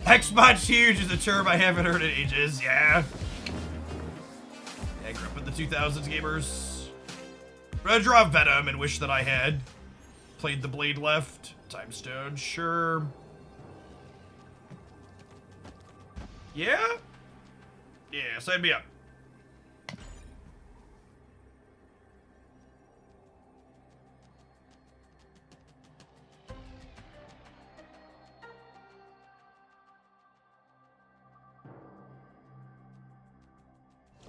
Speaker 1: Xbox huge is a term I haven't heard in ages. Yeah. I grew up in the 2000s, gamers. I'm gonna draw Venom and wish that I had played the Blade left. Time Stone, sure. Yeah? Yeah, sign me up.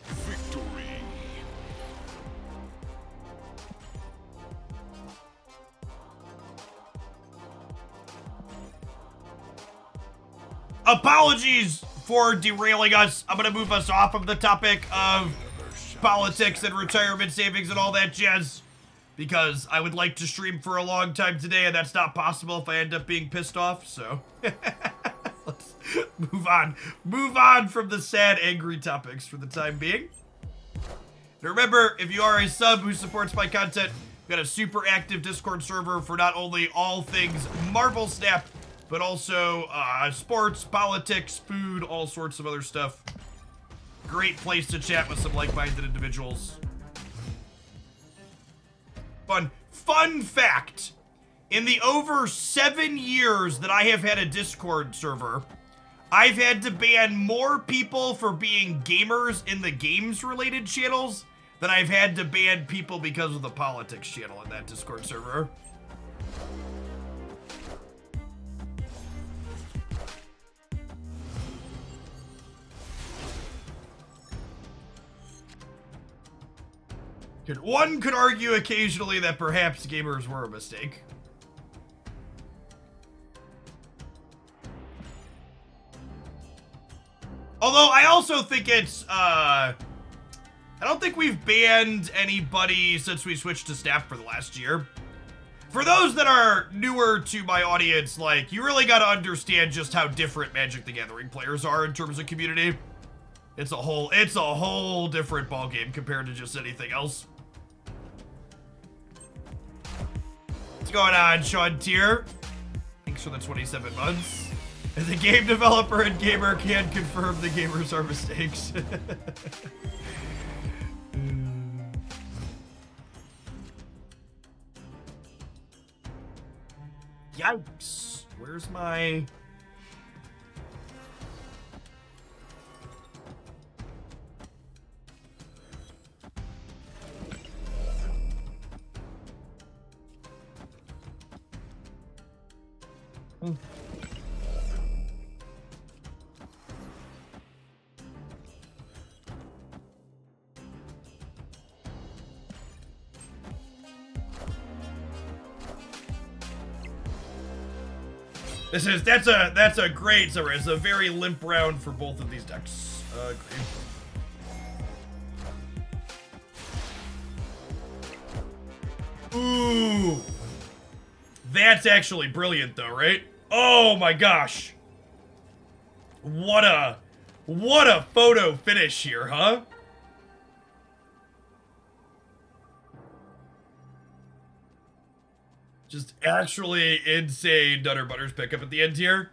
Speaker 5: Victory.
Speaker 1: Apologies for derailing us. I'm gonna move us off of the topic of politics and retirement savings and all that jazz, because I would like to stream for a long time today, and that's not possible if I end up being pissed off, so let's move on. Move on from the sad, angry topics for the time being. Now remember, if you are a sub who supports my content, we've got a super active Discord server for not only all things Marvel Snap, but also sports, politics, food, all sorts of other stuff. Great place to chat with some like-minded individuals. Fun fact. In the over 7 years that I have had a Discord server, I've had to ban more people for being gamers in the games-related channels than I've had to ban people because of the politics channel in that Discord server. One could argue occasionally that perhaps gamers were a mistake. Although I also think it's, I don't think we've banned anybody since we switched to Snap for the last year. For those that are newer to my audience, like, you really gotta understand just how different Magic the Gathering players are in terms of community. It's a whole different ballgame compared to just anything else. What's going on, Sean Tier? Thanks for the 27 months. As a game developer and gamer, can confirm the gamers are mistakes. Yikes. Where's my... That's a great, sorry, it's a very limp round for both of these decks. Agreed. Ooh. That's actually brilliant though, right? Oh my gosh. What a photo finish here, huh? Just actually insane Nutter Butters pickup at the end here.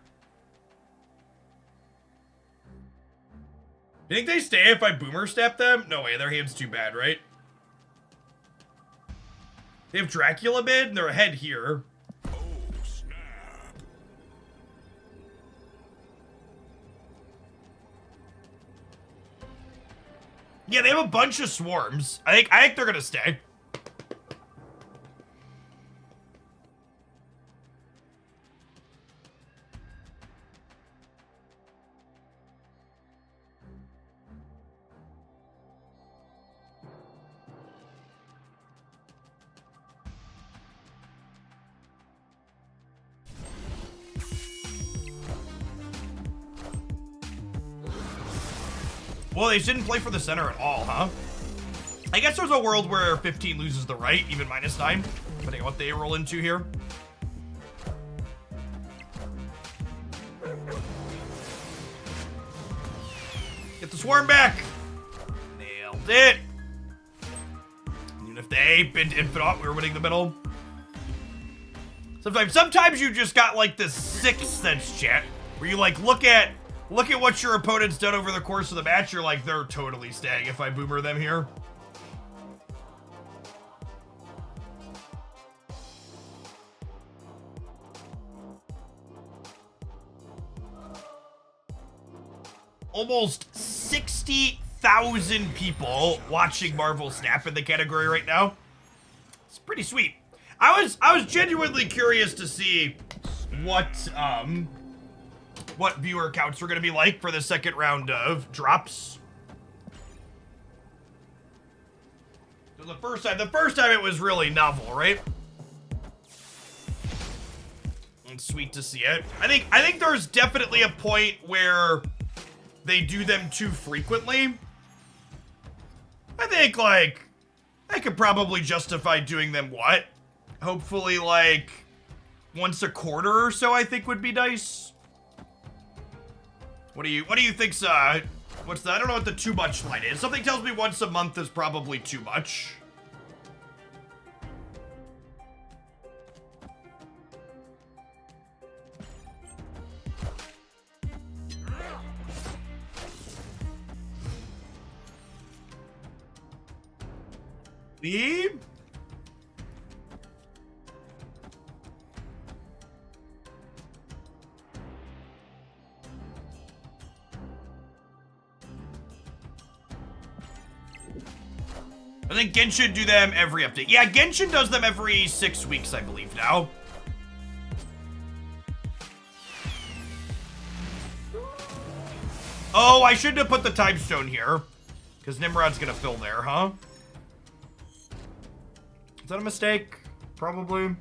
Speaker 1: You think they stay if I boomer step them? No way, their hand's too bad, right? They have Dracula mid and they're ahead here.
Speaker 5: Oh, snap.
Speaker 1: Yeah, they have a bunch of swarms. I think they're gonna stay. Well, they didn't play for the center at all, huh? I guess there's a world where 15 loses the right, even -9, depending on what they roll into here. Get the swarm back. Nailed it. Even if they been infinite, we were winning the middle. Sometimes you just got like this sixth sense chat where you like look at what your opponent's done over the course of the match. You're like, they're totally staying if I boomer them here. Almost 60,000 people watching Marvel Snap in the category right now. It's pretty sweet. I was genuinely curious to see what viewer counts were going to be like for the second round of drops. So the first time it was really novel, right? It's sweet to see it. I think there's definitely a point where they do them too frequently. I think like I could probably justify doing them what? Hopefully like once a quarter or so, I think would be nice. What do you think's what's that? I don't know what the too much line is. Something tells me once a month is probably too much. Me? I think Genshin do them every update. Yeah, Genshin does them every 6 weeks, I believe now. Oh, I shouldn't have put the time stone here. Because Nimrod's gonna fill there, huh? Is that a mistake? Probably.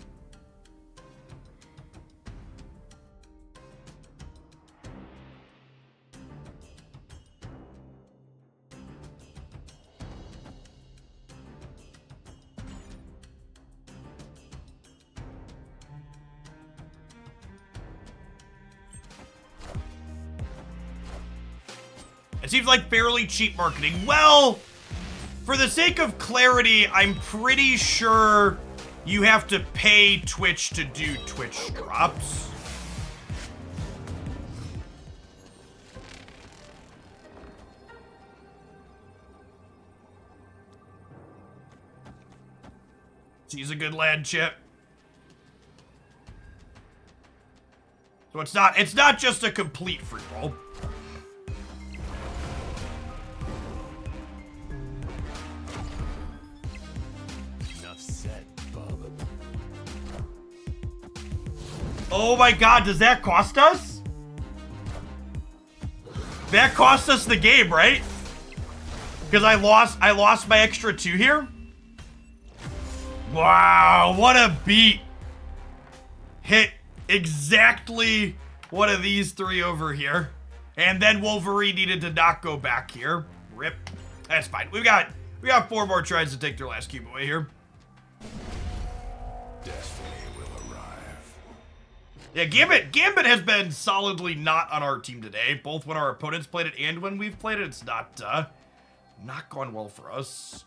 Speaker 1: It seems like fairly cheap marketing. Well, for the sake of clarity, I'm pretty sure you have to pay Twitch to do Twitch drops. He's a good lad, Chip. So it's not just a complete free roll. Oh my god, does that cost us? That cost us the game, right? Because I lost my extra 2 here? Wow, what a beat. Hit exactly one of these three over here. And then Wolverine needed to not go back here. Rip. That's fine. We got 4 more tries to take their last cube away here.
Speaker 5: Destiny will arrive.
Speaker 1: Yeah, Gambit has been solidly not on our team today. Both when our opponents played it and when we've played it, it's not gone well for us.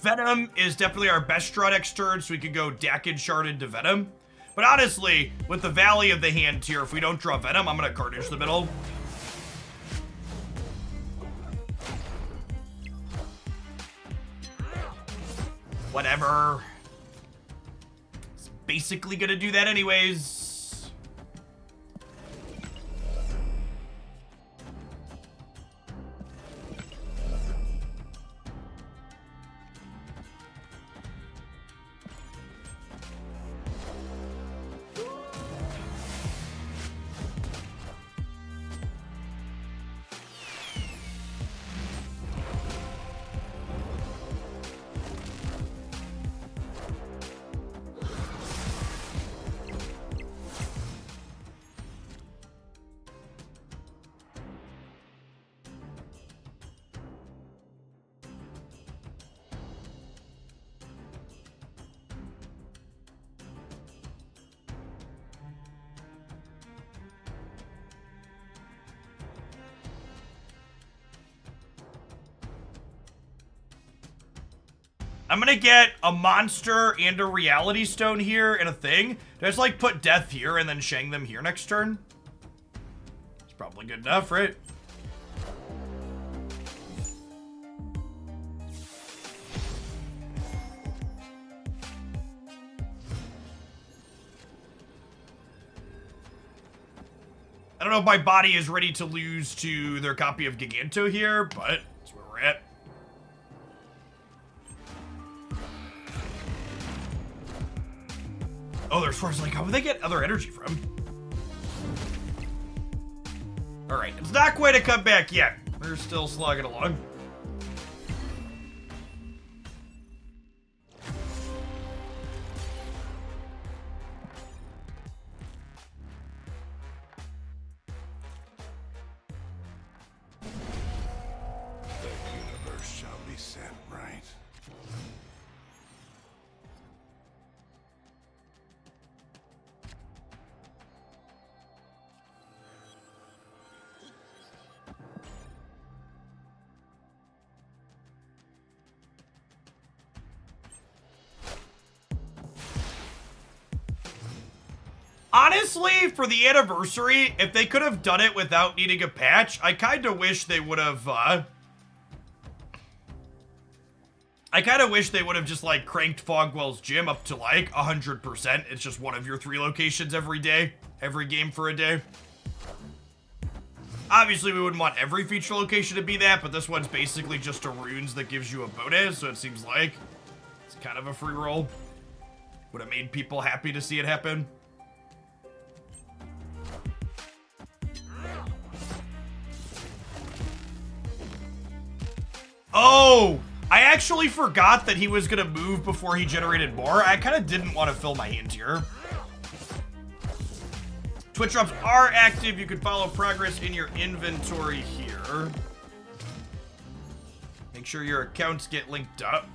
Speaker 1: Venom is definitely our best draw next turn, so we could go Dak and Shard into Venom. But honestly, with the Valley of the Hand tier, if we don't draw Venom, I'm gonna Carnage the middle. Whatever. It's basically gonna do that anyways. I'm gonna get a monster and a reality stone here and a thing. Just like put death here and then Shang them here next turn. It's probably good enough, right? I don't know if my body is ready to lose to their copy of Giganto here, but that's where we're at. Oh, there's forces like, how would they get other energy from? Alright, it's not quite a comeback yet. We're still slugging along.
Speaker 5: The universe shall be set right.
Speaker 1: Honestly, for the anniversary, if they could have done it without needing a patch, I kind of wish they would have, just, like, cranked Fogwell's gym up to, like, 100%. It's just one of your 3 locations every day. Every game for a day. Obviously, we wouldn't want every feature location to be that, but this one's basically just a runes that gives you a bonus, so it seems like it's kind of a free roll. Would have made people happy to see it happen. Oh, I actually forgot that he was gonna move before he generated more. I kind of didn't want to fill my hand here. Twitch drops are active. You can follow progress in your inventory here. Make sure your accounts get linked up.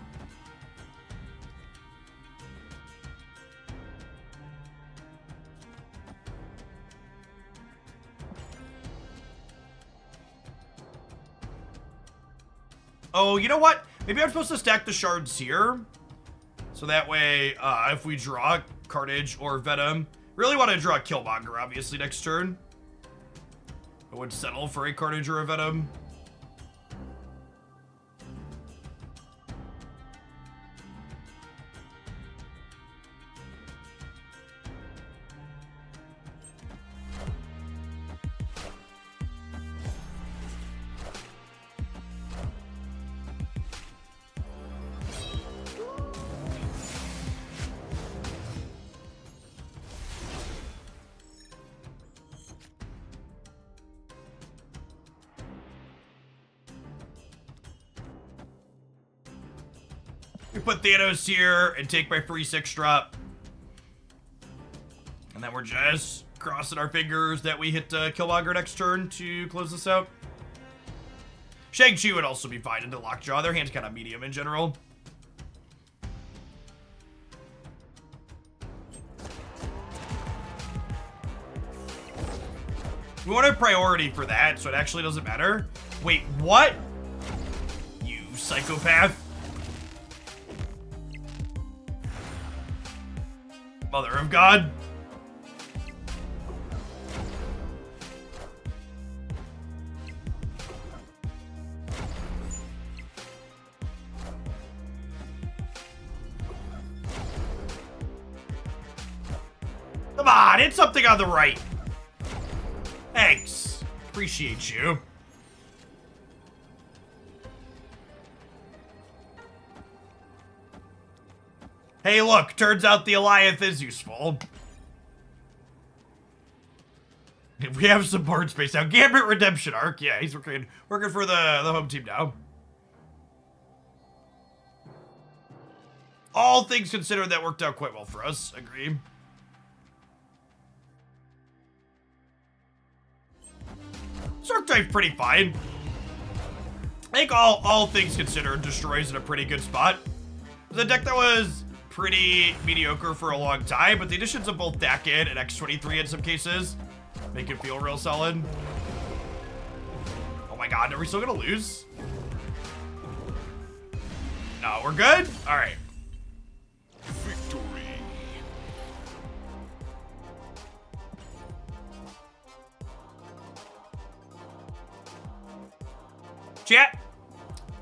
Speaker 1: Oh, you know what? Maybe I'm supposed to stack the shards here. So that way, if we draw Carnage or Venom, really want to draw Killmonger, obviously, next turn. I would settle for a Carnage or a Venom. We put Thanos here and take my free 6-drop. And then we're just crossing our fingers that we hit Killmonger next turn to close this out. Shang-Chi would also be fine into Lockjaw. Their hand's kind of medium in general. We want a priority for that, so it actually doesn't matter. Wait, what? You psychopath. Mother of God. Come on, hit something on the right. Thanks. Appreciate you. Hey, look, turns out the Alliance is useful. We have some board space now. Gambit Redemption arc. Yeah, he's working for the home team now. All things considered, that worked out quite well for us. Agree. This archetype's pretty fine. I think all things considered, Destroy's in a pretty good spot. It was a deck that was pretty mediocre for a long time, but the additions of both Dakin and X-23 in some cases make it feel real solid. Oh my god, are we still gonna lose? No, we're good? Alright.
Speaker 5: Victory.
Speaker 1: Chat,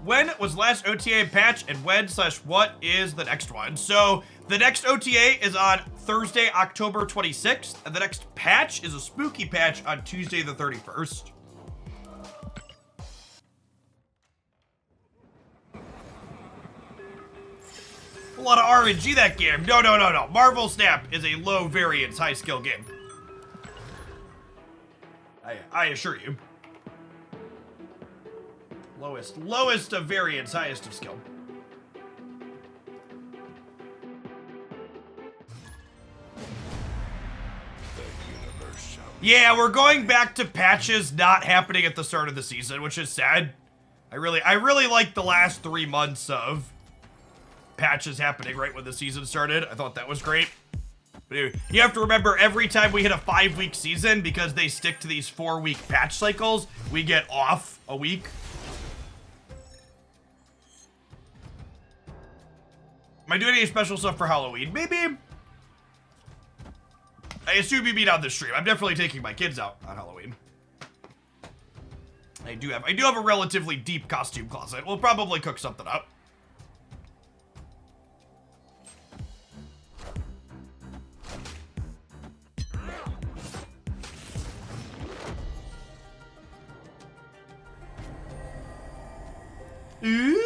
Speaker 1: when was last OTA patch and when/what is the next one? So the next OTA is on Thursday, October 26th, and the next patch is a spooky patch on Tuesday the 31st. A lot of RNG that game. No. Marvel Snap is a low variance, high skill game. I assure you. Lowest of variance, highest of skill. Yeah, we're going back to patches not happening at the start of the season, which is sad. I really like the last 3 months of patches happening right when the season started. I thought that was great. But anyway, you have to remember, every time we hit a 5-week season, because they stick to these 4-week patch cycles, we get off a week. Am I doing any special stuff for Halloween? Maybe. I assume you mean on the stream. I'm definitely taking my kids out on Halloween. I do have a relatively deep costume closet. We'll probably cook something up. Ooh.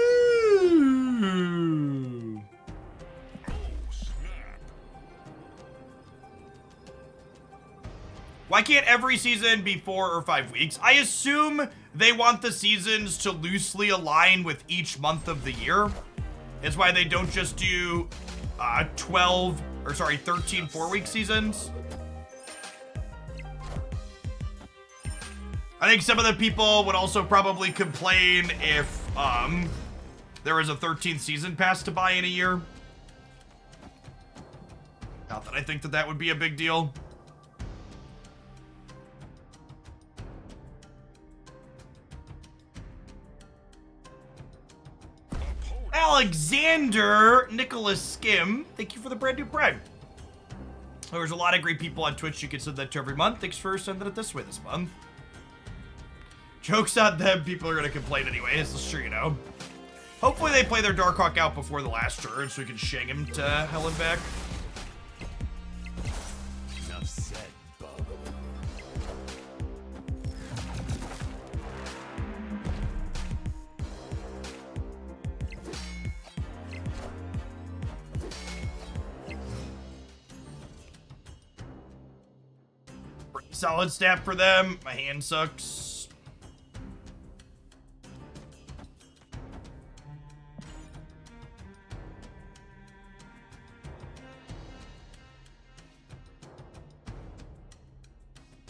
Speaker 1: Why can't every season be 4 or 5 weeks? I assume they want the seasons to loosely align with each month of the year. It's why they don't just do 13 4-week seasons. I think some of the people would also probably complain if there was a 13th season pass to buy in a year. Not that I think that would be a big deal. Alexander Nicholas Skim, thank you for the brand new prime. There's a lot of great people on Twitch. You can send that to every month. Thanks for sending it this way this month. Joke's on them. People are going to complain anyways. Let's sure you know. Hopefully they play their Darkhawk out before the last turn so we can shang him to hell and back.
Speaker 2: Enough said, bub.
Speaker 1: Solid snap for them. My hand sucks.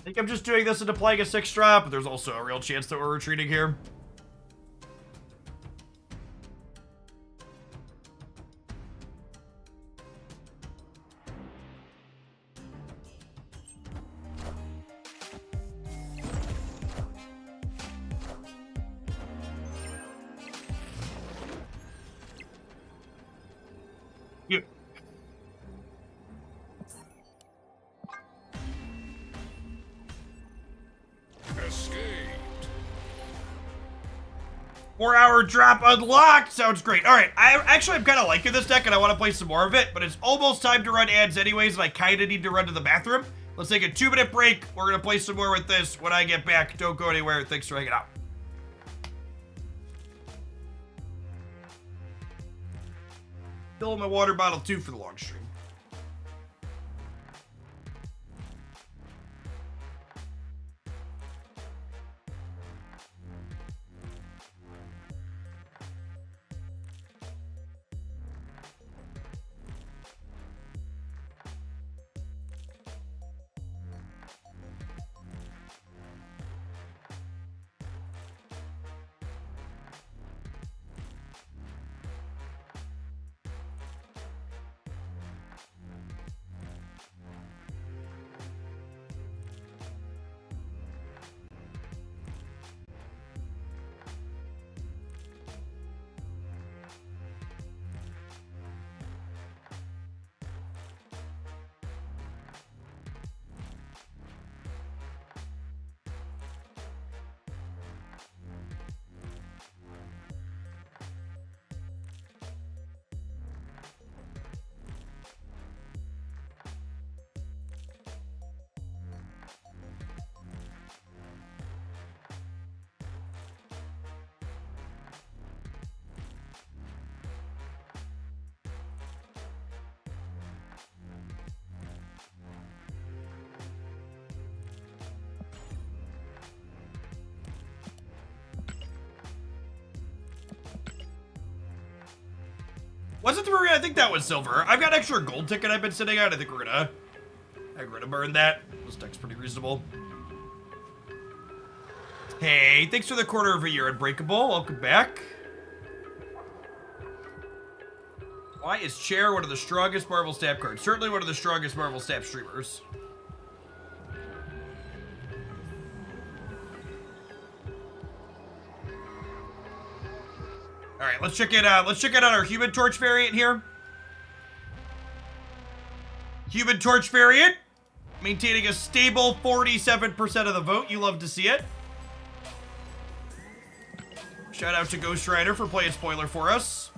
Speaker 1: think I'm just doing this into playing a 6-drop, but there's also a real chance that we're retreating here. Yeah.
Speaker 5: Escaped.
Speaker 1: 4-hour drop unlocked! Sounds great. Alright, I'm kind of liking this deck and I want to play some more of it, but it's almost time to run ads anyways, and I kind of need to run to the bathroom. Let's take a 2-minute break. We're going to play some more with this when I get back. Don't go anywhere. Thanks for hanging out. Fill my water bottle too for the long stream. Wasn't the Maria? I think that was silver. I've got extra gold ticket I've been sitting out. I think we're gonna burn that. This deck's pretty reasonable. Hey, thanks for the quarter of a year, Unbreakable. Welcome back. Why is Chair one of the strongest Marvel Snap cards? Certainly one of the strongest Marvel Snap streamers. All right, let's check it out. Let's check it out our Human Torch variant here. Human Torch variant, maintaining a stable 47% of the vote. You love to see it. Shout out to Ghost Rider for playing spoiler for us.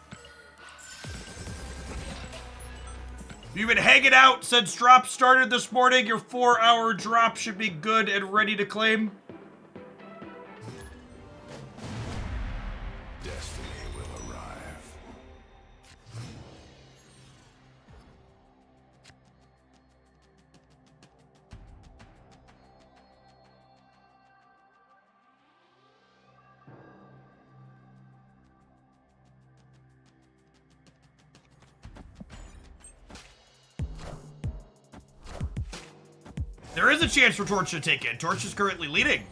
Speaker 1: You've been hanging out since drop started this morning. Your 4-hour drop should be good and ready to claim.
Speaker 5: Destiny will arrive.
Speaker 1: There is a chance for Torch to take it. Torch is currently leading.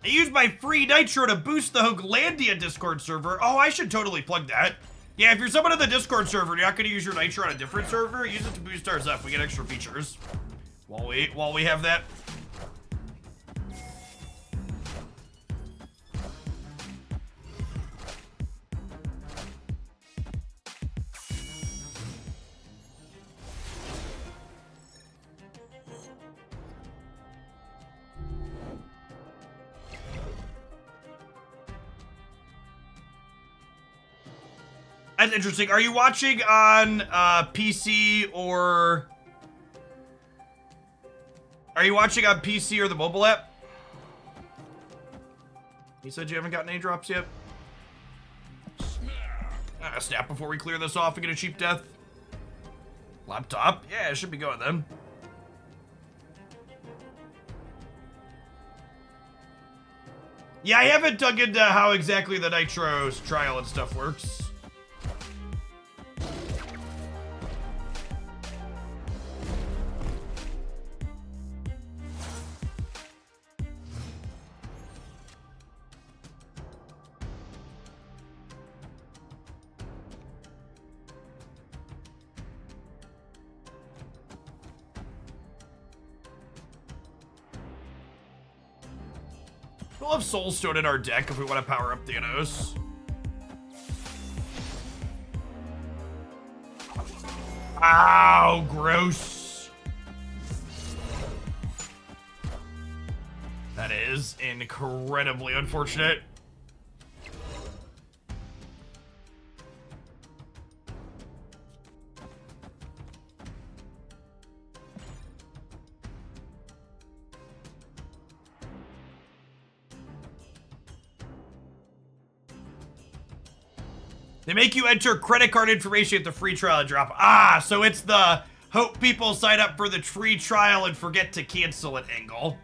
Speaker 1: I used my free Nitro to boost the Hooglandia Discord server. Oh, I should totally plug that. Yeah, if you're someone on the Discord server and you're not going to use your Nitro on a different server, use it to boost ours up. We get extra features while we have that. That's interesting. Are you watching on PC or... Are you watching on PC or the mobile app? You said you haven't gotten any drops yet? Snap before we clear this off and get a cheap death. Laptop? Yeah, it should be going then. Yeah, I haven't dug into how exactly the Nitro's trial and stuff works. We'll have Soulstone in our deck if we want to power up Thanos. Ow, gross. That is incredibly unfortunate. They make you enter credit card information at the free trial drop. Ah, so it's the hope people sign up for the free trial and forget to cancel it angle.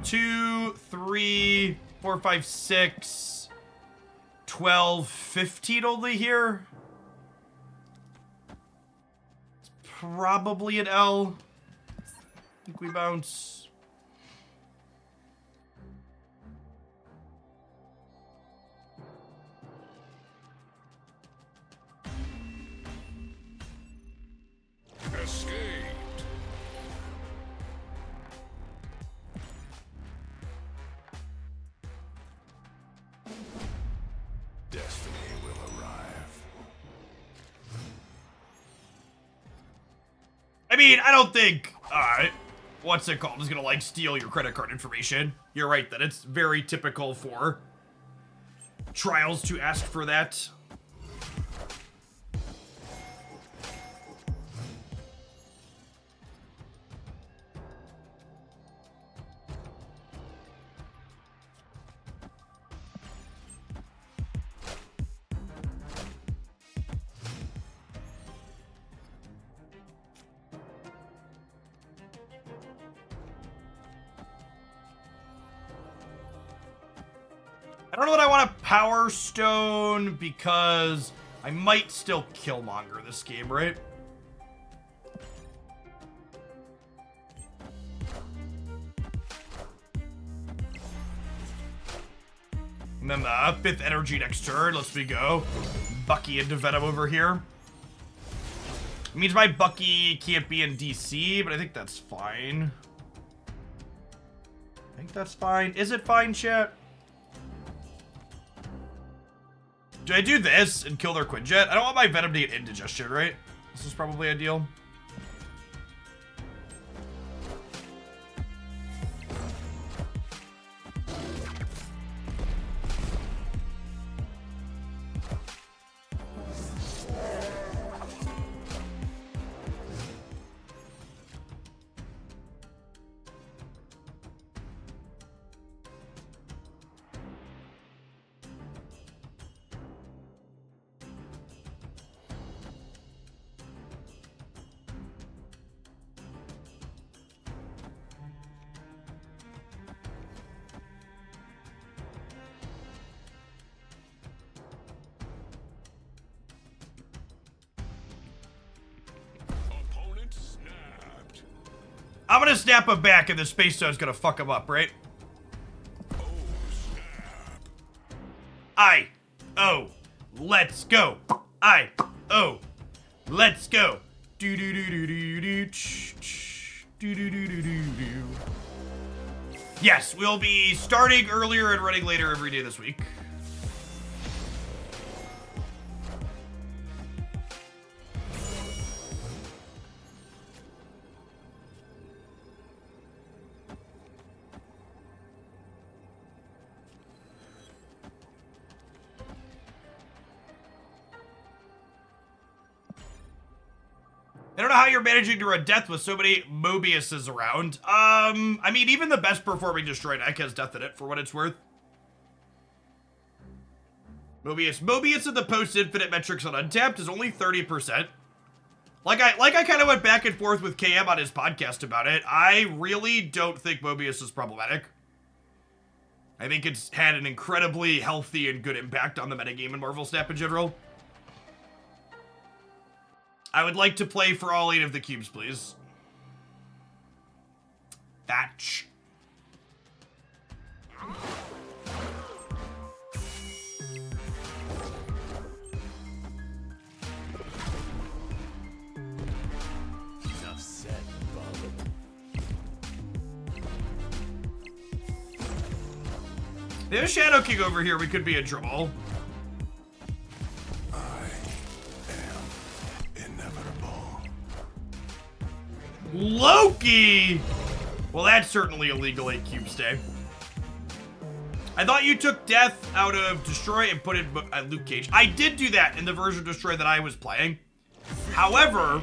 Speaker 1: Two, 3, 4, 5, 6. 12, 15 only here. It's probably an L. I think we bounce.
Speaker 5: Escaped. Destiny will arrive.
Speaker 1: I mean, I don't think, what's it called, is gonna, like, steal your credit card information. You're right that it's very typical for trials to ask for that. I don't know that I want to Power Stone because I might still Killmonger this game, right? And then the 5th energy next turn. Let's me go. Bucky into Venom over here. It means my Bucky can't be in DC, but I think that's fine. I think that's fine. Is it fine, chat? Do I do this and kill their Quinjet? I don't want my Venom to get indigestion, right? This is probably ideal.
Speaker 5: Opponent snapped.
Speaker 1: I'm gonna snap him back and the Space Stone's gonna fuck him up, right?
Speaker 5: Oh, snap.
Speaker 1: Let's go. Let's go. Do do do do do do do do do do do do. Yes, we'll be starting earlier and running later every day this week. I don't know how you're managing to run death with so many Mobiuses around. I mean, even the best performing Destroy deck has death in it, for what it's worth. Mobius of the post-infinite metrics on Untapped is only 30%. Like I kind of went back and forth with KM on his podcast about it. I really don't think Mobius is problematic. I think it's had an incredibly healthy and good impact on the metagame and Marvel Snap in general. I would like to play for all 8 of the cubes, please. Thatch.
Speaker 2: Enough said, Bob.
Speaker 1: There's Shadow King over here. We could be in trouble.
Speaker 5: Inevitable.
Speaker 1: Loki! Well, that's certainly illegal 8 cubes day. I thought you took Death out of Destroy and put in Luke Cage. I did do that in the version of Destroy that I was playing. However,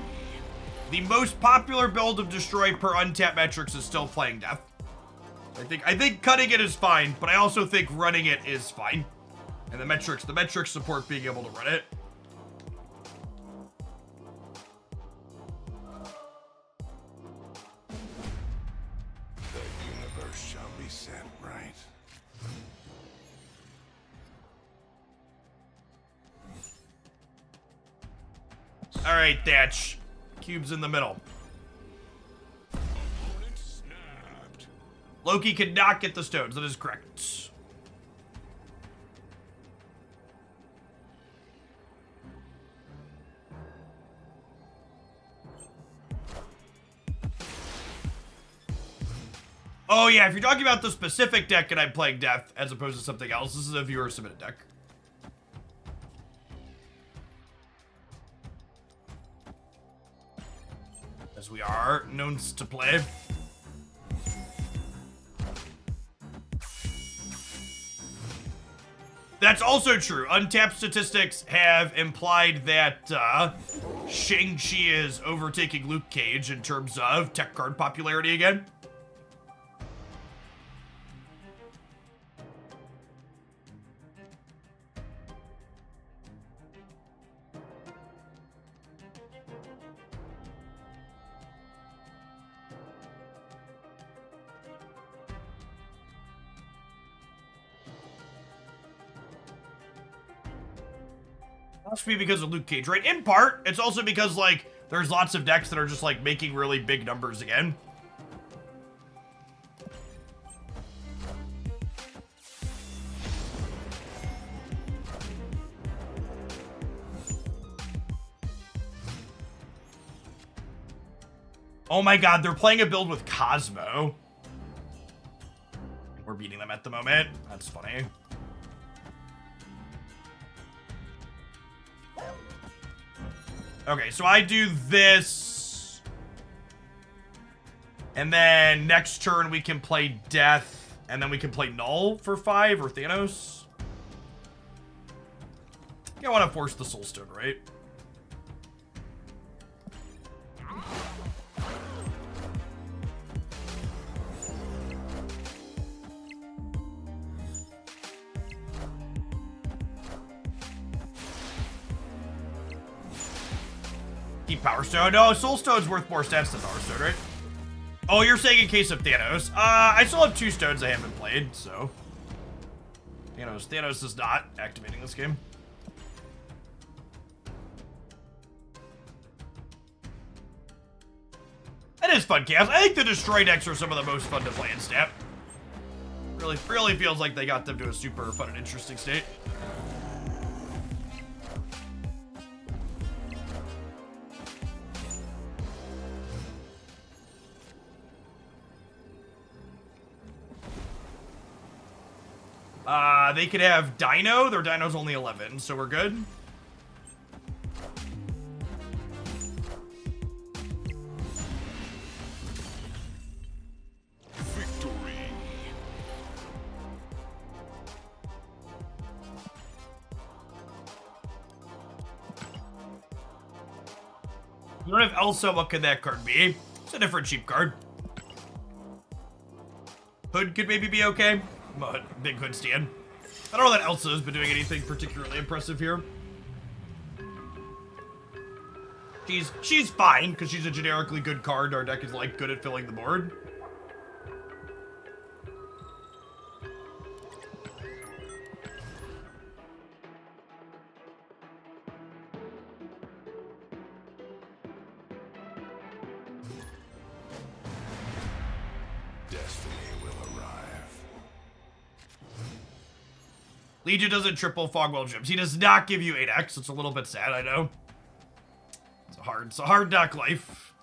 Speaker 1: the most popular build of Destroy per untapped metrics is still playing Death. I think cutting it is fine, but I also think running it is fine. And the metrics support being able to run it.
Speaker 5: The universe shall be set right.
Speaker 1: All right, Thatch. Cubes in the middle.
Speaker 2: Opponent snapped.
Speaker 1: Loki could not get the stones. That is correct. Oh yeah, if you're talking about the specific deck and I'm playing Death as opposed to something else, this is a viewer submitted deck. As we are known to play. That's also true. Untapped statistics have implied that Shang-Chi is overtaking Luke Cage in terms of tech card popularity again. Must be because of Luke Cage, right? In part, it's also because, like, there's lots of decks that are just, like, making really big numbers again. Oh my god, they're playing a build with Cosmo. We're beating them at the moment. That's funny. Okay, so I do this. And then next turn we can play Death. And then we can play Null for 5 or Thanos. I think I want to force the Soul Stone, right? Keep Power Stone. No, Soul Stone's worth more stats than Power Stone, right? Oh, you're saying in case of Thanos. I still have 2 stones I haven't played, so. Thanos is not activating this game. That is fun, Chaos. I think the Destroy decks are some of the most fun to play in Snap. Really feels like they got them to a super fun and interesting state. They could have Dino. Their Dino's only 11, so we're good.
Speaker 2: Victory.
Speaker 1: You don't have Elsa, what could that card be? It's a different cheap card. Hood could maybe be okay. But big Hood stand. I don't know that Elsa has been doing anything particularly impressive here. She's fine, because she's a generically good card. Our deck is, like, good at filling the board.
Speaker 5: Destiny will arrive.
Speaker 1: Legion doesn't triple Fogwell Gems. He does not give you 8x. It's a little bit sad, I know. It's a hard knock life.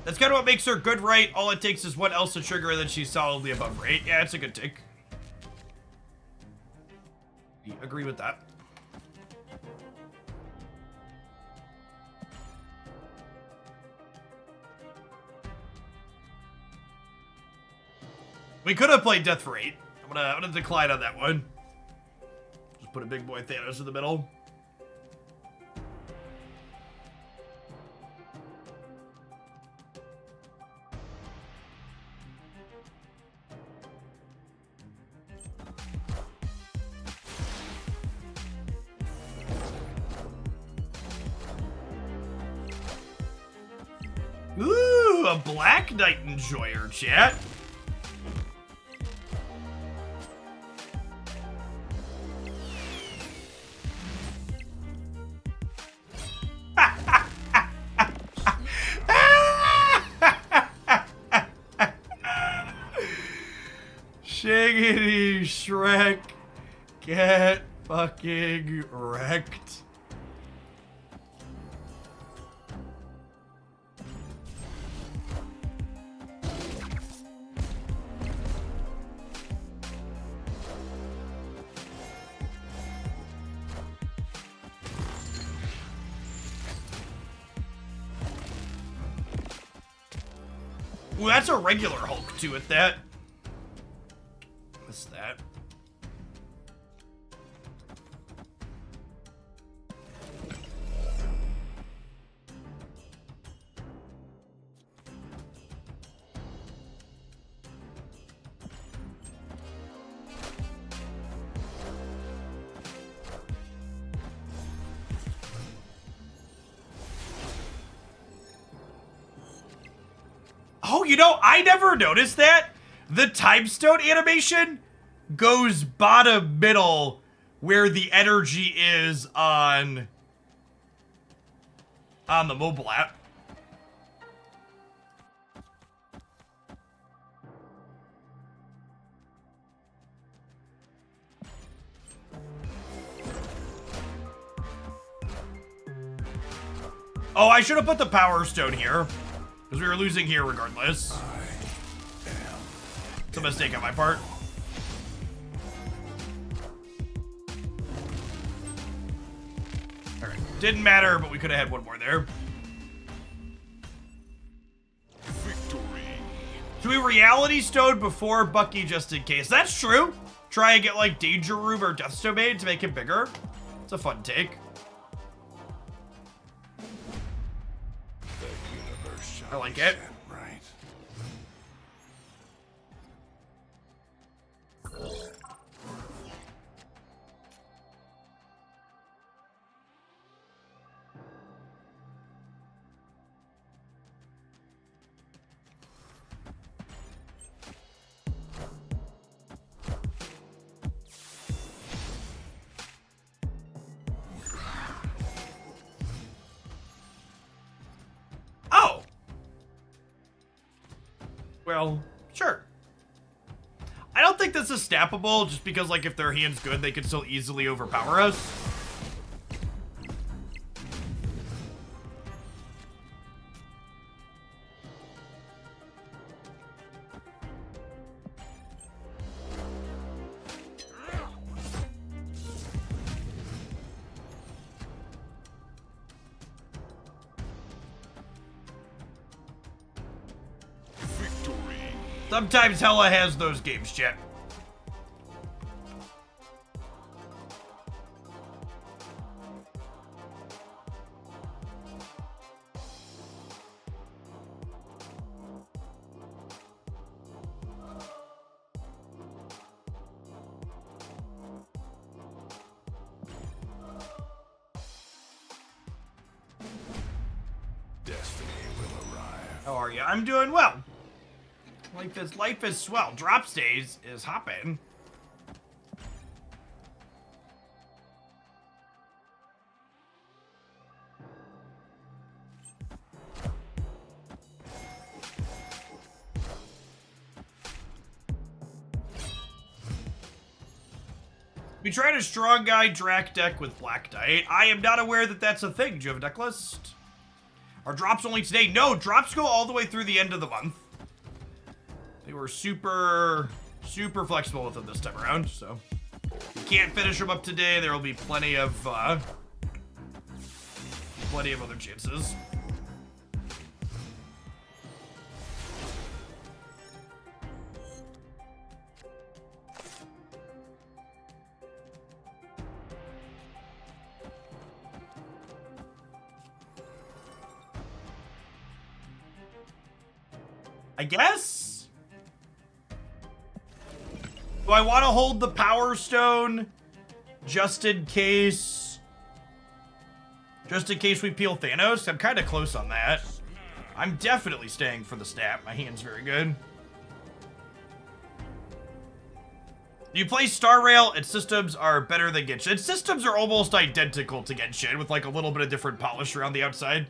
Speaker 1: That's kind of what makes her good, right? All it takes is one Elsa trigger and then she's solidly above rate. Yeah, it's a good take. Agree with that. We could have played Death for 8. I'm gonna decline on that one. Just put a big boy Thanos in the middle. Ooh, a Black Knight Enjoyer, chat. Shiggity Shrek, get fucking wrecked. Ooh, that's a regular Hulk too at that. What's that? Oh, you know, I never noticed that. The Time Stone animation goes bottom middle where the energy is on the mobile app. Oh, I should have put the Power Stone here. Because we were losing here regardless. It's a mistake on my part. Alright. Didn't matter, but we could have had one more there.
Speaker 5: Victory.
Speaker 1: Should we Reality Stone before Bucky just in case? That's true. Try and get like Danger Room or Death's Domain to make him bigger. It's a fun take.
Speaker 5: The universe shall
Speaker 1: I like
Speaker 5: be
Speaker 1: it.
Speaker 5: set right.
Speaker 1: Oh. Well, sure. I don't think this is snappable just because like if their hand's good, they could still easily overpower us.
Speaker 5: Victory.
Speaker 1: Sometimes Hella has those games, chat. How are you? I'm doing well. Life is swell. Drop stays is hopping. We tried a strong guy Drac deck with Black Knight. I am not aware that that's a thing. Do you have a deck list? Are drops only today? No, drops go all the way through the end of the month. They were super flexible with them this time around, so. You can't finish them up today. There will be plenty of other chances. I guess? Do I want to hold the Power Stone just in case we peel Thanos? I'm kind of close on that. I'm definitely staying for the snap. My hand's very good. You play Star Rail, its systems are better than Genshin. Its systems are almost identical to Genshin with like a little bit of different polish around the outside.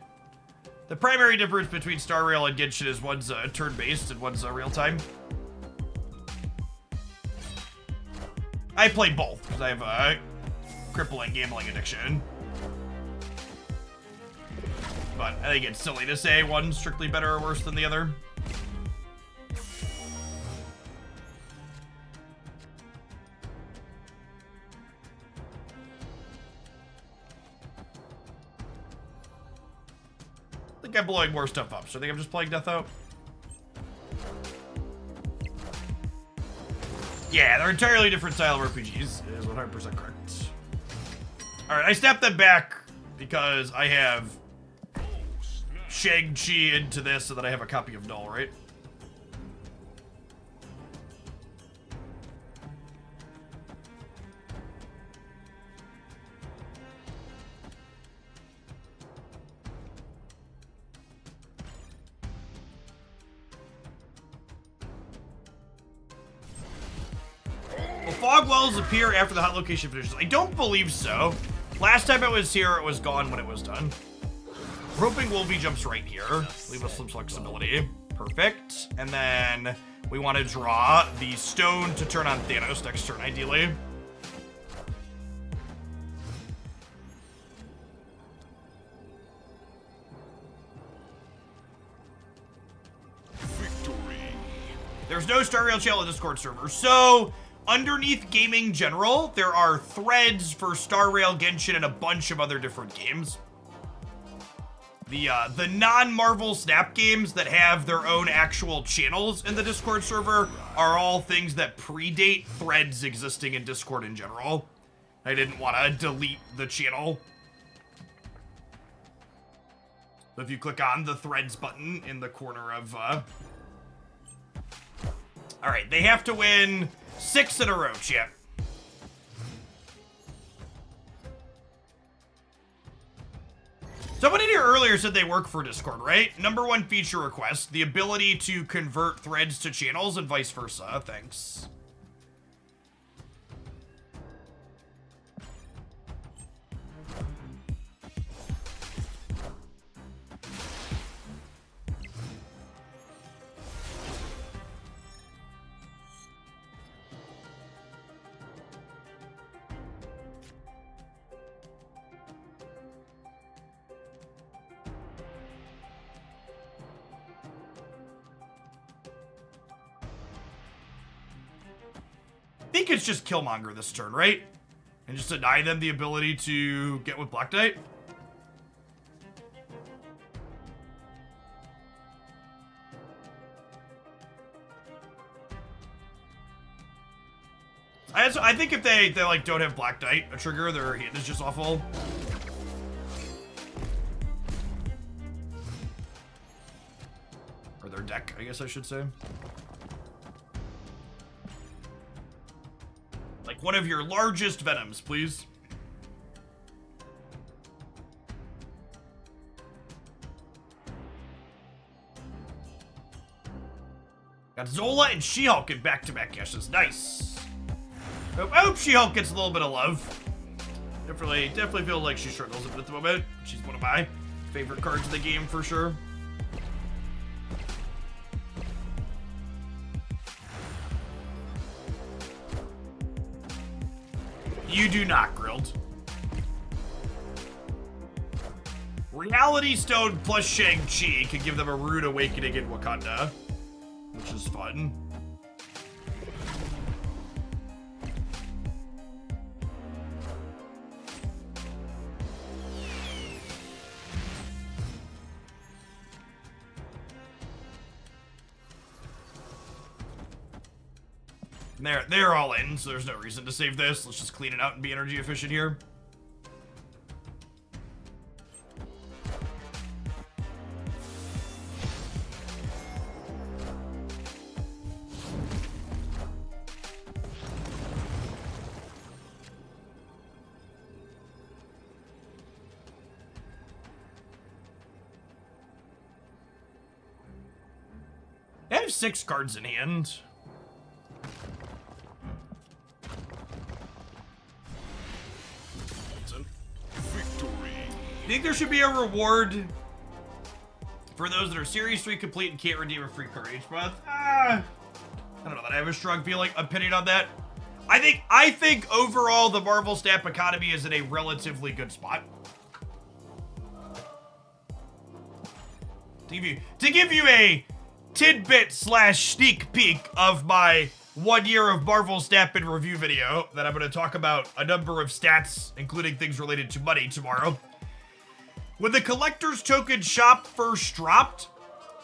Speaker 1: The primary difference between Star Rail and Genshin is one's turn-based and one's real-time. I play both because I have a crippling gambling addiction. But I think it's silly to say one's strictly better or worse than the other. I think I'm blowing more stuff up, so I think I'm just playing Death Out. Yeah, they're entirely different style of RPGs. It is 100% correct. Alright, I snapped them back because I have Shang-Chi into this so that I have a copy of Null, right? Fog wells appear after the hot location finishes. I don't believe so. Last time I was here, it was gone when it was done. We're hoping Wolvie jumps right here. Leave us some flexibility. Perfect. And then we want to draw the stone to turn on Thanos next turn, ideally.
Speaker 5: Victory.
Speaker 1: There's no Star Rail channel in Discord server, so underneath Gaming General, there are threads for Star Rail, Genshin, and a bunch of other different games. The non-Marvel Snap games that have their own actual channels in the Discord server are all things that predate threads existing in Discord in general. I didn't want to delete the channel. So if you click on the threads button in the corner of, Alright, they have to win 6 in a row, chat. Someone in here earlier said they work for Discord, right? #1 feature request, the ability to convert threads to channels and vice versa. Thanks. I think it's just Killmonger this turn, right? And just deny them the ability to get with Black Knight. I think if they like don't have Black Knight a trigger, their hand is just awful. Or their deck, I guess I should say. Like one of your largest Venoms, please. got Zola and She-Hulk in back-to-back caches. Nice. I hope She-Hulk gets a little bit of love. Definitely feel like she struggles a bit at the moment. She's one of my favorite cards in the game for sure. You do not, Grilled. Reality Stone plus Shang-Chi could give them a rude awakening in Wakanda, which is fun. They're all in, so there's no reason to save this. Let's just clean it out and be energy efficient here. I have 6 cards in hand. I think there should be a reward for those that are Series 3 complete and can't redeem a free card each month. I don't know that I have a strong opinion on that. I think overall the Marvel stamp economy is in a relatively good spot. To give you a tidbit / sneak peek of my 1 year of Marvel stamp and review video that I'm going to talk about a number of stats, including things related to money tomorrow. When the collector's token shop first dropped,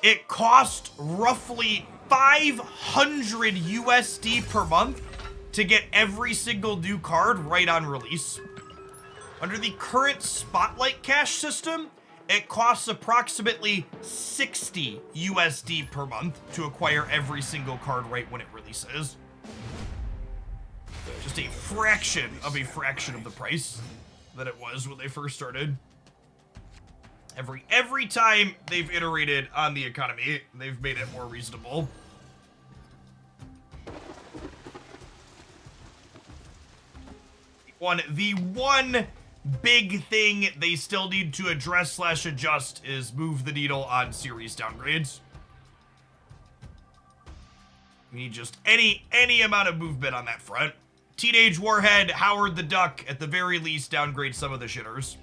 Speaker 1: it cost roughly 500 USD per month to get every single new card right on release. Under the current Spotlight Cash system, it costs approximately 60 USD per month to acquire every single card right when it releases. Just a fraction of the price that it was when they first started. Every time they've iterated on the economy, they've made it more reasonable. The one big thing they still need to address / adjust is move the needle on series downgrades. We need just any amount of movement on that front. Teenage Warhead, Howard the Duck, at the very least, downgrade some of the shitters.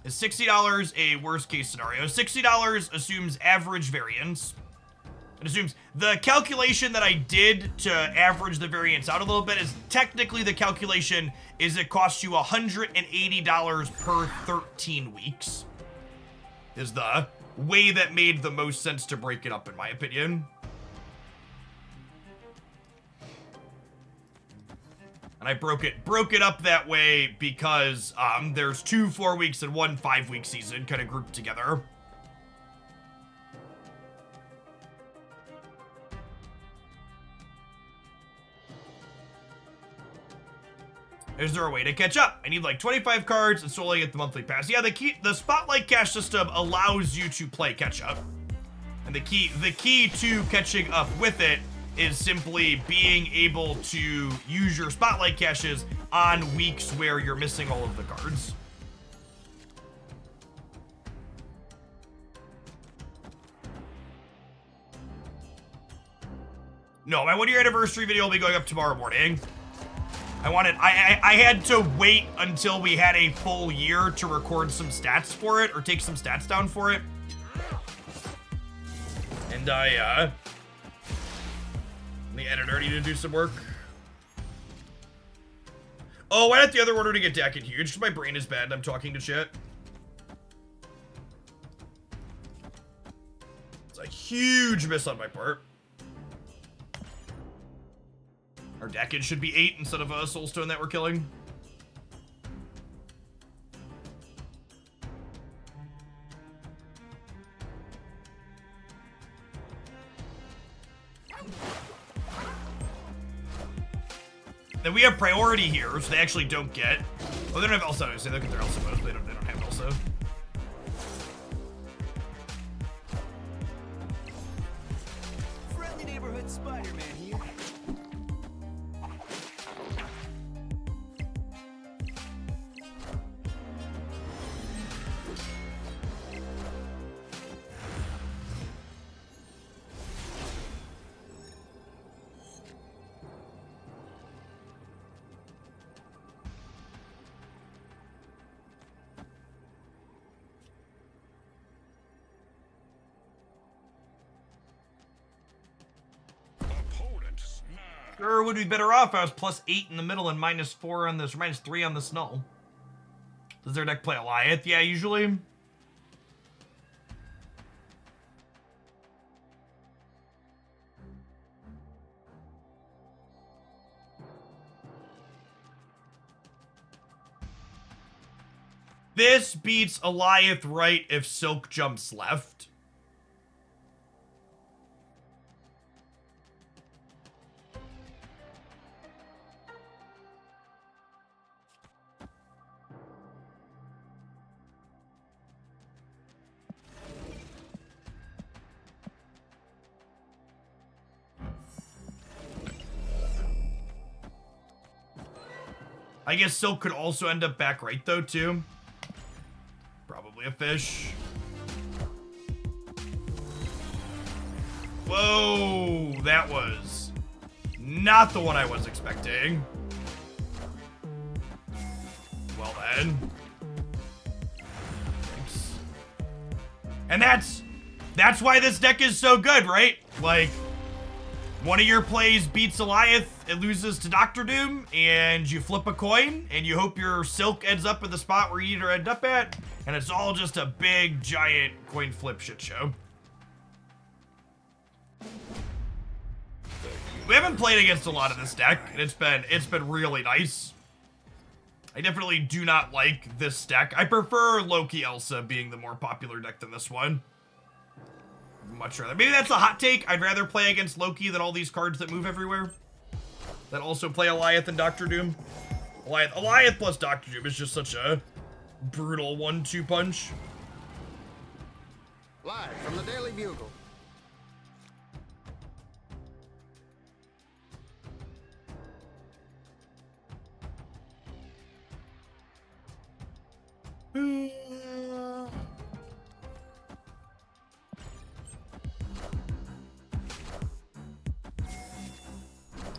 Speaker 1: Is $60 a worst case scenario? $60 assumes average variance. It assumes the calculation that I did to average the variance out a little bit is technically the calculation is it costs you $180 per 13 weeks. Is the way that made the most sense to break it up, in my opinion. And I broke it up that way because there's 2 4-weeks and 1 5-week season kind of grouped together. Is there a way to catch up? I need like 25 cards and slowly get the monthly pass. Yeah, the Spotlight Cash system allows you to play catch up. And the key to catching up with it is simply being able to use your Spotlight Caches on weeks where you're missing all of the cards. No, my 1-year anniversary video will be going up tomorrow morning. I had to wait until we had a full year to record some stats for it, or take some stats down for it. And the editor needed to do some work. Oh, I had the other order to get Dak and Huge, because my brain is bad and I'm talking to shit. It's a huge miss on my part. Our Dakid should be 8 instead of a Soulstone that we're killing. Then we have priority here, so they actually don't get. Oh, they don't have Elsa. They look at their Elsa modes, but they don't have Elsa. Sure would be better off if I was +8 in the middle and -4 on this, or -3 on the snow. Does their deck play Goliath? Yeah, usually. This beats Goliath right if Silk jumps left. I guess Silk could also end up back right though too. Probably a fish. Whoa, that was not the one I was expecting. Well then. Thanks. And that's why this deck is so good, right? Like, one of your plays beats Goliath, it loses to Dr. Doom, and you flip a coin, and you hope your Silk ends up at the spot where you need to end up at, and it's all just a big, giant coin flip shit show. We haven't played against a lot of this deck, and it's been really nice. I definitely do not like this deck. I prefer Loki Elsa being the more popular deck than this one. Much rather. Maybe that's a hot take. I'd rather play against Loki than all these cards that move everywhere. That also play Goliath and Dr. Doom. Goliath plus Dr. Doom is just such a brutal 1-2 punch.
Speaker 6: Live from the Daily Bugle.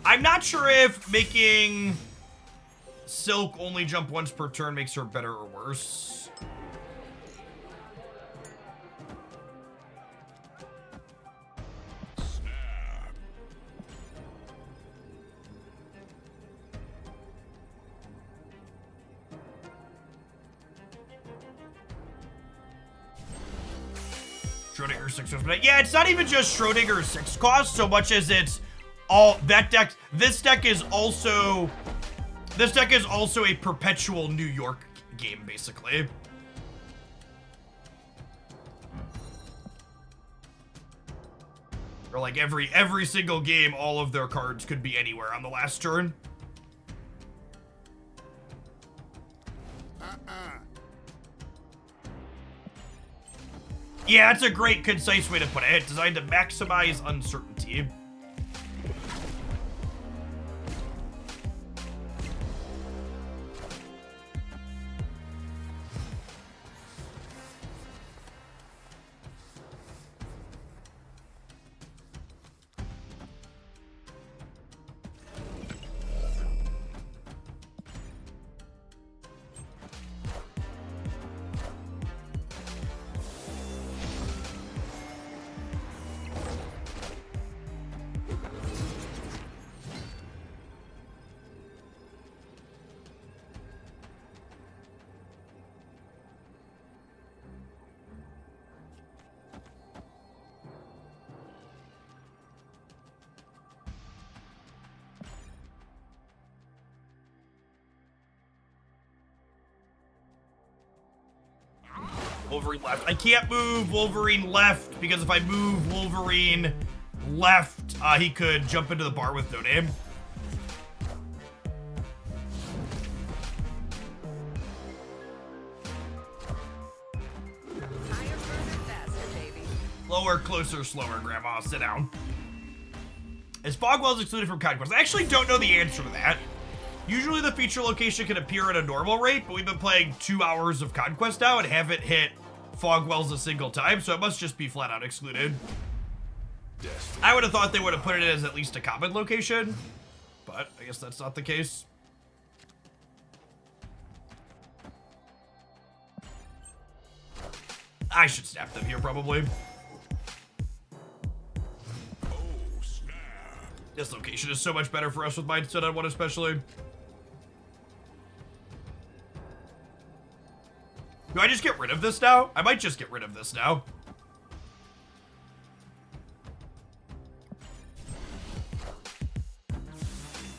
Speaker 1: I'm not sure if making Silk only jump once per turn makes her better or worse. Schrodinger 6 cost, but yeah, it's not even just Schrodinger 6 cost so much as it's all that deck. This deck is also a perpetual New York game, basically. Or like every single game, all of their cards could be anywhere on the last turn. Yeah, it's a great, concise way to put it. It's designed to maximize uncertainty. Wolverine left. I can't move Wolverine left because if I move Wolverine left, he could jump into the bar with no name.
Speaker 3: Higher, further, faster, baby.
Speaker 1: Lower, closer, slower, Grandma. Sit down. Is fog wells excluded from conquest? I actually don't know the answer to that. Usually the feature location can appear at a normal rate, but we've been playing 2 hours of conquest now and haven't hit fog wells a single time, so it must just be flat out excluded. I would have thought they would have put it as at least a common location, but I guess that's not the case. I should snap them here probably. This location is so much better for us with Mindset on one especially. Do I just get rid of this now? I might just get rid of this now.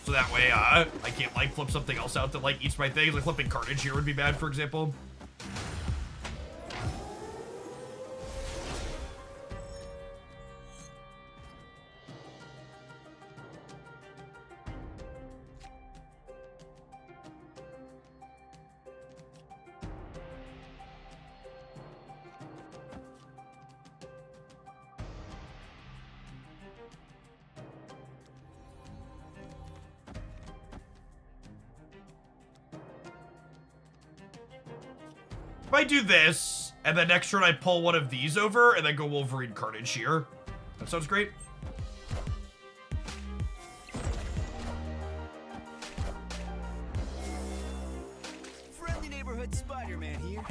Speaker 1: So that way, I can't like flip something else out that like eats my things. Like flipping Carnage here would be bad, for example. If I do this, and then next turn I pull one of these over, and then go Wolverine Carnage here. That sounds great.
Speaker 2: Friendly neighborhood Spider-Man here.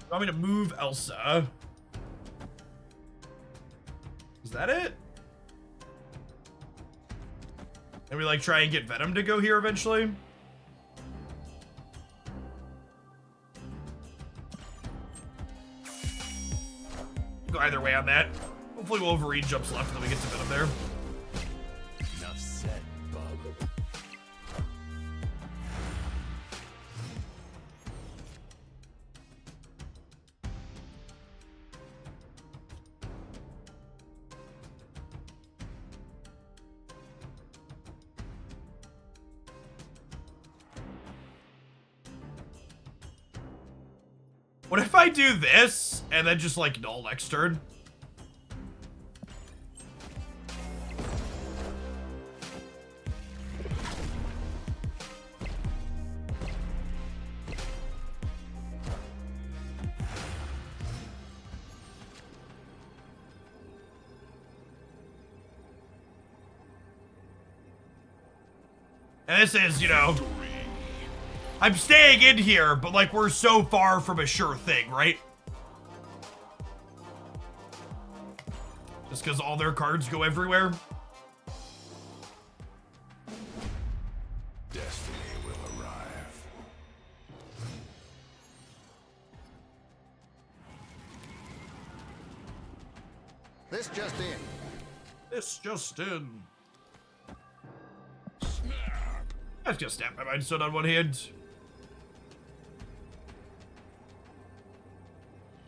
Speaker 1: You want me to move Elsa? Is that it? And we like try and get Venom to go here eventually? Go either way on that. Hopefully Wolverine jumps left and then we get to Venom there.
Speaker 2: Enough said, bub.
Speaker 1: What if I do this and then just like null next turn? And this is, you know, I'm staying in here, but like we're so far from a sure thing, right? Just because all their cards go everywhere.
Speaker 5: Destiny will arrive.
Speaker 6: This just in.
Speaker 1: This just in. I was gonna snap my Mindstone on one hand.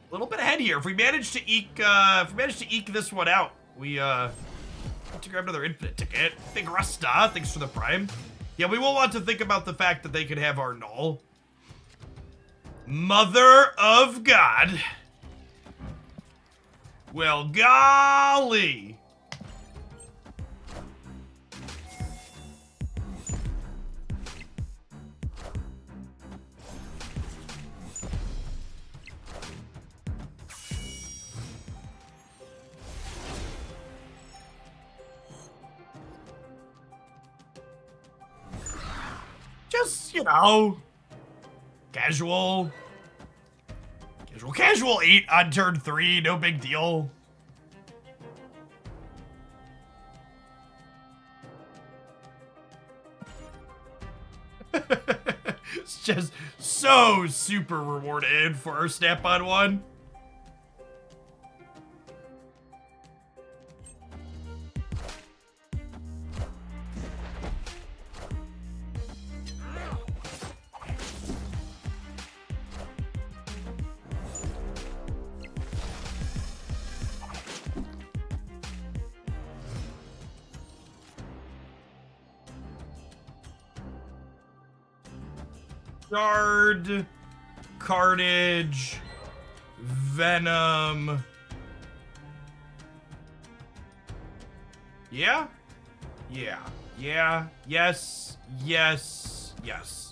Speaker 1: A little bit ahead here. If we manage to eke, this one out, we to grab another infinite ticket. Big Rasta, thanks for the prime. Yeah, we will want to think about the fact that they could have our null. Mother of God. Well, golly. Just, you know, casual 8 on turn 3, no big deal. It's just so super rewarded for our snap-on one. Shard, Carnage, Venom. Yeah? Yeah. Yeah. Yes. Yes. Yes.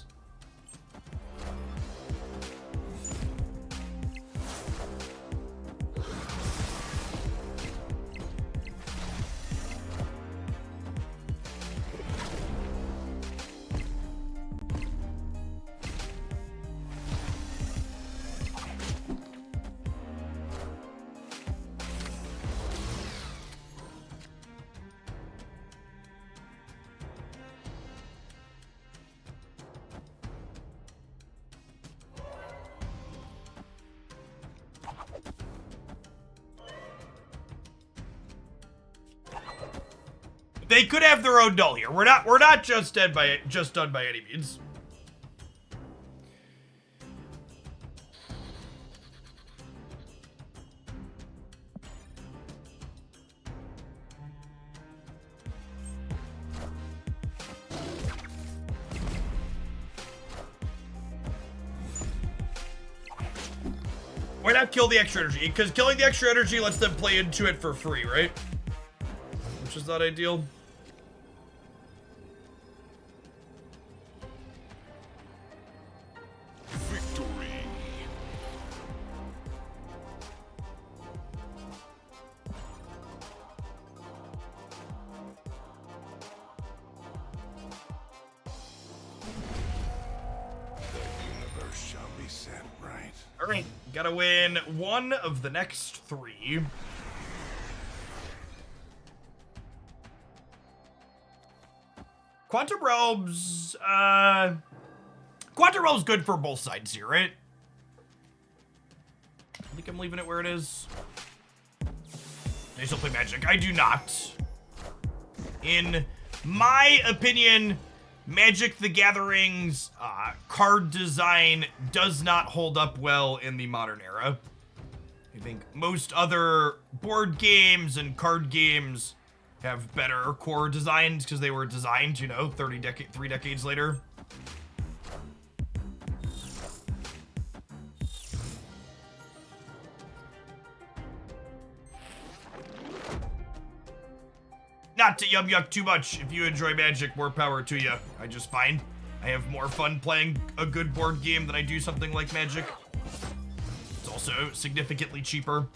Speaker 1: They could have their own dull here. We're not just done by any means. Why not kill the extra energy? Because killing the extra energy lets them play into it for free, right? Which is not ideal.
Speaker 5: Victory. The universe shall be set right.
Speaker 1: All right, gotta win one of the next three. Quantum Realms, Quantum Realms good for both sides here, right? I think I'm leaving it where it is. They still play Magic. I do not. In my opinion, Magic the Gathering's card design does not hold up well in the modern era. I think most other board games and card games have better core designs because they were designed, you know, 3 decades later. Not to yum yuck too much. If you enjoy Magic, more power to you. I just find I have more fun playing a good board game than I do something like Magic. It's also significantly cheaper.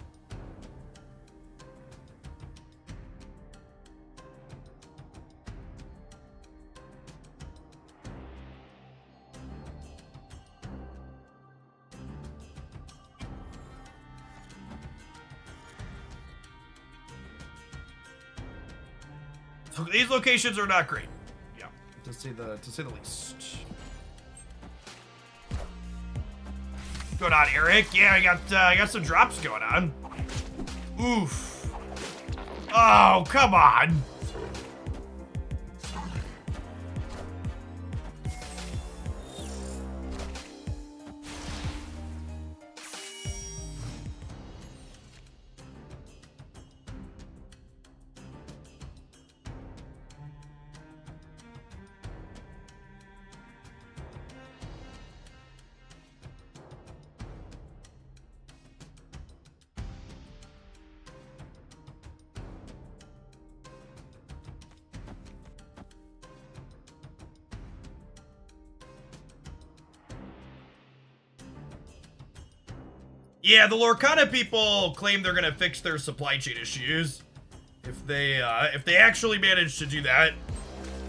Speaker 1: So these locations are not great. Yeah, to say the least. What's going on, Eric? Yeah, I got some drops going on. Oof. Oh, come on. Yeah, the Lorcana people claim they're gonna fix their supply chain issues. If they actually manage to do that,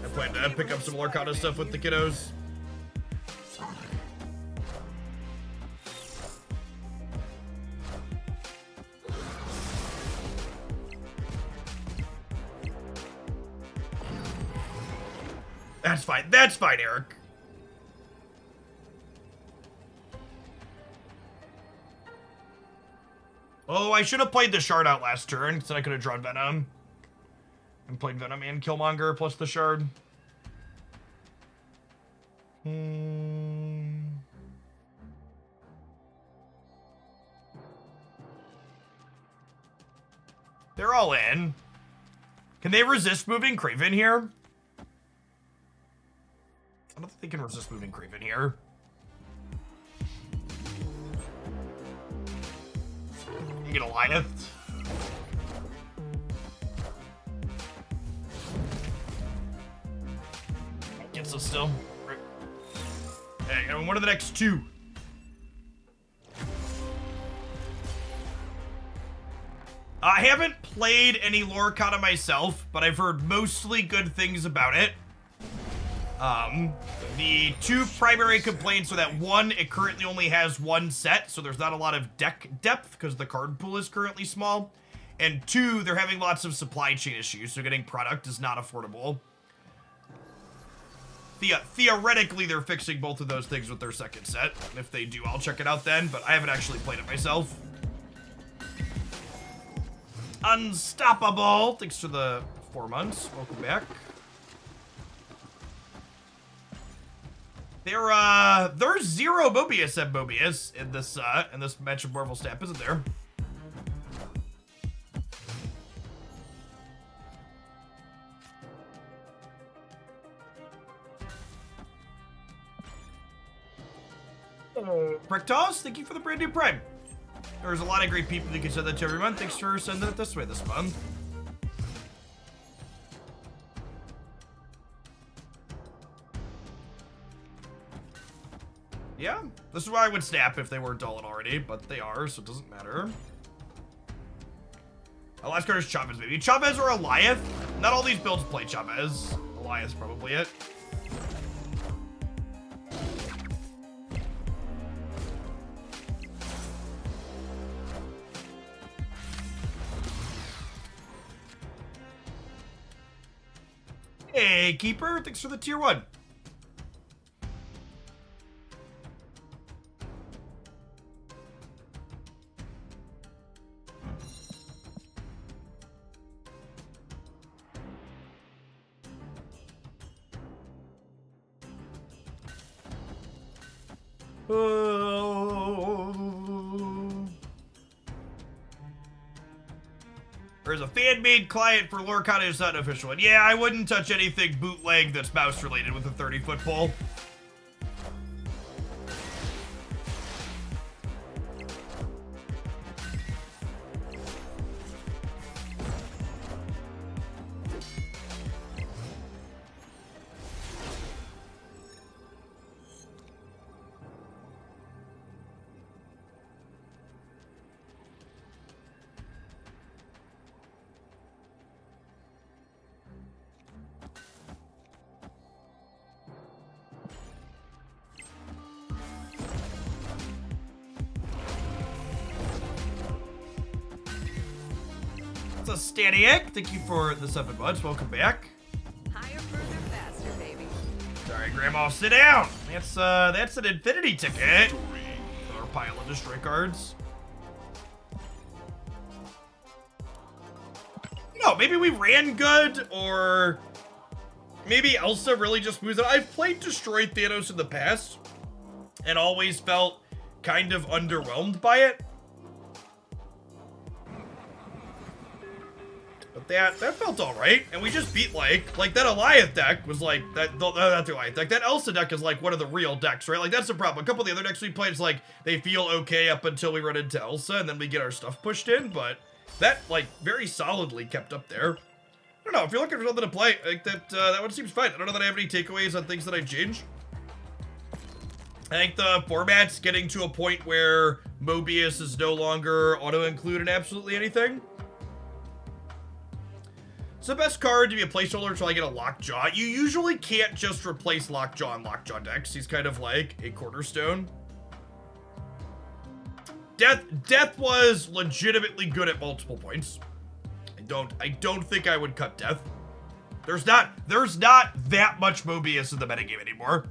Speaker 1: I plan to pick up some Lorcana stuff with the kiddos. That's fine. That's fine, Eric. Oh, I should have played the shard out last turn, because then I could have drawn Venom. And played Venom and Killmonger plus the shard. They're all in. Can they resist moving Kraven here? I don't think they can resist moving Kraven here. You get Goliath. Gets us still. Hey, and what are the next two? I haven't played any Lorcana myself, but I've heard mostly good things about it. The two primary complaints are that one, it currently only has one set, so there's not a lot of deck depth because the card pool is currently small. And two, they're having lots of supply chain issues, so getting product is not affordable. Theoretically, they're fixing both of those things with their second set. And if they do, I'll check it out then, but I haven't actually played it myself. Unstoppable. Thanks for the 4 months. Welcome back. There's 0 Mobius and Mobius in this match of Marvel Snap, isn't there? Prectos, thank you for the brand new Prime. There's a lot of great people that can send that to every month. Thanks for sending it this way this month. Yeah, this is why I would snap if they weren't dull already, but they are, so it doesn't matter. Our last card is Chavez, maybe. Chavez or Eliath? Not all these builds play Chavez. Eliath's probably it. Hey, Keeper, thanks for the tier 1. There's a fan-made client for Lorcana, it's not an official one. Yeah, I wouldn't touch anything bootleg that's mouse-related with a 30-foot pole. Staniac, thank you for the 7 months. Welcome back.
Speaker 7: Higher, further, faster, baby.
Speaker 1: Sorry, Grandma, sit down. That's an infinity ticket. Or pile of destroy cards. No, maybe we ran good, or maybe Elsa really just moves it. I've played Destroy Thanos in the past, and always felt kind of underwhelmed by it. But that felt alright, and we just beat like that Eliath deck was like, not the Eliath deck, that Elsa deck is like one of the real decks, right? Like that's the problem. A couple of the other decks we played is like, they feel okay up until we run into Elsa, and then we get our stuff pushed in, but that like very solidly kept up there. I don't know, if you're looking for something to play, like that one seems fine. I don't know that I have any takeaways on things that I change. I think the format's getting to a point where Mobius is no longer auto-include in absolutely anything. It's the best card to be a placeholder until I get a Lockjaw. You usually can't just replace Lockjaw in Lockjaw decks. He's kind of like a cornerstone. Death was legitimately good at multiple points. I don't think I would cut Death. There's not that much Mobius in the metagame anymore.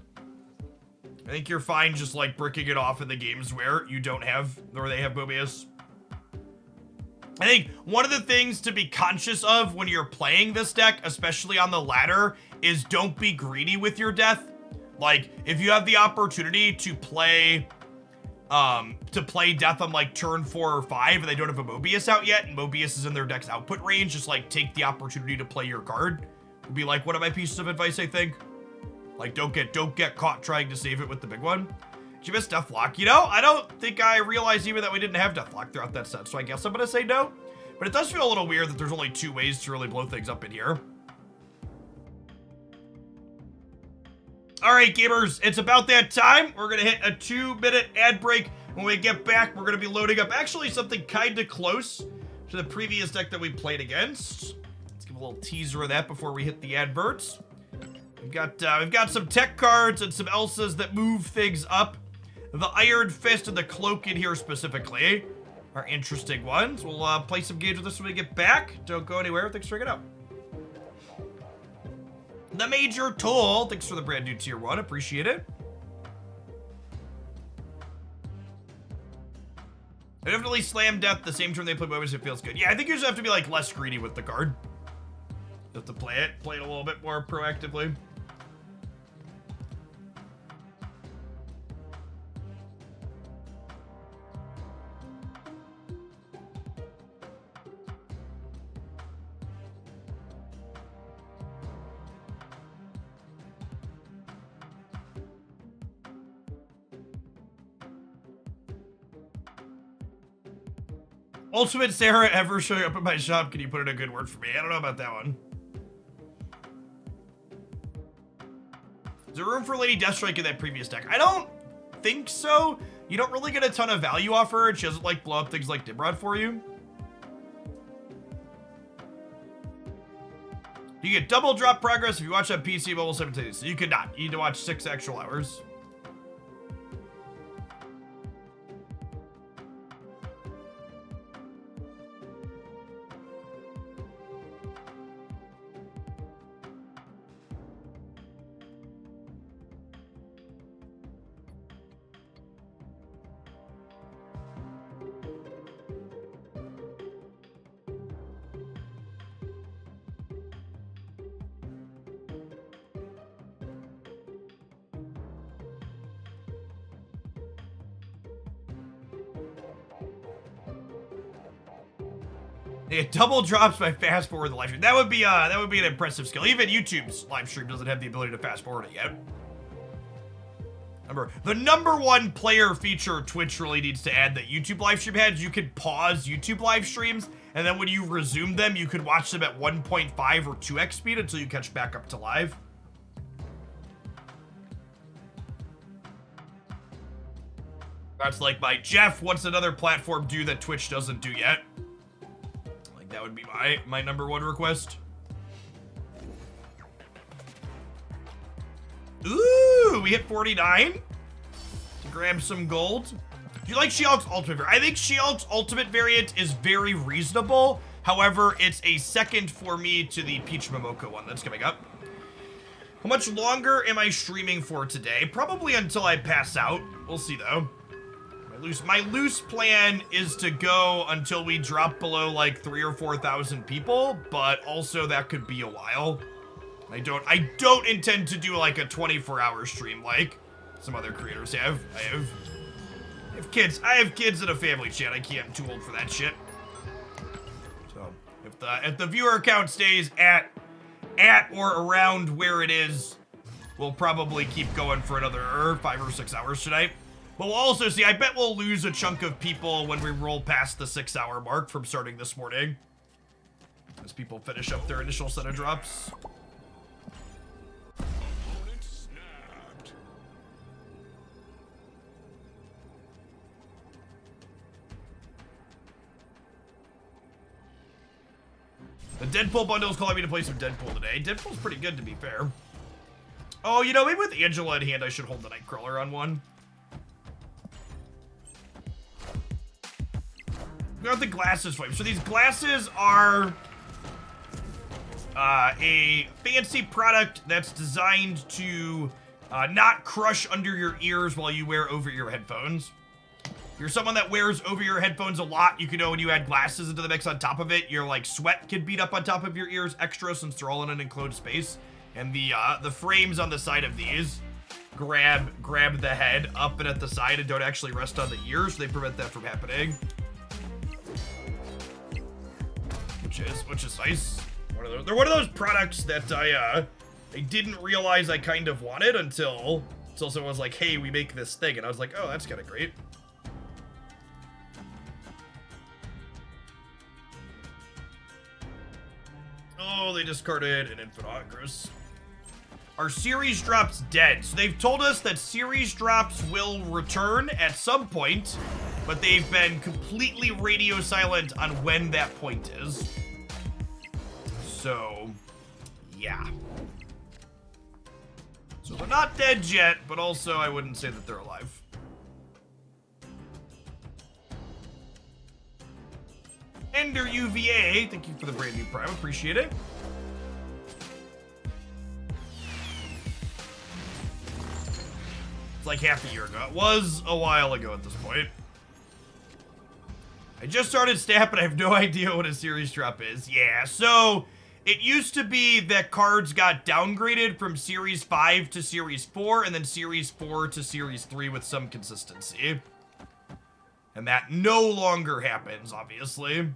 Speaker 1: I think you're fine just like bricking it off in the games where you don't have, or they have Mobius. I think one of the things to be conscious of when you're playing this deck, especially on the ladder, is don't be greedy with your death. Like, if you have the opportunity to play death on like turn 4 or 5 and they don't have a Mobius out yet and Mobius is in their deck's output range, just like take the opportunity to play your card. Would be like one of my pieces of advice, I think. Like, don't get caught trying to save it with the big one. Did you miss Deathlock? You know, I don't think I realized even that we didn't have Deathlock throughout that set, so I guess I'm gonna say no. But it does feel a little weird that there's only 2 ways to really blow things up in here. All right, gamers, it's about that time. We're gonna hit a 2-minute ad break. When we get back, we're gonna be loading up actually something kinda close to the previous deck that we played against. Let's give a little teaser of that before we hit the adverts. We've got some tech cards and some Elsas that move things up. The Iron Fist and the Cloak in here specifically are interesting ones. We'll play some games with this when we get back. Don't go anywhere. Thanks for checking it out. The Major Toll, thanks for the brand new tier 1, appreciate it. I definitely slam death the same turn they play Mobius, it feels good. Yeah, I think you just have to be like less greedy with the card. You have to play it a little bit more proactively. Ultimate Sarah ever showing up at my shop? Can you put in a good word for me? I don't know about that one. Is there room for Lady Deathstrike in that previous deck? I don't think so. You don't really get a ton of value off her, and she doesn't like blow up things like Dimrod for you. You get double drop progress if you watch on PC mobile 17. So you could not. You need to watch 6 actual hours. It double drops by fast forward the live stream. That would be an impressive skill. Even YouTube's live stream doesn't have the ability to fast forward it yet. Remember, the #1 player feature Twitch really needs to add that YouTube live stream had, you could pause YouTube live streams, and then when you resume them, you could watch them at 1.5 or 2x speed until you catch back up to live. That's like my Jeff, what's another platform do that Twitch doesn't do yet? That would be my #1 request. Ooh, we hit 49 to grab some gold. Do you like She-Hulk's ultimate variant? I think She-Hulk's ultimate variant is very reasonable. However, it's a second for me to the Peach Momoko one that's coming up. How much longer am I streaming for today? Probably until I pass out. We'll see though. My loose plan is to go until we drop below like 3,000 or 4,000 people, but also that could be a while. I don't intend to do like a 24-hour stream like some other creators have. I have kids. I have kids in a family chat. I can't. I'm too old for that shit. So if the viewer count stays at or around where it is, we'll probably keep going for another 5 or 6 hours tonight. But we'll also see, I bet we'll lose a chunk of people when we roll past the 6-hour mark from starting this morning. As people finish up their initial set of drops. The Deadpool bundle is calling me to play some Deadpool today. Deadpool's pretty good, to be fair. Oh, you know, maybe with Angela in hand, I should hold the Nightcrawler on one. We got the glasses for you. So these glasses are a fancy product that's designed to not crush under your ears while you wear over-ear headphones. you're someone that wears over your headphones a lot, you can know when you add glasses into the mix on top of it, your like sweat can beat up on top of your ears extra since they're all in an enclosed space. And the frames on the side of these grab the head up and at the side and don't actually rest on the ears. They prevent that from happening. Which is nice. They're one of those products that I didn't realize I kind of wanted until someone was like, hey, we make this thing. And I was like, oh, that's kind of great. Oh, they discarded an Infinite Gross. Are series drops dead? So they've told us that series drops will return at some point, but they've been completely radio silent on when that point is. So, yeah. So they're not dead yet, but also I wouldn't say that they're alive. Ender UVA, thank you for the brand new Prime, appreciate it. It's like half a year ago. It was a while ago at this point. I just started Snap and I have no idea what a series drop is. Yeah, so it used to be that cards got downgraded from Series 5 to Series 4 and then Series 4 to Series 3 with some consistency. And that no longer happens, obviously.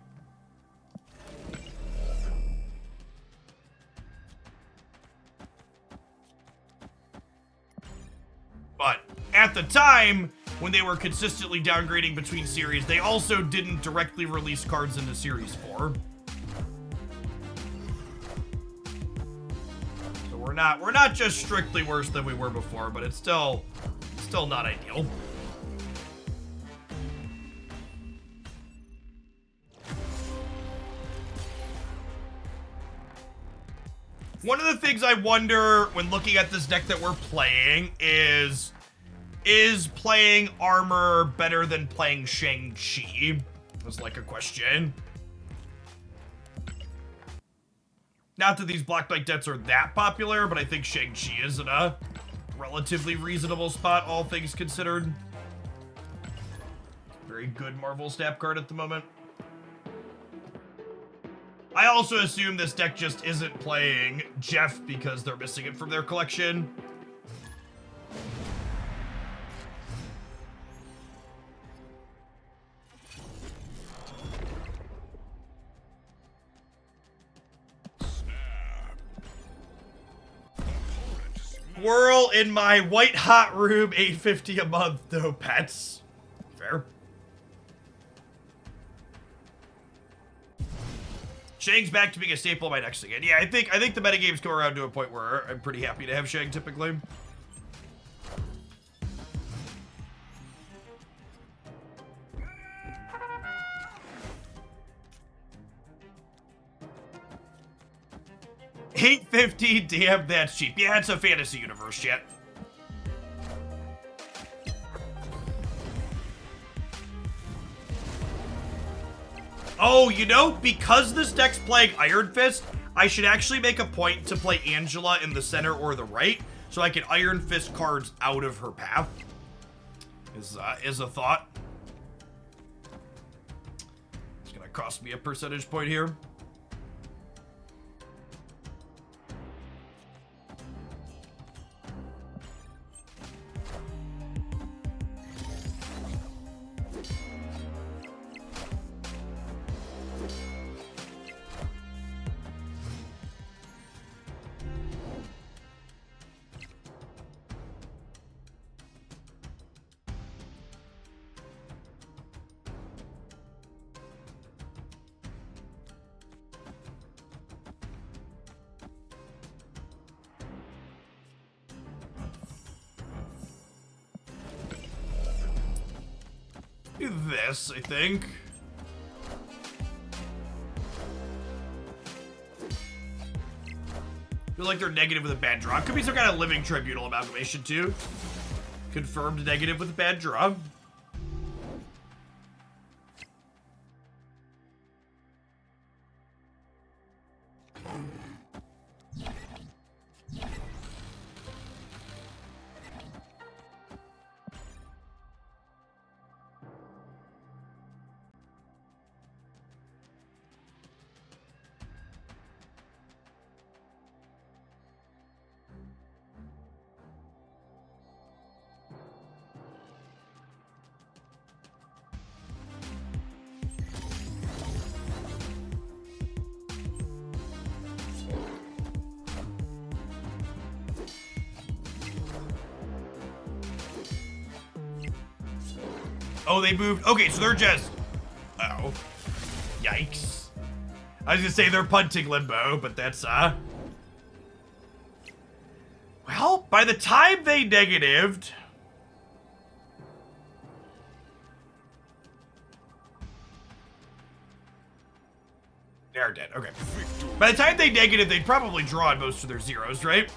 Speaker 1: But at the time, when they were consistently downgrading between series, they also didn't directly release cards into Series 4. So we're not just strictly worse than we were before, but it's still not ideal. One of the things I wonder when looking at this deck that we're playing is playing armor better than playing Shang-Chi? Was like a question. Not that these Black Knight decks are that popular, but I think Shang-Chi is in a relatively reasonable spot, all things considered. Very good Marvel Snap card at the moment. I also assume this deck just isn't playing Jeff because they're missing it from their collection. Whirl in my white hot room, $8.50 a month, no pets. Fair. Shang's back to being a staple of my decks again. Yeah, I think the metagames come around to a point where I'm pretty happy to have Shang typically. $8.50, damn, that's cheap. Yeah, it's a fantasy universe, chat. Oh, you know, because this deck's playing Iron Fist, I should actually make a point to play Angela in the center or the right, so I can Iron Fist cards out of her path. Is a thought. It's gonna cost me a percentage point here. Do this, I think. Feel like they're negative with a bad draw. Could be some kind of living tribunal amalgamation too. Confirmed negative with a bad draw. Oh, they moved. Okay, so they're just. Oh. Yikes. I was gonna say they're punting limbo, but that's, well, by the time they negatived. They're dead. Okay. By the time they negative, they'd probably draw on most of their zeros, right?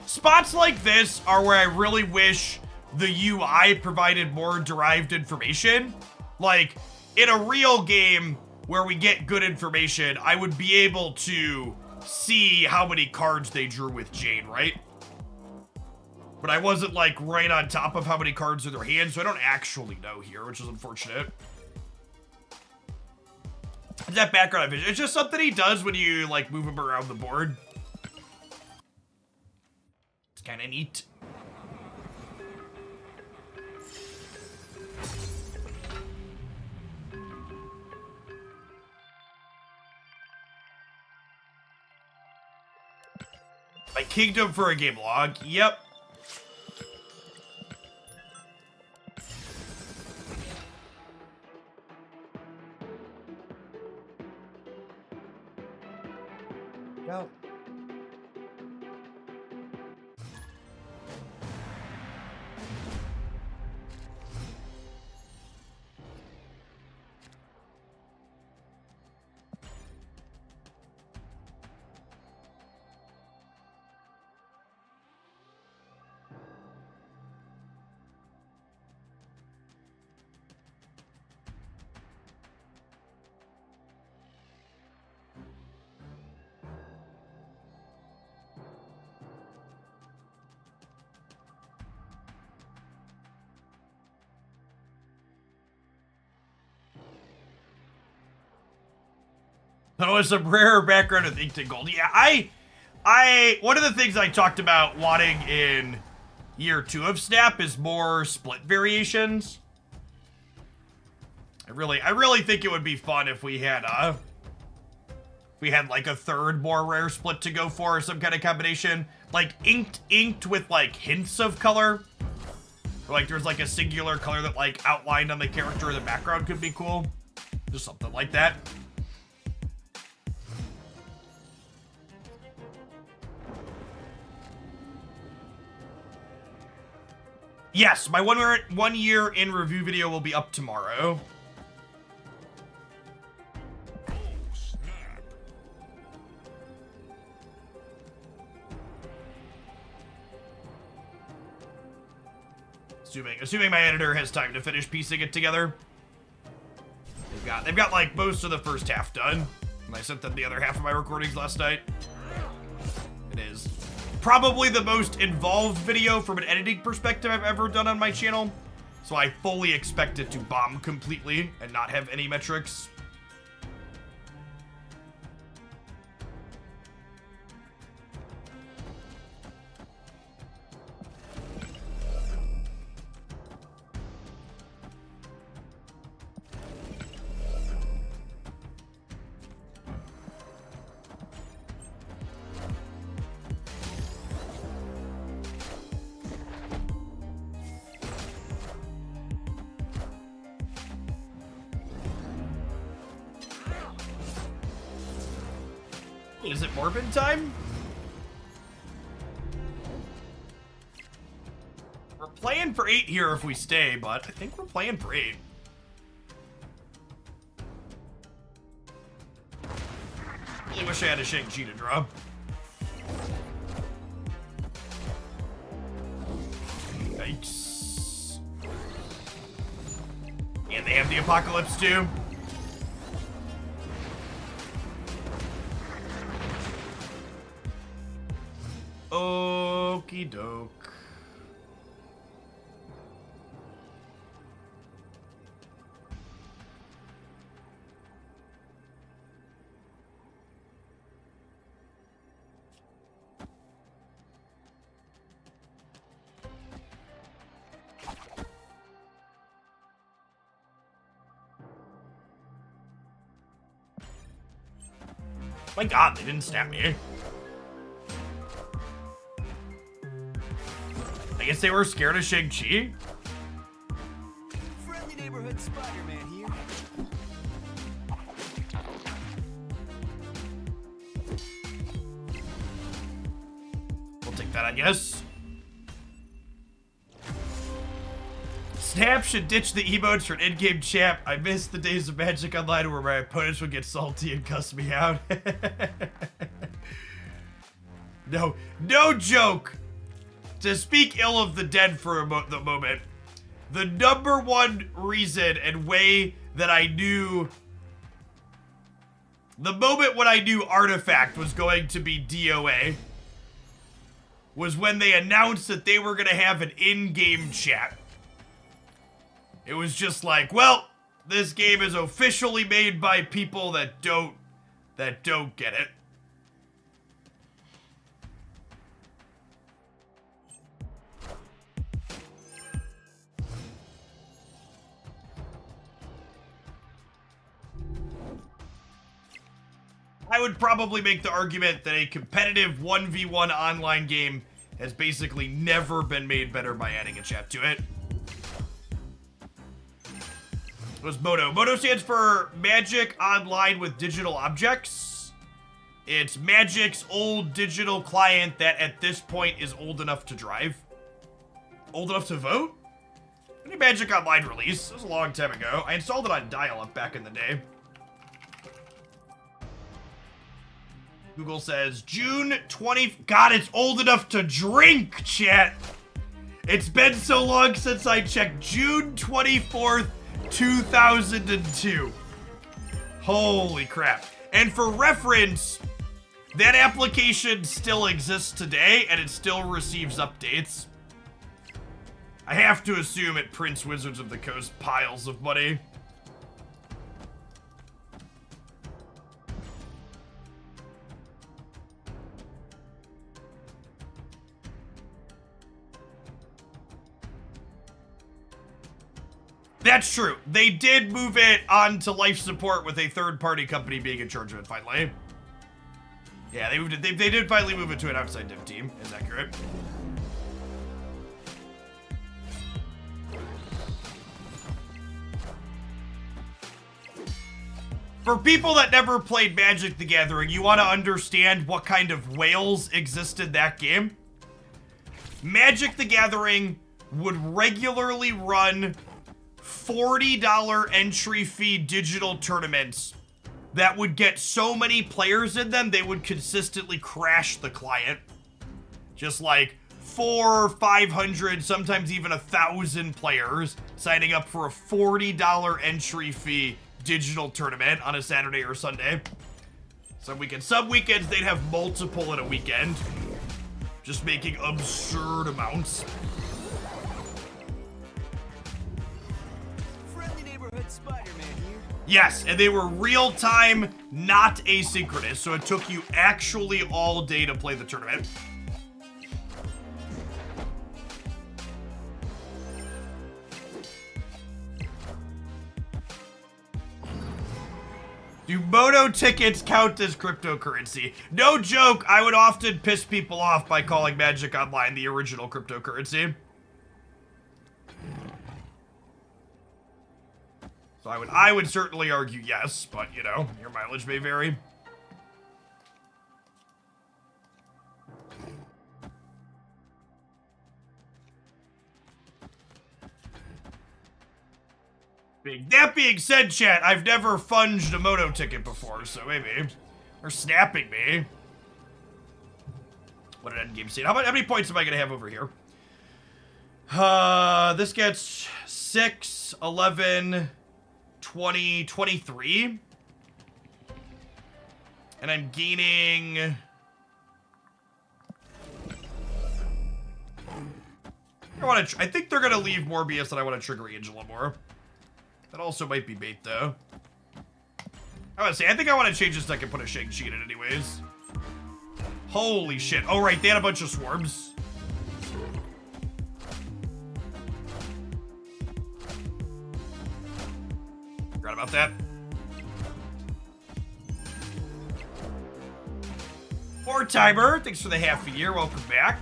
Speaker 1: Spots like this are where I really wish the UI provided more derived information. Like, in a real game where we get good information, I would be able to see how many cards they drew with Jane, right? But I wasn't, like, right on top of how many cards are in their hand, so I don't actually know here, which is unfortunate. That background vision, it's just something he does when you, like, move him around the board. It's kind of neat. My kingdom for a game log. Yep. Well. That was some rare background of inked in gold. Yeah, I one of the things I talked about wanting in year 2 of Snap is more split variations. I really think it would be fun if we had like a third more rare split to go for, or some kind of combination. Like inked with like hints of color. Or like there's like a singular color that like outlined on the character or the background could be cool. Just something like that. Yes, my 1 year in review video will be up tomorrow. Assuming my editor has time to finish piecing it together. They've got like most of the first half done. And I sent them the other half of my recordings last night. It is probably the most involved video from an editing perspective I've ever done on my channel. So I fully expect it to bomb completely and not have any metrics. Is it Morbid time? We're playing for 8 here if we stay, but I think we're playing for 8. I wish I had a Shang-Chi to draw. Yikes. And they have the Apocalypse too. Okie doke. My God, they didn't stab me. I guess they were scared of Shang-Chi?
Speaker 2: neighborhood Spider-Man here.
Speaker 1: We'll take that, I guess. Snap should ditch the emotes for an in-game champ. I miss the days of Magic Online where my opponents would get salty and cuss me out. No joke. To speak ill of the dead for the moment, the number one reason and way that I knew, the moment when I knew Artifact was going to be DOA was when they announced that they were going to have an in-game chat. It was just like, well, this game is officially made by people that don't get it. I would probably make the argument that a competitive 1v1 online game has basically never been made better by adding a chat to it. It was MODO. MODO stands for Magic Online with Digital Objects. It's Magic's old digital client that at this point is old enough to drive. Old enough to vote? When did Magic Online release? It was a long time ago. I installed it on dial-up back in the day. Google says June 20... God, it's old enough to drink, chat. It's been so long since I checked. June 24th, 2002. Holy crap. And for reference, that application still exists today, and it still receives updates. I have to assume it prints Wizards of the Coast piles of money. That's true. They did move it on to life support with a third-party company being in charge of it finally. Yeah, they moved it. They did finally move it to an outside dev team. Is that correct? For people that never played Magic the Gathering, you want to understand what kind of whales existed that game? Magic the Gathering would regularly run $40 entry fee digital tournaments that would get so many players in them, they would consistently crash the client. Just like 400, 500, sometimes even 1,000 players signing up for a $40 entry fee digital tournament on a Saturday or Sunday. Some weekends they'd have multiple in a weekend, just making absurd amounts.
Speaker 2: Spider-Man here.
Speaker 1: Yes, and they were real-time, not asynchronous, so it took you actually all day to play the tournament. Do MODO tickets count as cryptocurrency? No joke, I would often piss people off by calling Magic Online the original cryptocurrency. So I would certainly argue yes, but, you know, your mileage may vary. That being said, chat, I've never funged a MODO ticket before, so maybe. Or snapping me. What an endgame scene. How many points am I going to have over here? This gets 6, 11... 20, 23. And I'm gaining... I think they're gonna leave Morbius and I want to trigger Angela more. That also might be bait though. I want to say, I think I want to change this deck and put a Shang-Chi in it anyways. Holy shit. Oh right, they had a bunch of swarms. Forgot about that. More timer. Thanks for the half a year. Welcome back.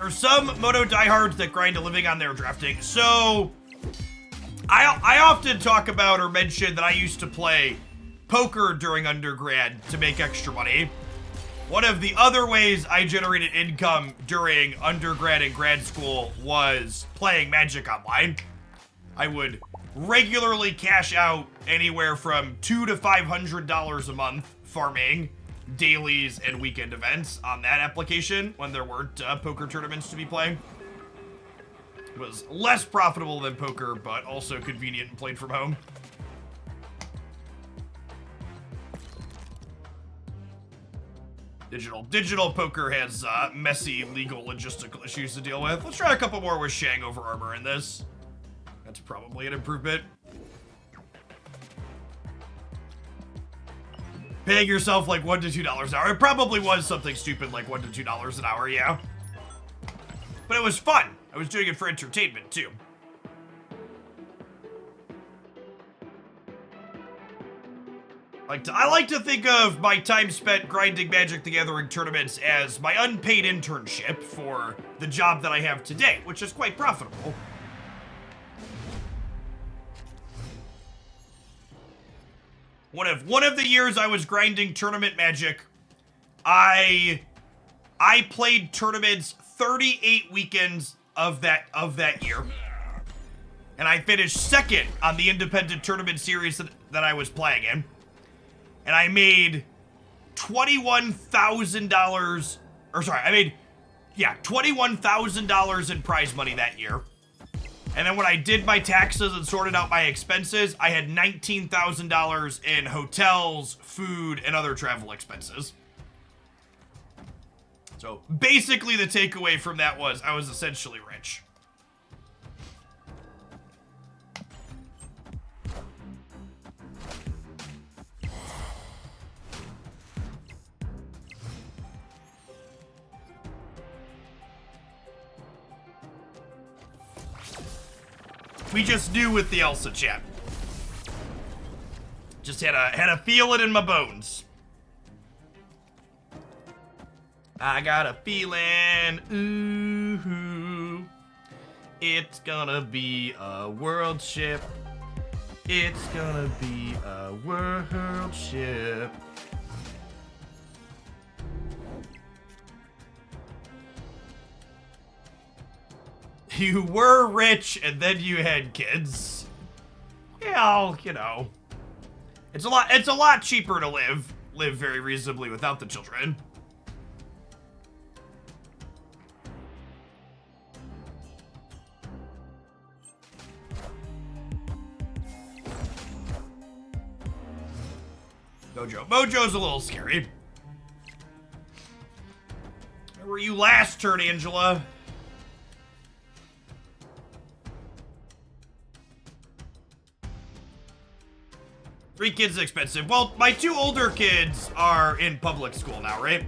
Speaker 1: There's some Moto diehards that grind a living on their drafting. So I often talk about or mention that I used to play poker during undergrad to make extra money. One of the other ways I generated income during undergrad and grad school was playing Magic Online. I would regularly cash out anywhere from $200 to $500 a month farming dailies and weekend events on that application when there weren't poker tournaments to be playing. It was less profitable than poker, but also convenient and played from home. Digital poker has messy legal logistical issues to deal with. Let's try a couple more with Shang over armor in this. That's probably an improvement. Paying yourself like $1 to $2 an hour. It probably was something stupid like $1 to $2 an hour, yeah. But it was fun. I was doing it for entertainment too. I like to think of my time spent grinding Magic the Gathering tournaments as my unpaid internship for the job that I have today, which is quite profitable. One of the years I was grinding tournament Magic, I played tournaments 38 weekends of that year. And I finished second on the independent tournament series that I was playing in. And I made $21,000, or sorry, I made, yeah, $21,000 in prize money that year. And then when I did my taxes and sorted out my expenses, I had $19,000 in hotels, food, and other travel expenses. So basically the takeaway from that was I was essentially rich. We just knew with the Elsa chat. Just had a feel it in my bones. I got a feeling, ooh, it's gonna be a world ship. It's gonna be a world ship. You were rich and then you had kids. Well, you know, it's a lot cheaper to live very reasonably without the children. Mojo's a little scary. Where were you last turn, Angela? Three kids is expensive. Well, my two older kids are in public school now, right?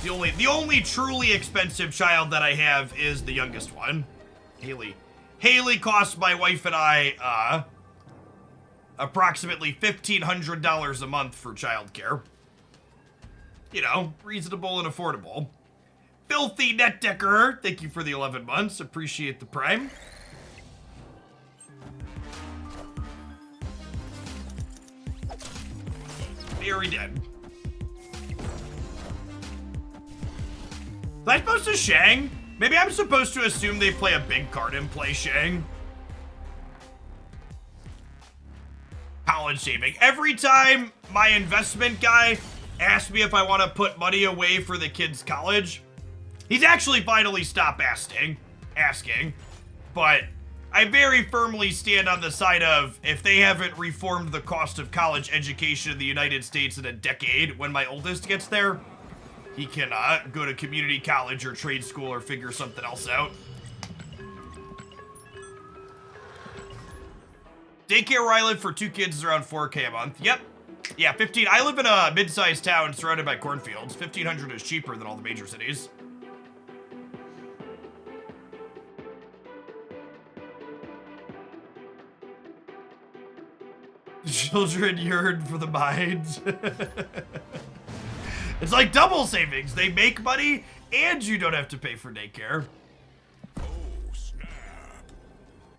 Speaker 1: The only truly expensive child that I have is the youngest one, Haley. Haley costs my wife and I approximately $1,500 a month for childcare. You know, reasonable and affordable. Filthy Net Decker, thank you for the 11 months. Appreciate the prime. Very dead. Am I supposed to Shang? Maybe I'm supposed to assume they play a big card and play Shang. College saving. Every time my investment guy asks me if I want to put money away for the kids' college, he's actually finally stopped asking. But I very firmly stand on the side of, if they haven't reformed the cost of college education in the United States in a decade, when my oldest gets there, he can go to community college or trade school or figure something else out. Daycare where I live for two kids is around $4K a month. Yep. Yeah, 15. I live in a mid-sized town surrounded by cornfields. 1,500 is cheaper than all the major cities. Children yearn for the mind. It's like double savings. They make money and you don't have to pay for daycare.
Speaker 5: Oh, snap.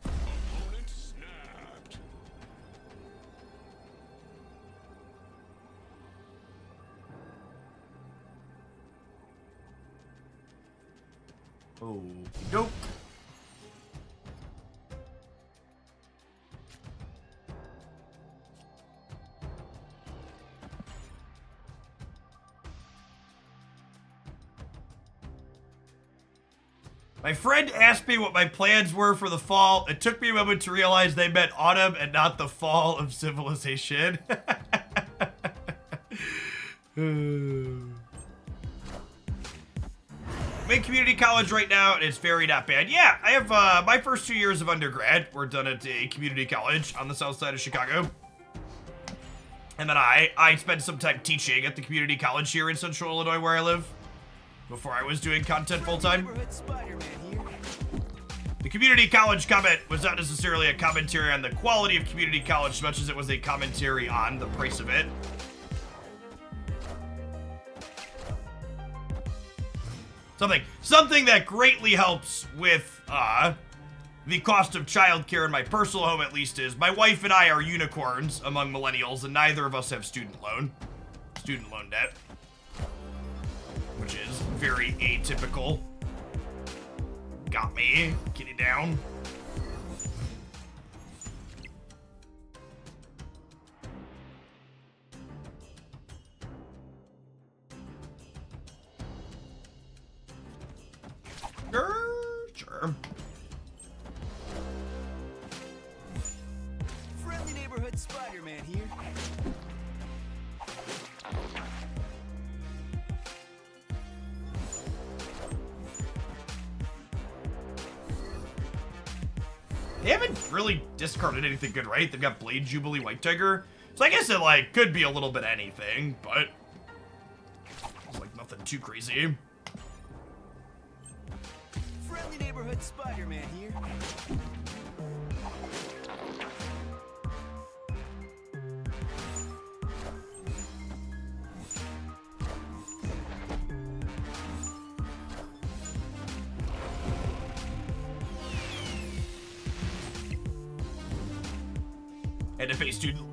Speaker 5: Opponent snapped.
Speaker 1: Oh, nope. My friend asked me what my plans were for the fall. It took me a moment to realize they meant autumn and not the fall of civilization. I'm in community college right now, and it's very not bad. Yeah, I have my first 2 years of undergrad were done at a community college on the south side of Chicago. And then I spent some time teaching at the community college here in Central Illinois where I live before I was doing content full-time. The community college comment was not necessarily a commentary on the quality of community college as much as it was a commentary on the price of it. Something that greatly helps with the cost of childcare in my personal home, at least, is my wife and I are unicorns among millennials, and neither of us have student loan debt, which is very atypical. Got me. Get it down. Sure.
Speaker 2: Friendly neighborhood Spider-Man here.
Speaker 1: They haven't really discarded anything good, right? They've got Blade Jubilee White Tiger. So I guess it, like, could be a little bit anything, but it's, like, nothing too crazy.
Speaker 2: Friendly neighborhood Spider-Man here.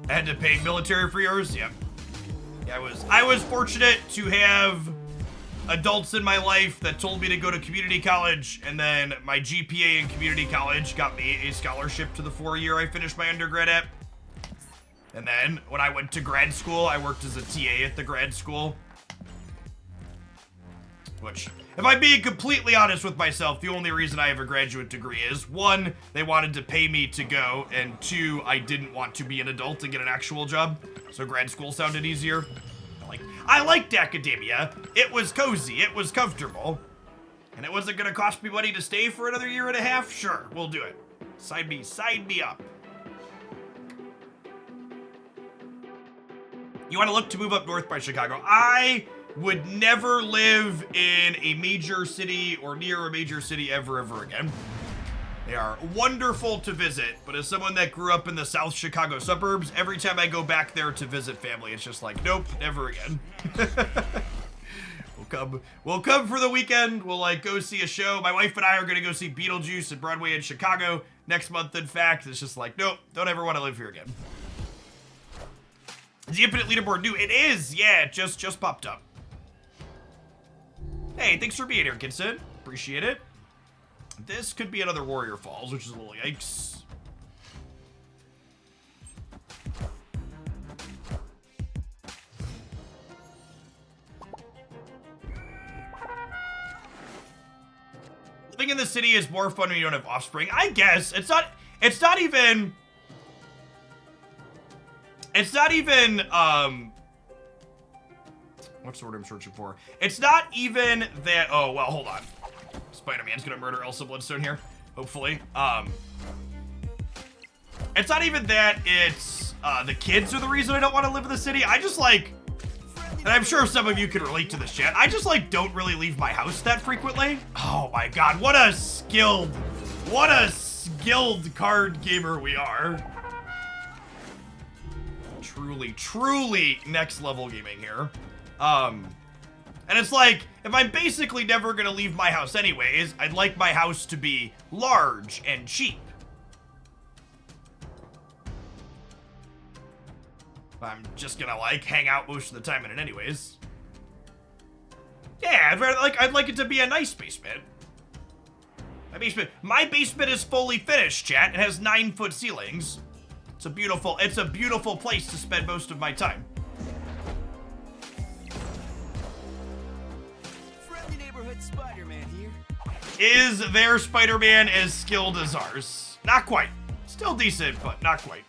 Speaker 1: Had to pay military for yours. Yep. Yeah, I was fortunate to have adults in my life that told me to go to community college, and then my GPA in community college got me a scholarship to the 4-year I finished my undergrad at. And then when I went to grad school, I worked as a TA at the grad school. Which, if I'm being completely honest with myself, the only reason I have a graduate degree is, 1, they wanted to pay me to go, and 2, I didn't want to be an adult and get an actual job, so grad school sounded easier. I liked academia. It was cozy, it was comfortable, and it wasn't gonna cost me money to stay for another year and a half. Sure, we'll do it. Sign me up. You want to look to move up north by Chicago? I would never live in a major city or near a major city ever again. They are wonderful to visit, but as someone that grew up in the South Chicago suburbs, every time I go back there to visit family, it's just like, nope, never again. We'll come for the weekend. We'll like go see a show. My wife and I are gonna go see Beetlejuice at Broadway in Chicago next month. In fact, it's just like, nope, don't ever want to live here again. Is the Infinite Leaderboard new? It is, yeah, it just popped up. Hey, thanks for being here, Kinson. Appreciate it. This could be another Warrior Falls, which is a little yikes. Living in the city is more fun when you don't have offspring. I guess it's not even what's the word I'm searching for? It's not even that, oh, well, hold on. Spider-Man's gonna murder Elsa Bloodstone here, hopefully. It's not even that it's, the kids are the reason I don't want to live in the city. I just like, and I'm sure some of you can relate to this, chat. I just like don't really leave my house that frequently. Oh my god, what a skilled card gamer we are. Truly next level gaming here. And it's like, if I'm basically never gonna leave my house anyways, I'd like my house to be large and cheap. I'm just gonna like hang out most of the time in it anyways. Yeah, I'd like it to be a nice basement. My basement is fully finished, chat. It has 9-foot ceilings. It's a beautiful place to spend most of my time.
Speaker 2: Friendly neighborhood Spider-Man here.
Speaker 1: Is their Spider-Man as skilled as ours? Not quite. Still decent, but not quite.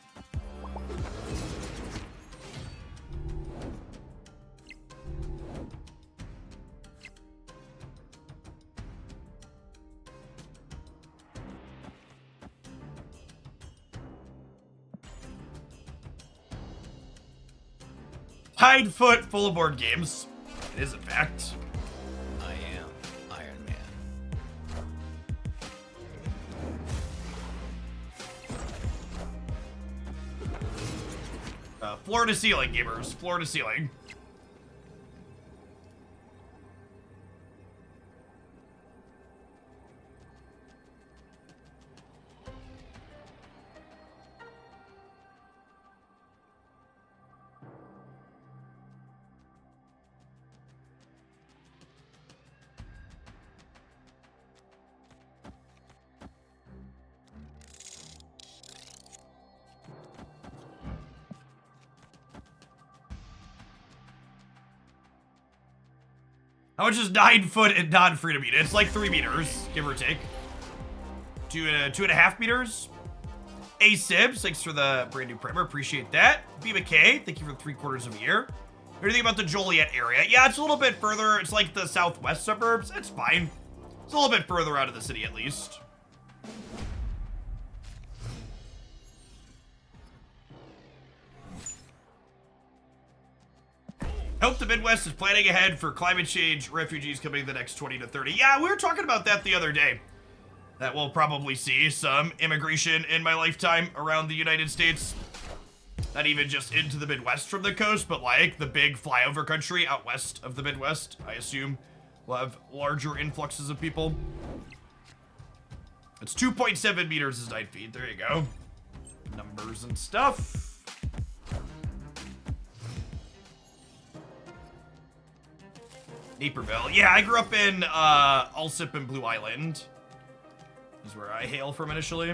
Speaker 1: Hidefoot full of board games. It is a fact.
Speaker 2: I am Iron Man.
Speaker 1: Floor to ceiling gamers. Floor to ceiling. How much is 9 foot and non-freedom meter? It's like 3 meters, give or take. 2.5 meters. A Sibs, thanks for the brand new primer, appreciate that. B McKay, thank you for the 3/4 of a year. What do you think about the Joliet area? Yeah, it's a little bit further. It's like the southwest suburbs. It's fine. It's a little bit further out of the city at least. Hope the Midwest is planning ahead for climate change refugees coming in the next 20 to 30. Yeah, we were talking about that the other day. That we'll probably see some immigration in my lifetime around the United States. Not even just into the Midwest from the coast, but like the big flyover country out west of the Midwest. I assume we'll have larger influxes of people. It's 2.7 meters is 9 feet. There you go. Numbers and stuff. Naperville. Yeah, I grew up in Alsip and Blue Island. Is where I hail from initially.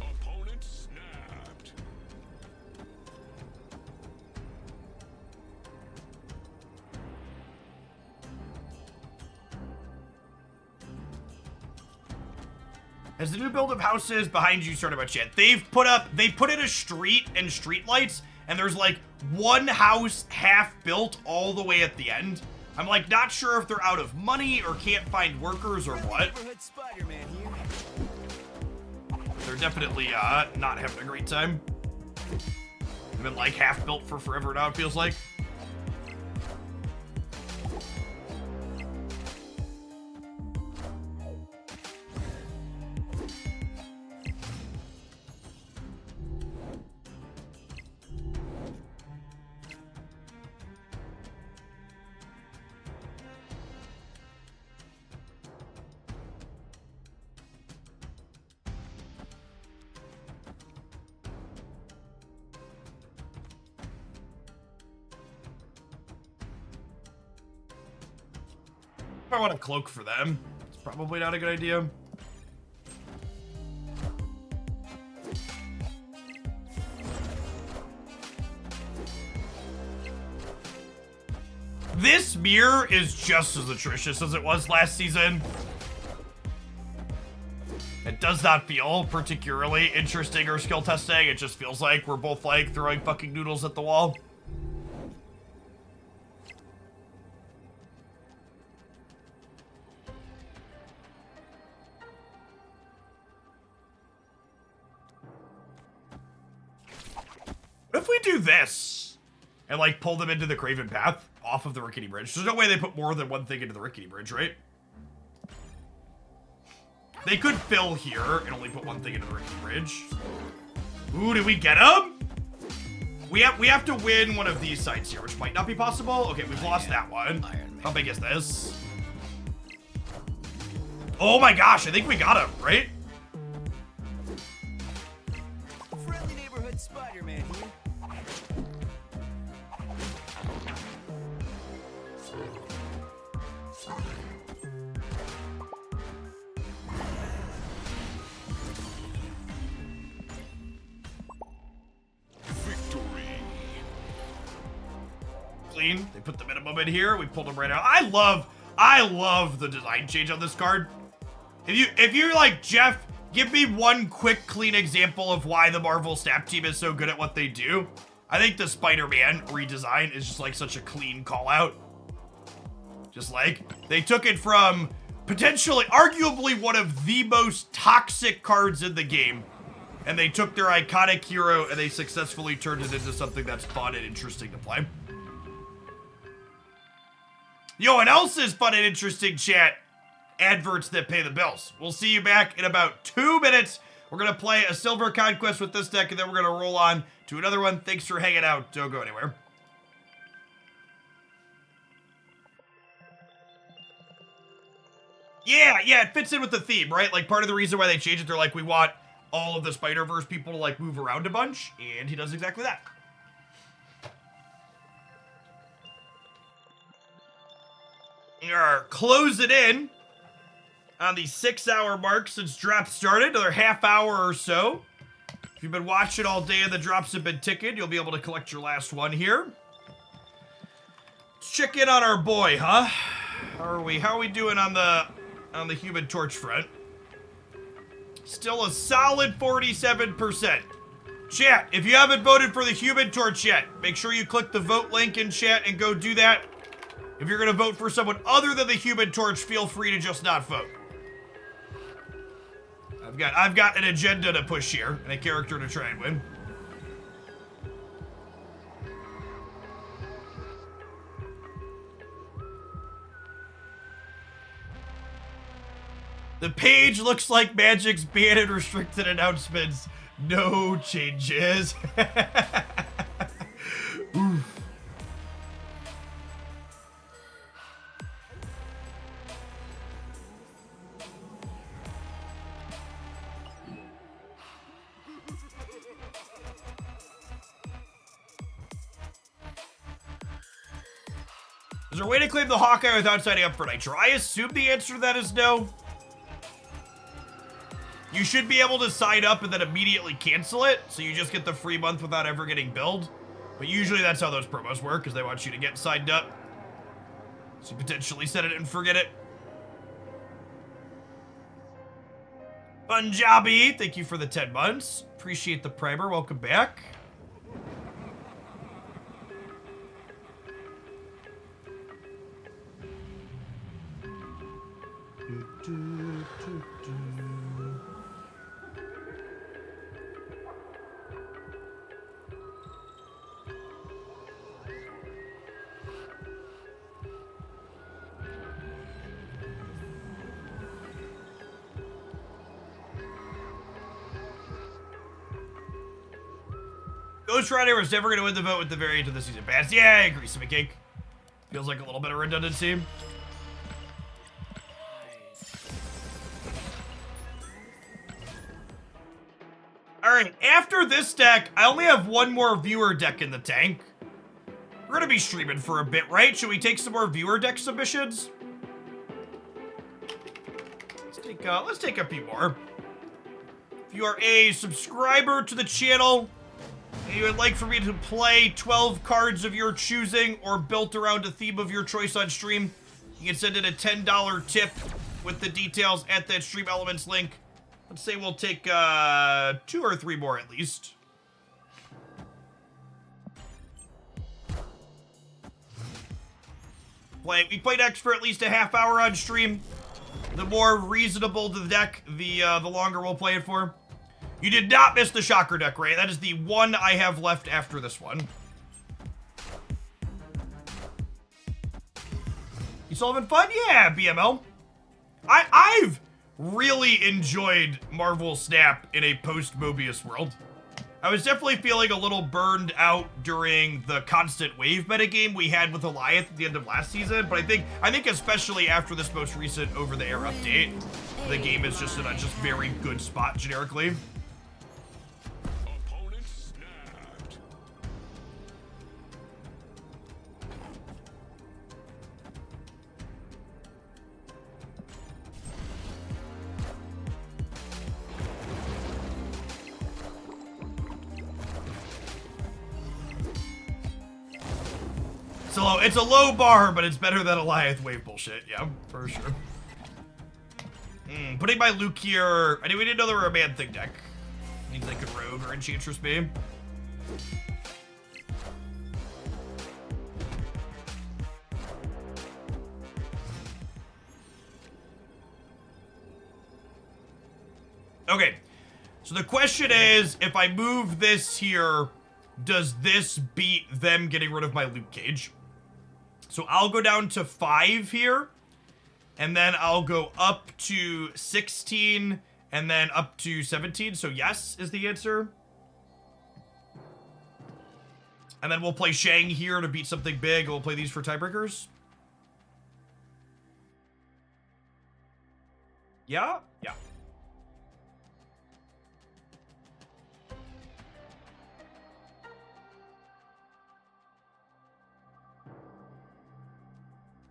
Speaker 5: Opponent snapped.
Speaker 1: As the new build of houses behind you started about shit, they put in a street and street lights, and there's like one house half built all the way at the end. I'm like not sure if they're out of money or can't find workers or what.
Speaker 2: Neighborhood Spider-Man here.
Speaker 1: They're definitely not having a great time. They've been like half built for forever now, it feels like. If I want a cloak for them, it's probably not a good idea. This mirror is just as atrocious as it was last season. It does not feel particularly interesting or skill testing. It just feels like we're both like throwing fucking noodles at the wall. What if we do this? and like pull them into the Craven Path off of the rickety bridge. There's no way they put more than one thing into the rickety bridge, right? They could fill here and only put one thing into the rickety bridge. Ooh, did we get him? We have to win one of these sides here, which might not be possible. Okay, we've lost that one. How big is this? Oh my gosh, I think we got him, right?
Speaker 2: Friendly neighborhood Spider-Man here.
Speaker 1: Clean. They put the minimum in here. We pulled them right out. I love the design change on this card. If you're like, Jeff, give me one quick, clean example of why the Marvel Snap Team is so good at what they do. I think the Spider-Man redesign is just like such a clean call out. Just like they took it from potentially, arguably one of the most toxic cards in the game, and they took their iconic hero and they successfully turned it into something that's fun and interesting to play. You know what else is fun and interesting, chat? Adverts that pay the bills. We'll see you back in about 2 minutes. We're going to play a Silver Conquest with this deck, and then we're going to roll on to another one. Thanks for hanging out. Don't go anywhere. Yeah, it fits in with the theme, right? Like, part of the reason why they changed it, they're like, we want all of the Spider-Verse people to, like, move around a bunch, and he does exactly that. We are closing in on the 6-hour mark since drops started. Another half hour or so. If you've been watching all day and the drops have been ticking, you'll be able to collect your last one here. Let's check in on our boy, huh? How are we doing on the Human Torch front? Still a solid 47%. Chat, if you haven't voted for the Human Torch yet, make sure you click the vote link in chat and go do that. If you're going to vote for someone other than the Human Torch, feel free to just not vote. I've got an agenda to push here and a character to try and win. The page looks like Magic's banned and restricted announcements. No changes. Oof. Is there a way to claim the Hawkeye without signing up for Nitro? I assume the answer to that is no. You should be able to sign up and then immediately cancel it, so you just get the free month without ever getting billed. But usually that's how those promos work, because they want you to get signed up. So you potentially set it and forget it. Punjabi, thank you for the 10 months. Appreciate the primer. Welcome back. Ghost Rider was never going to win the vote with the variant of the season pass. Yeah, I agree, Simic Cake. Feels like a little bit of redundancy. Alright, after this deck, I only have one more viewer deck in the tank. We're going to be streaming for a bit, right? Should we take some more viewer deck submissions? Let's take a few more. If you are a subscriber to the channel, and you would like for me to play 12 cards of your choosing or built around a theme of your choice on stream, you can send in a $10 tip with the details at that Stream Elements link. Let's say we'll take 2 or 3 more at least. We play decks for at least a half hour on stream. The more reasonable the deck, the longer we'll play it for. You did not miss the Shocker deck, Ray. That is the one I have left after this one. Sullivan fun? Yeah, BML. I've really enjoyed Marvel Snap in a post-Mobius world. I was definitely feeling a little burned out during the constant wave metagame we had with Goliath at the end of last season, but I think especially after this most recent over-the-air update, the game is just in a just very good spot generically.
Speaker 5: Opponent snapped.
Speaker 1: It's a low bar, but it's better than Goliath wave bullshit. Yeah, for sure. Putting my Luke here. We didn't know there were a Man-Thing deck. Means they could rogue or Enchantress me. Okay, so the question is, if I move this here, does this beat them getting rid of my Luke Cage? So I'll go down to 5 here, and then I'll go up to 16, and then up to 17. So yes is the answer. And then we'll play Shang here to beat something big. We'll play these for tiebreakers. Yeah? Yeah.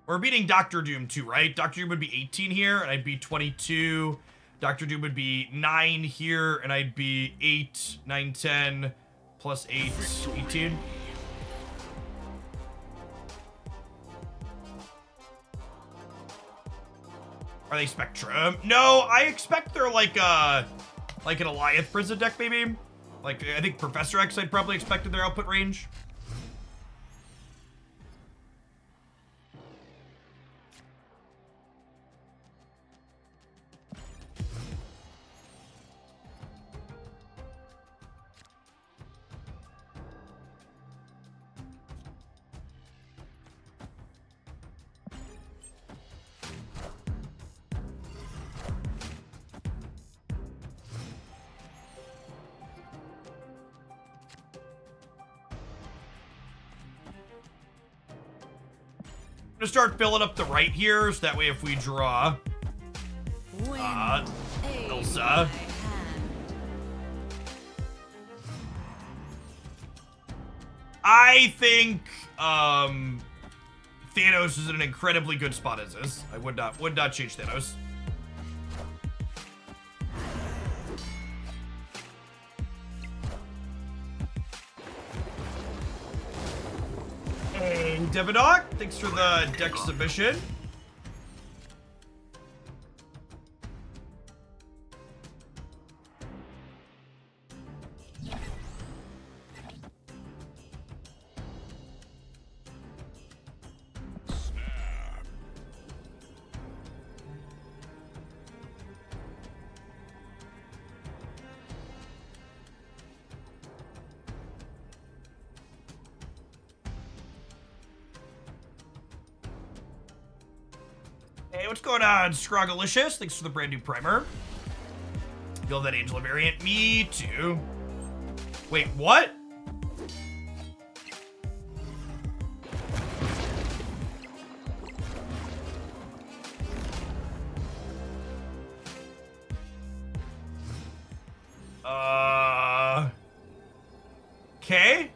Speaker 1: We're beating Doctor Doom too, right? Doctor Doom would be 18 here, and I'd be 22. Doctor Doom would be 9 here, and I'd be 8, 9, 10, plus 8, 18. Are they Spectrum? No, I expect they're like an Goliath prison deck, maybe. Like, I think Professor X, I'd probably expected their output range. I'm gonna start filling up the right here, so that way if we draw Elsa. I think Thanos is in an incredibly good spot as is. I would not change Thanos. And Devidoc, thanks for the deck submission. Hey, what's going on, Scroggalicious? Thanks for the brand new primer. Feel that Angela variant? Me too. Wait, what? Okay.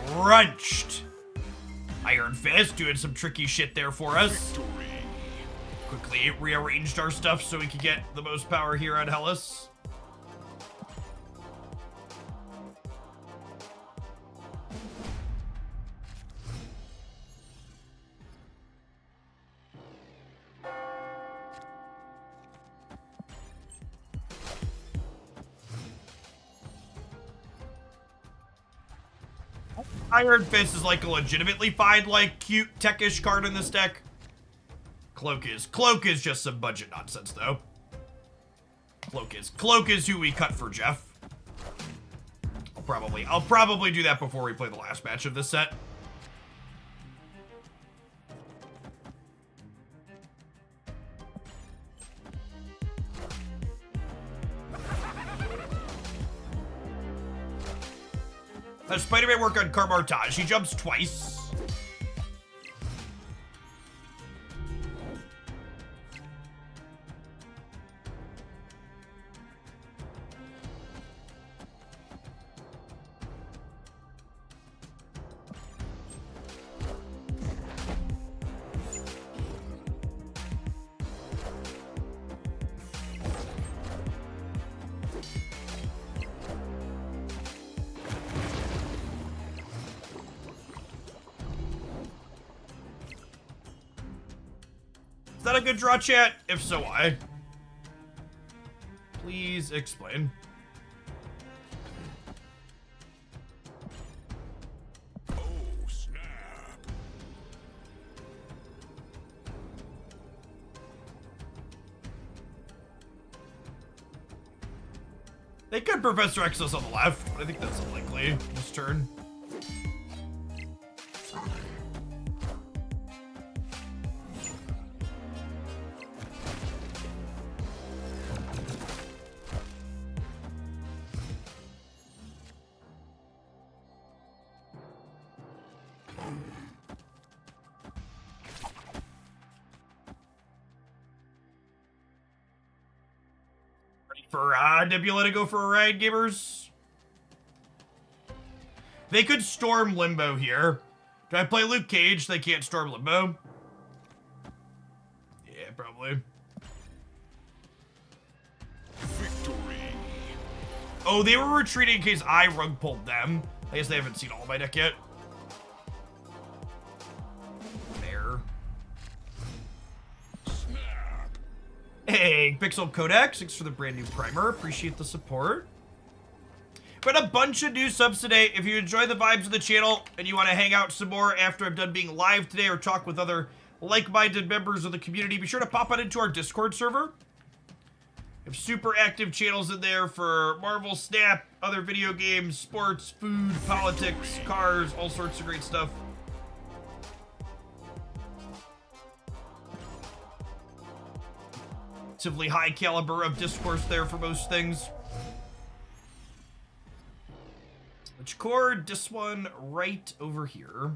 Speaker 1: Crunched. Iron Fist doing some tricky shit there for us. Quickly rearranged our stuff so we could get the most power here on Hellas. Iron Fist is like a legitimately fine, like cute techish card in this deck. Cloak is just some budget nonsense though. Cloak is who we cut for Jeff. I'll probably do that before we play the last match of this set. Does Spider-Man work on Carmartage? He jumps twice. Is that a good draw, chat? If so, why? Please explain.
Speaker 5: Oh, snap.
Speaker 1: They could Professor X us on the left, but I think that's unlikely this turn. For Nebula to go for a ride, gamers. They could storm Limbo here. Do I play Luke Cage? They can't storm Limbo. Yeah, probably.
Speaker 5: Victory.
Speaker 1: Oh, they were retreating in case I rug pulled them. I guess they haven't seen all of my deck yet. There.
Speaker 5: Snap.
Speaker 1: Hey, Pixel Codex, thanks for the brand new primer. Appreciate the support. Got a bunch of new subs today. If you enjoy the vibes of the channel and you want to hang out some more after I'm done being live today or talk with other like-minded members of the community, be sure to pop on into our Discord server. We have super active channels in there for Marvel Snap, other video games, sports, food, politics, cars, all sorts of great stuff. Relatively high caliber of discourse there for most things. Which chord? This one right over here.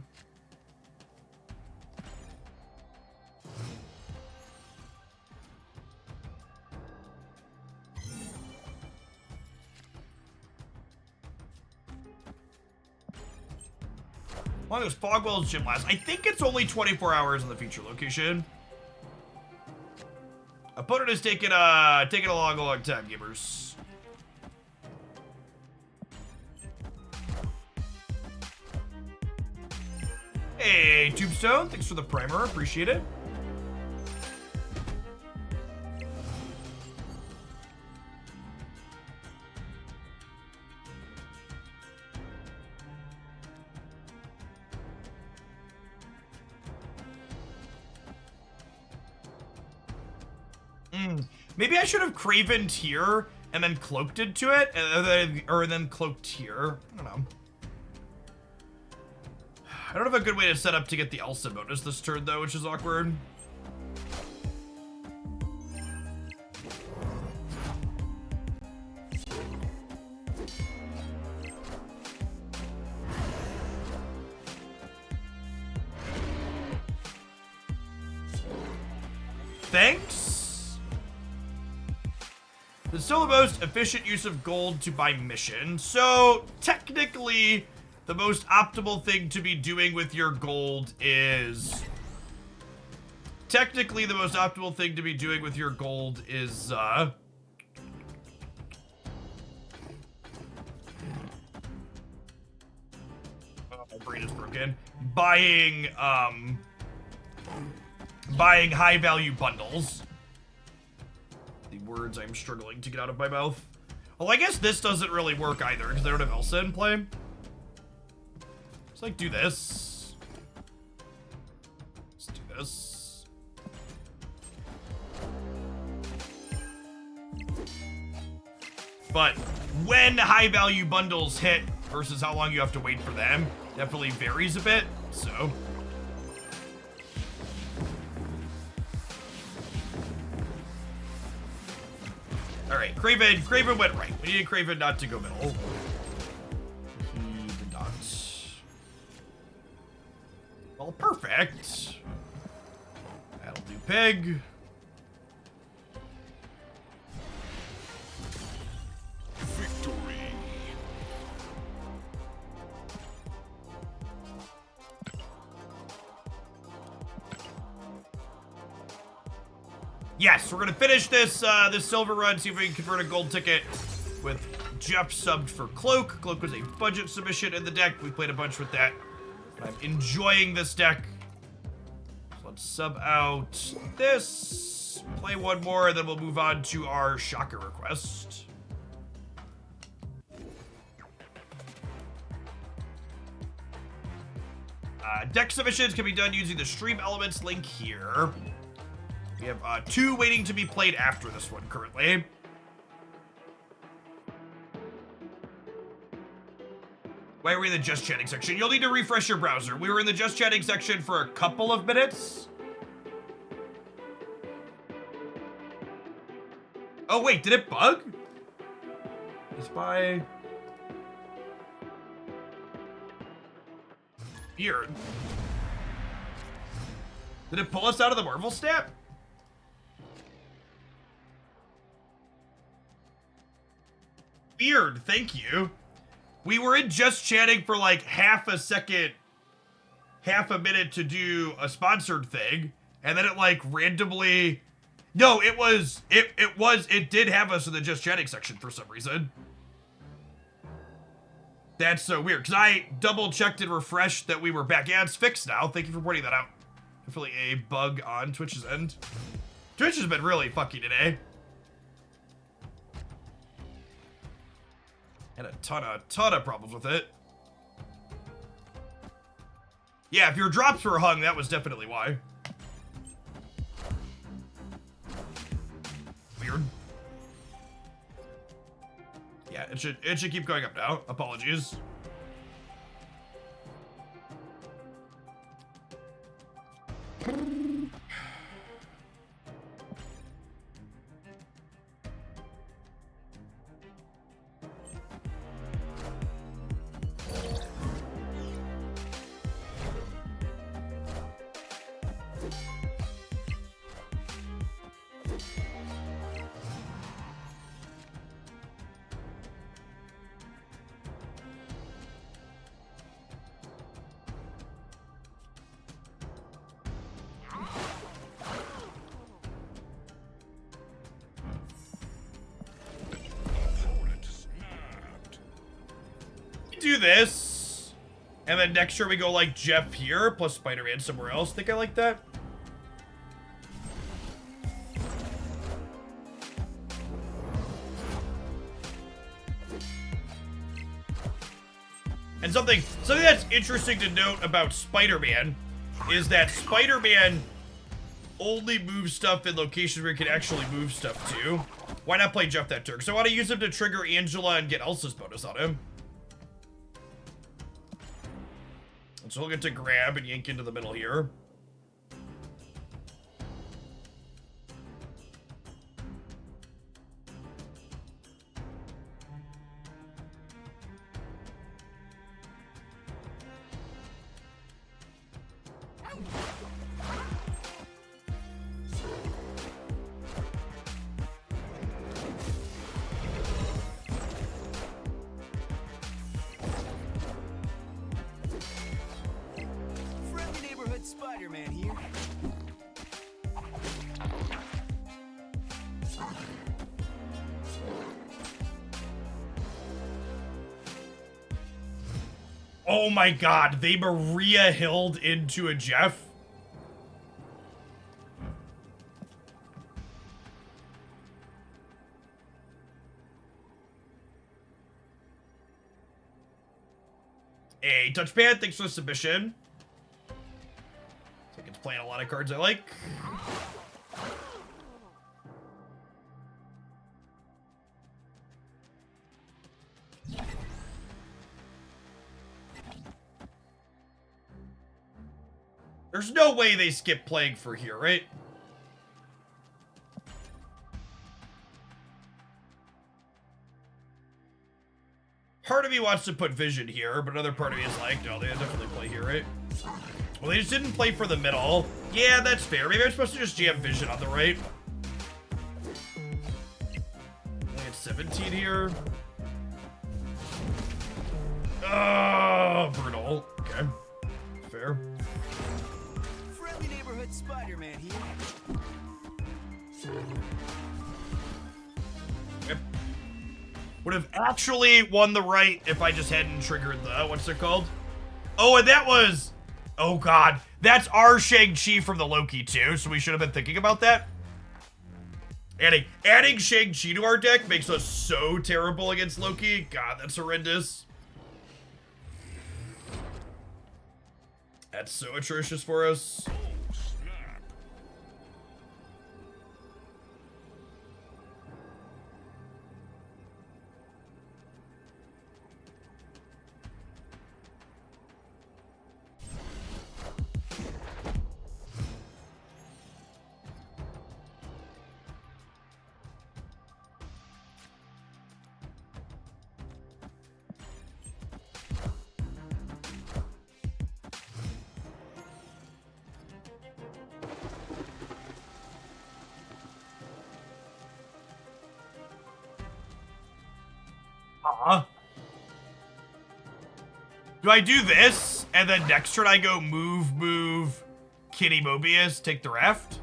Speaker 1: One of those Fogwell's gym last. I think it's only 24 hours in the feature location. Opponent is taking a long time, gamers. Hey, Tombstone, thanks for the primer, appreciate it. Maybe I should have Cravened here and then cloaked into it, or then cloaked here. I don't know. I don't have a good way to set up to get the Elsa bonus this turn, though, which is awkward. Thanks. It's still the most efficient use of gold to buy mission. So, technically, the most optimal thing to be doing with your gold is... Oh, my brain is broken. Buying high-value bundles. The words I'm struggling to get out of my mouth. Well, I guess this doesn't really work either, because I don't have Elsa in play. Let's like do this. Let's do this. But when high value bundles hit versus how long you have to wait for them definitely varies a bit, so. Alright, Craven went right. We needed Craven not to go middle. He did not. Well, perfect. That'll do pig.
Speaker 5: Victory.
Speaker 1: Yes, we're gonna finish this this silver run, see if we can convert a gold ticket with Jeff subbed for Cloak. Cloak was a budget submission in the deck. We played a bunch with that. I'm enjoying this deck. So let's sub out this, play one more, and then we'll move on to our Shaka request. Deck submissions can be done using the stream elements link here. We have 2 waiting to be played after this one currently. Why are we in the just chatting section? You'll need to refresh your browser. We were in the just chatting section for a couple of minutes. Oh wait, did it bug? Is my... Weird. Did it pull us out of the Marvel snap? Weird, thank you. We were in just chatting for like half a minute to do a sponsored thing, and then it like randomly... No, it did have us in the just chatting section for some reason. That's so weird, because I double checked and refreshed that we were back. Yeah, it's fixed now. Thank you for pointing that out. Definitely a bug on Twitch's end. Twitch has been really fucky today. Had a ton of problems with it. Yeah, if your drops were hung, that was definitely why. Weird. Yeah, it should keep going up now. Apologies. Do this, and then next year we go like Jeff here plus Spider-Man somewhere else. Think I like that? And something that's interesting to note about Spider-Man is that Spider-Man only moves stuff in locations where he can actually move stuff to. Why not play Jeff that turn? Because I want to use him to trigger Angela and get Elsa's bonus on him. So he'll get to grab and yank into the middle here.
Speaker 2: Spider-Man here.
Speaker 1: Oh my god, they Maria Hilled into a Jeff? a touchpad. Thanks for the submission. I think it's playing a lot of cards I like. There's no way they skip Plague for here, right? Part of me wants to put Vision here, but another part of me is like, no, they definitely play here, right? Well, they just didn't play for the middle. Yeah, that's fair. Maybe I'm supposed to just jam Vision on the right. Only at 17 here. Oh, brutal. Okay. Fair.
Speaker 2: Friendly neighborhood Spider-Man here.
Speaker 1: Yep. Would have actually won the right if I just hadn't triggered the, what's it called? Oh, and that was, oh god, that's our Shang-Chi from the Loki too, so we should have been thinking about that. Adding Shang-Chi to our deck makes us so terrible against Loki. God, that's horrendous. That's so atrocious for us. Do I do this, and then next turn I go move, Kitty Mobius, take the raft?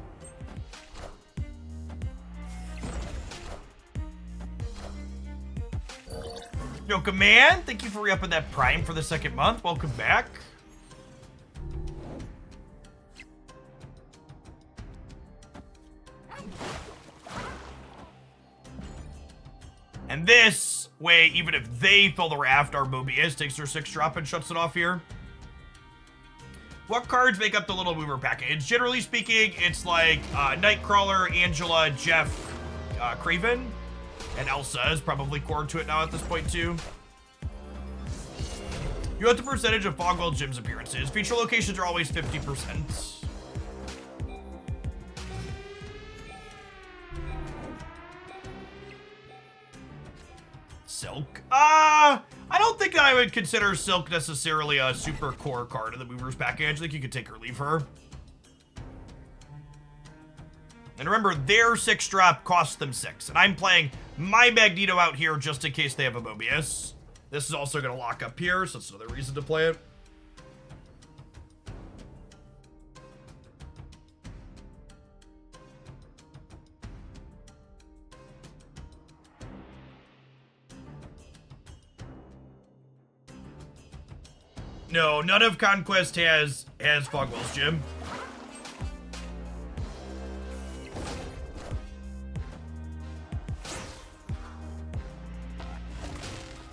Speaker 1: Yo, Command, thank you for re-upping that Prime for the second month. Welcome back. And this way, even if they fill the raft, our Mobius takes their 6-drop and shuts it off here. What cards make up the Little Mover package? Generally speaking, it's like Nightcrawler, Angela, Jeff, Craven, and Elsa is probably core to it now at this point too. You want the percentage of Fogwell Gym's appearances. Feature locations are always 50%. Silk. I don't think I would consider Silk necessarily a super core card in the Movers package. I think you could take or leave her. And remember, their 6-drop costs them 6. And I'm playing my Magneto out here just in case they have a Mobius. This is also going to lock up here, so that's another reason to play it. No, none of Conquest has Fogwell's Gym.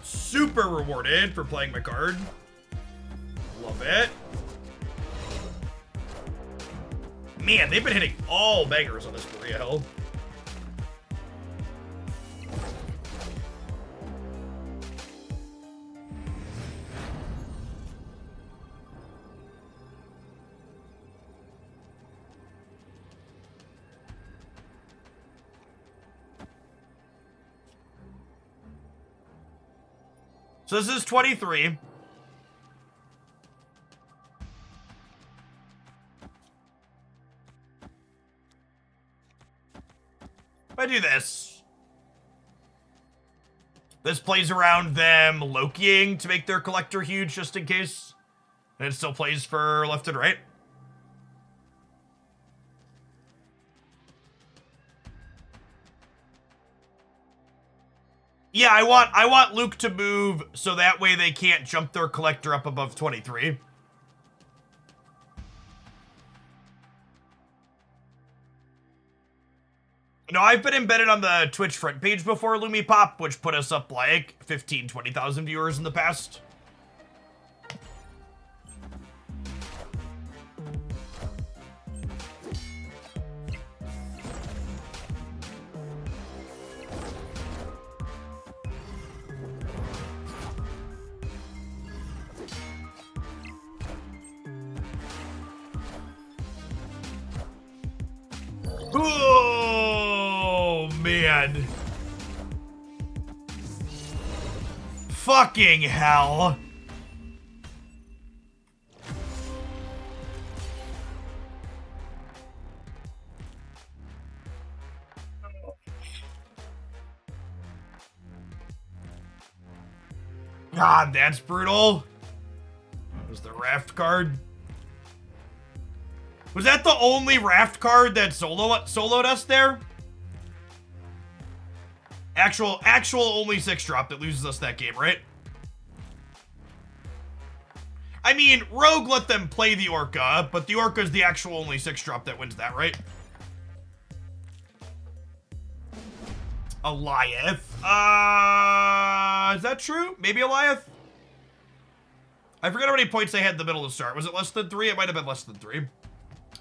Speaker 1: Super rewarded for playing my card. Love it. Man, they've been hitting all bangers on this Maria Hill. So this is 23. If I do this, this plays around them Lokiing to make their collector huge just in case. And it still plays for left and right. Yeah, I want Luke to move so that way they can't jump their collector up above 23. No, I've been embedded on the Twitch front page before, Lumi Pop, which put us up like 15, 20,000 viewers in the past. Oh, man. Fucking hell. God, that's brutal. Was the raft card? Was that the only raft card that soloed us there? Actual only 6-drop that loses us that game, right? I mean, Rogue let them play the Orca, but the Orca is the actual only 6-drop that wins that, right? Eliath. Is that true? Maybe Eliath? I forget how many points they had in the middle to start. Was it less than 3? It might have been less than 3.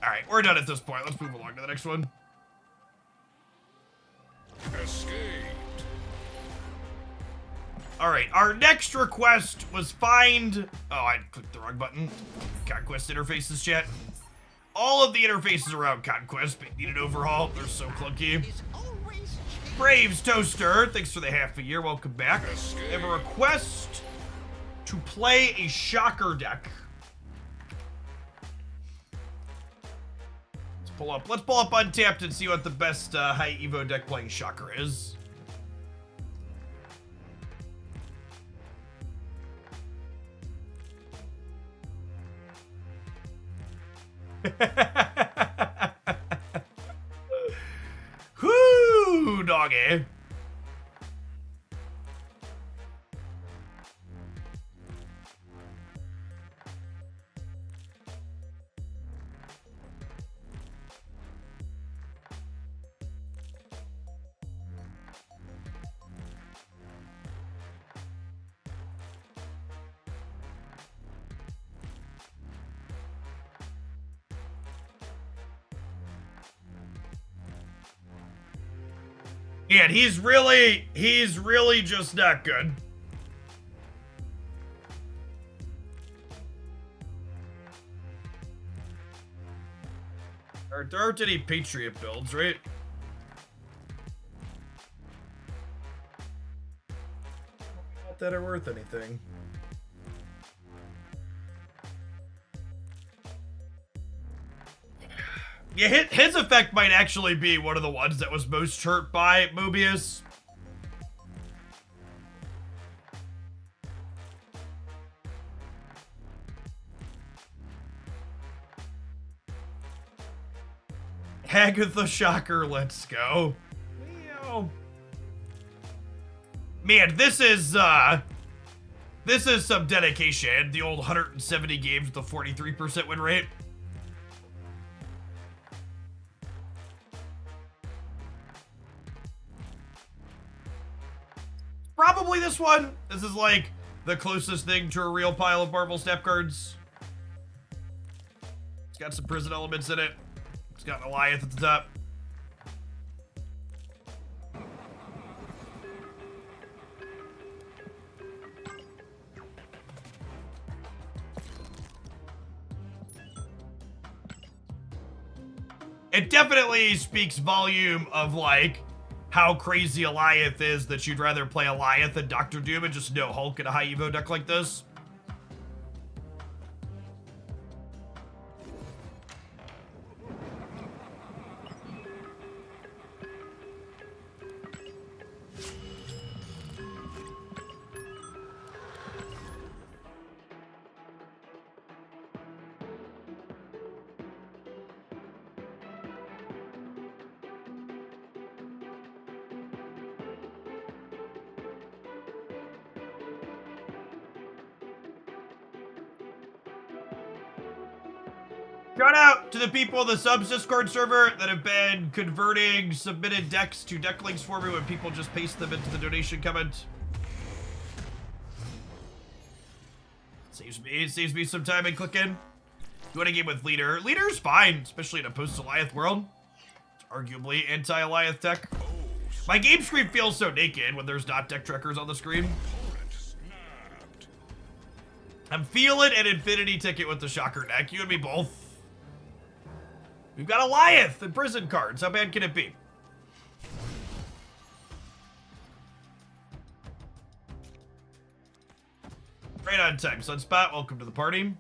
Speaker 1: Alright, we're done at this point. Let's move along to the next one.
Speaker 5: Escaped.
Speaker 1: Alright, our next request was find... Oh, I clicked the wrong button. Conquest interfaces, chat. All of the interfaces around Conquest need an overhaul. They're so clunky. Braves Toaster, thanks for the half a year. Welcome back. I have a request to play a Shocker deck. Let's pull up Untapped and see what the best high Evo deck playing Shocker is. Whoo, doggy. Yeah, he's really just not good. There aren't any Patriot builds, right? Not that are worth anything. Yeah, his effect might actually be one of the ones that was most hurt by Mobius. Agatha Shocker, let's go. Man, this is some dedication. The old 170 games with a 43% win rate. Probably this one. This is like the closest thing to a real pile of Marvel Snap cards. It's got some prison elements in it. It's got an Eliath at the top. It definitely speaks volume of like how crazy Eliath is that you'd rather play Eliath than Doctor Doom and just no Hulk in a high Evo deck like this. Shout out to the people in the subs Discord server that have been converting submitted decks to deck links for me when people just paste them into the donation comment. Saves me some time and click in. You want a game with Leader? Leader's fine, especially in a post-Eliath world. It's arguably anti-Eliath tech. My game screen feels so naked when there's not deck trackers on the screen. I'm feeling an Infinity ticket with the Shocker deck. You and me both. We've got Eliath and prison cards. How bad can it be? Right on time. Sunspot, welcome to the party.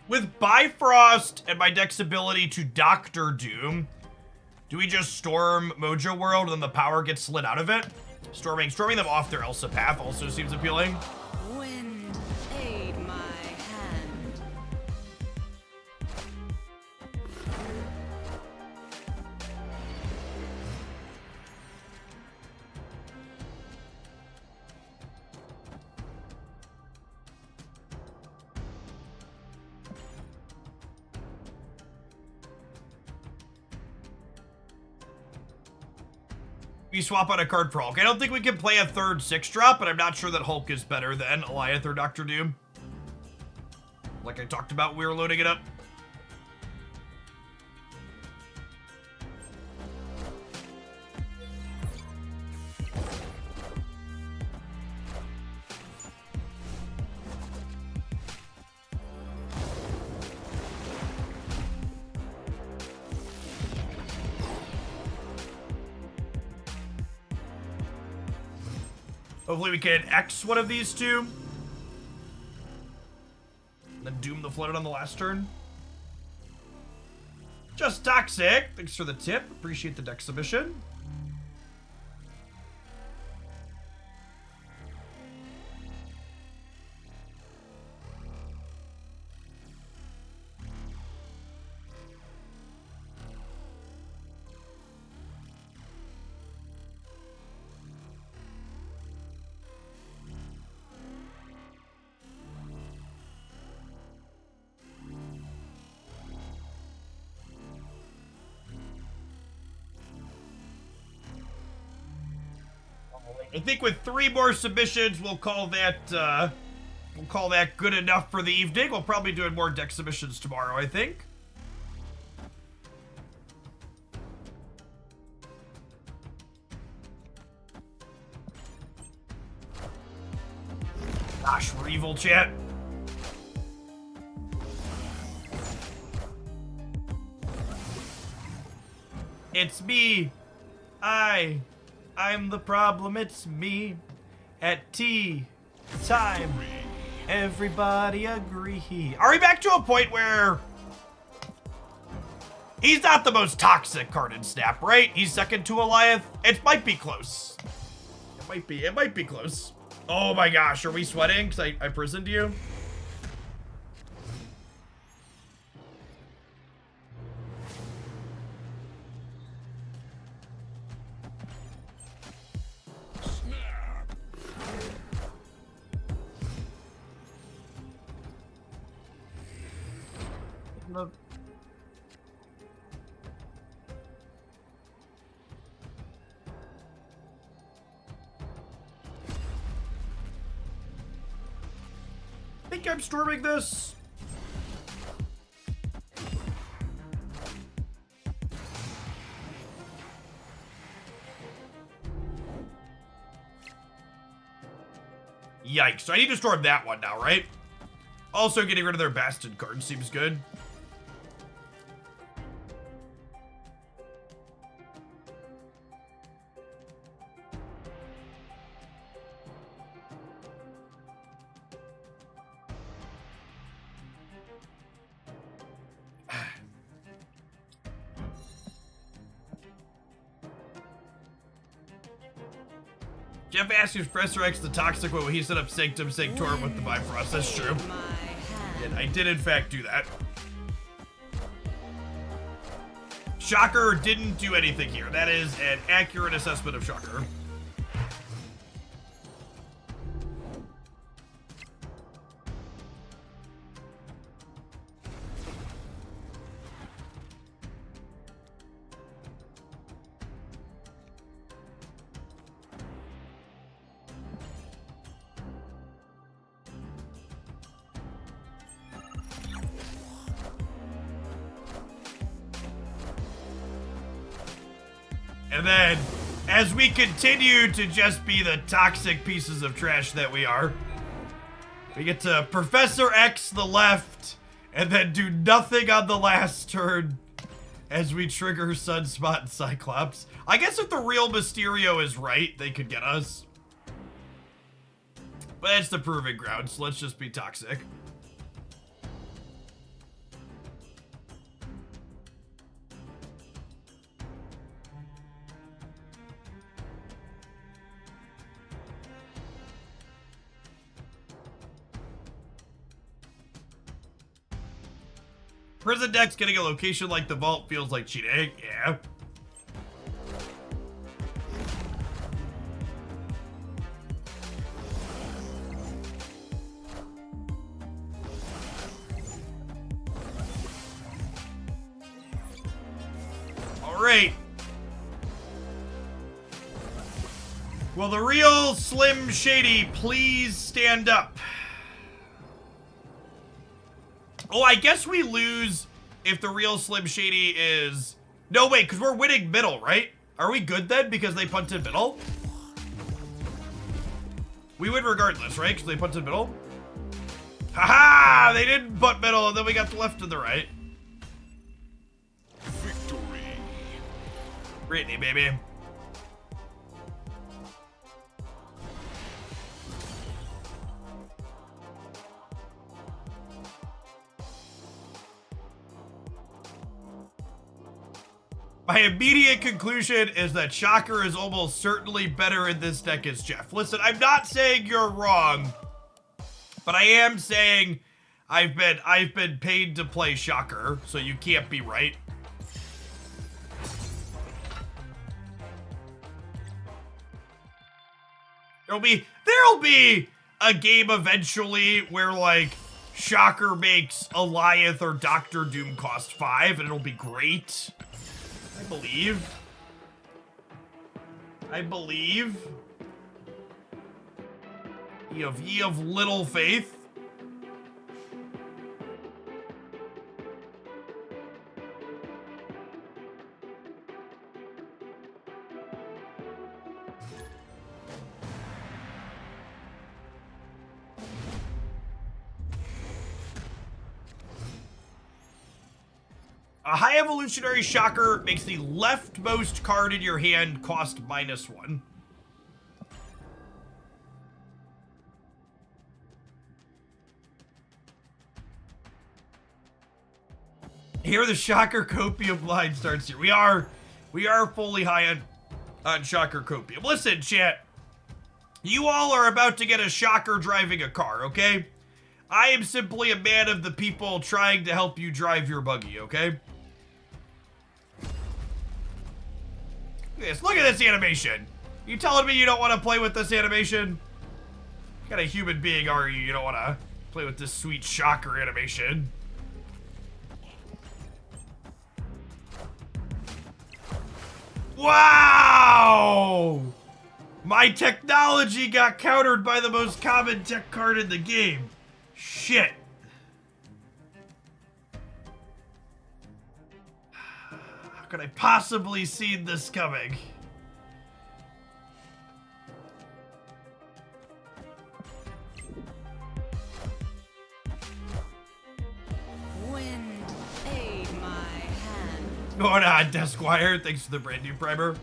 Speaker 1: With Bifrost and my deck's ability to Doctor Doom, do we just storm Mojo World and then the power gets slid out of it? Storming them off their Elsa path also seems appealing.
Speaker 3: Wind, aid my hand.
Speaker 1: We swap out a card for Hulk. I don't think we can play a third 6-drop, but I'm not sure that Hulk is better than Eliath or Doctor Doom. Like I talked about, we were loading it up. Hopefully we can X one of these two. And then Doom the Flooded on the last turn. Just Toxic. Thanks for the tip. Appreciate the deck submission. I think with 3 more submissions, we'll call that good enough for the evening. We'll probably do more deck submissions tomorrow, I think. Gosh, we're evil, chat. It's me. I'm the problem, it's me. At tea time, everybody agree. Are we back to a point where he's not the most toxic card in Snap, right? He's second to Eliath. It might be close. It might be close. Oh my gosh, are we sweating? Because I prisoned you? I think I'm storming this. Yikes. So I need to storm that one now, right? Also, getting rid of their Bastard card seems good. Jeff asked if Professor X the toxic one when he set up Sanctum Sanctorum with the Bifrost. That's true. And I did in fact do that. Shocker didn't do anything here. That is an accurate assessment of Shocker. And then, as we continue to just be the toxic pieces of trash that we are, we get to Professor X the left, and then do nothing on the last turn as we trigger Sunspot and Cyclops. I guess if the real Mysterio is right, they could get us. But that's the proving ground, so let's just be toxic. Prison deck's getting a location like the vault feels like cheating. Yeah. All right. Will the real Slim Shady please stand up? Oh, I guess we lose if the real Slim Shady is... No, wait, because we're winning middle, right? Are we good then because they punted middle? We win regardless, right? Because they punted middle? Haha! They didn't punt middle, and then we got the left and the right.
Speaker 5: Victory.
Speaker 1: Brittany, baby. My immediate conclusion is that Shocker is almost certainly better in this deck as Jeff. Listen, I'm not saying you're wrong, but I am saying I've been paid to play Shocker, so you can't be right. There'll be a game eventually where like Shocker makes Alioth or Doctor Doom cost 5 and it'll be great. I believe. Ye of little faith. A high evolutionary Shocker makes the leftmost card in your hand cost -1. Here the Shocker Copium line starts here. We are fully high on Shocker Copium. Listen, chat. You all are about to get a Shocker driving a car, okay? I am simply a man of the people trying to help you drive your buggy, okay? Look at this animation. You telling me you don't want to play with this animation? What kind of human being are you? You don't want to play with this sweet Shocker animation. Wow! My technology got countered by the most common tech card in the game. Shit. How could I possibly see this coming?
Speaker 3: Wind aid my hand.
Speaker 1: Going on, Desquire. Thanks for the brand new primer.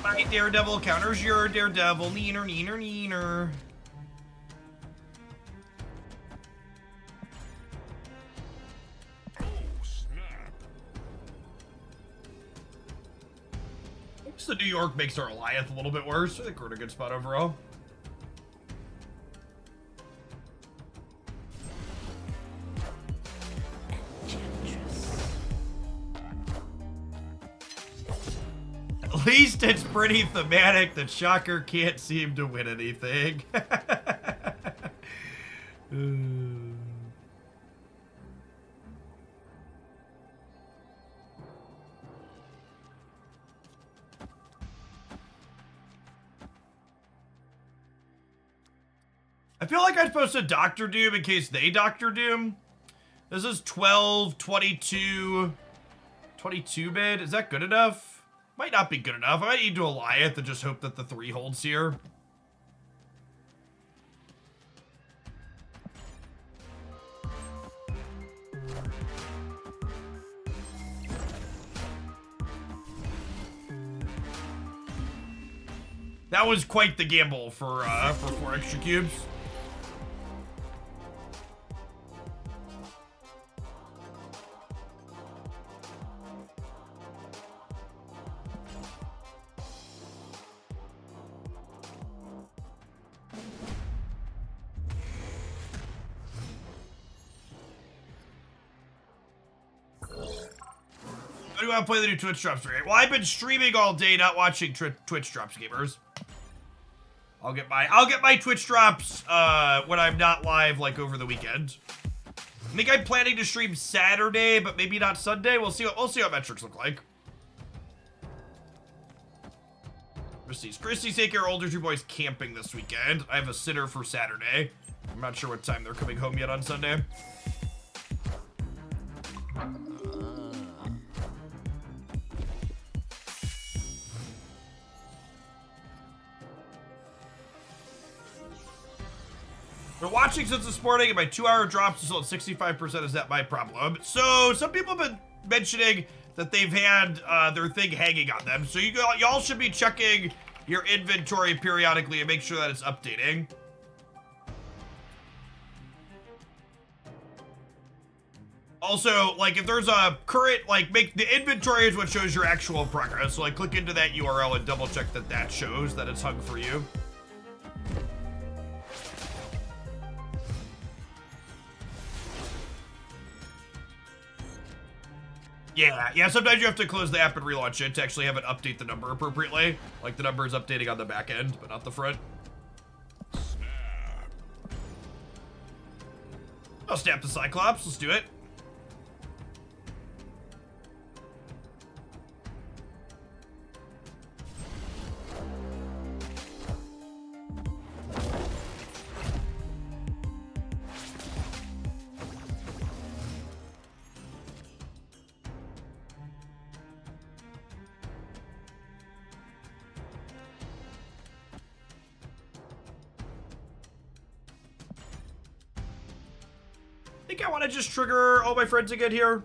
Speaker 1: My Daredevil counters your Daredevil. Neener, neener, neener.
Speaker 5: Oh, snap.
Speaker 1: So New York makes our Alioth a little bit worse. I think we're in a good spot overall. At least it's pretty thematic that Shocker can't seem to win anything. I feel like I'm supposed to Doctor Doom in case they Doctor Doom. This is 12, 22 bid. Is that good enough? Might not be good enough. I might need to Goliath and just hope that the 3 holds here. That was quite the gamble for 4 extra cubes. How do you want to play the new Twitch drops, right? Well, I've been streaming all day, not watching Twitch drops, gamers. I'll get my Twitch drops when I'm not live, like over the weekend. I think I'm planning to stream Saturday, but maybe not Sunday. We'll see what metrics look like. Christy's taking her older 2 boys camping this weekend. I have a sitter for Saturday. I'm not sure what time they're coming home yet on Sunday. Been watching since this morning, and my 2-hour drops is still at 65%. Is that my problem? So some people have been mentioning that they've had their thing hanging on them. So y'all should be checking your inventory periodically and make sure that it's updating. Also, like, if there's a current, like, make the inventory is what shows your actual progress. So, like, click into that URL and double check that that shows that it's hung for you. Yeah, sometimes you have to close the app and relaunch it to actually have it update the number appropriately. Like, the number is updating on the back end, but not the front. I'll snap the Cyclops. Let's do it. I think I want to just trigger all my friends again here.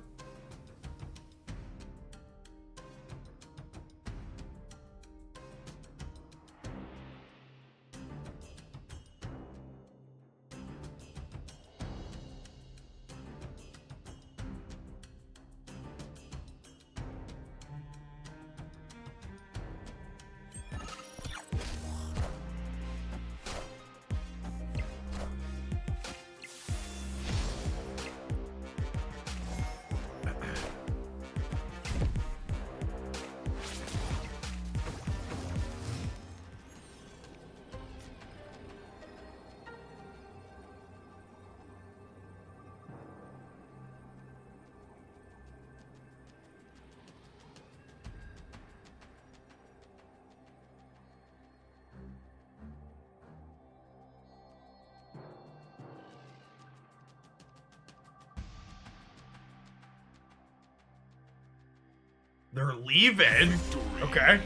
Speaker 1: They're leaving. Okay.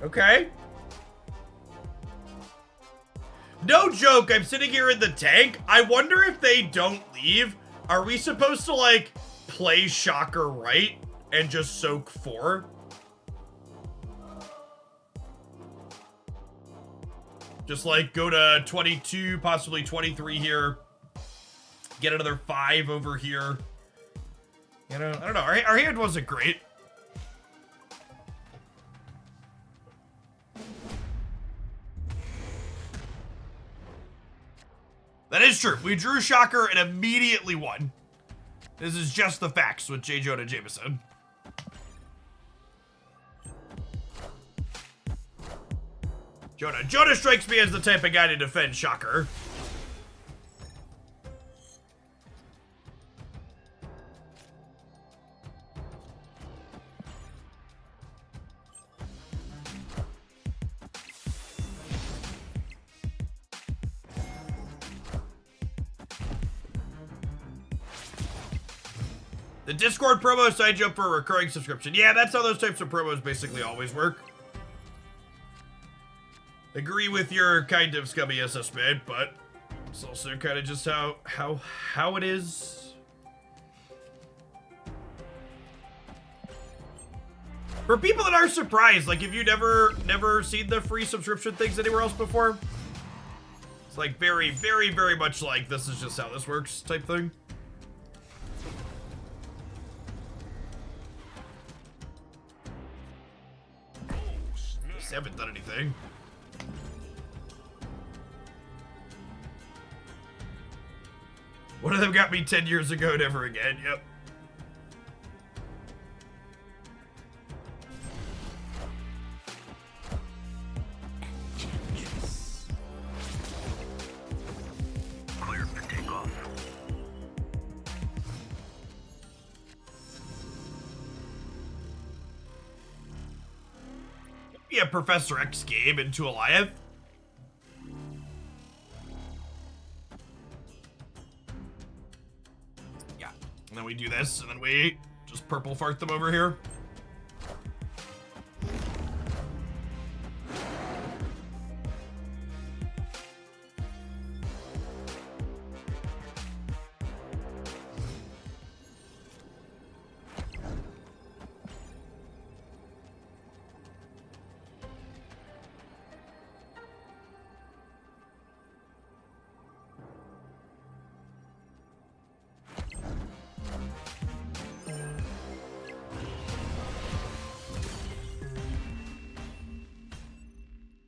Speaker 1: Okay. No joke, I'm sitting here in the tank. I wonder if they don't leave, are we supposed to, like, play Shocker right and just soak 4? Just, like, go to 22, possibly 23 here. Get another 5 over here. You know, I don't know. Our hand wasn't great. That is true. We drew Shocker and immediately won. This is just the facts with J. Jonah Jameson. Jonah strikes me as the type of guy to defend Shocker. The Discord promo signs you up for a recurring subscription. Yeah, that's how those types of promos basically always work. Agree with your kind of scummy assessment, but it's also kind of just how it is. For people that are surprised, like if you never seen the free subscription things anywhere else before, it's like very, very, very much like this is just how this works type thing. Just haven't done anything. One of them got me 10 years ago, never again. Yep.
Speaker 2: Clear for takeoff.
Speaker 1: Be a Professor X game into Goliath. Yeah. And then we do this, and then we just purple fart them over here.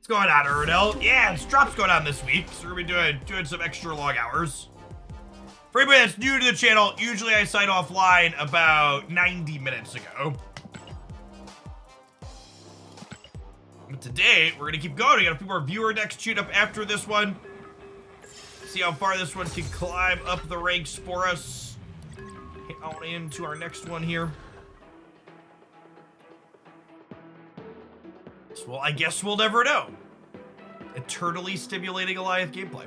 Speaker 1: Going on, Erdell? Yeah, it's drops going on this week, so we're gonna be doing some extra long hours. For anybody that's new to the channel, usually I sign offline about 90 minutes ago. But today, we're gonna keep going. We got a few more viewer decks queued up after this one. See how far this one can climb up the ranks for us. Hit on into our next one here. Well, I guess we'll never know. Eternally stimulating Goliath gameplay.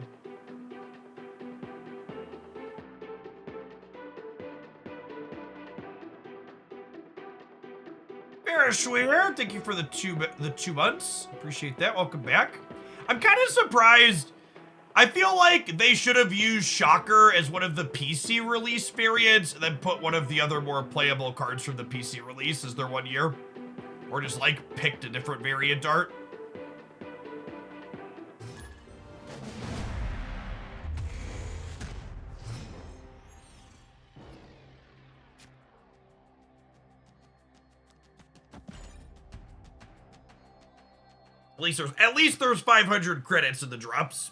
Speaker 1: Barishweer, thank you for the two months. Appreciate that. Welcome back. I'm kind of surprised. I feel like they should have used Shocker as one of the PC release variants and then put one of the other more playable cards from the PC release as their 1 year. Or just, like, picked a different variant art. At least there's 500 credits in the drops.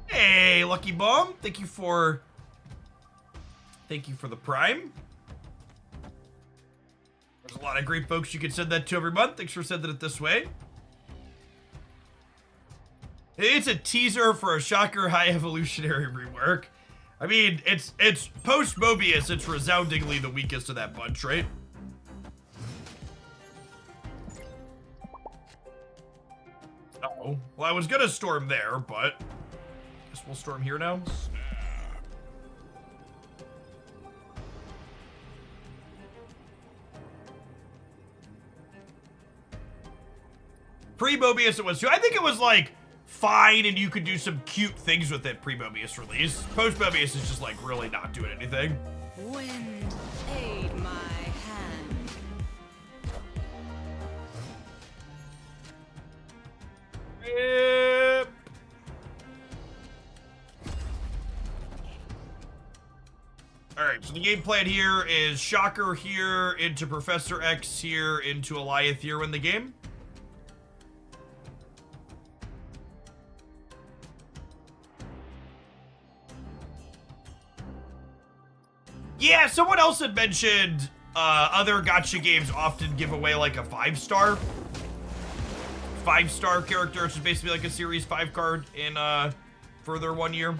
Speaker 1: Hey, Lucky Bomb, thank you for the Prime. There's a lot of great folks you can send that to every month. Thanks for sending it this way. It's a teaser for a Shocker High Evolutionary rework. I mean, it's post Mobius, it's resoundingly the weakest of that bunch, right? Uh-oh. Well, I was gonna storm there, but guess we'll storm here now. Pre-Mobius it was too. I think it was like fine and you could do some cute things with it pre-Mobius release. Post-Mobius is just like really not doing anything.
Speaker 3: Wind, aid my hand.
Speaker 1: Yep. Alright, so the game plan here is Shocker here, into Professor X here, into Goliath here in the game. Yeah, someone else had mentioned other gacha games often give away like a 5-star character, which is basically like a Series 5 card in further 1 year.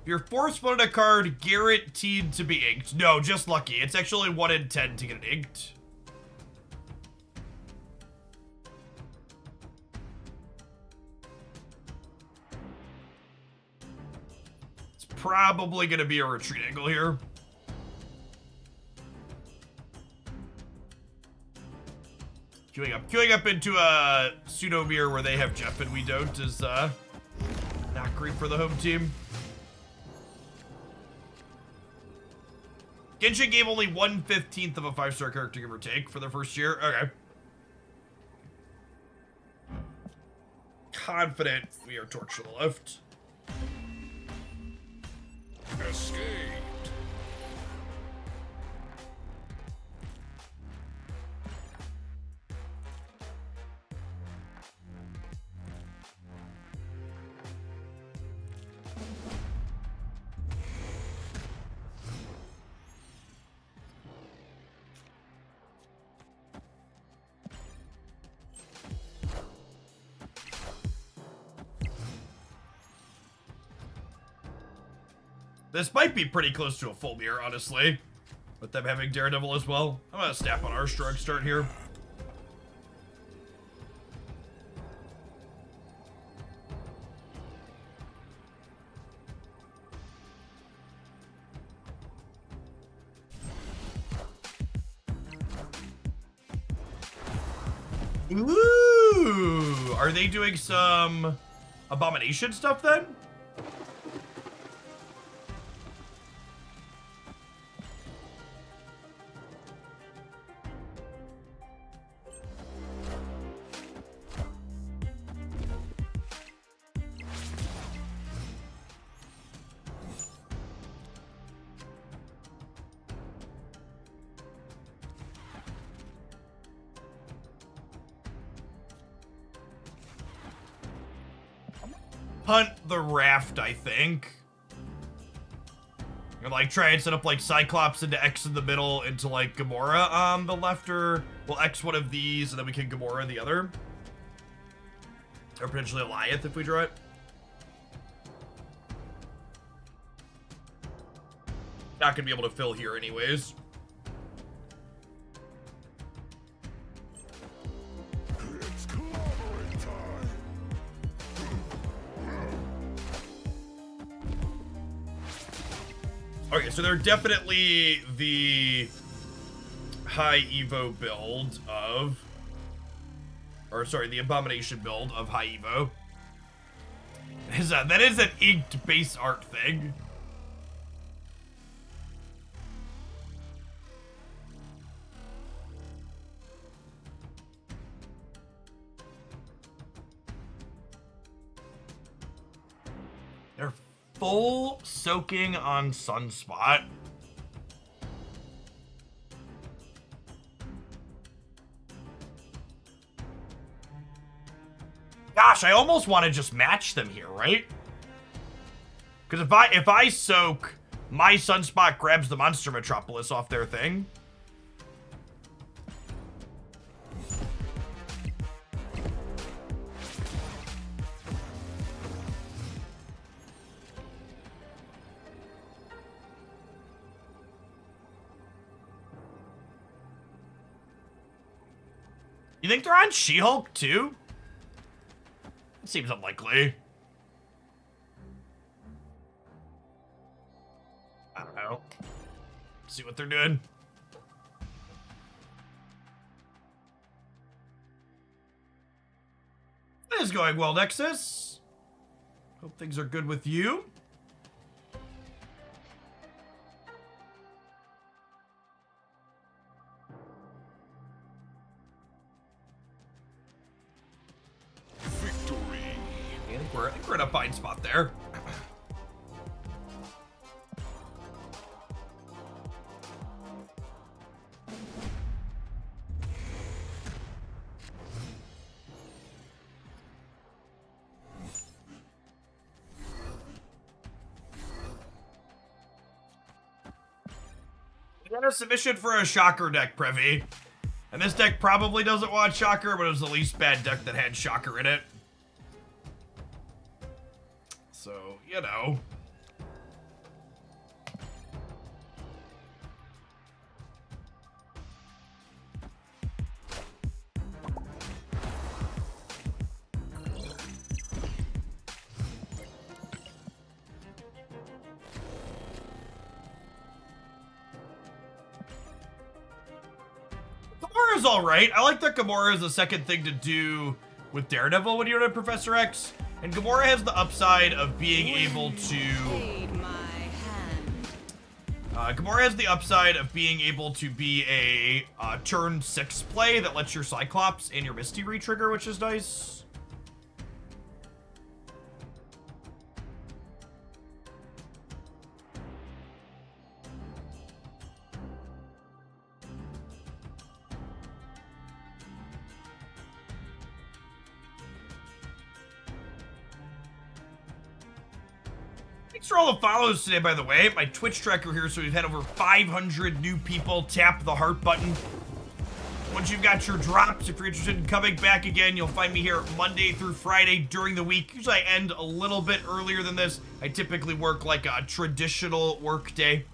Speaker 1: If You're force-flooded a card, guaranteed to be inked. No, just lucky. It's actually 1 in 10 to get it inked. It's probably going to be a retreat angle here. Queuing up into a pseudo mirror where they have Jeff and we don't is not great for the home team. Genshin gave only 1/15 of a 5-star character, give or take, for their first year. Okay. Confident we are torch to the left.
Speaker 5: Escaped.
Speaker 1: This might be pretty close to a full mirror, honestly. With them having Daredevil as well. I'm gonna snap on our strong start here. Ooh! Are they doing some abomination stuff then? Hunt the raft, I think. And like try and set up like Cyclops into X in the middle into like Gamora on the left, or we'll X one of these and then we can Gamora the other. Or potentially Goliath if we draw it. Not gonna be able to fill here anyways.
Speaker 5: It's clobbering time.
Speaker 1: Okay, so they're definitely the high Evo build of, or sorry, the abomination build of high Evo. That is an inked base art thing. They're full soaking on Sunspot. Gosh, I almost want to just match them here, right? Because if I soak, my Sunspot grabs the Monster Metropolis off their thing. You think they're on She-Hulk too? It seems unlikely. I don't know. See what they're doing. This is going well, Nexus. Hope things are good with you. I think we're in a fine spot there. We got a submission for a Shocker deck, Privy. And this deck probably doesn't want Shocker, but it was the least bad deck that had Shocker in it. So, you know. Gamora's alright. I like that Gamora is the second thing to do with Daredevil when you're in Professor X. And Gamora has the upside of being able to...
Speaker 7: Aid my hand.
Speaker 1: Gamora has the upside of being able to be a turn 6 play that lets your Cyclops and your Misty re-trigger, which is nice. Thanks for all the follows today, by the way. My Twitch tracker here, so we've had over 500 new people tap the heart button. Once you've got your drops, if you're interested in coming back again, you'll find me here Monday through Friday during the week. Usually I end a little bit earlier than this. I typically work like a traditional work day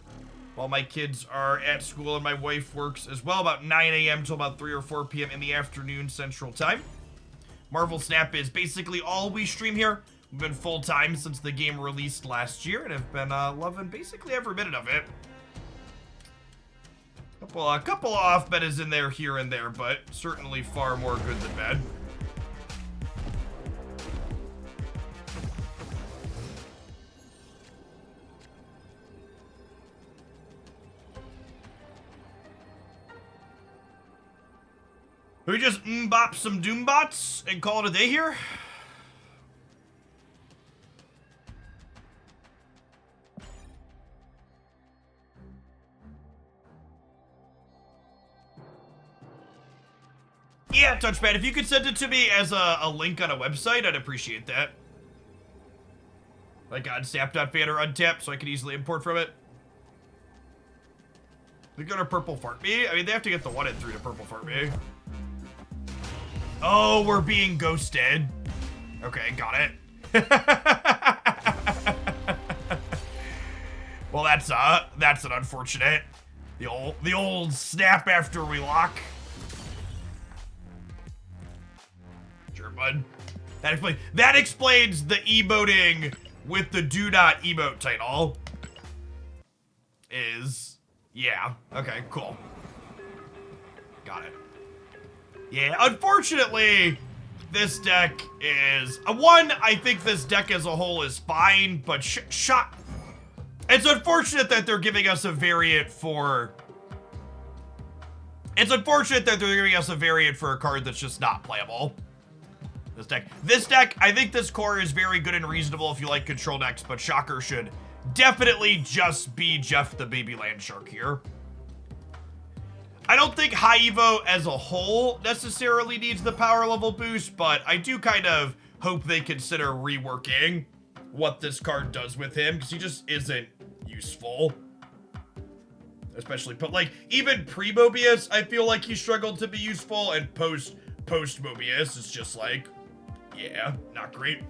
Speaker 1: while my kids are at school, and my wife works as well, about 9 a.m. till about 3 or 4 p.m. in the afternoon Central Time. Marvel Snap is basically all we stream here. We've been full-time since the game released last year and have been loving basically every minute of it. A couple of off betas in there here and there, but certainly far more good than bad. We just bop some Doombots and call it a day here? Yeah, Touchpad, if you could send it to me as a link on a website, I'd appreciate that. Like on snap.fan or Untap, so I can easily import from it. They go to Purple Fart Me? I mean, they have to get the 1 and 3 to Purple Fart Me. Oh, we're being ghosted. Okay, got it. Well, that's an unfortunate. The old snap after we lock. Sure, bud. That explains the emoting with the do not emote title. Yeah, okay, cool. Got it. Yeah, unfortunately, this deck is... I think this deck as a whole is fine, but it's unfortunate that they're giving us a variant for... It's unfortunate that they're giving us a variant for a card that's just not playable. This deck, I think this core is very good and reasonable if you like control decks, but Shocker should definitely just be Jeff the Baby Land Shark here. I don't think High Evo as a whole necessarily needs the power level boost, but I do kind of hope they consider reworking what this card does with him, because he just isn't useful. Especially, but like, even pre-Mobius, I feel like he struggled to be useful, and post-Mobius is just like, yeah, not great.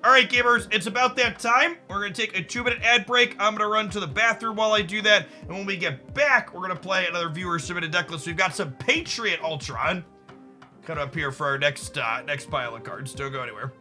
Speaker 1: All right, gamers, it's about that time. We're going to take a 2-minute ad break. I'm going to run to the bathroom while I do that. And when we get back, we're going to play another viewer-submitted deck list. We've got some Patriot Ultron cut up here for our next pile of cards. Don't go anywhere.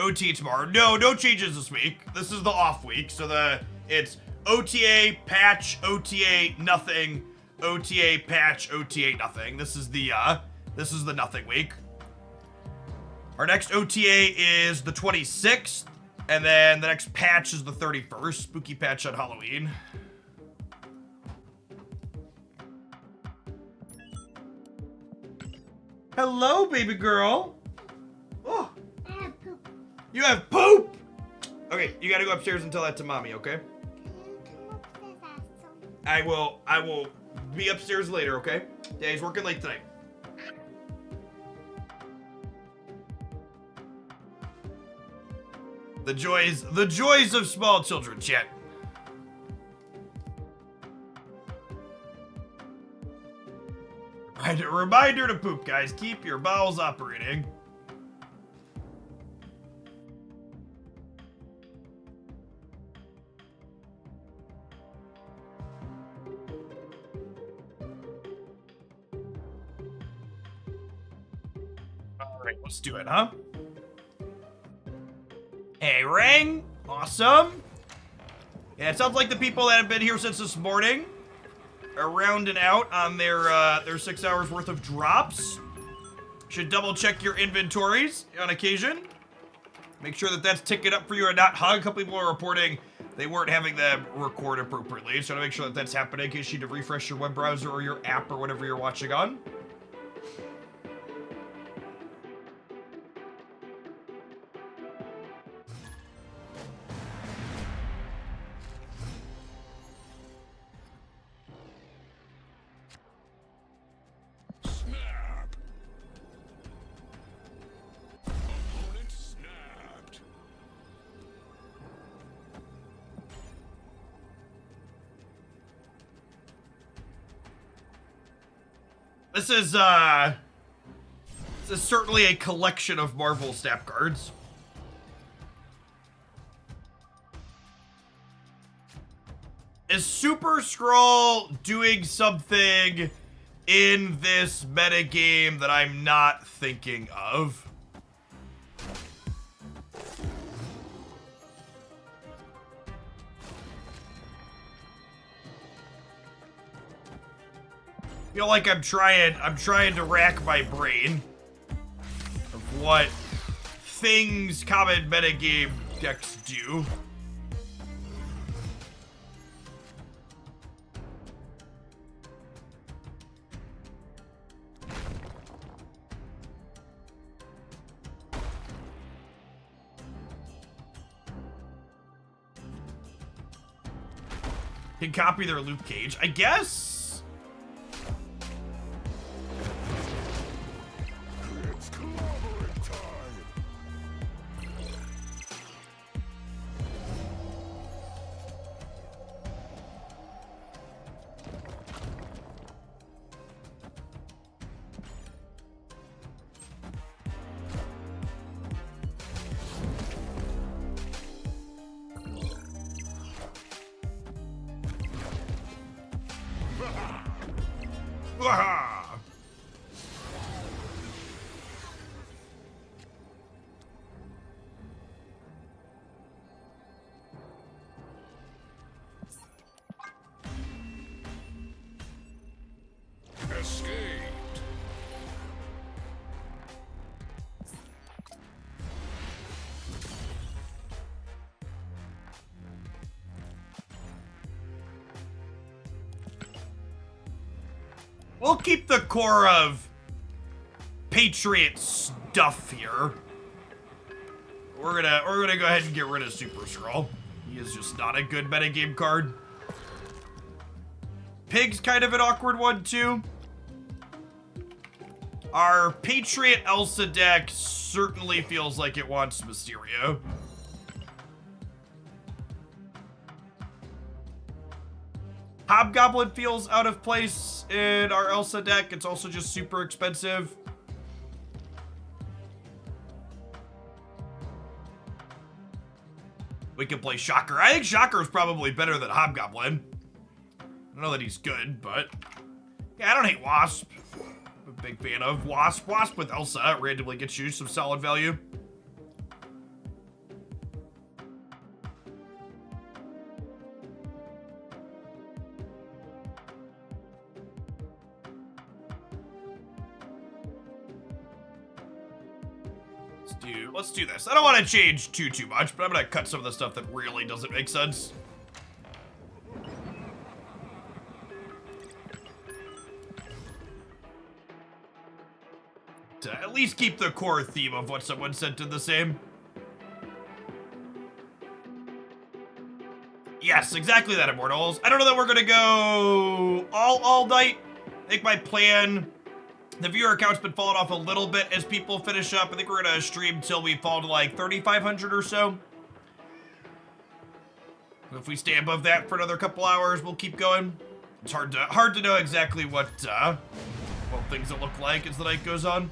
Speaker 1: OT tomorrow. No changes this week. This is the off week, so it's OTA, patch, OTA, nothing, OTA, patch, OTA, nothing. This is the nothing week. Our next OTA is the 26th, and then the next patch is the 31st. Spooky patch on Halloween. Hello, baby girl. Oh. You have poop. Okay, you gotta go upstairs and tell that to mommy, okay? I will be upstairs later, okay? Yeah, he's working late tonight. The joys of small children, chat. Reminder to poop, guys. Keep your bowels operating. All right, let's do it, huh? Hey, Ring. Awesome. Yeah, it sounds like the people that have been here since this morning are rounding out on their 6 hours worth of drops. Should double check your inventories on occasion. Make sure that that's ticking up for you and not hug. A couple people are reporting they weren't having them record appropriately. So to make sure that that's happening in case you need to refresh your web browser or your app or whatever you're watching on.
Speaker 5: Snap. Opponent snapped.
Speaker 1: This is certainly a collection of Marvel snap cards. Is Super Scroll doing something in this metagame that I'm not thinking of? Feel like I'm trying to rack my brain of what things common metagame decks do. Can copy their Luke Cage, I guess?
Speaker 5: It's clobbering time.
Speaker 1: Waha!
Speaker 5: Escaped.
Speaker 1: We'll keep the core of Patriot stuff here. We're gonna go ahead and get rid of Super Scroll. He is just not a good metagame card. Pig's kind of an awkward one too. Our Patriot Elsa deck certainly feels like it wants Mysterio. Hobgoblin feels out of place in our Elsa deck. It's also just super expensive. We can play Shocker. I think Shocker is probably better than Hobgoblin. I don't know that he's good, but yeah, I don't hate Wasp. I'm a big fan of Wasp. Wasp with Elsa randomly gets you some solid value. Let's do this. I don't want to change too much, but I'm gonna cut some of the stuff that really doesn't make sense. least keep the core theme of what someone sent in the same. Yes, exactly that, Immortals. I don't know that we're gonna go all night. I think my plan, the viewer count's been falling off a little bit as people finish up. I think we're gonna stream till we fall to like 3,500 or so. If we stay above that for another couple hours, we'll keep going. It's hard to know exactly what things will look like as the night goes on.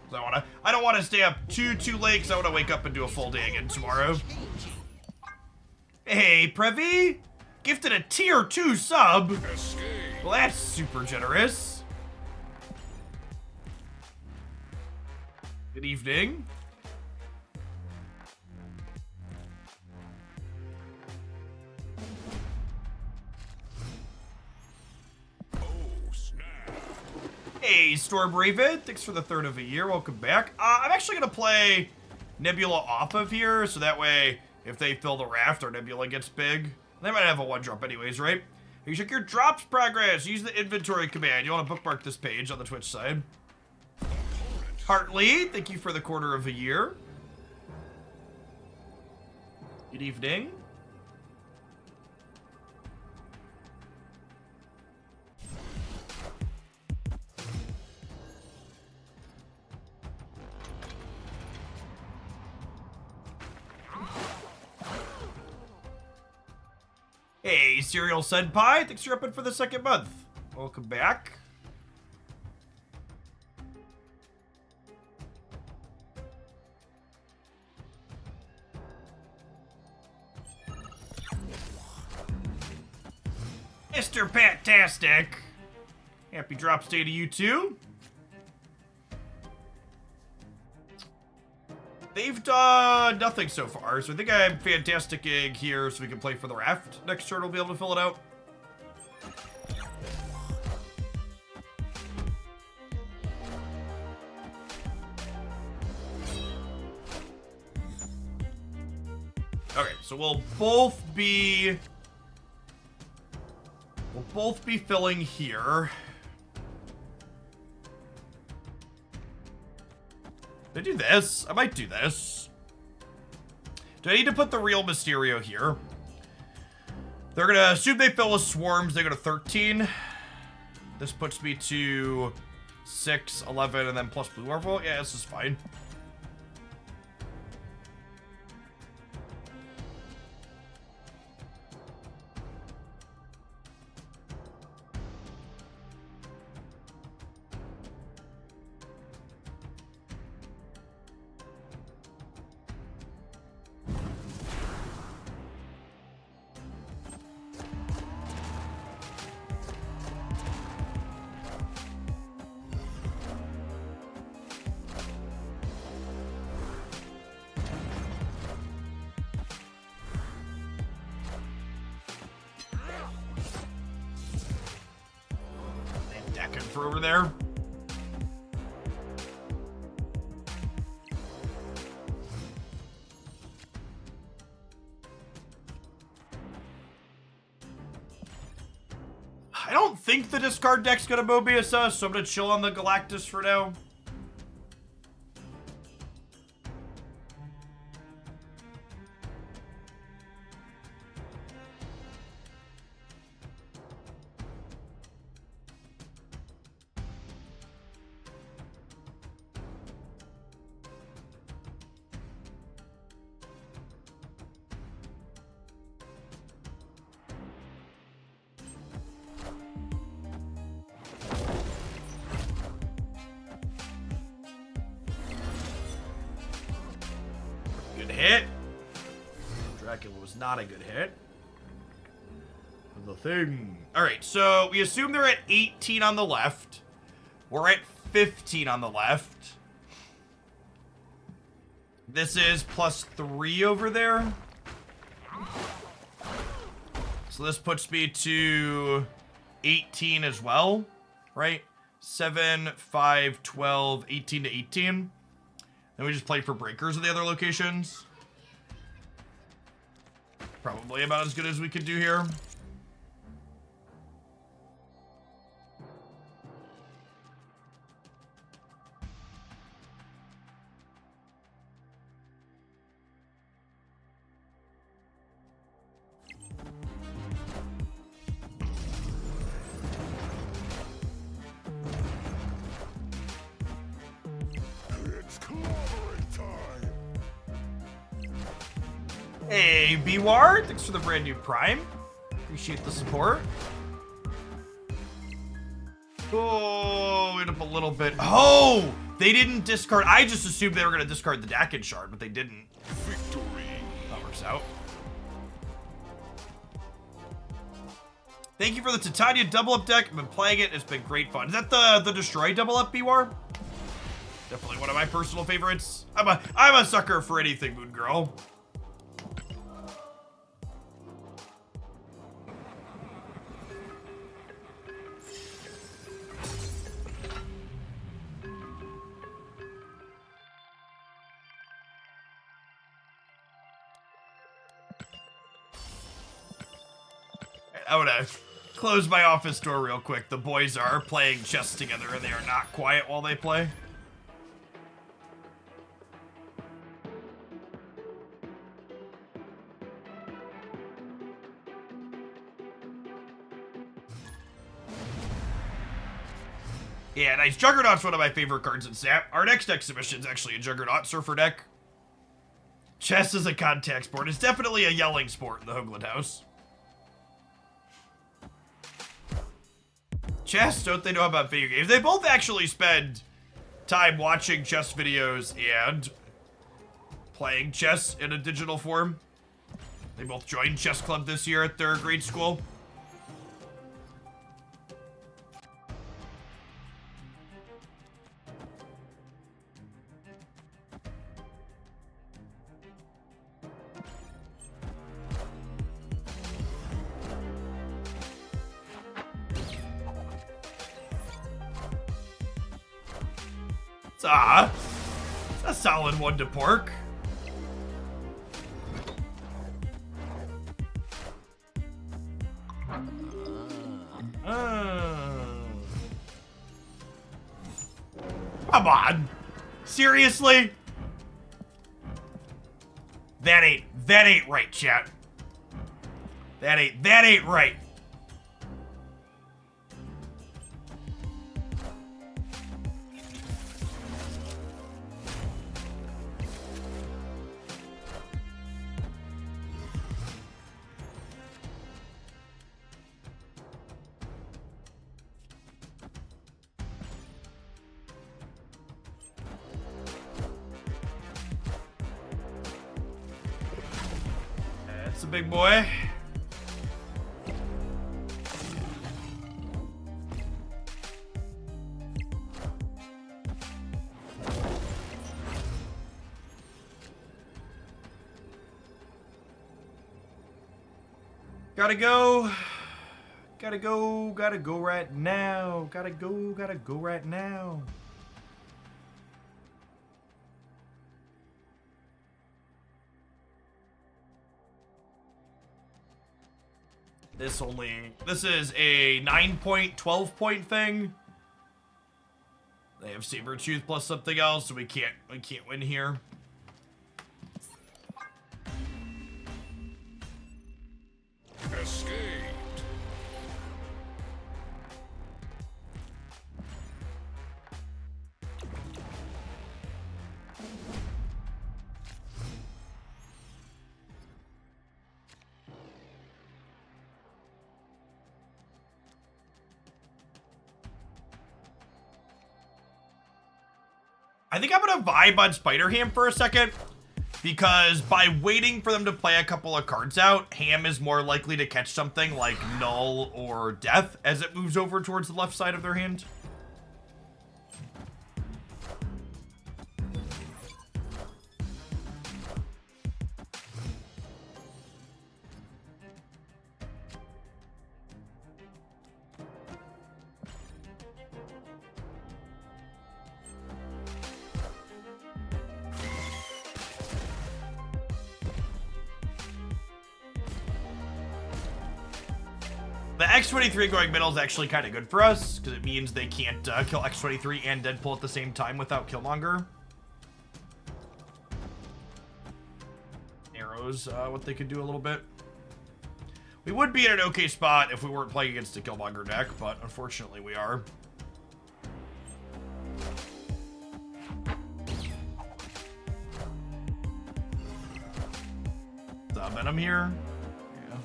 Speaker 1: So I don't want to stay up too late because I want to wake up and do a full day again tomorrow. Hey, Previ! Gifted a tier 2 sub! Well, that's super generous. Good evening. Hey, Storm Raven, thanks for the third of a year. Welcome back. I'm actually going to play Nebula off of here, so that way, if they fill the raft, our Nebula gets big. They might have a 1-drop anyways, right? You check your drops progress. Use the inventory command. You want to bookmark this page on the Twitch side. Hartley, thank you for the quarter of a year. Good evening. Hey, Serial Senpai, thanks for upping for the second month. Welcome back. Mr. Patastic. Happy drops day to you too. They've done nothing so far, so I think I'm fantastic-ing here so we can play for the raft. Next turn we'll be able to fill it out. Okay, so we'll both be filling here. Did I do this? I might do this. Do I need to put the real Mysterio here? They're gonna assume they fill with swarms. They go to 13. This puts me to 6, 11, and then plus Blue Marvel. Yeah, this is fine. For over there. I don't think the discard deck's gonna Mobius us, so I'm gonna chill on the Galactus for now. Hit. Dracula was not a good hit. The thing. Alright, so we assume they're at 18 on the left. We're at 15 on the left. This is plus 3 over there. So this puts me to 18 as well, right? 7, 5, 12, 18 to 18. Then we just play for breakers at the other locations. Probably about as good as we could do here. Hey, B-War, thanks for the brand new Prime. Appreciate the support. Oh, went up a little bit. Oh, they didn't discard. I just assumed they were going to discard the Dakin shard, but they didn't.
Speaker 5: Victory.
Speaker 1: That works out. Thank you for the Titania double up deck. I've been playing it. It's been great fun. Is that the Destroy double up, B-War? Definitely one of my personal favorites. I'm a sucker for anything, Moon Girl. I want to close my office door real quick. The boys are playing chess together and they are not quiet while they play. Yeah, nice. Juggernaut's one of my favorite cards in SAP. Our next exhibition is actually a Juggernaut Surfer deck. Chess is a contact sport. It's definitely a yelling sport in the Hoagland house. Chess, don't they know about video games? They both actually spend time watching chess videos and playing chess in a digital form. They both joined chess club this year at their grade school. It's a solid one to pork. Come on. Seriously? That ain't right, chat. That ain't right. That's a big boy. Gotta go. Gotta go right now. Gotta go right now. This is a 9-point, 12-point thing. They have Sabertooth plus something else, so we can't win here.
Speaker 5: Escaped.
Speaker 1: I think I'm gonna vibe on Spider-Ham for a second, because by waiting for them to play a couple of cards out, Ham is more likely to catch something like Null or Death as it moves over towards the left side of their hand. The X-23 going middle is actually kind of good for us, because it means they can't kill X-23 and Deadpool at the same time without Killmonger. Narrows what they could do a little bit. We would be in an okay spot if we weren't playing against a Killmonger deck, but unfortunately we are. Venom here. Yeah.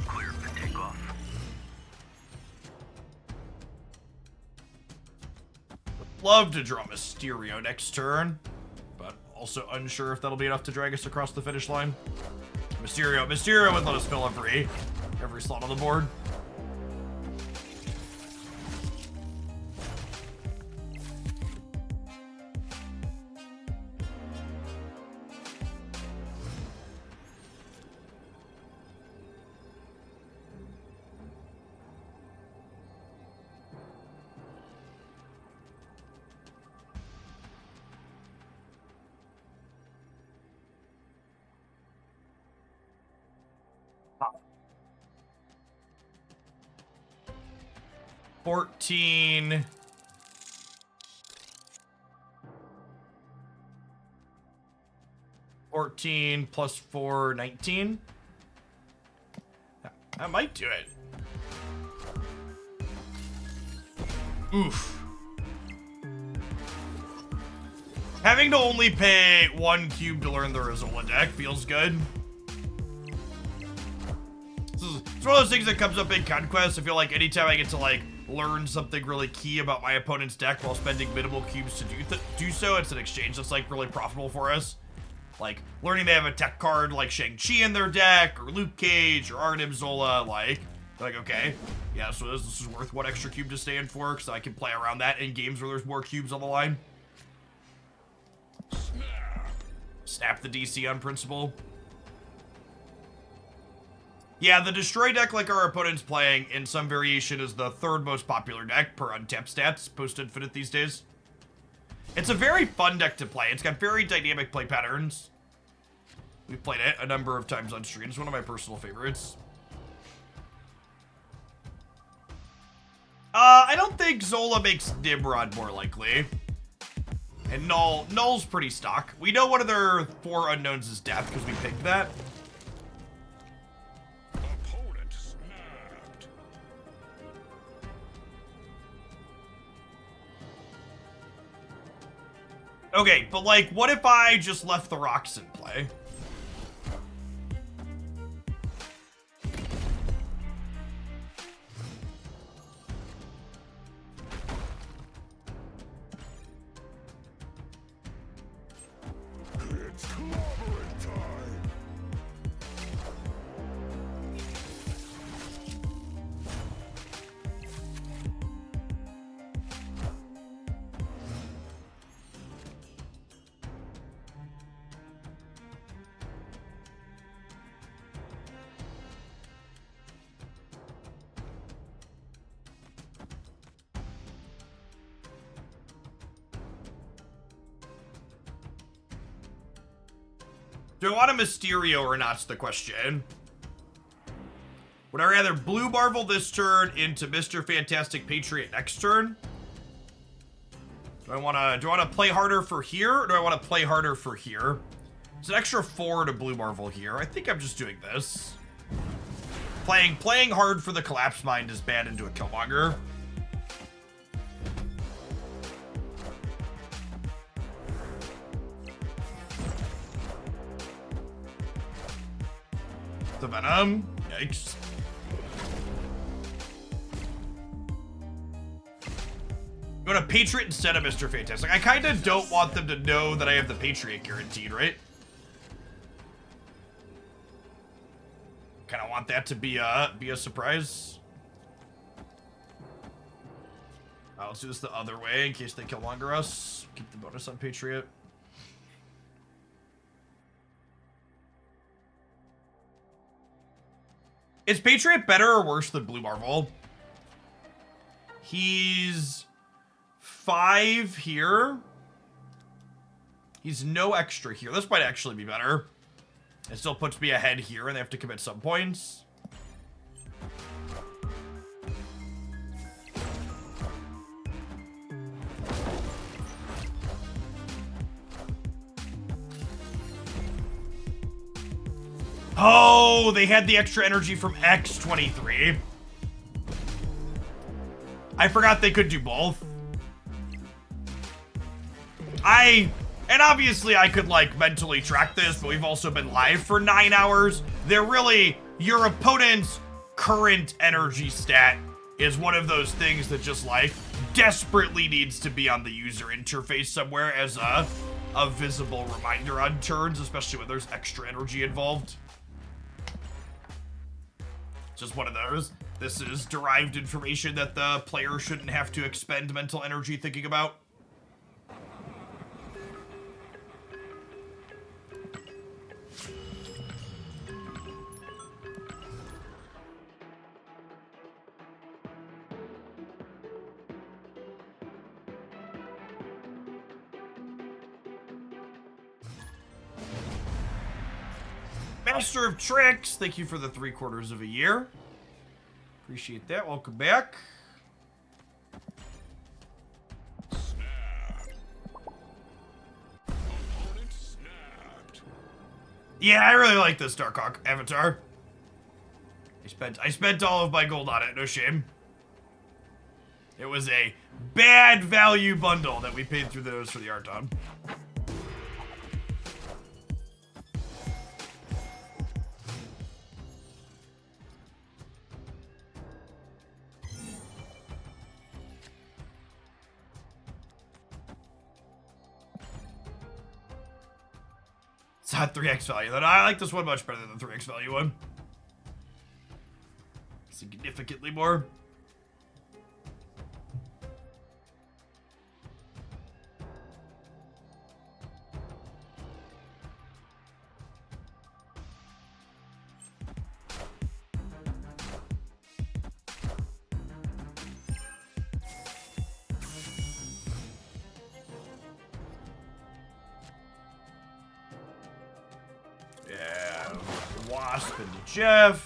Speaker 8: Clear for takeoff.
Speaker 1: Love to draw Mysterio next turn, but also unsure if that'll be enough to drag us across the finish line. Mysterio would let us fill every slot on the board. $14 plus 4, 19. That might do it. Oof. Having to only pay 1 cube to learn the Rizola deck feels good. It's one of those things that comes up in Conquest. I feel like anytime I get to like learn something really key about my opponent's deck while spending minimal cubes to do so, it's an exchange that's like really profitable for us. Like learning they have a tech card like Shang-Chi in their deck, or Luke Cage, or Arnim Zola, like okay, yeah, so this is worth 1 extra cube to stand for, because I can play around that in games where there's more cubes on the line. Snap the DC on principle. Yeah, the Destroy deck, like our opponent's playing, in some variation is the 3rd most popular deck per untapped stats, post-infinite these days. It's a very fun deck to play. It's got very dynamic play patterns. We've played it a number of times on stream. It's one of my personal favorites. I don't think Zola makes Nimrod more likely. And Null's pretty stock. We know one of their 4 unknowns is death, because we picked that. Okay, but like, what if I just left the rocks in play?
Speaker 5: It's clobbering time.
Speaker 1: Do I want a Mysterio or not's the question. Would I rather blue Marvel this turn into Mr. Fantastic Patriot next turn? Do I wanna play harder for here, or do I wanna play harder for here? It's an extra 4 to blue Marvel here. I think I'm just doing this. Playing hard for the Collapse Mind is bad into a Killmonger. The Venom. Yikes. Go to Patriot instead of Mr. Fantastic. I kind of don't want them to know that I have the Patriot guaranteed, right? Kind of want that to be a surprise. Let's do this the other way in case they Killmonger us. Keep the bonus on Patriot. Is Patriot better or worse than Blue Marvel? He's 5 here. He's no extra here. This might actually be better. It still puts me ahead here, and they have to commit some points. Oh, they had the extra energy from X23. I forgot they could do both. And obviously I could like mentally track this, but we've also been live for 9 hours. They're really, your opponent's current energy stat is one of those things that just like desperately needs to be on the user interface somewhere as a visible reminder on turns, especially when there's extra energy involved. Just one of those. This is derived information that the player shouldn't have to expend mental energy thinking about. Master of Tricks, thank you for the 3/4 of a year. Appreciate that. Welcome back.
Speaker 5: Opponent snapped.
Speaker 1: Yeah, I really like this Darkhawk avatar. I spent all of my gold on it, no shame. It was a bad value bundle that we paid through the nose for the art on. It's not 3x value. Then I like this one much better than the 3x value one. Significantly more. Yeah, Wasp into Jeff.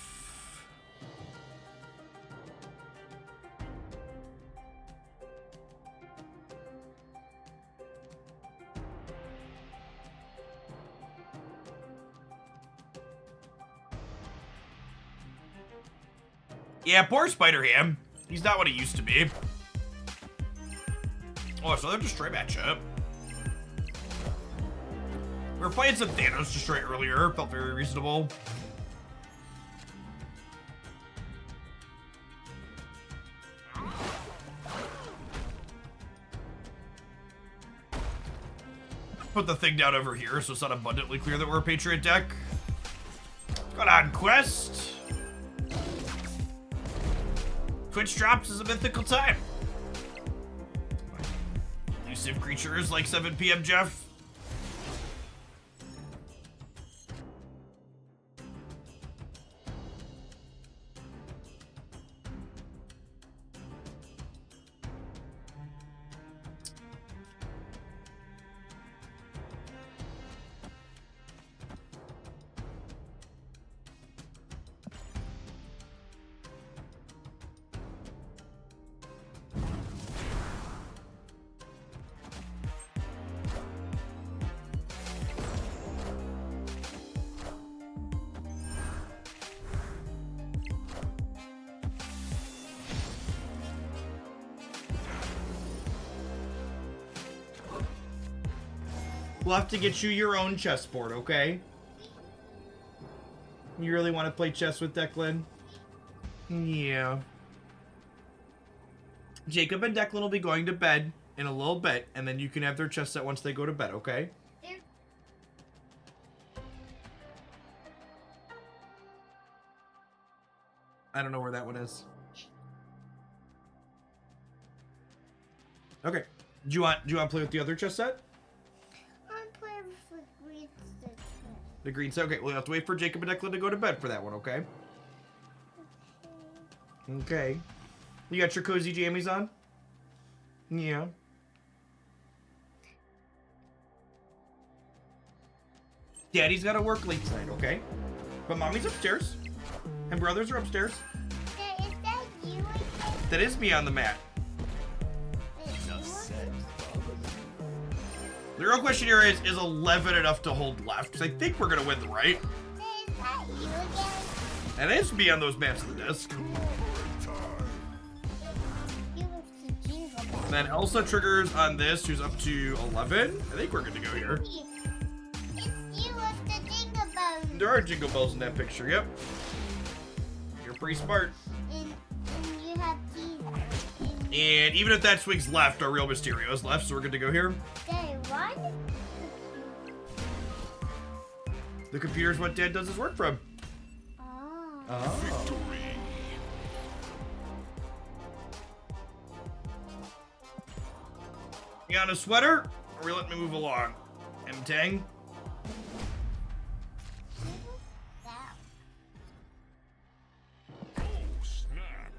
Speaker 1: Yeah, poor Spider-Ham. He's not what he used to be. Oh, so they're Destroy matchup. We were playing some Thanos Destroy earlier. Felt very reasonable. Put the thing down over here so it's not abundantly clear that we're a Patriot deck. Got on Quest. Twitch drops is a mythical time. Elusive creatures like 7 PM, Jeff. We'll have to get you your own chessboard, okay? You really want to play chess with Declan? Yeah. Jacob and Declan will be going to bed in a little bit, and then you can have their chess set once they go to bed, okay? I don't know where that one is. Okay. Do you want to play with the other chess set? The green set. Okay, we'll have to wait for Jacob and Declan to go to bed for that one, okay? Okay. You got your cozy jammies on? Yeah. Daddy's got to work late tonight, okay? But mommy's upstairs. And brothers are upstairs.
Speaker 8: Is that you again?
Speaker 1: That is me on the mat. The real question here is 11 enough to hold left? Because I think we're going to win the right.
Speaker 8: Is that you again?
Speaker 1: And it is me on those maps of the disc.
Speaker 8: Give us the jingle bell.
Speaker 1: And then Elsa triggers on this, who's up to 11. I think we're good to go here.
Speaker 8: It's you with the jingle bells.
Speaker 1: There are jingle bells in that picture, yep. You're pretty smart.
Speaker 8: And you have these.
Speaker 1: And even if that swings left, our real Mysterio is left, so we're good to go here.
Speaker 8: Day one.
Speaker 1: The computer's what Dad does his work from.
Speaker 8: Oh.
Speaker 1: Oh. You got a sweater? Or we let me move along? M-Tang?
Speaker 8: Wow.
Speaker 5: Oh, snap.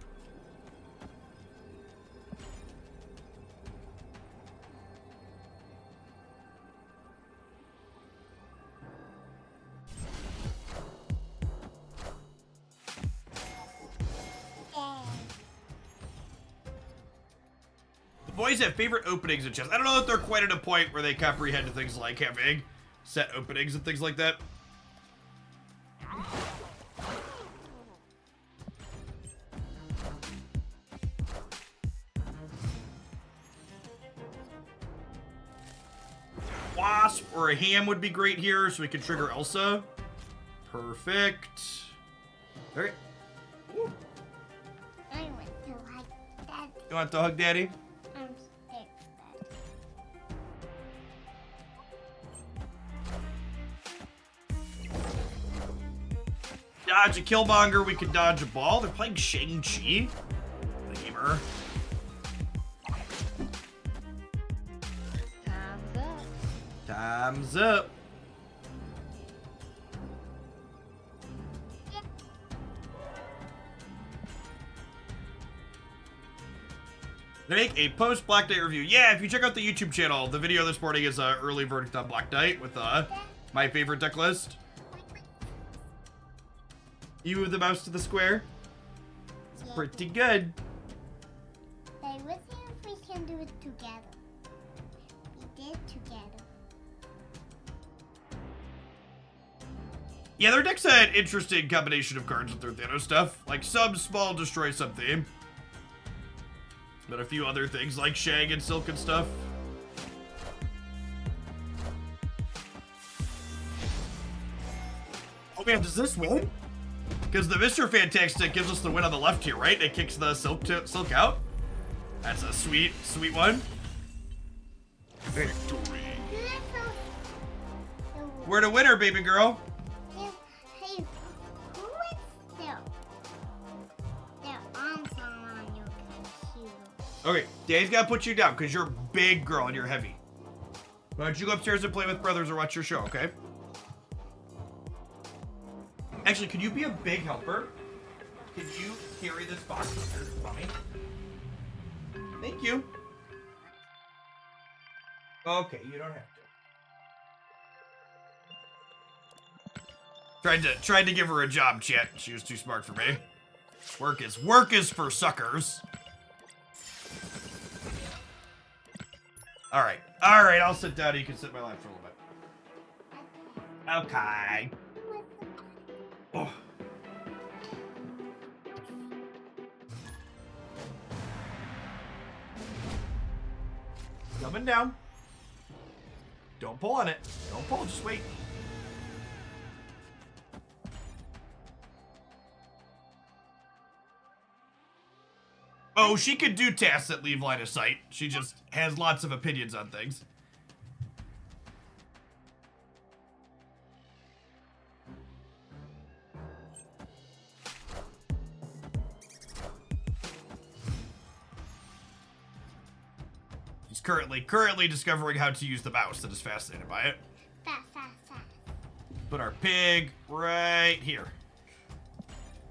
Speaker 1: The boys have favorite openings in chess. I don't know if they're quite at a point where they comprehend things like having set openings and things like that. Wasp or a ham would be great here, so we can trigger Elsa. Perfect. All right. Ooh.
Speaker 8: I want to like that.
Speaker 1: You want to hug Daddy?
Speaker 8: I'm scared of that.
Speaker 1: Dodge a Killmonger, we can dodge a ball. They're playing Shang-Chi. The gamer.
Speaker 3: Time's up.
Speaker 1: Time's up. They make a post Black Knight review. Yeah, if you check out the YouTube channel, the video this morning is early verdict on Black Knight with my favorite deck list. You move the mouse to the square. It's
Speaker 8: Yeah.
Speaker 1: pretty good.
Speaker 8: Hey, let's see if we can do it together. We did together.
Speaker 1: Yeah, their deck's an interesting combination of cards with their Thanos stuff. Like some small destroy something. But a few other things like Shang and Silk and stuff. Oh man, does this win? Because the Mr. Fantastic gives us the win on the left here, right? It kicks the Silk out. That's a sweet, sweet one. We're the winner, baby girl.
Speaker 8: Hey, who is still? Their arms are on your computer.
Speaker 1: Okay, Dave's got to put you down because you're a big girl and you're heavy. Why don't you go upstairs and play with brothers or watch your show, okay? Actually, could you be a big helper? Can you carry this box upstairs for me? Thank you. Okay, you don't have to. Tried to give her a job, chat. She was too smart for me. Work is for suckers. All right, I'll sit down. You can sit in my lap for a little bit. Okay. Oh. Coming down. Don't pull on it. Don't pull, just wait. Oh, she could do tasks that leave line of sight. She just has lots of opinions on things. She's currently discovering how to use the mouse and is fascinated by it.
Speaker 8: Fast, fast, fast.
Speaker 1: Put our pig right here.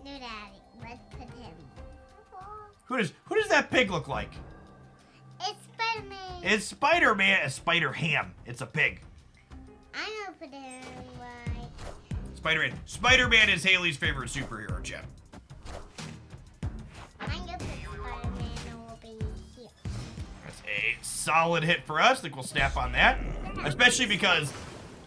Speaker 8: No, Daddy. Let's put him.
Speaker 1: Who does that pig look like?
Speaker 8: It's Spider-Man.
Speaker 1: It's Spider-Man. A Spider Ham. It's a pig.
Speaker 8: I'm gonna put him right.
Speaker 1: Spider-Man. Spider-Man is Haley's favorite superhero, Jeff.
Speaker 8: I'm gonna put Spider-Man over here.
Speaker 1: That's a solid hit for us. I think we'll snap on that. Especially because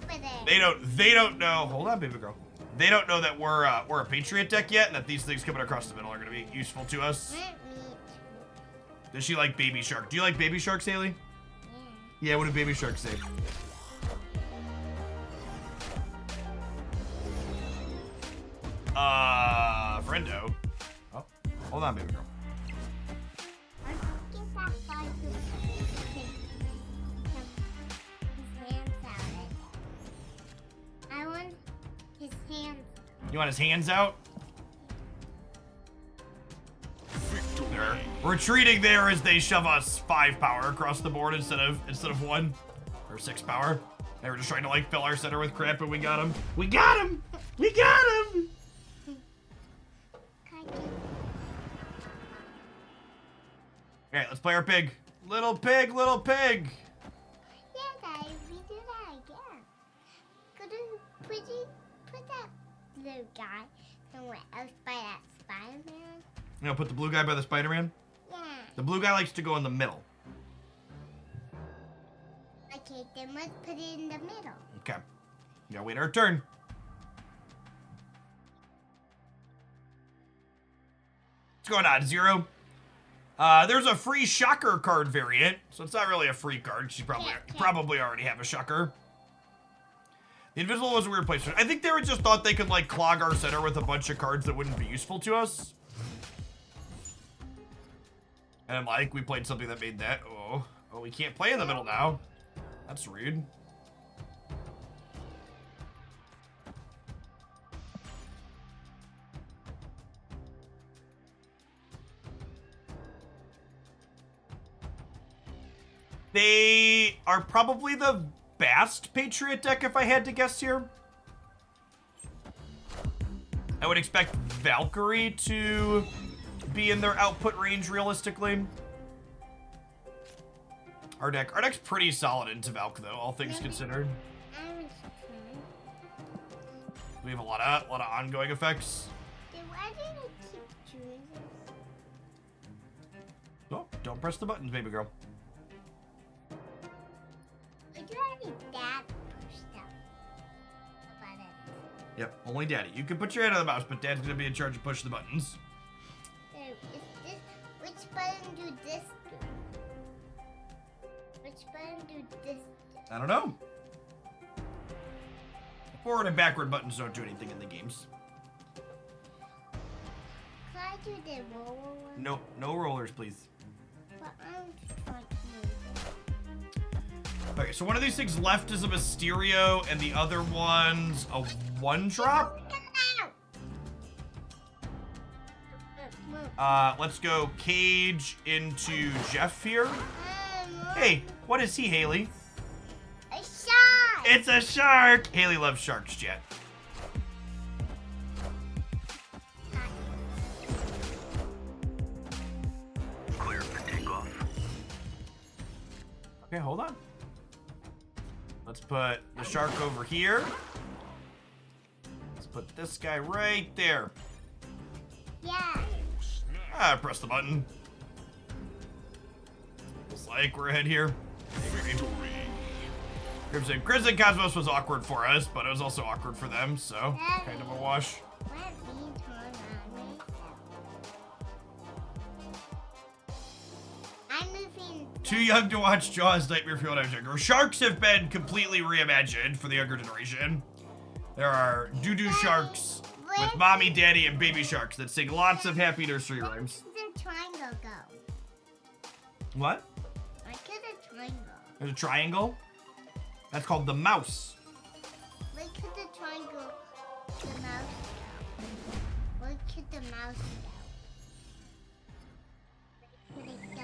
Speaker 8: Put him.
Speaker 1: they don't know. Hold on, baby girl. They don't know that we're a Patriot deck yet, and that these things coming across the middle are going to be useful to us.
Speaker 8: Let me.
Speaker 1: Does she like baby shark? Do you like baby sharks, Haley? Yeah, what do baby sharks say? Friendo. Oh, hold on, baby girl.
Speaker 8: Get that guy to his hands out. I want his hands.
Speaker 1: You want his hands out? They're retreating there as they shove us 5 power across the board instead of 1 or 6 power. They were just trying to like fill our center with crap, and we got him. We got him. We got him. All right, let's play our pig. Little pig, little pig.
Speaker 8: Yeah, guys, we do that again. Put that blue guy somewhere else by that Spider-Man.
Speaker 1: You know, put the blue guy by the Spider-Man.
Speaker 8: Yeah.
Speaker 1: The blue guy likes to go in the middle.
Speaker 8: Okay, then let's put it in the middle.
Speaker 1: Okay. We gotta wait our turn. What's going on, Zero? There's a free Shocker card variant, so it's not really a free card. She probably already have a Shocker. The Invisible was a weird placement. I think they just thought they could like clog our center with a bunch of cards that wouldn't be useful to us. And like we played something that made that. Oh, we can't play in the middle now. That's rude. They are probably the best Patriot deck if I had to guess here. I would expect Valkyrie to be in their output range realistically. Our deck's pretty solid into Valk though, all things considered. We have a lot of ongoing effects.
Speaker 8: Then why do you keep doing this?
Speaker 1: Oh, don't press the buttons, baby girl.
Speaker 8: Would you already dad push them? The buttons.
Speaker 1: Yep, only Daddy. You can put your hand on the mouse, but Dad's gonna be in charge of pushing the buttons.
Speaker 8: So, which button do this do? Which button do this do?
Speaker 1: I don't know. Forward and backward buttons don't do anything in the games.
Speaker 8: Can I do the roller one?
Speaker 1: No, no rollers, please.
Speaker 8: But I'm trying to move it.
Speaker 1: Okay, so one of these things left is a Mysterio, and the other one's a 1-drop. Let's go Cage into Jeff here. Hey, what is he, Haley?
Speaker 8: A shark!
Speaker 1: It's a shark! Haley loves sharks, Jet.
Speaker 2: Clear for takeoff.
Speaker 1: Okay, hold on. Let's put the shark over here. Let's put this guy right there.
Speaker 8: Yeah.
Speaker 1: Press the button. Looks like we're ahead here. Crimson Cosmos was awkward for us, but it was also awkward for them, so kind of a wash.
Speaker 8: I'm moving.
Speaker 1: Too young to watch Jaws, Nightmare Fuel, and younger. Sharks have been completely reimagined for the younger generation. There are doo-doo sharks with mommy, daddy, and baby sharks that sing lots of happy nursery rhymes.
Speaker 8: Where did the triangle go?
Speaker 1: What?
Speaker 8: Where could the triangle?
Speaker 1: There's a triangle? That's called the mouse.
Speaker 8: Where could the triangle, the mouse go? Where could the mouse go? Where could it go?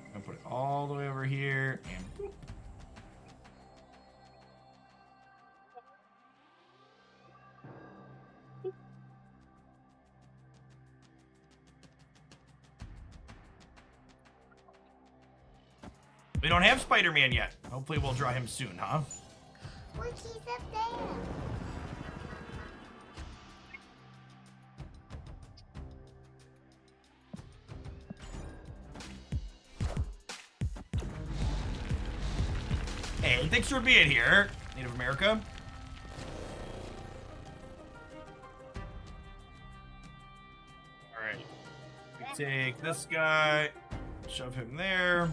Speaker 1: I'm gonna put it all the way over here, and boop. We don't have Spider-Man yet. Hopefully we'll draw him soon, huh?
Speaker 8: Look, he's up there.
Speaker 1: Hey, thanks for being here, Native America. Alright. take this guy, shove him there.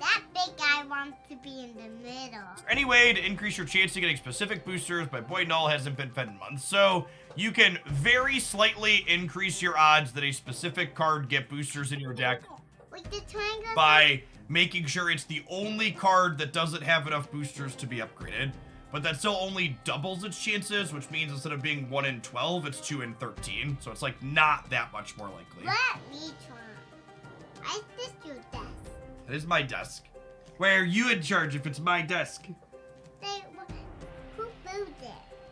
Speaker 8: That big guy wants to be in the middle.
Speaker 1: Any way to increase your chance of getting specific boosters, but Boy Null hasn't been fed in months. So you can very slightly increase your odds that a specific card get boosters in your deck
Speaker 8: With the triangle.
Speaker 1: by making sure it's the only card that doesn't have enough boosters to be upgraded. But that still only doubles its chances, which means instead of being 1 in 12, it's 2 in 13. So it's like not that much more likely.
Speaker 8: Let me try. I just your desk.
Speaker 1: That is my desk. Why are you in charge if it's my desk?
Speaker 8: Who built it?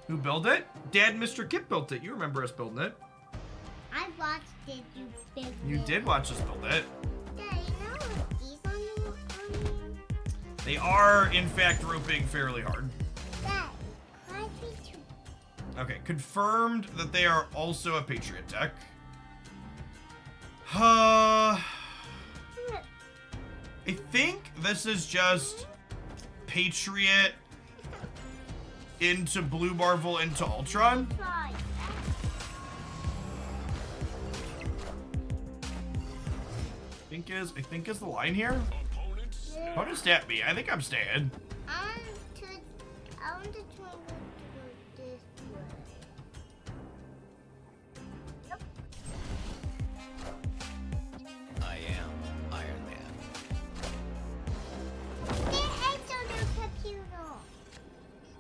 Speaker 1: Who built it? Dad and Mr. Kip built it. You remember us building it.
Speaker 8: I watched it. You built it.
Speaker 1: You did watch us build it.
Speaker 8: Dad, you know these on here?
Speaker 1: They are, in fact, roping fairly hard.
Speaker 8: Dad, I think you.
Speaker 1: Okay, confirmed that they are also a Patriot deck. I think this is just Patriot into Blue Marvel into Ultron.
Speaker 8: Try.
Speaker 1: I think is the line here. Opponent stat me. I think I'm staying.
Speaker 8: I want to try to do this way.
Speaker 2: I am Iron Man.
Speaker 8: There's H on your computer.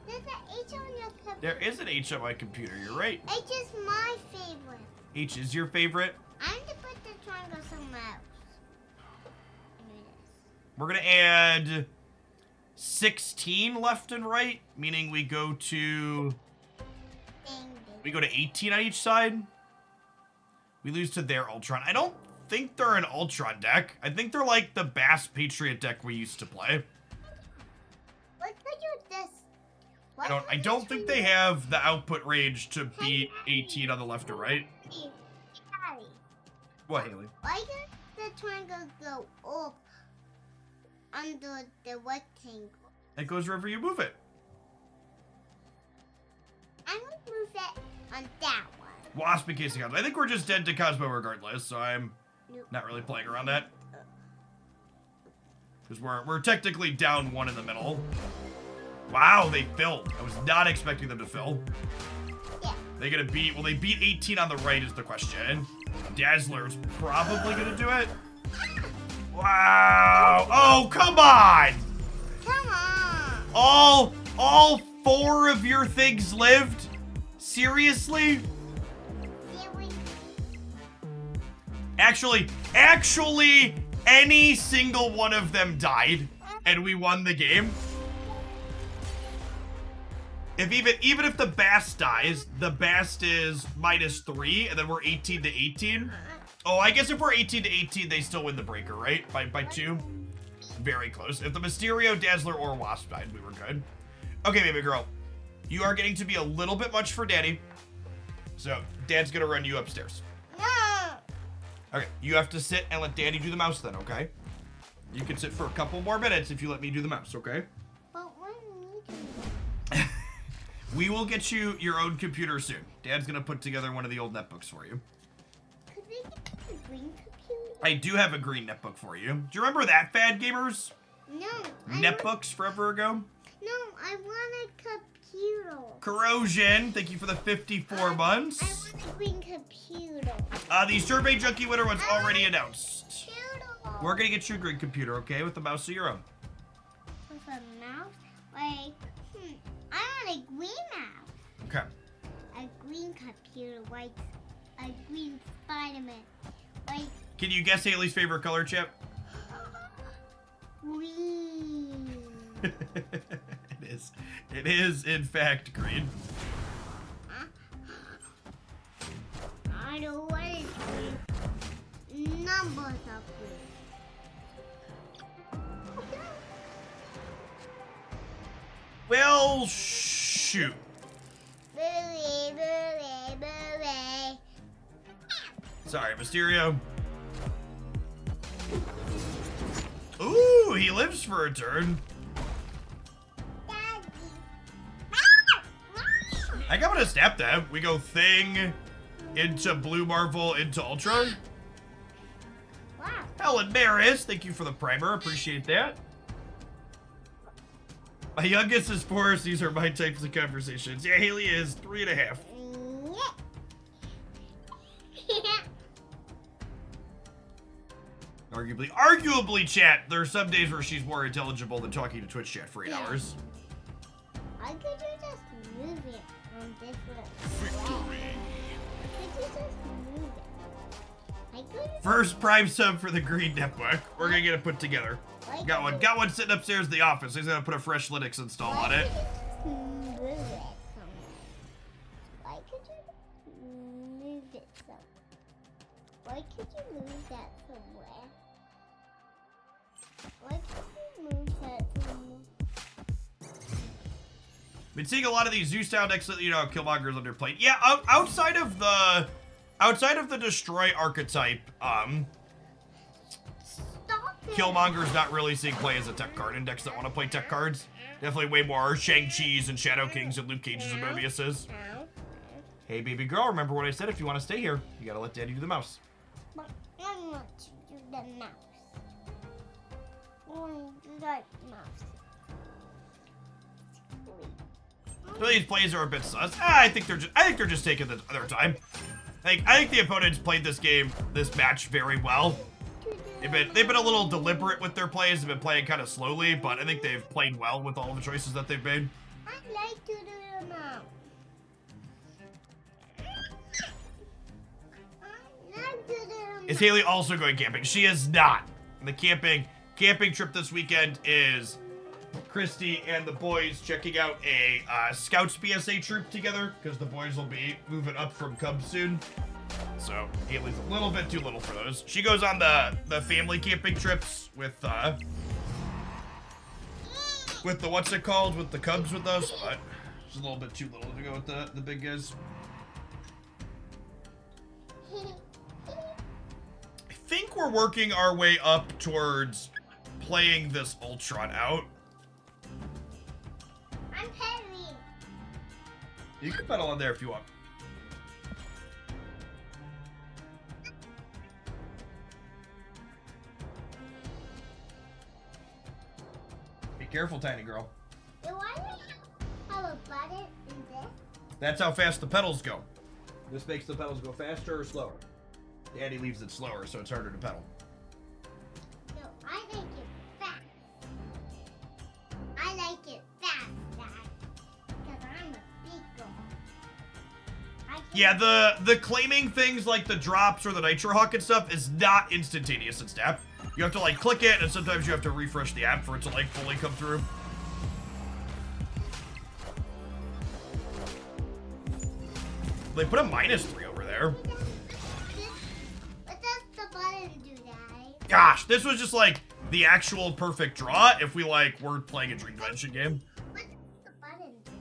Speaker 8: There's an H on your computer.
Speaker 1: There is an H on my computer. You're right.
Speaker 8: H is my favorite.
Speaker 1: H is your favorite.
Speaker 8: I'm going to put the triangle somewhere else.
Speaker 1: We're gonna add 16 left and right, meaning we go to 18 on each side. We lose to their Ultron. I don't think they're an Ultron deck. I think they're like the Bass Patriot deck we used to play.
Speaker 8: What could you this?
Speaker 1: I don't think they have the output range to beat 18 on the left or right.
Speaker 8: Harry,
Speaker 1: What, Haley?
Speaker 8: why does the triangle go up under the rectangle?
Speaker 1: It goes wherever you move it.
Speaker 8: I'm going to move it on that one.
Speaker 1: Wasp and Casey Cosmo. I think we're just dead to Cosmo regardless, so I'm not really playing around that. Because we're technically down 1 in the middle. Wow, they filled. I was not expecting them to fill.
Speaker 8: Yeah.
Speaker 1: They gonna beat, will they beat 18 on the right is the question. Dazzler's probably gonna do it. Wow. Oh, come on.
Speaker 8: Come on.
Speaker 1: All 4 of your things lived? Seriously? Actually, any single one of them died, and we won the game. If even if the Bast dies, the Bast is -3, and then we're 18 to 18. Oh, I guess if we're 18 to 18, they still win the breaker, right? By 2. Very close. If the Mysterio, Dazzler, or Wasp died, we were good. Okay, baby girl. You are getting to be a little bit much for Daddy. So, Dad's gonna run you upstairs.
Speaker 8: No.
Speaker 1: Okay, you have to sit and let Daddy do the mouse then, okay? You can sit for a couple more minutes if you let me do the mouse, okay?
Speaker 8: But what do you do?
Speaker 1: We will get you your own computer soon. Dad's gonna put together one of the old netbooks for you.
Speaker 8: Could we get the green computer?
Speaker 1: I do have a green netbook for you. Do you remember that, Fad Gamers?
Speaker 8: No.
Speaker 1: Netbooks forever ago?
Speaker 8: No, I want a computer.
Speaker 1: Corrosion, thank you for the 54 months.
Speaker 8: I want a green computer.
Speaker 1: The Survey Junkie winner was already announced.
Speaker 8: Computer.
Speaker 1: We're gonna get you a green computer, okay? With the mouse of your own.
Speaker 8: With a mouse? Like, I want a green mouse.
Speaker 1: Okay.
Speaker 8: A green computer, like a green Spider-Man. Like
Speaker 1: Can you guess Haley's favorite color, Chip?
Speaker 8: green.
Speaker 1: It is, in fact, green.
Speaker 8: I know what is green. Numbers are green.
Speaker 1: Well, shoot.
Speaker 8: Booey, booey, booey.
Speaker 1: Sorry, Mysterio. Ooh, he lives for a turn.
Speaker 8: Daddy.
Speaker 1: I got to snap that. We go Thing into Blue Marvel into Ultron. Helen Maris, thank you for the primer. Appreciate that. My youngest is 4, so these are my types of conversations. Yeah, Haley is 3.5. Arguably, chat, there are some days where she's more intelligible than talking to Twitch chat for 8 hours.
Speaker 8: I could you just move it on this little
Speaker 5: Victory.
Speaker 8: Could you just move it? I could
Speaker 1: First Prime sub for the Green Network. We're gonna get it put together. Got one sitting upstairs in the office. He's gonna put a fresh Linux install on it.
Speaker 8: move it somewhere. Why could you move it somewhere? Why could you move that somewhere? Why could you move that somewhere?
Speaker 1: Been seeing a lot of these Zeus Town decks that, you know, Killmonger's underplayed. Yeah, outside of the Destroy archetype,
Speaker 8: Stop it!
Speaker 1: Killmonger's not really seeing play as a tech card in decks that want to play tech cards. Definitely way more Shang-Chi's and Shadow Kings and Luke Cage's and Mobius's. Hey, baby girl, remember what I said? If you want to stay here, you gotta let Daddy do the mouse.
Speaker 8: But I want to do the mouse. I want to do that mouse.
Speaker 1: So these plays are a bit sus. I think they're just taking their time. I think the opponents played this match very well. They've been a little deliberate with their plays. They've been playing kind of slowly, but I think they've played well with all the choices that they've made.
Speaker 8: I like to do the mouse. I like to do the mouse.
Speaker 1: Is Haley also going camping? She is not. The camping trip this weekend is Christy and the boys checking out a Scouts BSA troop together, because the boys will be moving up from Cubs soon. So Haley's a little bit too little for those. She goes on the family camping trips with the what's it called, with the Cubs with us, but she's a little bit too little to go with the big guys. I think we're working our way up towards playing this Ultron out.
Speaker 8: I'm heavy.
Speaker 1: You can pedal on there if you want. Be careful, tiny girl.
Speaker 8: Do I have a button in this?
Speaker 1: That's how fast the pedals go. This makes the pedals go faster or slower. Daddy leaves it slower, so it's harder to pedal.
Speaker 8: No, I like it fast. I like it fast, Dad. Because I'm a big girl.
Speaker 1: Yeah, the claiming things like the drops or the Nitro Hawk and stuff is not instantaneous in Snap. You have to like click it, and sometimes you have to refresh the app for it to like fully come through. They put a -3 over there.
Speaker 8: What does the button do, Daddy?
Speaker 1: Gosh, this was just like the actual perfect draw if we like were playing a Dream Dimension game.
Speaker 8: What does the button do?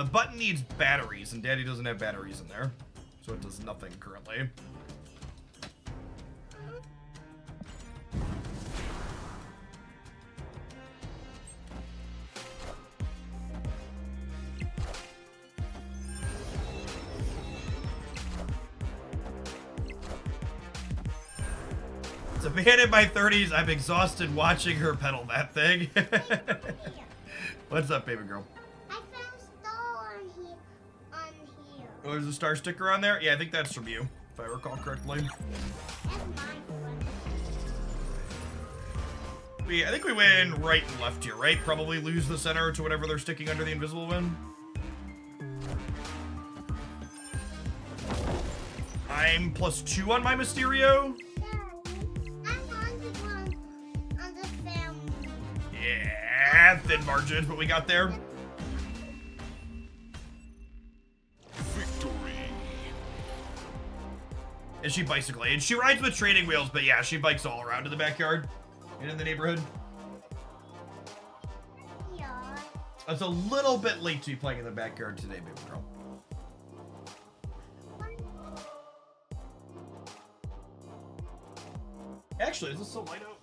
Speaker 1: The button needs batteries, and Daddy doesn't have batteries in there, so it does nothing currently. As a man in my 30s, I'm exhausted watching her pedal that thing. What's up, baby girl?
Speaker 8: I found star on here.
Speaker 1: Oh, there's a star sticker on there? Yeah, I think that's from you, if I recall correctly.
Speaker 8: That's mine.
Speaker 1: I think we win right and left here, right? Probably lose the center to whatever they're sticking under the invisible win. I'm +2 on my Mysterio.
Speaker 8: On the family.
Speaker 1: Yeah, thin margins, but we got there.
Speaker 5: Victory.
Speaker 1: And she bicycles. She rides with training wheels, but yeah, she bikes all around in the backyard and in the neighborhood.
Speaker 8: Yeah.
Speaker 1: It's a little bit late to be playing in the backyard today, baby girl. Actually, is this so light out?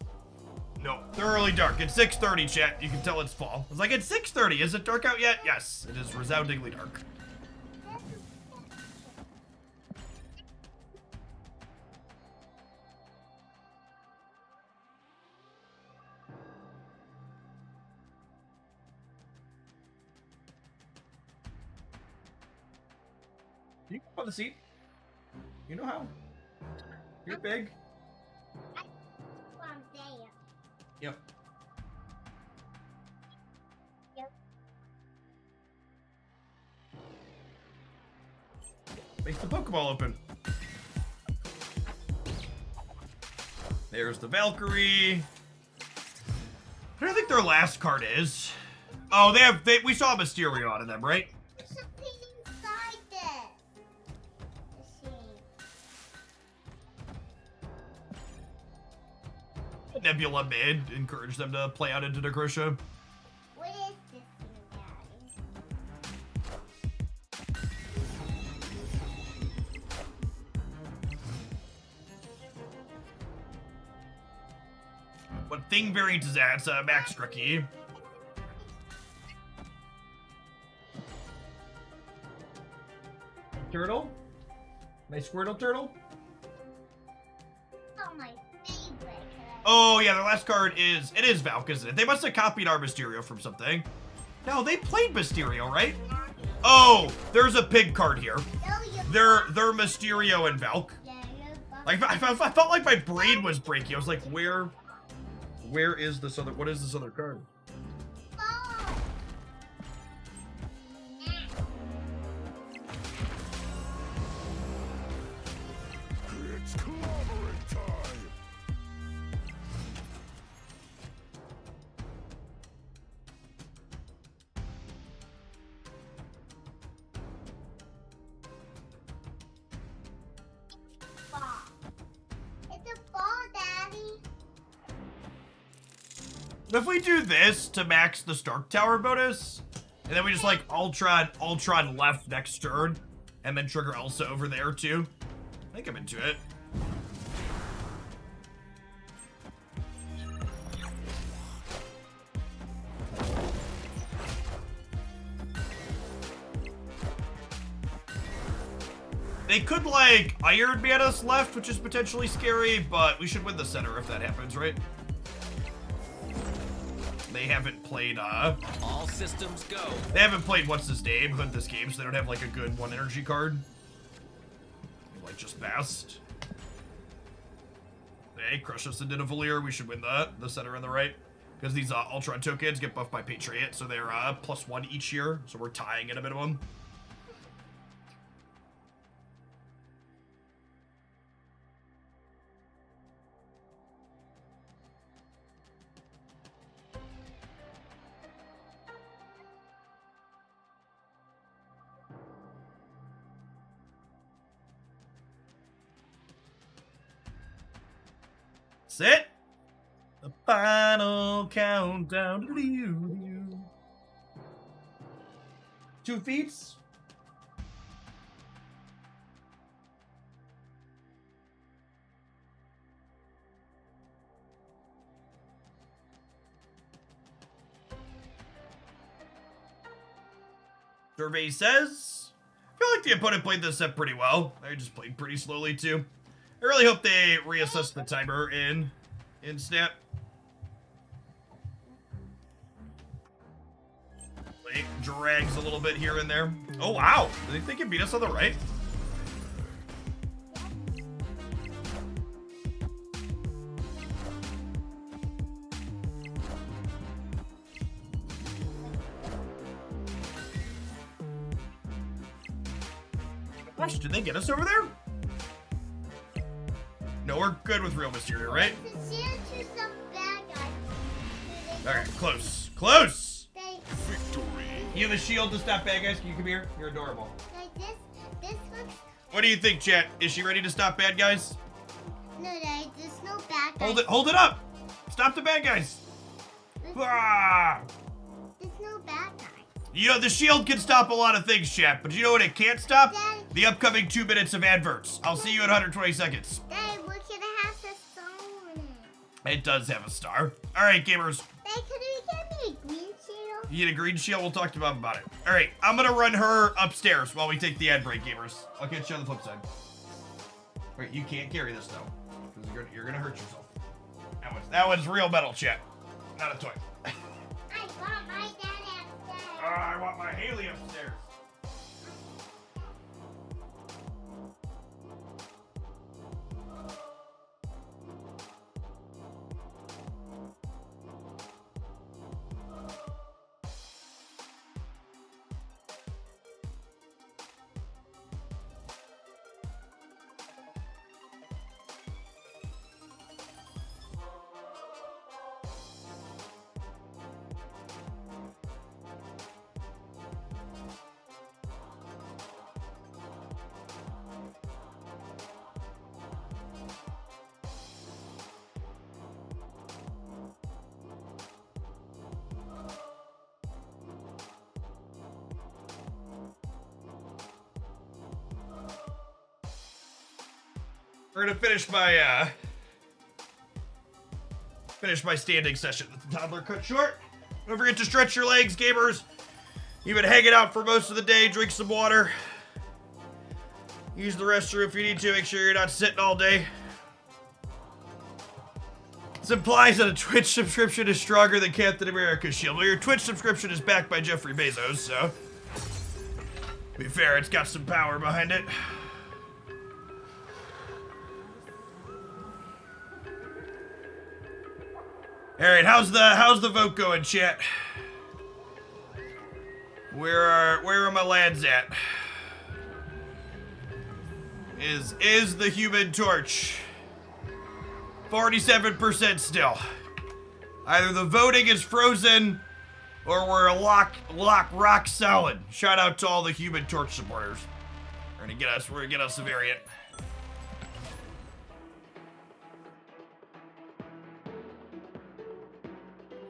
Speaker 1: No, thoroughly dark. It's 6:30, chat. You can tell it's fall. It's like, it's 6:30. Is it dark out yet? Yes, it is resoundingly dark. Can you go on the seat? You know how? You're big.
Speaker 8: From there.
Speaker 1: Yep.
Speaker 8: Yep.
Speaker 1: Makes the Pokeball open. There's the Valkyrie. What do you think their last card is? Oh, we saw Mysterio out of them, right?
Speaker 8: There's something inside this. Let's see.
Speaker 1: Nebula mid, encourage them to play out into Necrosha.
Speaker 8: What is this thing, Daddy?
Speaker 1: What thing variant is that? It's a Max Rookie. Turtle? My Squirtle turtle?
Speaker 8: Oh, my favorite.
Speaker 1: Oh yeah, their last card is Valk, isn't it? They must have copied our Mysterio from something. No, they played Mysterio, right? Oh, there's a pig card here. They're Mysterio and Valk. Like I felt like my brain was breaking. I was like, where is this other? What is this other card?
Speaker 5: It's clobbering time.
Speaker 8: It's a ball, Daddy.
Speaker 1: If we do this to max the Stark Tower bonus, and then we just like Ultron left next turn, and then trigger Elsa over there too, I think I'm into it. They could like Iron Man us left, which is potentially scary, but we should win the center if that happens, right? They haven't played,
Speaker 2: All systems go.
Speaker 1: they haven't played what's his name in this game, so they don't have like a good one energy card. Like just best. Hey, crush us into Nidavellir. We should win the center and the right. Because these Ultron tokens get buffed by Patriot, so they're +1 each year, so we're tying at a minimum. Sit. The final countdown. 2 feats. Survey says, I feel like the opponent played this set pretty well. They just played pretty slowly too. I really hope they reassess the timer in Snap. Wait, drags a little bit here and there. Oh wow, do they think it beat us on the right? Gosh, did they get us over there? No, we're good with real Mysterio, right? Alright, close. Close!
Speaker 5: Victory.
Speaker 1: You have a shield to stop bad guys? Can you come here? You're adorable.
Speaker 8: Like this looks.
Speaker 1: What do you think, chat? Is she ready to stop bad guys?
Speaker 8: No, Daddy, there's no bad guys.
Speaker 1: Hold it up! Stop the bad guys! Ah!
Speaker 8: There's no bad guys.
Speaker 1: You know, the shield can stop a lot of things, chat, but you know what it can't stop?
Speaker 8: Daddy.
Speaker 1: The upcoming 2 minutes of adverts. I'll see you in 120 seconds.
Speaker 8: Daddy, look at it has a star on it.
Speaker 1: It does have a star. Alright, gamers.
Speaker 8: Daddy, could you get me a green shield?
Speaker 1: You get a green shield? We'll talk to Mom about it. Alright, I'm gonna run her upstairs while we take the ad break, gamers. I'll catch you on the flip side. Wait, you can't carry this, though. Because you're gonna hurt yourself. That one's real metal, chat. Not a toy.
Speaker 8: I want my daddy upstairs.
Speaker 1: I want my Haley upstairs. We're gonna finish my standing session with the toddler cut short. Don't forget to stretch your legs, gamers. You've been hanging out for most of the day. Drink some water. Use the restroom if you need to. Make sure you're not sitting all day. This implies that a Twitch subscription is stronger than Captain America's shield. Well, your Twitch subscription is backed by Jeffrey Bezos, so to be fair, it's got some power behind it. All right, how's the vote going, chat? Where are my lads at? Is the Human Torch 47% still? Either the voting is frozen or we're rock solid. Shout out to all the Human Torch supporters. We're gonna get us a variant.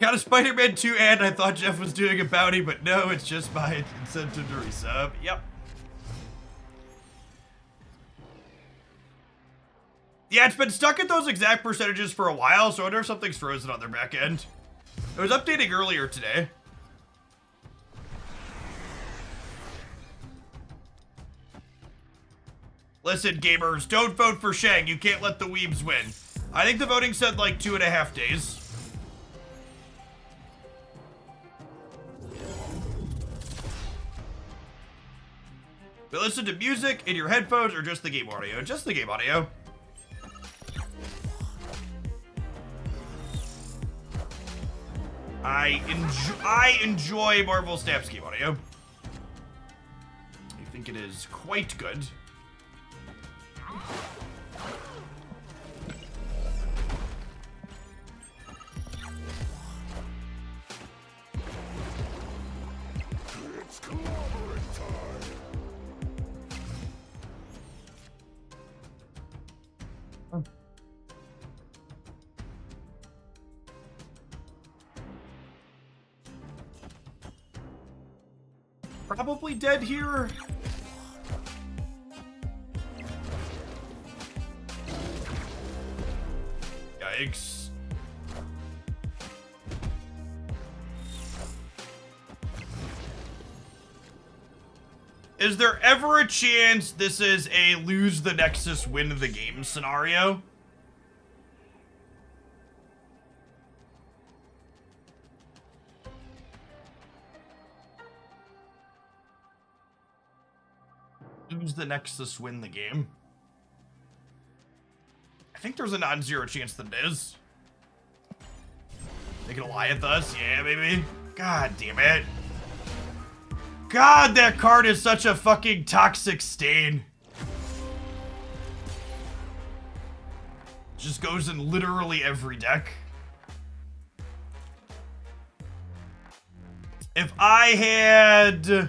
Speaker 1: Got a Spider-Man 2 ad. I thought Jeff was doing a bounty, but no, it's just my incentive to resub. Yep. Yeah, it's been stuck at those exact percentages for a while, so I wonder if something's frozen on their back end. It was updating earlier today. Listen, gamers, don't vote for Shang. You can't let the weebs win. I think the voting said like 2.5 days. But listen to music in your headphones or just the game audio? Just the game audio. I enjoy Marvel Snap's game audio. I think it is quite good.
Speaker 5: It's clobbering time.
Speaker 1: Probably dead here. Yikes. Is there ever a chance this is a lose the Nexus, win the game scenario? Lose the Nexus, win the game. I think there's a non-zero chance that it is. They can lie with us? Yeah, baby. God damn it. God, that card is such a fucking toxic stain. Just goes in literally every deck. If I had...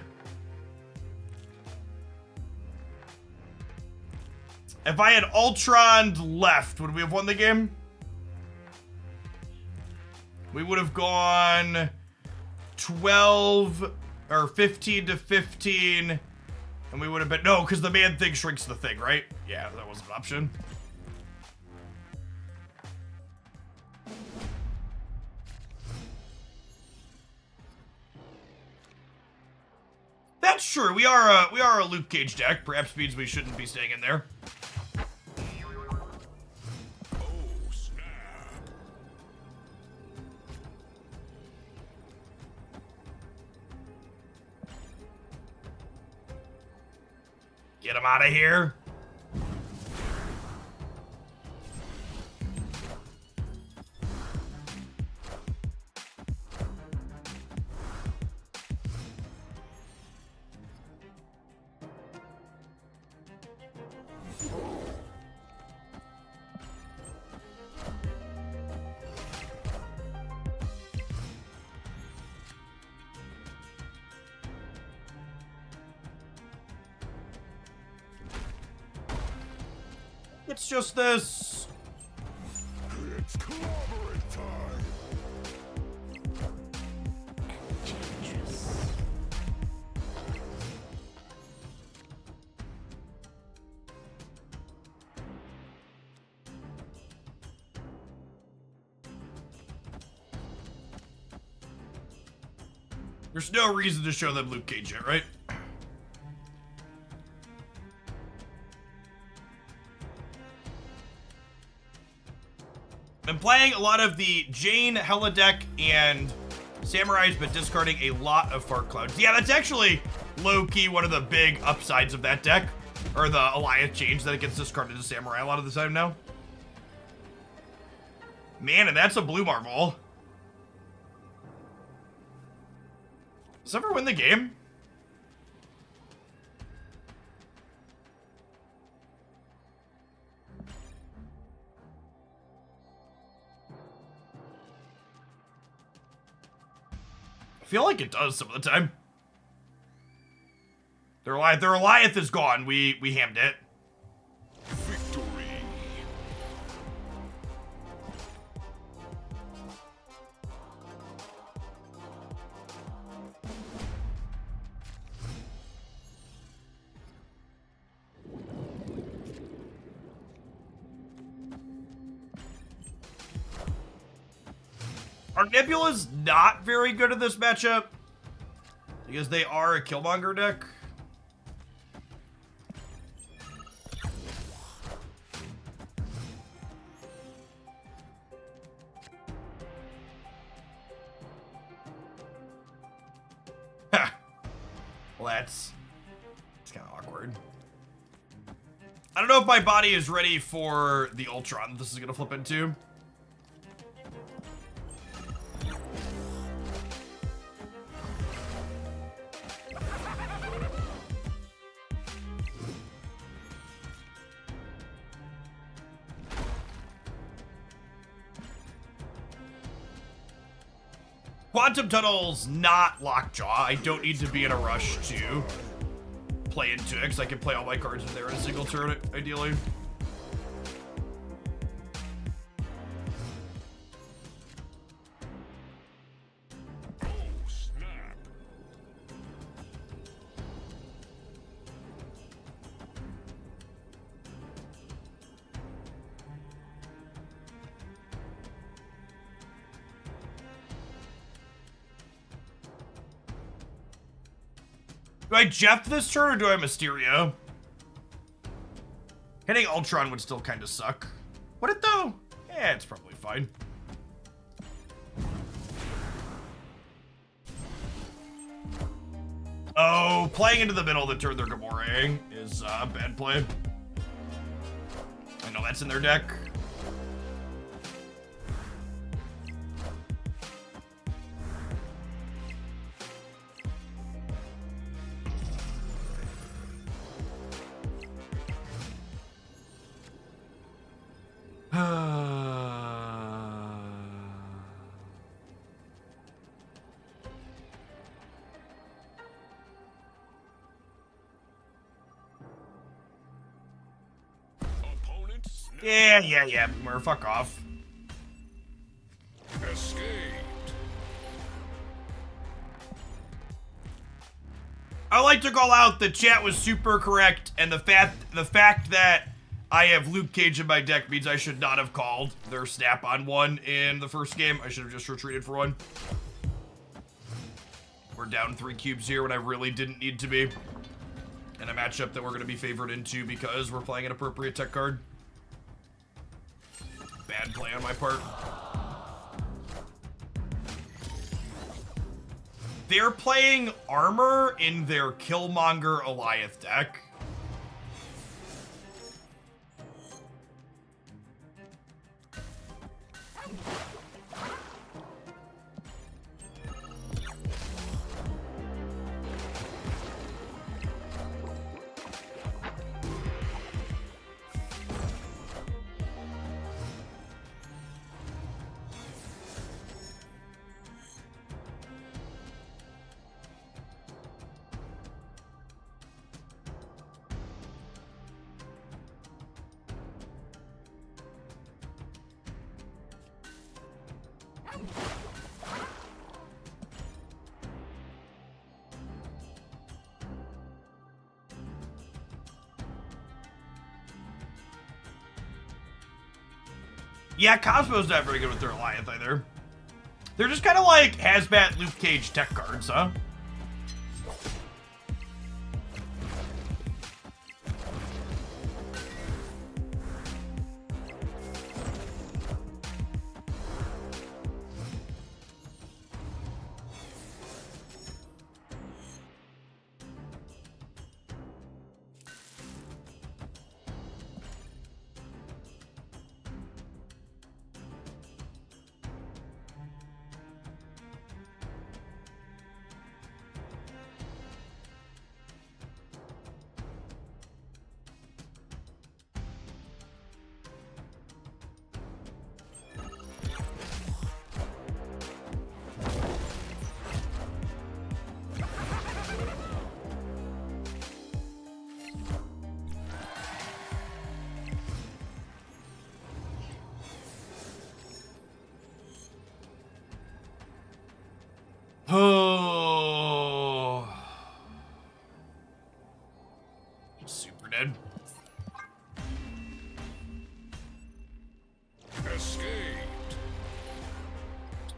Speaker 1: If I had Ultron left, would we have won the game? We would have gone 12 or 15 to 15, and we would have been, no, because the man thing shrinks the thing, right? Yeah, that was an option. That's true. We are a Luke Cage deck. Perhaps means we shouldn't be staying in there. Get him out of here. It's just this.
Speaker 5: It's clobbering time.
Speaker 1: There's no reason to show them Luke Cage yet, right? I'm playing a lot of the Jane, Hella deck, and Samurais, but discarding a lot of Fart Clouds. Yeah, that's actually low-key one of the big upsides of that deck. Or the Alliance change that it gets discarded to Samurai a lot of the time now. Man, and that's a blue marble. Does this ever win the game? I feel like it does some of the time. Their Goliath is gone. We hammed it.
Speaker 5: Victory.
Speaker 1: Our Nebula's not very good at this matchup because they are a Killmonger deck. Well, that's kind of awkward. I don't know if my body is ready for the Ultron this is going to flip into. Quantum Tunnel's not Lockjaw. I don't need to be in a rush to play into it, because I can play all my cards in there in a single turn, ideally.
Speaker 5: Oh, snap.
Speaker 1: Do I Jeff this turn or do I Mysterio? Hitting Ultron would still kind of suck. Would it though? Yeah, it's probably fine. Oh, playing into the middle of the turn they're Gamoraing is a bad play. I know that's in their deck.
Speaker 5: Opponent snap.
Speaker 1: Yeah, Boomer, fuck off.
Speaker 5: Escaped.
Speaker 1: I like to call out the chat was super correct, and the fact that I have Luke Cage in my deck means I should not have called their snap on one in the first game. I should have just retreated for one. We're down 3 cubes here when I really didn't need to be. In a matchup that we're going to be favored into because we're playing an appropriate tech card. Bad play on my part. They're playing Armor in their Killmonger Goliath deck. Yeah, Cosmo's not very good with their Goliath either. They're just kind of like Hazmat Luke Cage tech cards, huh?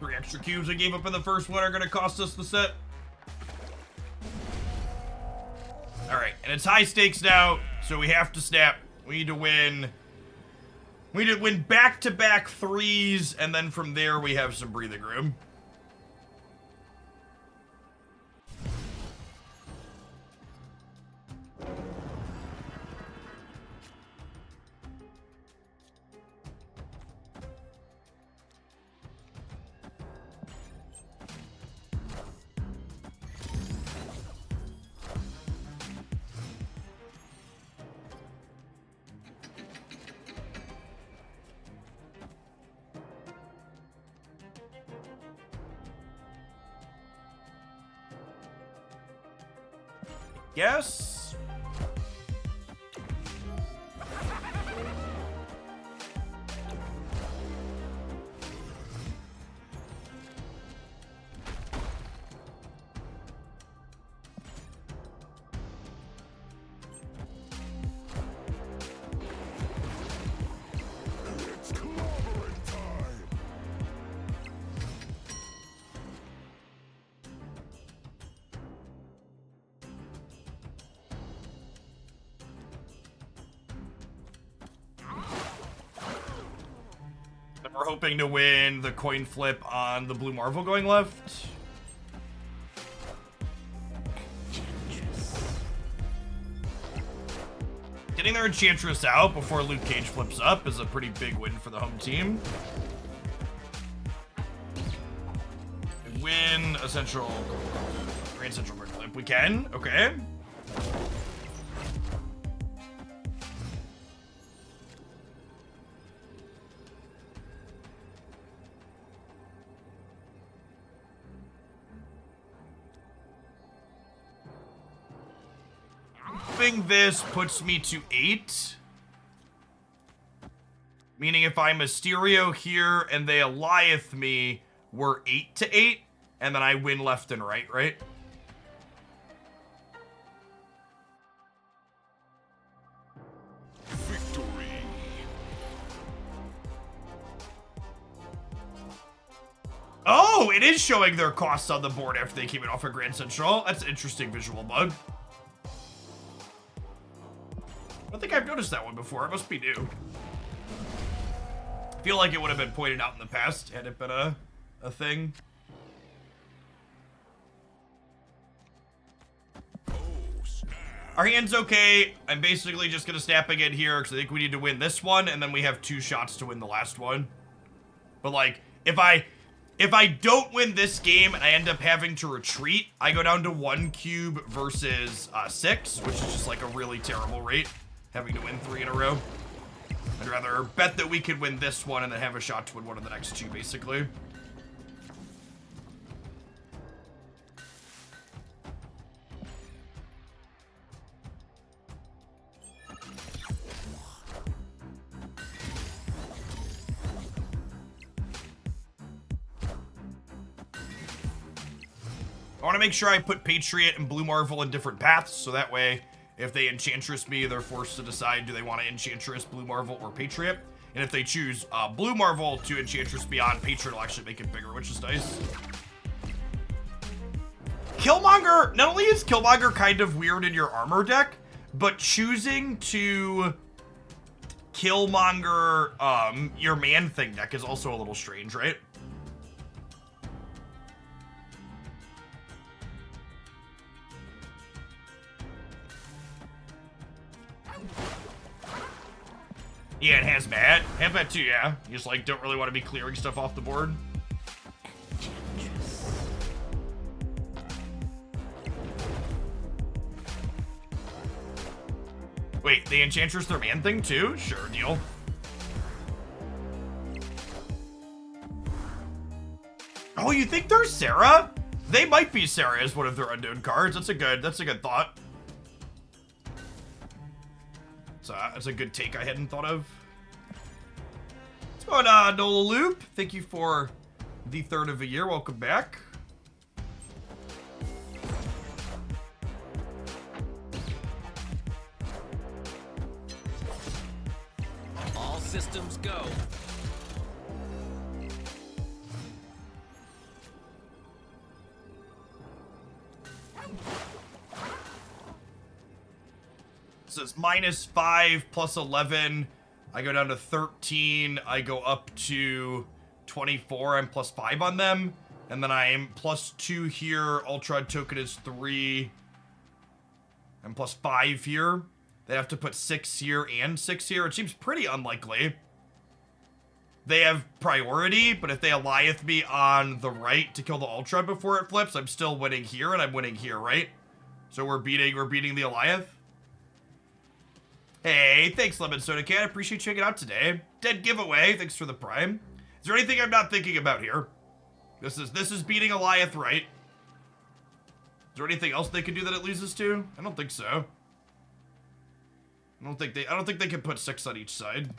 Speaker 1: 3 extra cubes I gave up in the first one are gonna cost us the set. Alright, and it's high stakes now, so we have to snap. We need to win. We need to win back-to-back 3s, and then from there we have some breathing room. Yes.
Speaker 5: It's clobbering time.
Speaker 1: And we're hoping to win the coin flip on the Blue Marvel going left. Getting their Enchantress out before Luke Cage flips up is a pretty big win for the home team. Win a central, Grand Central Quick Flip. We can, okay. This puts me to 8. Meaning if I Mysterio here and they Eliath me, we're 8 to 8. And then I win left and right, right?
Speaker 5: Victory.
Speaker 1: Oh, it is showing their costs on the board after they came in off a Grand Central. That's an interesting visual bug. I don't think I've noticed that one before. It must be new. I feel like it would have been pointed out in the past had it been a thing. Our hand's okay. I'm basically just gonna snap again here because I think we need to win this one, and then we have 2 shots to win the last one. But like, if I don't win this game and I end up having to retreat, I go down to 1 cube versus 6, which is just like a really terrible rate, having to win 3 in a row. I'd rather bet that we could win this one and then have a shot to win one of the next 2, basically. I want to make sure I put Patriot and Blue Marvel in different paths, so that way, if they Enchantress me, they're forced to decide, do they want to Enchantress Blue Marvel or Patriot? And if they choose Blue Marvel to Enchantress me on, Patriot will actually make it bigger, which is nice. Killmonger, not only is Killmonger kind of weird in your armor deck, but choosing to Killmonger your Man-Thing deck is also a little strange, right? Yeah, it has Matt. Have that too, yeah. You just like don't really want to be clearing stuff off the board. Wait, the Enchantress their Man-Thing too? Sure, deal. Oh, you think they're Sarah? They might be Sarah as one of their unknown cards. That's a good thought. That's a good take I hadn't thought of. What's going on, Nola Loop? Thank you for the 3rd of the year. Welcome back.
Speaker 2: All systems go.
Speaker 1: what's this? -5 plus 11. I go down to 13. I go up to 24. I'm +5 on them. And then I am +2 here. Ultron token is 3. I'm +5 here. They have to put 6 here and 6 here. It seems pretty unlikely. They have priority, but if they Alioth me on the right to kill the Ultron before it flips, I'm still winning here and I'm winning here, right? So we're beating the Alioth. Hey, thanks Lemon Soda Cat. I appreciate you checking out today. Dead giveaway. Thanks for the Prime. Is there anything I'm not thinking about here? This is beating Alioth, right? Is there anything else they could do that it loses to? I don't think so. I don't think they can put 6 on each side.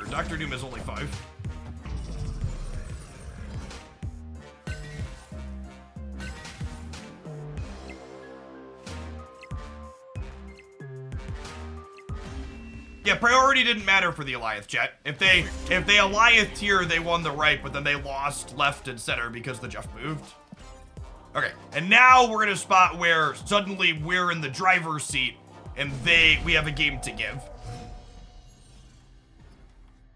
Speaker 1: Dr. Doom is only 5. Yeah, priority didn't matter for the Alioth, chat. If they Alioth here, they won the right, but then they lost left and center because the Jeff moved. Okay, and now we're in a spot where suddenly we're in the driver's seat and we have a game to give.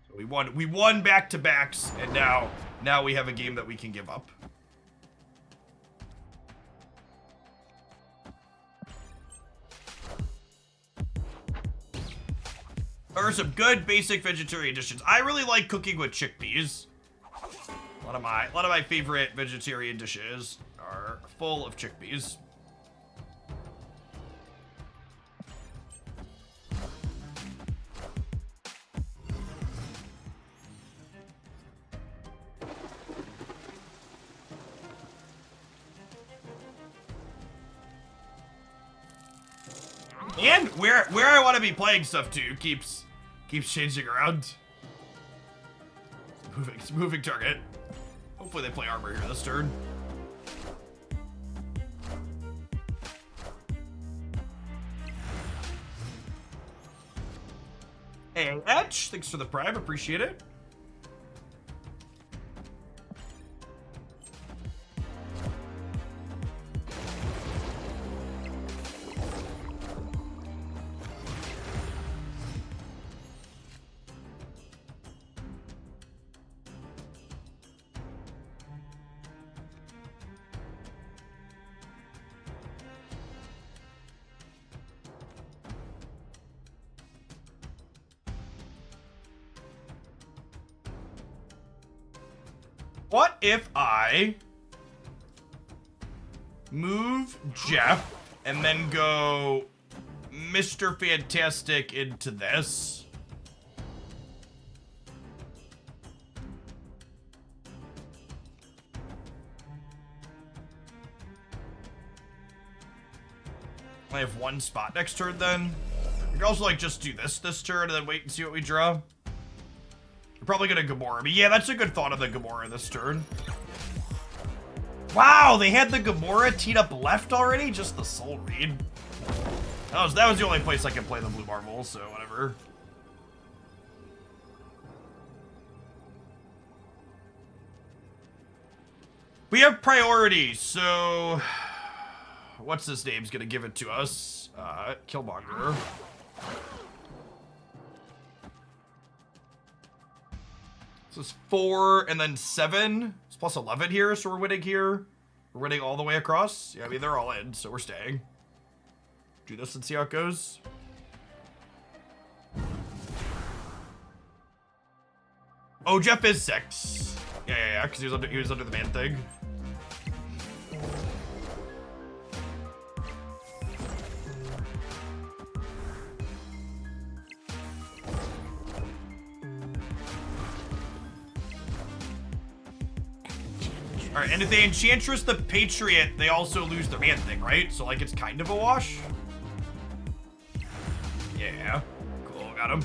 Speaker 1: So we won back-to-backs, and now we have a game that we can give up. There are some good basic vegetarian dishes. I really like cooking with chickpeas. A lot of my favorite vegetarian dishes are full of chickpeas. And where I want to be playing stuff to keeps changing around. It's moving target. Hopefully they play armor here this turn. Hey, Etch, thanks for the Prime, appreciate it. What if I move Jeff and then go Mr. Fantastic into this? I have one spot next turn then. We could also like just do this turn and then wait and see what we draw. We're probably gonna Gamora me. Yeah, that's a good thought of the Gamora this turn. Wow, they had the Gamora teed up left already? Just the Soul Read. That was the only place I could play the Blue Marvel, so whatever. We have priorities, so what's this name's gonna give it to us? Killmonger. So it's 4 and then 7. It's plus 11 here, so we're winning here. We're winning all the way across. Yeah, I mean, they're all in, so we're staying. Do this and see how it goes. Oh, Jeff is 6. Yeah, because he was under the man thing. Alright, and if they Enchantress the Patriot, they also lose their man thing, right? So, like, it's kind of a wash. Yeah. Cool, got him.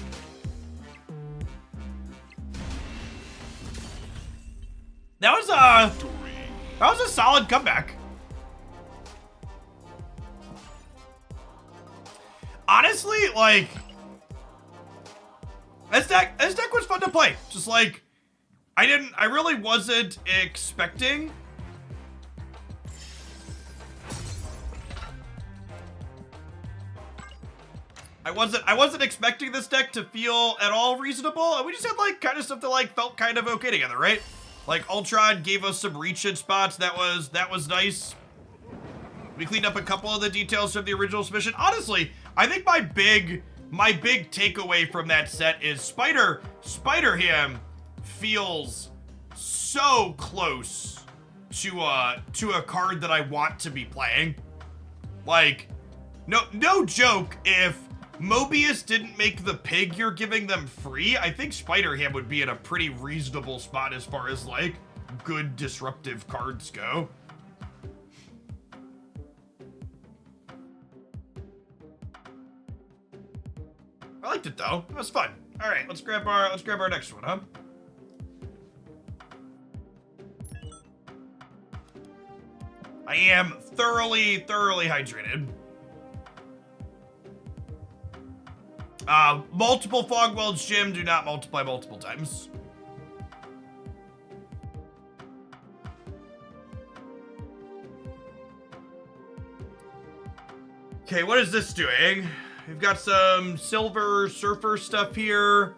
Speaker 1: That was a solid comeback. Honestly, like, this deck was fun to play. Just like, I really wasn't expecting I wasn't expecting this deck to feel at all reasonable. We just had like kind of stuff that like felt kind of okay together, right? Like Ultron gave us some reach-in spots. That was nice. We cleaned up a couple of the details from the original submission. Honestly, I think my big takeaway from that set is Spider-Ham feels so close to a card that I want to be playing. Like, no joke, if Mobius didn't make the pig you're giving them free, I think Spider-Ham would be in a pretty reasonable spot as far as like good disruptive cards go. I liked it though. It was fun. All right, let's grab our next one, huh? I am thoroughly hydrated. Multiple fog welds, Jim, do not multiply multiple times. Okay, what is this doing? We've got some Silver Surfer stuff here.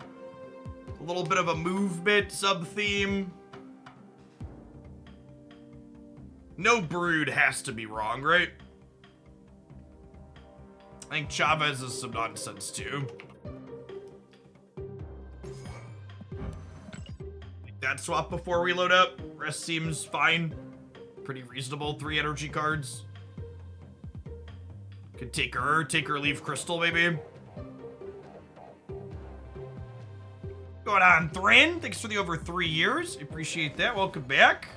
Speaker 1: A little bit of a movement sub-theme. No Brood has to be wrong, right? I think Chavez is some nonsense too. That swap before we load up. Rest seems fine. Pretty reasonable. 3 energy cards. Could take her, leave Crystal maybe. Going on, Thrin. Thanks for the over 3 years. Appreciate that. Welcome back.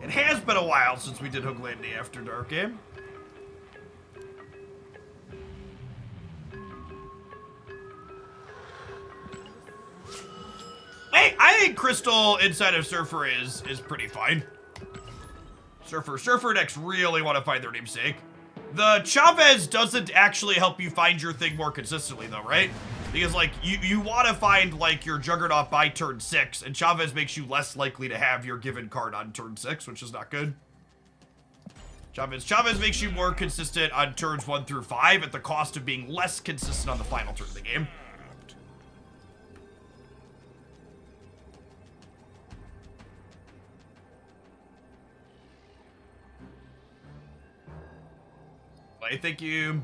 Speaker 1: It has been a while since we did Hooglandia After Dark game. Hey, I think Crystal inside of Surfer is pretty fine. Surfer decks really want to find their namesake. The Chavez doesn't actually help you find your thing more consistently though, right? Because like you want to find like your Juggernaut by turn 6, and Chavez makes you less likely to have your given card on turn 6, which is not good. Chavez makes you more consistent on turns 1 through 5 at the cost of being less consistent on the final turn of the game. Thank you.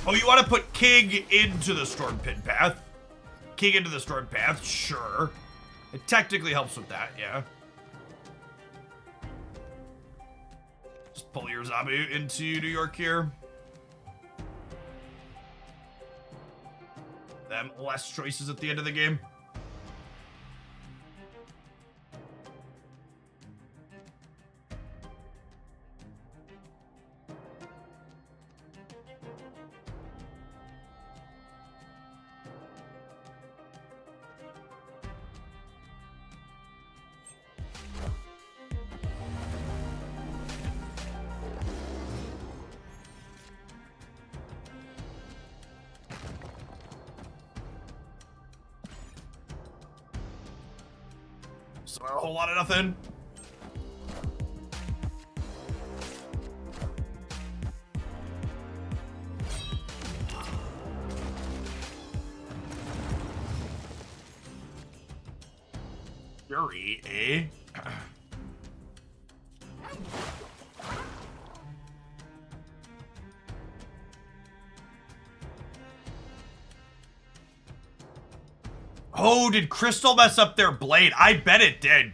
Speaker 1: Oh, you want to put King into the Storm Pit path? King into the Storm path, sure. It technically helps with that, yeah. Just pull your Zabu into New York here. Them less choices at the end of the game. So a whole lot of nothing. Fury, eh? Oh, did Crystal mess up their blade? I bet it did.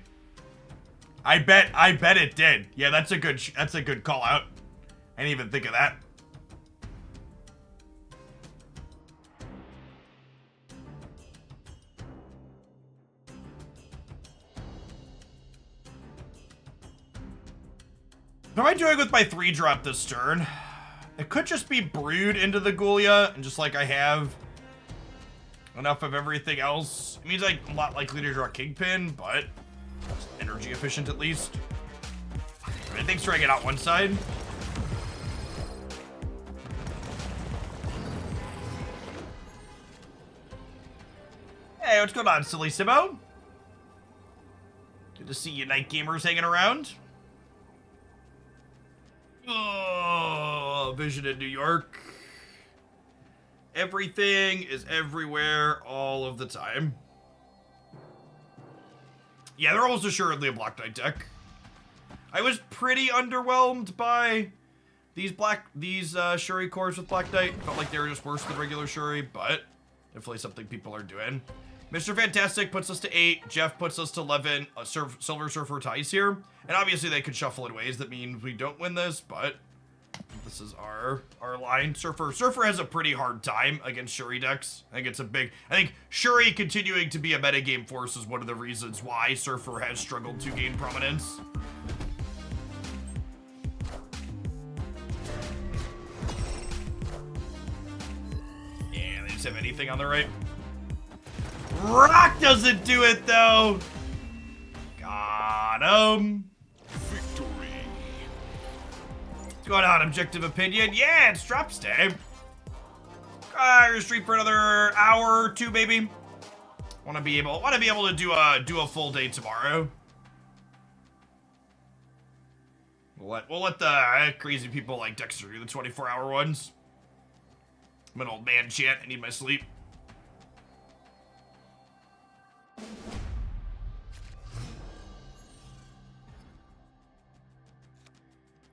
Speaker 1: I bet it did. Yeah, that's a good call out. I didn't even think of that. What am I doing with my 3-drop this turn? It could just be Brood into the Ghoulia, and just like I have enough of everything else. It means I'm a lot likely to draw Kingpin, but it's energy efficient at least. I mean, thanks for getting out one side. Hey, what's going on, Silly Simo? Good to see you night gamers hanging around. Oh, Vision in New York. Everything is everywhere all of the time. Yeah, they're almost assuredly a Black Knight deck. I was pretty underwhelmed by these Shuri cores with Black Knight. Felt like they were just worse than regular Shuri, but definitely something people are doing. Mr. Fantastic puts us to 8. Jeff puts us to 11. Silver Surfer ties here. And obviously they could shuffle in ways that means we don't win this, but this is our line. Surfer has a pretty hard time against Shuri decks. I think Shuri continuing to be a metagame force is one of the reasons why Surfer has struggled to gain prominence. Yeah, they just have anything on the right. Rock doesn't do it though. Got him.
Speaker 5: Victory.
Speaker 1: What's going on, Objective Opinion? Yeah, it's Drops Day. You're stream for another hour or two, baby. Want to be able to do a full day tomorrow. We'll let the crazy people like Dexter do the 24-hour ones. I'm an old man, chat. I need my sleep.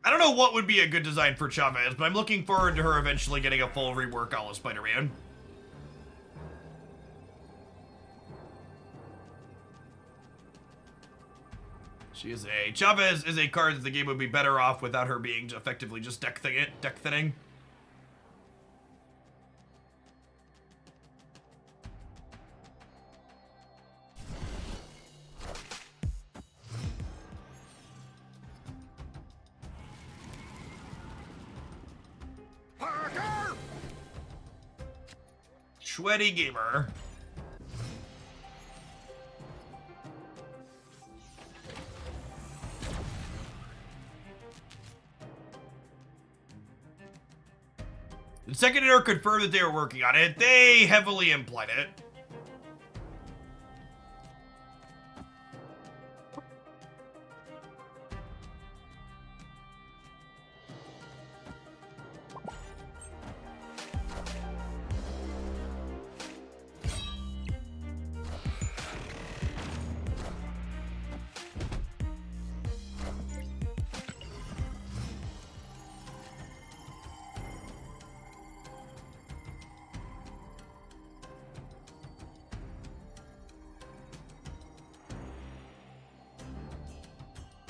Speaker 1: I don't know what would be a good design for Chavez, but I'm looking forward to her eventually getting a full rework a la Spider-Man. Chavez is a card that the game would be better off without her being effectively just deck thinning. Sweaty gamer. The second error confirmed that they were working on it. They heavily implied it.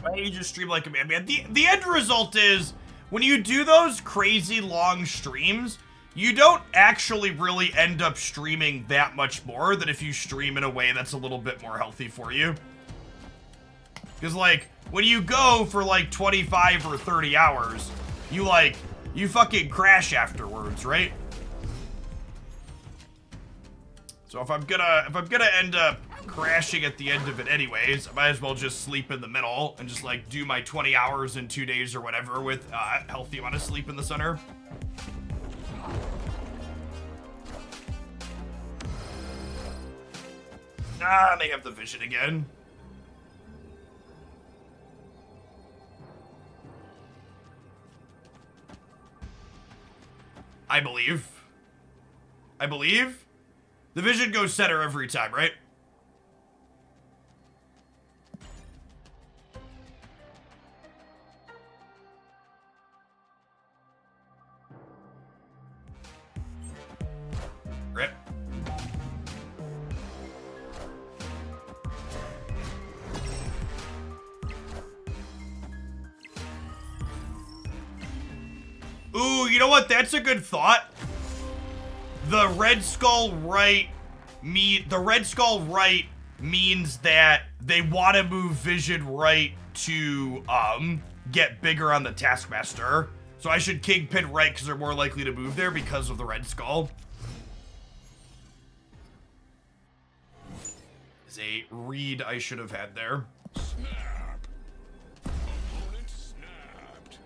Speaker 1: Why don't you just stream like a man? The end result is, when you do those crazy long streams, you don't actually really end up streaming that much more than if you stream in a way that's a little bit more healthy for you. Because, like, when you go for, like, 25 or 30 hours, you fucking crash afterwards, right? So if I'm gonna end up crashing at the end of it anyways, I might as well just sleep in the middle and just like do my 20 hours in 2 days or whatever with healthy amount of sleep in the center. They have the vision again. I believe. The vision goes center every time, right? Rip. Ooh, you know what? That's a good thought. The Red Skull right means that they want to move Vision right to get bigger on the Taskmaster. So I should Kingpin right because they're more likely to move there because of the Red Skull. Is a read I should have had there.
Speaker 5: Snap. Opponent snapped.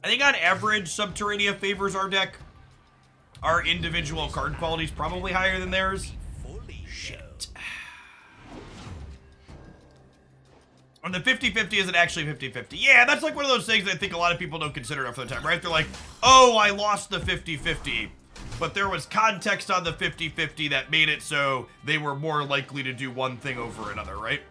Speaker 1: I think on average, Subterranea favors our deck. Our individual card quality is probably higher than theirs. Shit. And the 50-50 isn't actually 50-50. Yeah, that's like one of those things I think a lot of people don't consider enough of the time, right? They're like, oh, I lost the 50-50. But there was context on the 50-50 that made it so they were more likely to do one thing over another, right?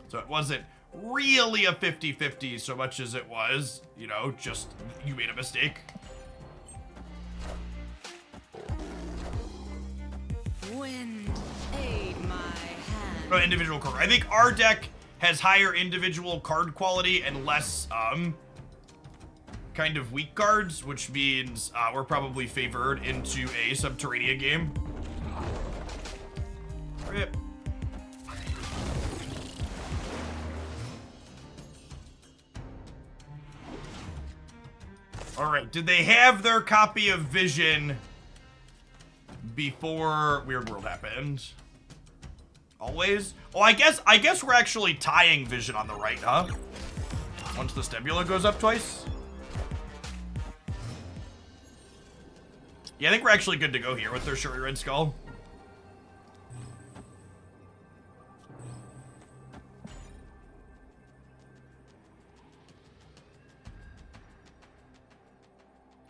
Speaker 1: So it wasn't really a 50-50 so much as it was, you know, just you made a mistake.
Speaker 3: Wind aid my hand.
Speaker 1: Oh, individual card. I think our deck has higher individual card quality and less, kind of weak cards, which means we're probably favored into a Subterranea game. Rip. All right, did they have their copy of Vision before Weird World happened? Always? Oh, I guess we're actually tying Vision on the right, huh? Once the Stebula goes up twice. Yeah, I think we're actually good to go here with their Shuri Red Skull.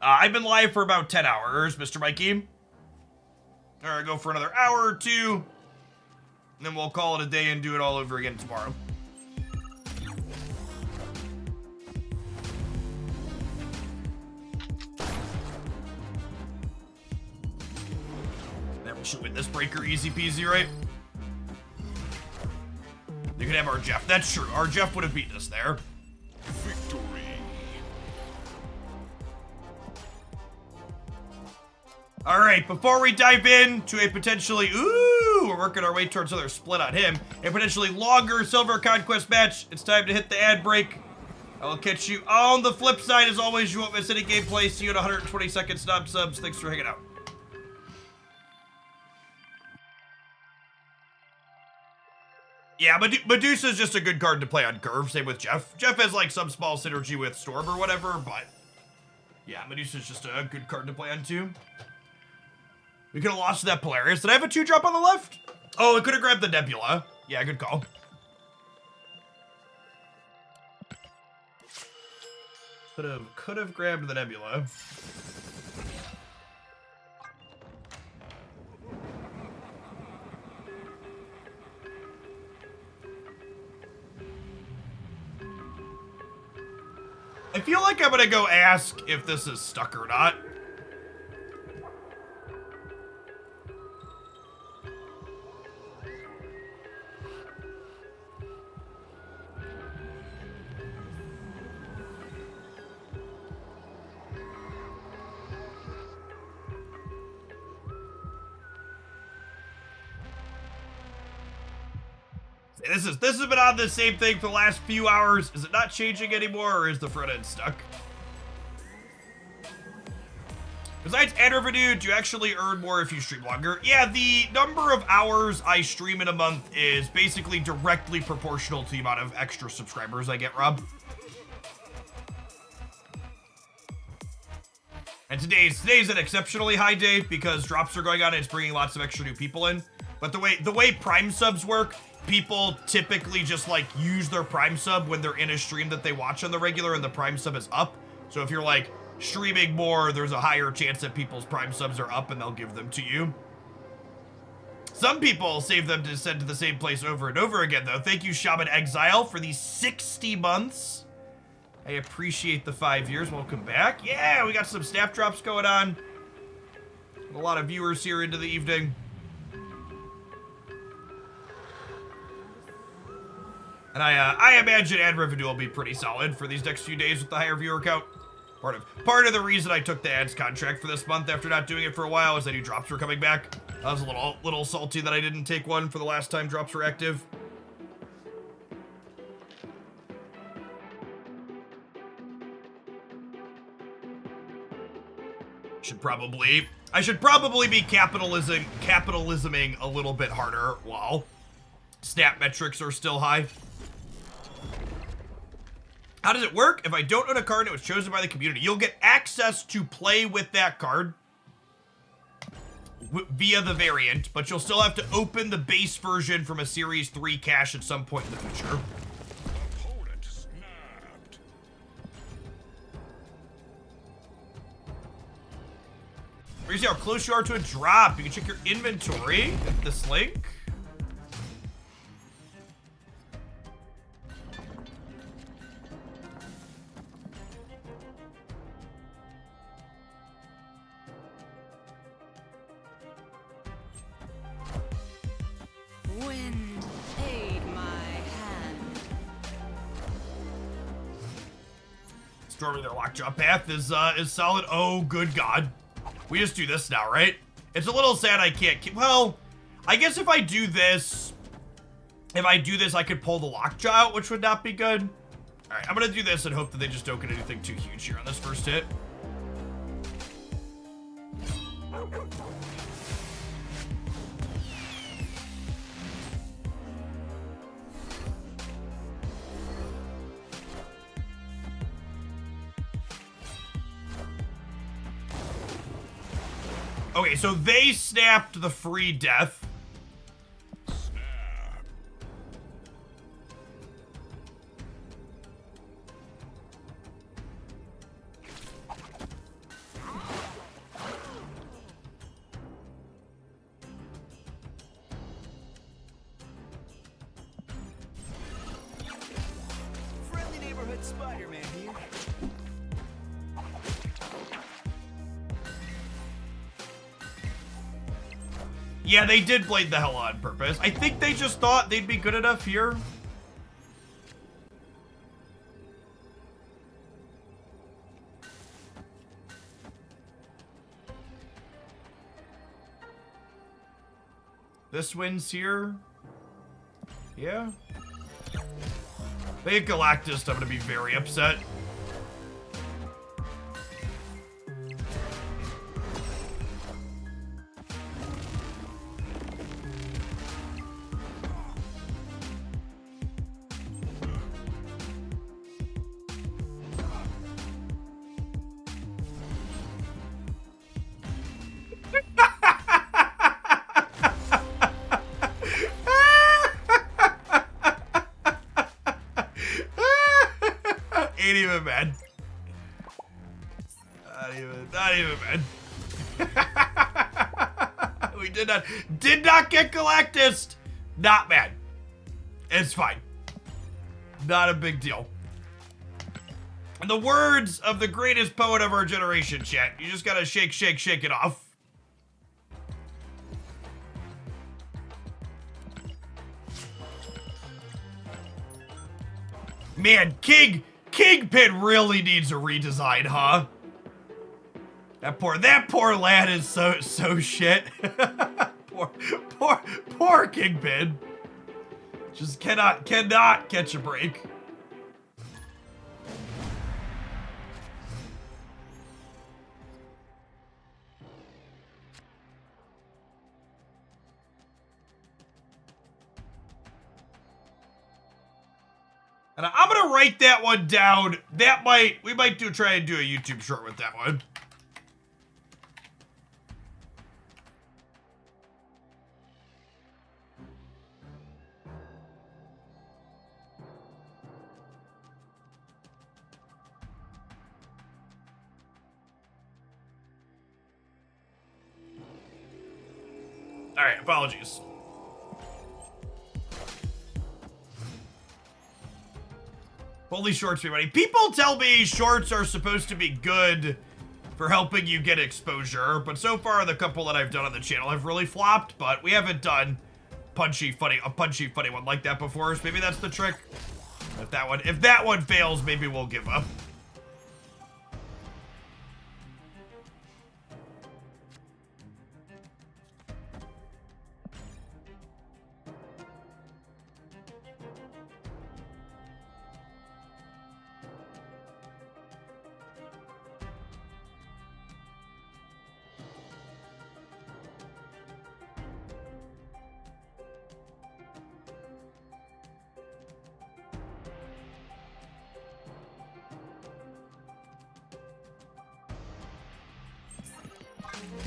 Speaker 1: I've been live for about 10 hours, Mr. Mikey. All right, go for another hour or two. And then we'll call it a day and do it all over again tomorrow. Then we should win this breaker easy peasy, right? You could have our Jeff. That's true. Our Jeff would have beaten us there.
Speaker 5: Victory.
Speaker 1: All right, before we dive into a potentially, we're working our way towards another split on him, a potentially longer Silver Conquest match, it's time to hit the ad break. I will catch you on the flip side. As always, you won't miss any gameplay. See you at 120 seconds stop subs. Thanks for hanging out. Yeah, Medusa's just a good card to play on curve. Same with Jeff. Jeff has like some small synergy with Storm or whatever, but yeah, Medusa's just a good card to play on too. We could have lost to that Polaris. Did I have a 2-drop on the left? Oh, I could have grabbed the Nebula. Yeah, good call. Could have grabbed the Nebula. I feel like I'm gonna go ask if this is stuck or not. This has been on the same thing for the last few hours. Is it not changing anymore, or is the front end stuck? Besides ad revenue, do you actually earn more if you stream longer? Yeah, the number of hours I stream in a month is basically directly proportional to the amount of extra subscribers I get, Rob. And today's an exceptionally high day because drops are going on and it's bringing lots of extra new people in. But the way Prime subs work, people typically just like use their Prime sub when they're in a stream that they watch on the regular and the Prime sub is up. So if you're like streaming more, there's a higher chance that people's Prime subs are up and they'll give them to you. Some people save them to send to the same place over and over again though. Thank you, Shaman Exile, for these 60 months. I appreciate the 5 years. Welcome back. Yeah, we got some snap drops going on. A lot of viewers here into the evening. And I imagine ad revenue will be pretty solid for these next few days with the higher viewer count. Part of the reason I took the ads contract for this month after not doing it for a while is I knew drops were coming back. I was a little salty that I didn't take one for the last time drops were active. I should probably be capitalisming a little bit harder while snap metrics are still high. How does it work? If I don't own a card and it was chosen by the community, you'll get access to play with that card via the variant, but you'll still have to open the base version from a Series 3 cache at some point in the future.
Speaker 5: Opponent snapped.
Speaker 1: You see how close you are to a drop. You can check your inventory with this link.
Speaker 3: Wind aid my hand.
Speaker 1: Storming their lockjaw path is solid. Oh, good God. We just do this now, right? It's a little sad I can't keep... Well, I guess if I do this... I could pull the lockjaw out, which would not be good. All right, I'm going to do this and hope that they just don't get anything too huge here on this first hit. Okay, so they snapped the free death.
Speaker 5: Snap.
Speaker 2: Friendly neighborhood Spider-Man here.
Speaker 1: Yeah, they did blade the hell on purpose. I think they just thought they'd be good enough here. This wins here. Yeah. They hit Galactus, I'm gonna be very upset. Ain't even bad. Not even bad. We did not get Galactus. Not bad. It's fine. Not a big deal. In the words of the greatest poet of our generation, chat, you just gotta shake, shake, shake it off. Man, Kingpin really needs a redesign, huh? That poor lad is so shit. poor Kingpin. Just cannot catch a break. And I'm gonna write that one down. We might try and do a YouTube short with that one. All right, apologies. Holy shorts, everybody. People tell me shorts are supposed to be good for helping you get exposure, but so far the couple that I've done on the channel have really flopped, but we haven't done a punchy funny one like that before, so maybe that's the trick. If that one fails, maybe we'll give up.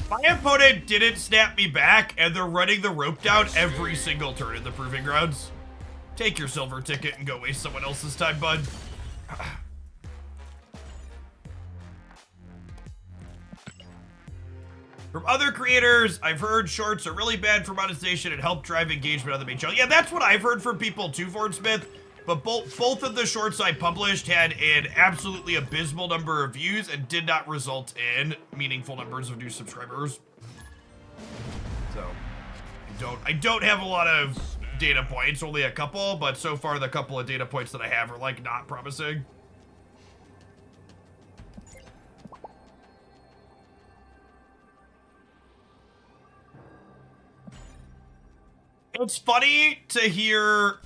Speaker 1: My opponent didn't snap me back, and they're running the rope down every single turn in the Proving Grounds. Take your silver ticket and go waste someone else's time, bud. From other creators, I've heard shorts are really bad for monetization and help drive engagement on the main channel. Yeah, that's what I've heard from people too, Fordsmith. But both of the shorts I published had an absolutely abysmal number of views and did not result in meaningful numbers of new subscribers. So, I don't have a lot of data points, only a couple, but so far the couple of data points that I have are like not promising. It's funny to hear,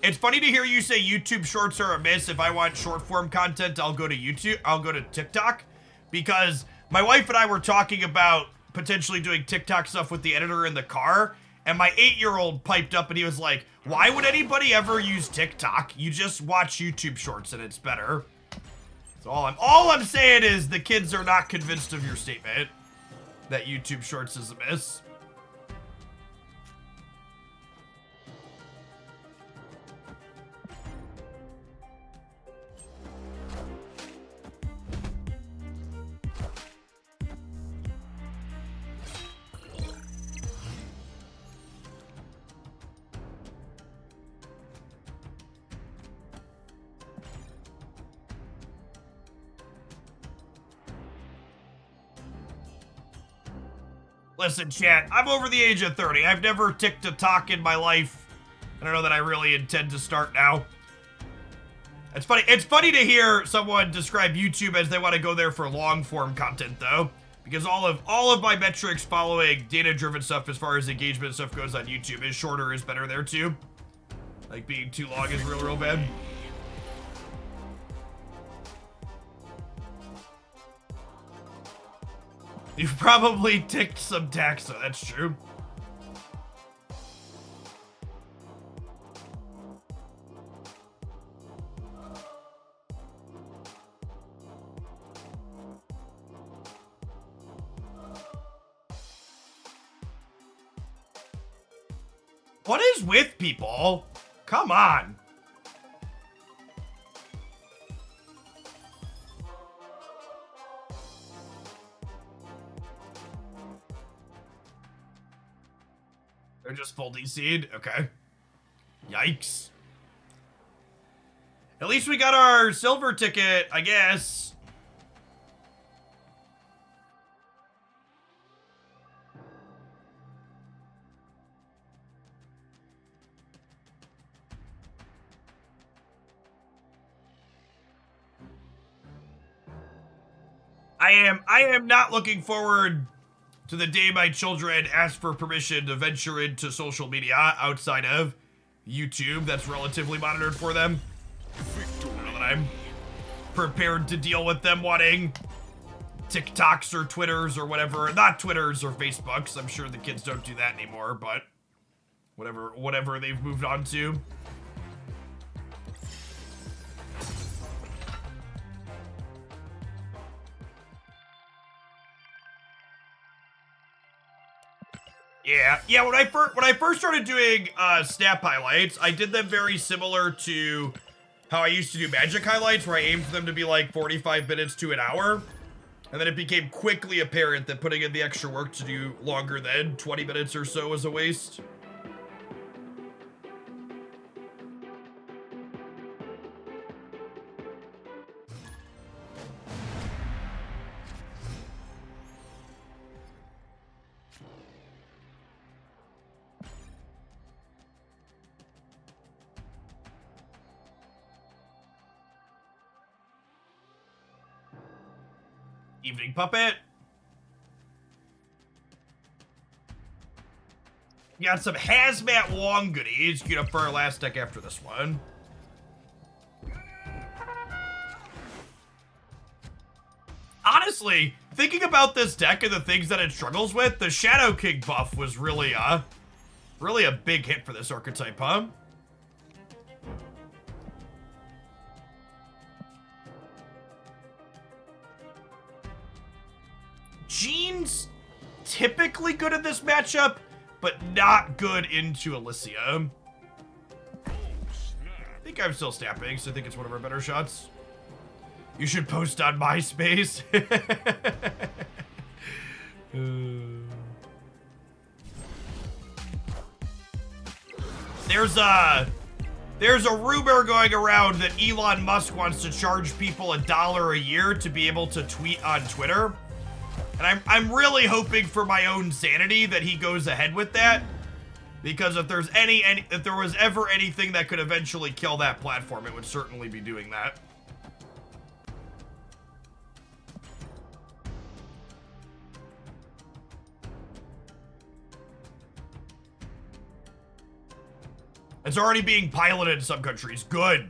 Speaker 1: it's funny to hear you say YouTube shorts are a miss. If I want short form content, I'll go to YouTube, I'll go to TikTok, because my wife and I were talking about potentially doing TikTok stuff with the editor in the car, and my 8-year-old piped up and he was like, why would anybody ever use TikTok? You just watch YouTube shorts and it's better. So all I'm saying is the kids are not convinced of your statement that YouTube shorts is a miss. Listen, chat, I'm over the age of 30. I've never ticked a talk in my life. I don't know that I really intend to start now. It's funny to hear someone describe YouTube as they want to go there for long form content though, because all of my metrics following data-driven stuff as far as engagement stuff goes on YouTube is shorter is better there too. Like being too long is real bad. You've probably ticked some taxa, that's true. What is with people? Come on. They're just full DC'd? Okay. Yikes. At least we got our silver ticket, I guess. I am not looking forward to the day my children ask for permission to venture into social media outside of YouTube that's relatively monitored for them. I don't know that I'm prepared to deal with them wanting TikToks or Twitters or whatever. Not Twitters or Facebooks. I'm sure the kids don't do that anymore, but whatever they've moved on to. Yeah. When I first started doing snap highlights, I did them very similar to how I used to do magic highlights, where I aimed for them to be like 45 minutes to an hour, and then it became quickly apparent that putting in the extra work to do longer than 20 minutes or so was a waste. Evening Puppet. Got some Hazmat Wong goodies queued up for our last deck after this one. Honestly, thinking about this deck and the things that it struggles with, the Shadow King buff was really a big hit for this archetype, huh? Jean's typically good at this matchup, but not good into Alicia. I think I'm still snapping, so I think it's one of our better shots. You should post on MySpace. There's a rumor going around that Elon Musk wants to charge people $1 a year to be able to tweet on Twitter. And I'm really hoping for my own sanity that he goes ahead with that. Because if there's if there was ever anything that could eventually kill that platform, it would certainly be doing that. It's already being piloted in some countries. Good.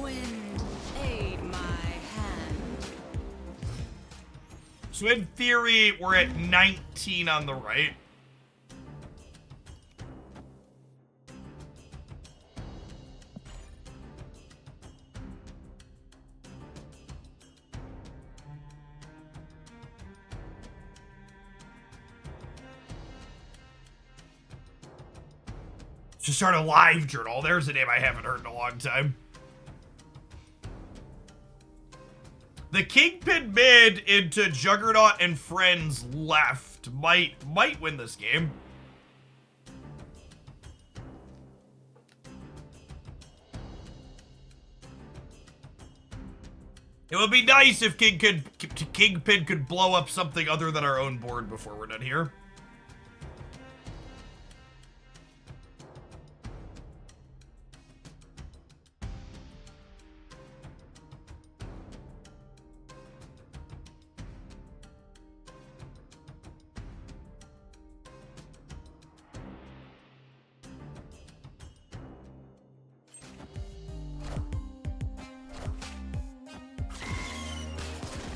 Speaker 3: Wind aid my hand.
Speaker 1: So in theory, we're at 19 on the right. Just start a live journal. There's a name I haven't heard in a long time. The Kingpin mid into Juggernaut and friends left might win this game. It would be nice if Kingpin could blow up something other than our own board before we're done here.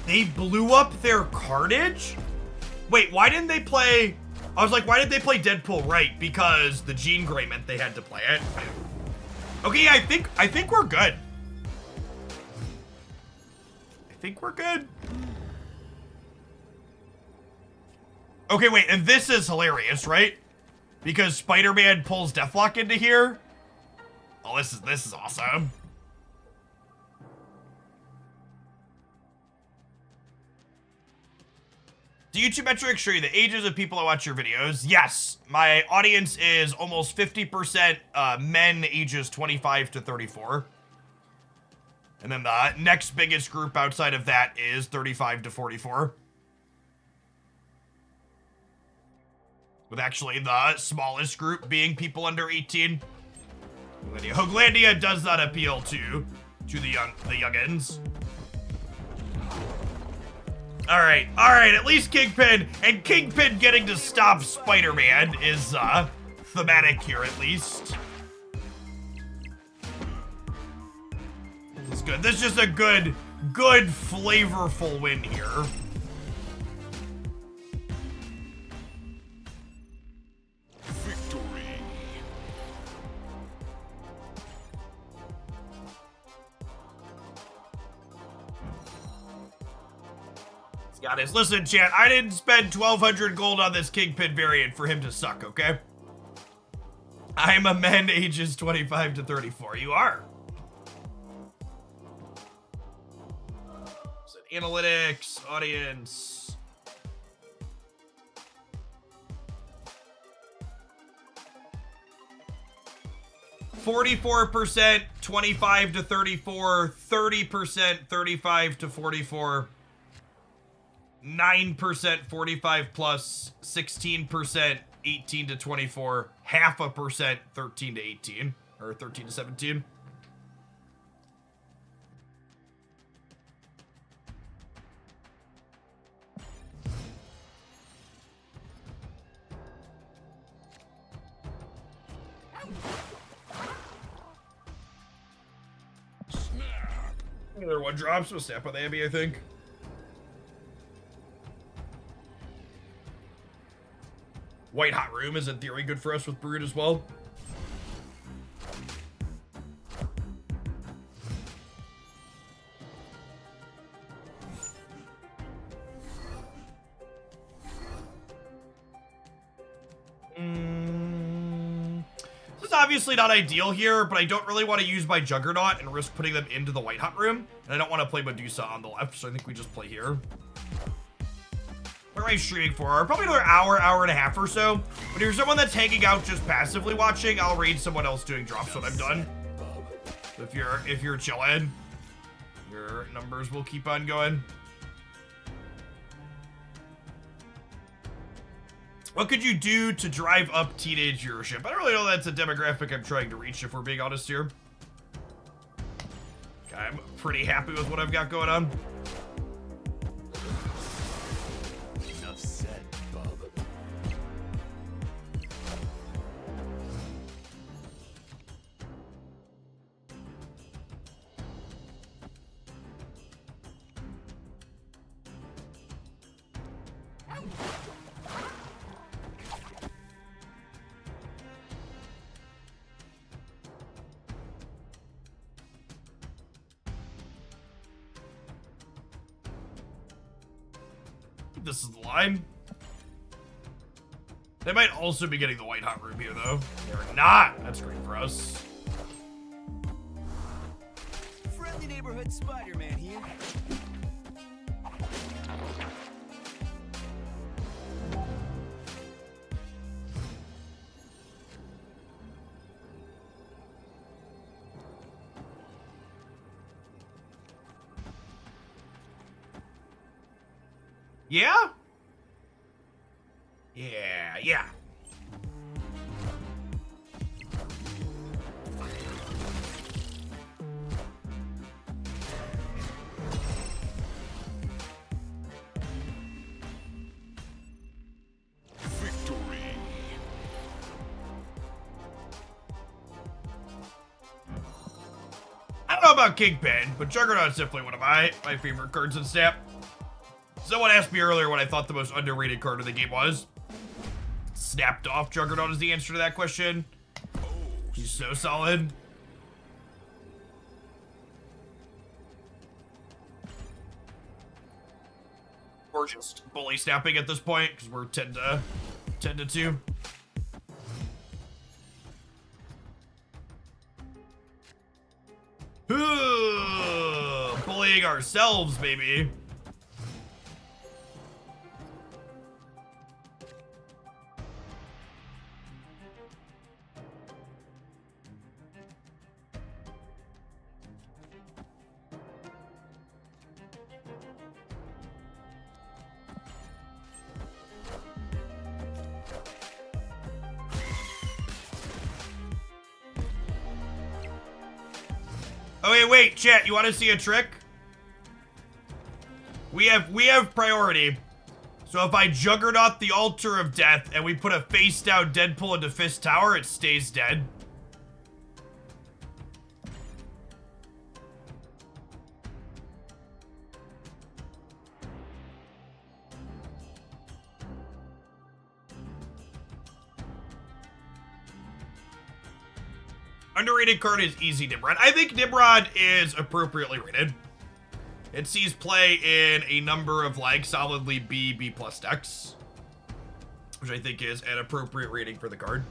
Speaker 1: They blew up their Carnage? Wait, why didn't they play... I was like, why didn't they play Deadpool right? Because the Jean Grey meant they had to play it. Okay, I think we're good. I think we're good. Okay, wait, and this is hilarious, right? Because Spider-Man pulls Deathlock into here. Oh, this is awesome. Do YouTube metrics show you the ages of people that watch your videos? Yes. My audience is almost 50% men ages 25 to 34. And then the next biggest group outside of that is 35 to 44. With actually the smallest group being people under 18. Hoaglandia does not appeal to the youngins. All right, at least Kingpin, and Kingpin getting to stop Spider-Man is thematic here at least. This is good. This is just a good flavorful win here.
Speaker 5: Victory.
Speaker 1: Got this. Listen, chat, I didn't spend 1,200 gold on this Kingpin variant for him to suck, okay? I'm a men ages 25 to 34. You are. So analytics, audience. %, 25 to 34, 30%, 35 to 44. 9% 45 plus, 16% 18 to 24, 0.5% 13 to 18, or 13 to 17. Another one drops with Snap on the Abby, I think. White Hot Room is in theory good for us with Brood as well. This is obviously not ideal here, but I don't really want to use my Juggernaut and risk putting them into the White Hot Room. And I don't want to play Medusa on the left, so I think we just play here. What am I streaming for? Probably another hour, hour and a half or so. But if you're someone that's hanging out just passively watching, I'll raid someone else doing drops when I'm done. So if you're chilling, your numbers will keep on going. What could you do to drive up teenage viewership? I don't really know that's a demographic I'm trying to reach, if we're being honest here. I'm pretty happy with what I've got going on.
Speaker 5: Enough said, bub.
Speaker 1: This is the line. They might also be getting the White Hot Room here, though. They're not. That's great for us.
Speaker 2: Friendly neighborhood Spider-Man here.
Speaker 1: Yeah? Yeah.
Speaker 5: Victory.
Speaker 1: I don't know about Kingpin, but Juggernaut's definitely one of my favorite cards in Snap. Someone asked me earlier what I thought the most underrated card of the game was. Snapped off Juggernaut is the answer to that question. He's so solid. Or just bully snapping at this point, because we're 10 to 2. Ooh, bullying ourselves, baby. Oh, wait, chat, you want to see a trick? We have priority. So if I Juggernaut the Altar of Death and we put a face down Deadpool into Fist Tower, it stays dead. Underrated card is Easy Nimrod. I think Nimrod is appropriately rated. It sees play in a number of like solidly B plus decks, which I think is an appropriate rating for the card.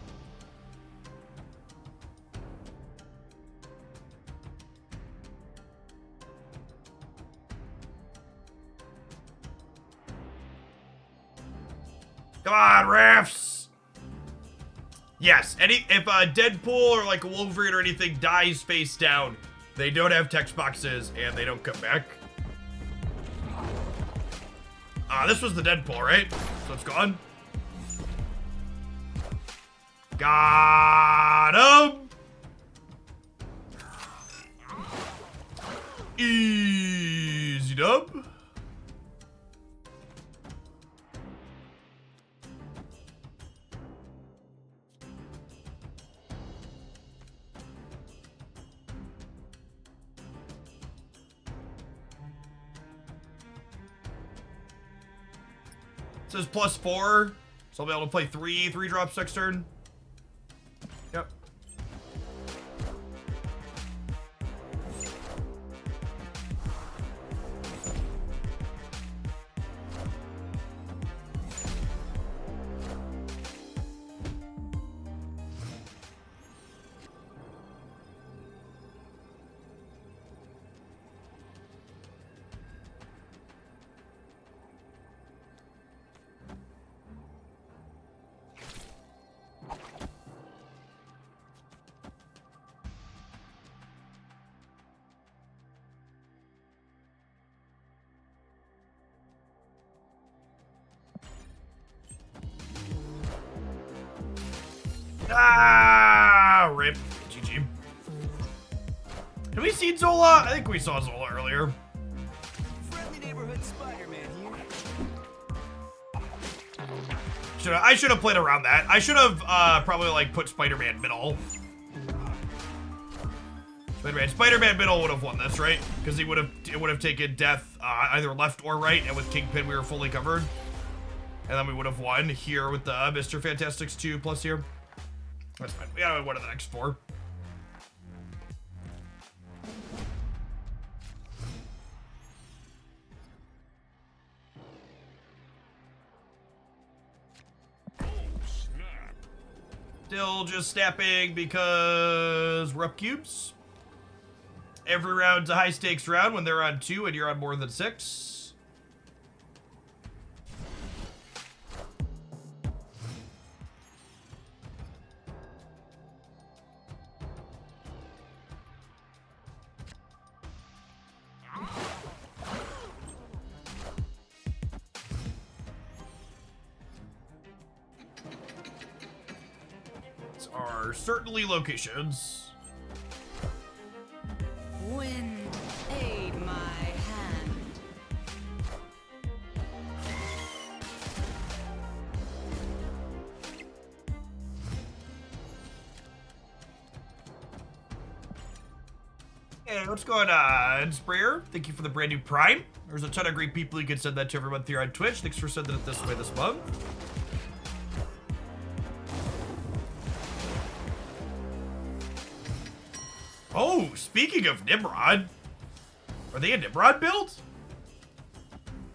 Speaker 1: Come on, refs! Yes, if a Deadpool or like a Wolverine or anything dies face down, they don't have text boxes and they don't come back. This was the Deadpool, right? So it's gone. Got him! Easy dub. It says +4, so I'll be able to play 3 drops next turn. Yep. Ah, rip. GG. Have we seen Zola? I think we saw Zola earlier.
Speaker 2: Friendly neighborhood Spider-Man here.
Speaker 1: I should have played around that. I should have probably like put Spider-Man middle. Spider-Man middle would have won this, right? Because it would have taken death either left or right, and with Kingpin we were fully covered, and then we would have won here with the Mr. Fantastics 2+ here. That's fine. We gotta win one of the next 4. Still just snapping because we're up cubes. Every round's a high stakes round when they're on 2 and you're on more than 6. Are certainly locations.
Speaker 3: Wind aid my hand.
Speaker 1: Hey, what's going on, Sprayer? Thank you for the brand new Prime. There's a ton of great people you can send that to every month here on Twitch. Thanks for sending it this way this month. Oh, speaking of Nimrod, are they a Nimrod build?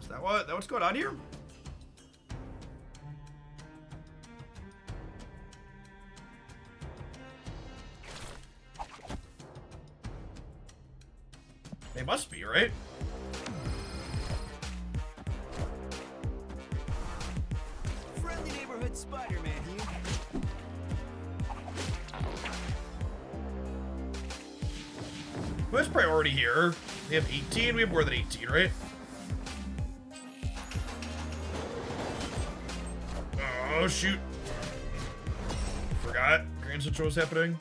Speaker 1: Is that what's going on here? They must be, right?
Speaker 2: Friendly neighborhood Spider-Man here.
Speaker 1: Who has priority here? We have 18. We have more than 18, right? Oh, shoot. Forgot. Grand Central was happening.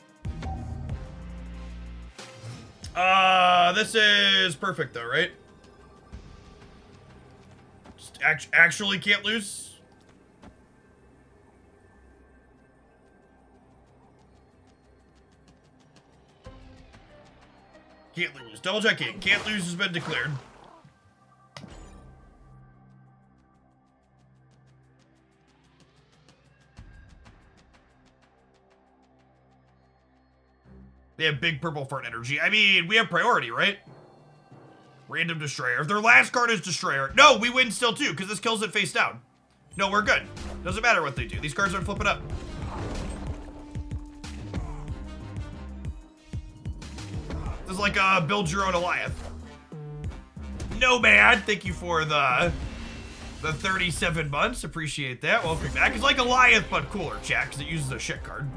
Speaker 1: This is perfect, though, right? Just actually can't lose. Can't lose. Double checking. Can't lose has been declared. They have big purple fart energy. I mean, we have priority, right? Random Destroyer. If their last card is Destroyer. No, we win still too, because this kills it face down. No, we're good. Doesn't matter what they do. These cards aren't flipping up. This is like build your own Goliath. Nomad, thank you for the 37 months. Appreciate that. Welcome back. It's like Goliath, but cooler, chat, because it uses a shit card.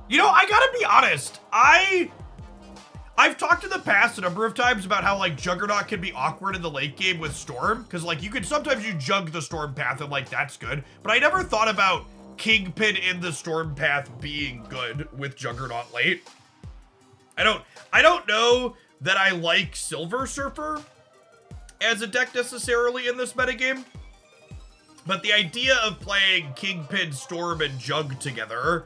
Speaker 1: You know, I gotta be honest. I've talked in the past a number of times about how, like, Juggernaut can be awkward in the late game with Storm. Because, like, sometimes you jug the Storm path and, like, that's good. But I never thought about Kingpin in the Storm path being good with Juggernaut late. I don't know that I like Silver Surfer as a deck necessarily in this metagame. But the idea of playing Kingpin, Storm, and Jug together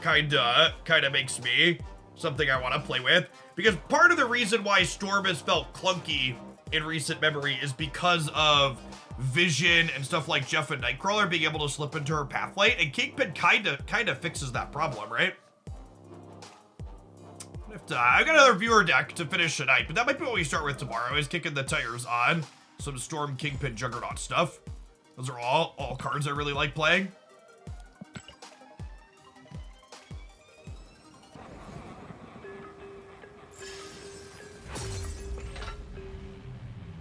Speaker 1: kinda makes me something I want to play with. Because part of the reason why Storm has felt clunky in recent memory is because of Vision and stuff like Jeff and Nightcrawler being able to slip into her path late, and Kingpin kind of fixes that problem, right? I've got another viewer deck to finish tonight, but that might be what we start with tomorrow, is kicking the tires on some Storm, Kingpin, Juggernaut stuff. Those are all cards I really like playing.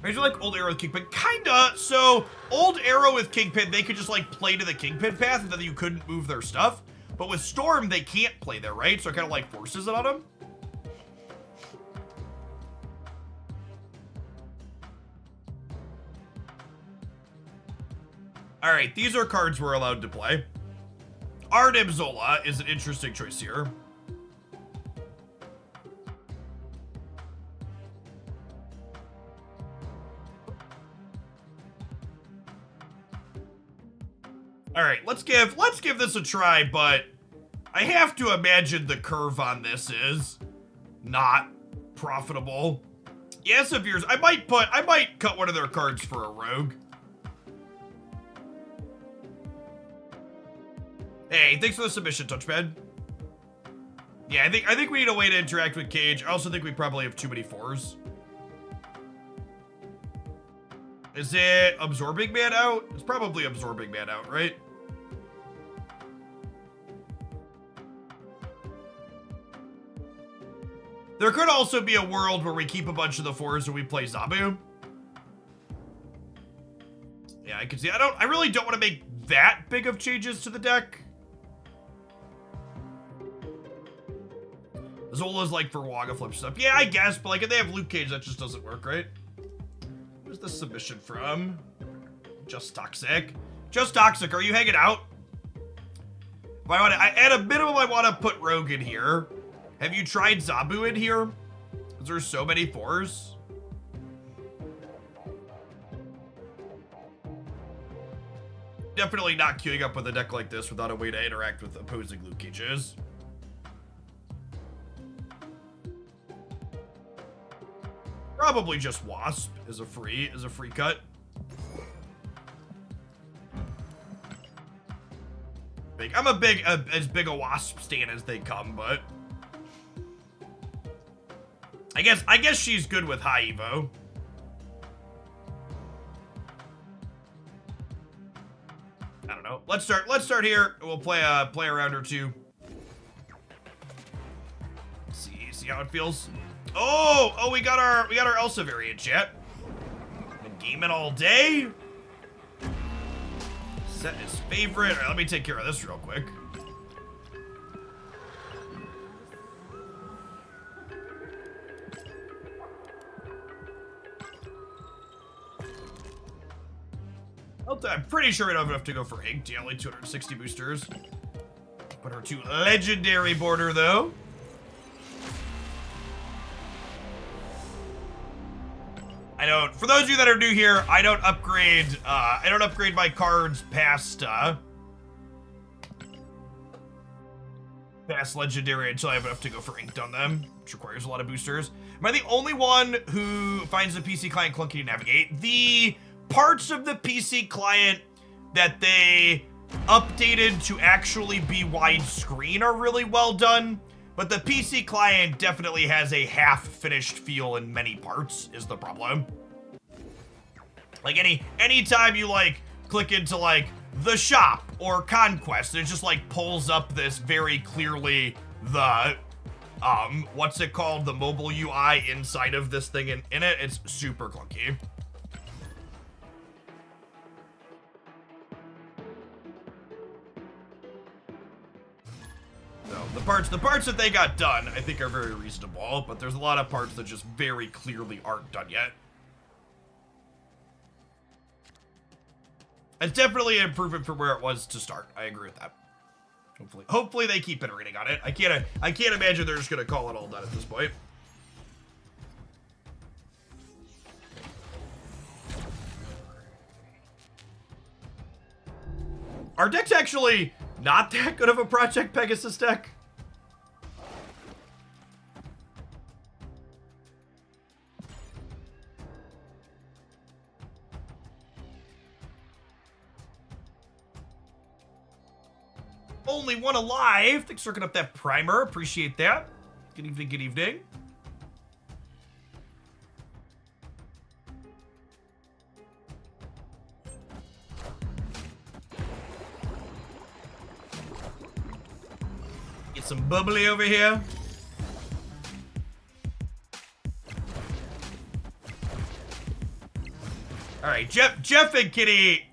Speaker 1: I usually like old Arrow with Kingpin. Kinda. So, old Arrow with Kingpin, they could just like play to the Kingpin path and then you couldn't move their stuff. But with Storm, they can't play there, right? So it kind of like forces it on them. Alright, these are cards we're allowed to play. Arnim Zola is an interesting choice here. All right, let's give this a try, but I have to imagine the curve on this is not profitable. Yeah, Severe's. I might cut one of their cards for a rogue. Hey, thanks for the submission, Touchpad. Yeah, I think we need a way to interact with Cage. I also think we probably have too many 4s. Is it Absorbing Man out? It's probably Absorbing Man out, right? There could also be a world where we keep a bunch of the 4s and we play Zabu. Yeah, I can see. I really don't want to make that big of changes to the deck. Zola's like for Wagga Flip stuff. Yeah, I guess, but like if they have Luke Cage, that just doesn't work, right? Where's the submission from? Just Toxic. Just Toxic, are you hanging out? If at a minimum, I want to put Rogue in here. Have you tried Zabu in here? Because there's so many 4s. Definitely not queuing up with a deck like this without a way to interact with opposing Luke Cages. Probably just Wasp is a free cut. I'm as big a Wasp stan as they come, but I guess she's good with high Evo. I don't know. Let's start here. We'll play a round or two. See how it feels. Oh, we got our Elsa variant, chat. Been gaming all day. Set his favorite. All right, let me take care of this real quick. I'm pretty sure we don't have enough to go for Ink. Yeah, only 260 boosters. Put her to legendary border though. I don't. For those of you that are new here, I don't upgrade my cards past legendary until I have enough to go for Inked on them, which requires a lot of boosters. Am I the only one who finds the PC client clunky to navigate? The parts of the PC client that they updated to actually be widescreen are really well done, but the PC client definitely has a half-finished feel in many parts is the problem. Like anytime you like click into like the shop or Conquest, it just like pulls up this very clearly the what's it called, the mobile UI inside of this thing in it. It's super clunky. So the parts that they got done, I think are very reasonable, but there's a lot of parts that just very clearly aren't done yet. It's definitely an improvement from where it was to start. I agree with that. Hopefully they keep iterating on it. I can't imagine they're just gonna call it all done at this point. Our deck's actually not that good of a Project Pegasus deck. Only one alive. Thanks for hooking up that primer. Appreciate that. Good evening, good evening. Get some bubbly over here. All right, Jeff and Kitty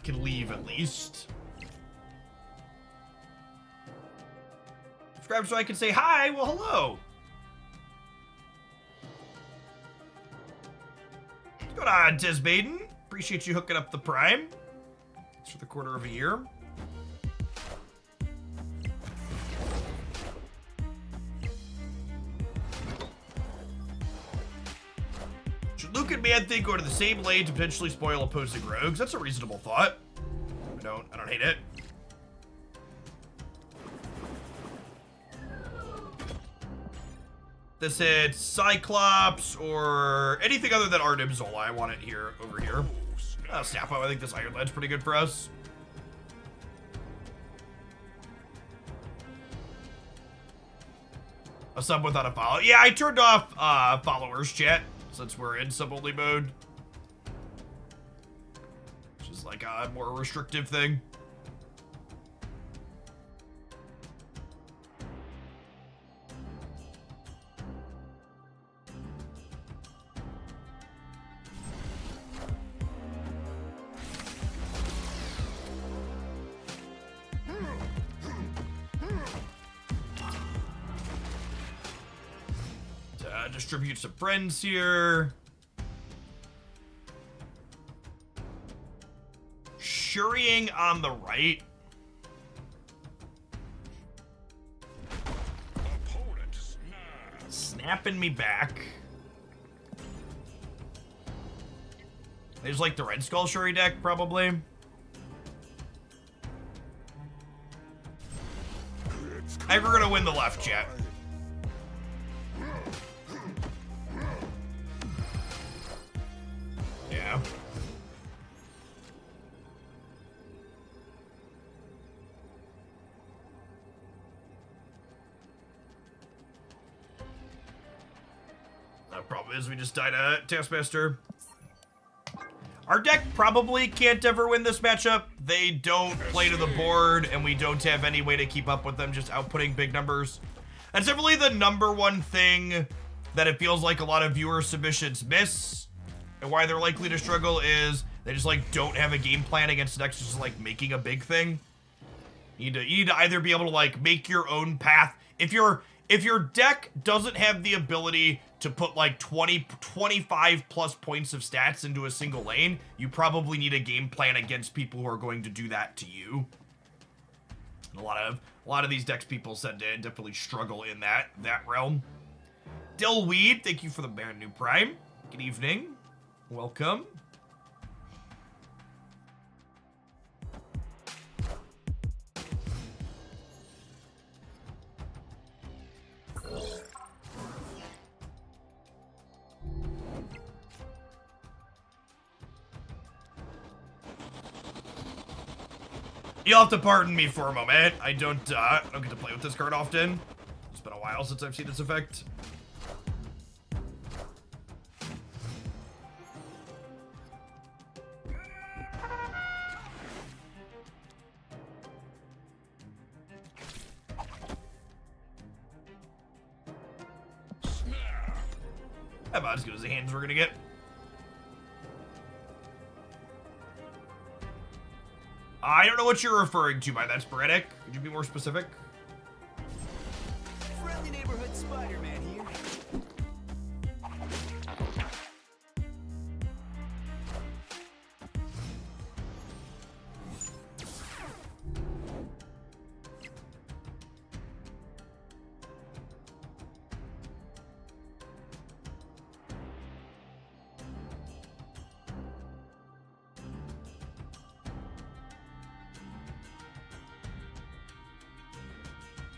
Speaker 1: can leave at least. Subscribe so I can say hi. Well, hello. What's going on, Tisbaden? Appreciate you hooking up the Prime. Thanks for the quarter of a year. Should Luke and Man-Thing go to the same lane to potentially spoil opposing rogues? That's a reasonable thought. I don't hate it. This hits Cyclops or anything other than Arnim Zola. I want it here, over here. Snap up. I think this Iron Led's pretty good for us. A sub without a follow. Yeah, I turned off followers chat since we're in sub-only mode. Which is like a more restrictive thing. Distribute some friends here. Shuriing on the right. Snapping me back. There's like the Red Skull Shuri deck, probably. I think we're gonna win the left, chat. Yeah. The problem is we just died a Taskmaster. Our deck probably can't ever win this matchup. They don't play to the board, and we don't have any way to keep up with them just outputting big numbers. That's definitely the number one thing that it feels like a lot of viewer submissions miss, and why they're likely to struggle is they just like don't have a game plan against decks just like making a big thing. You need to either be able to like make your own path. If your deck doesn't have the ability to put like 25 plus points of stats into a single lane, you probably need a game plan against people who are going to do that to you. And a lot of these decks people said to definitely struggle in that realm. Dillweed, thank you for the brand new Prime. Good evening. Welcome. You'll have to pardon me for a moment. I don't get to play with this card often. It's been a while since I've seen this effect. About as good as the hands we're gonna get. I don't know what you're referring to by that, Sporadic. Could you be more specific?
Speaker 2: Friendly neighborhood Spider-Man here.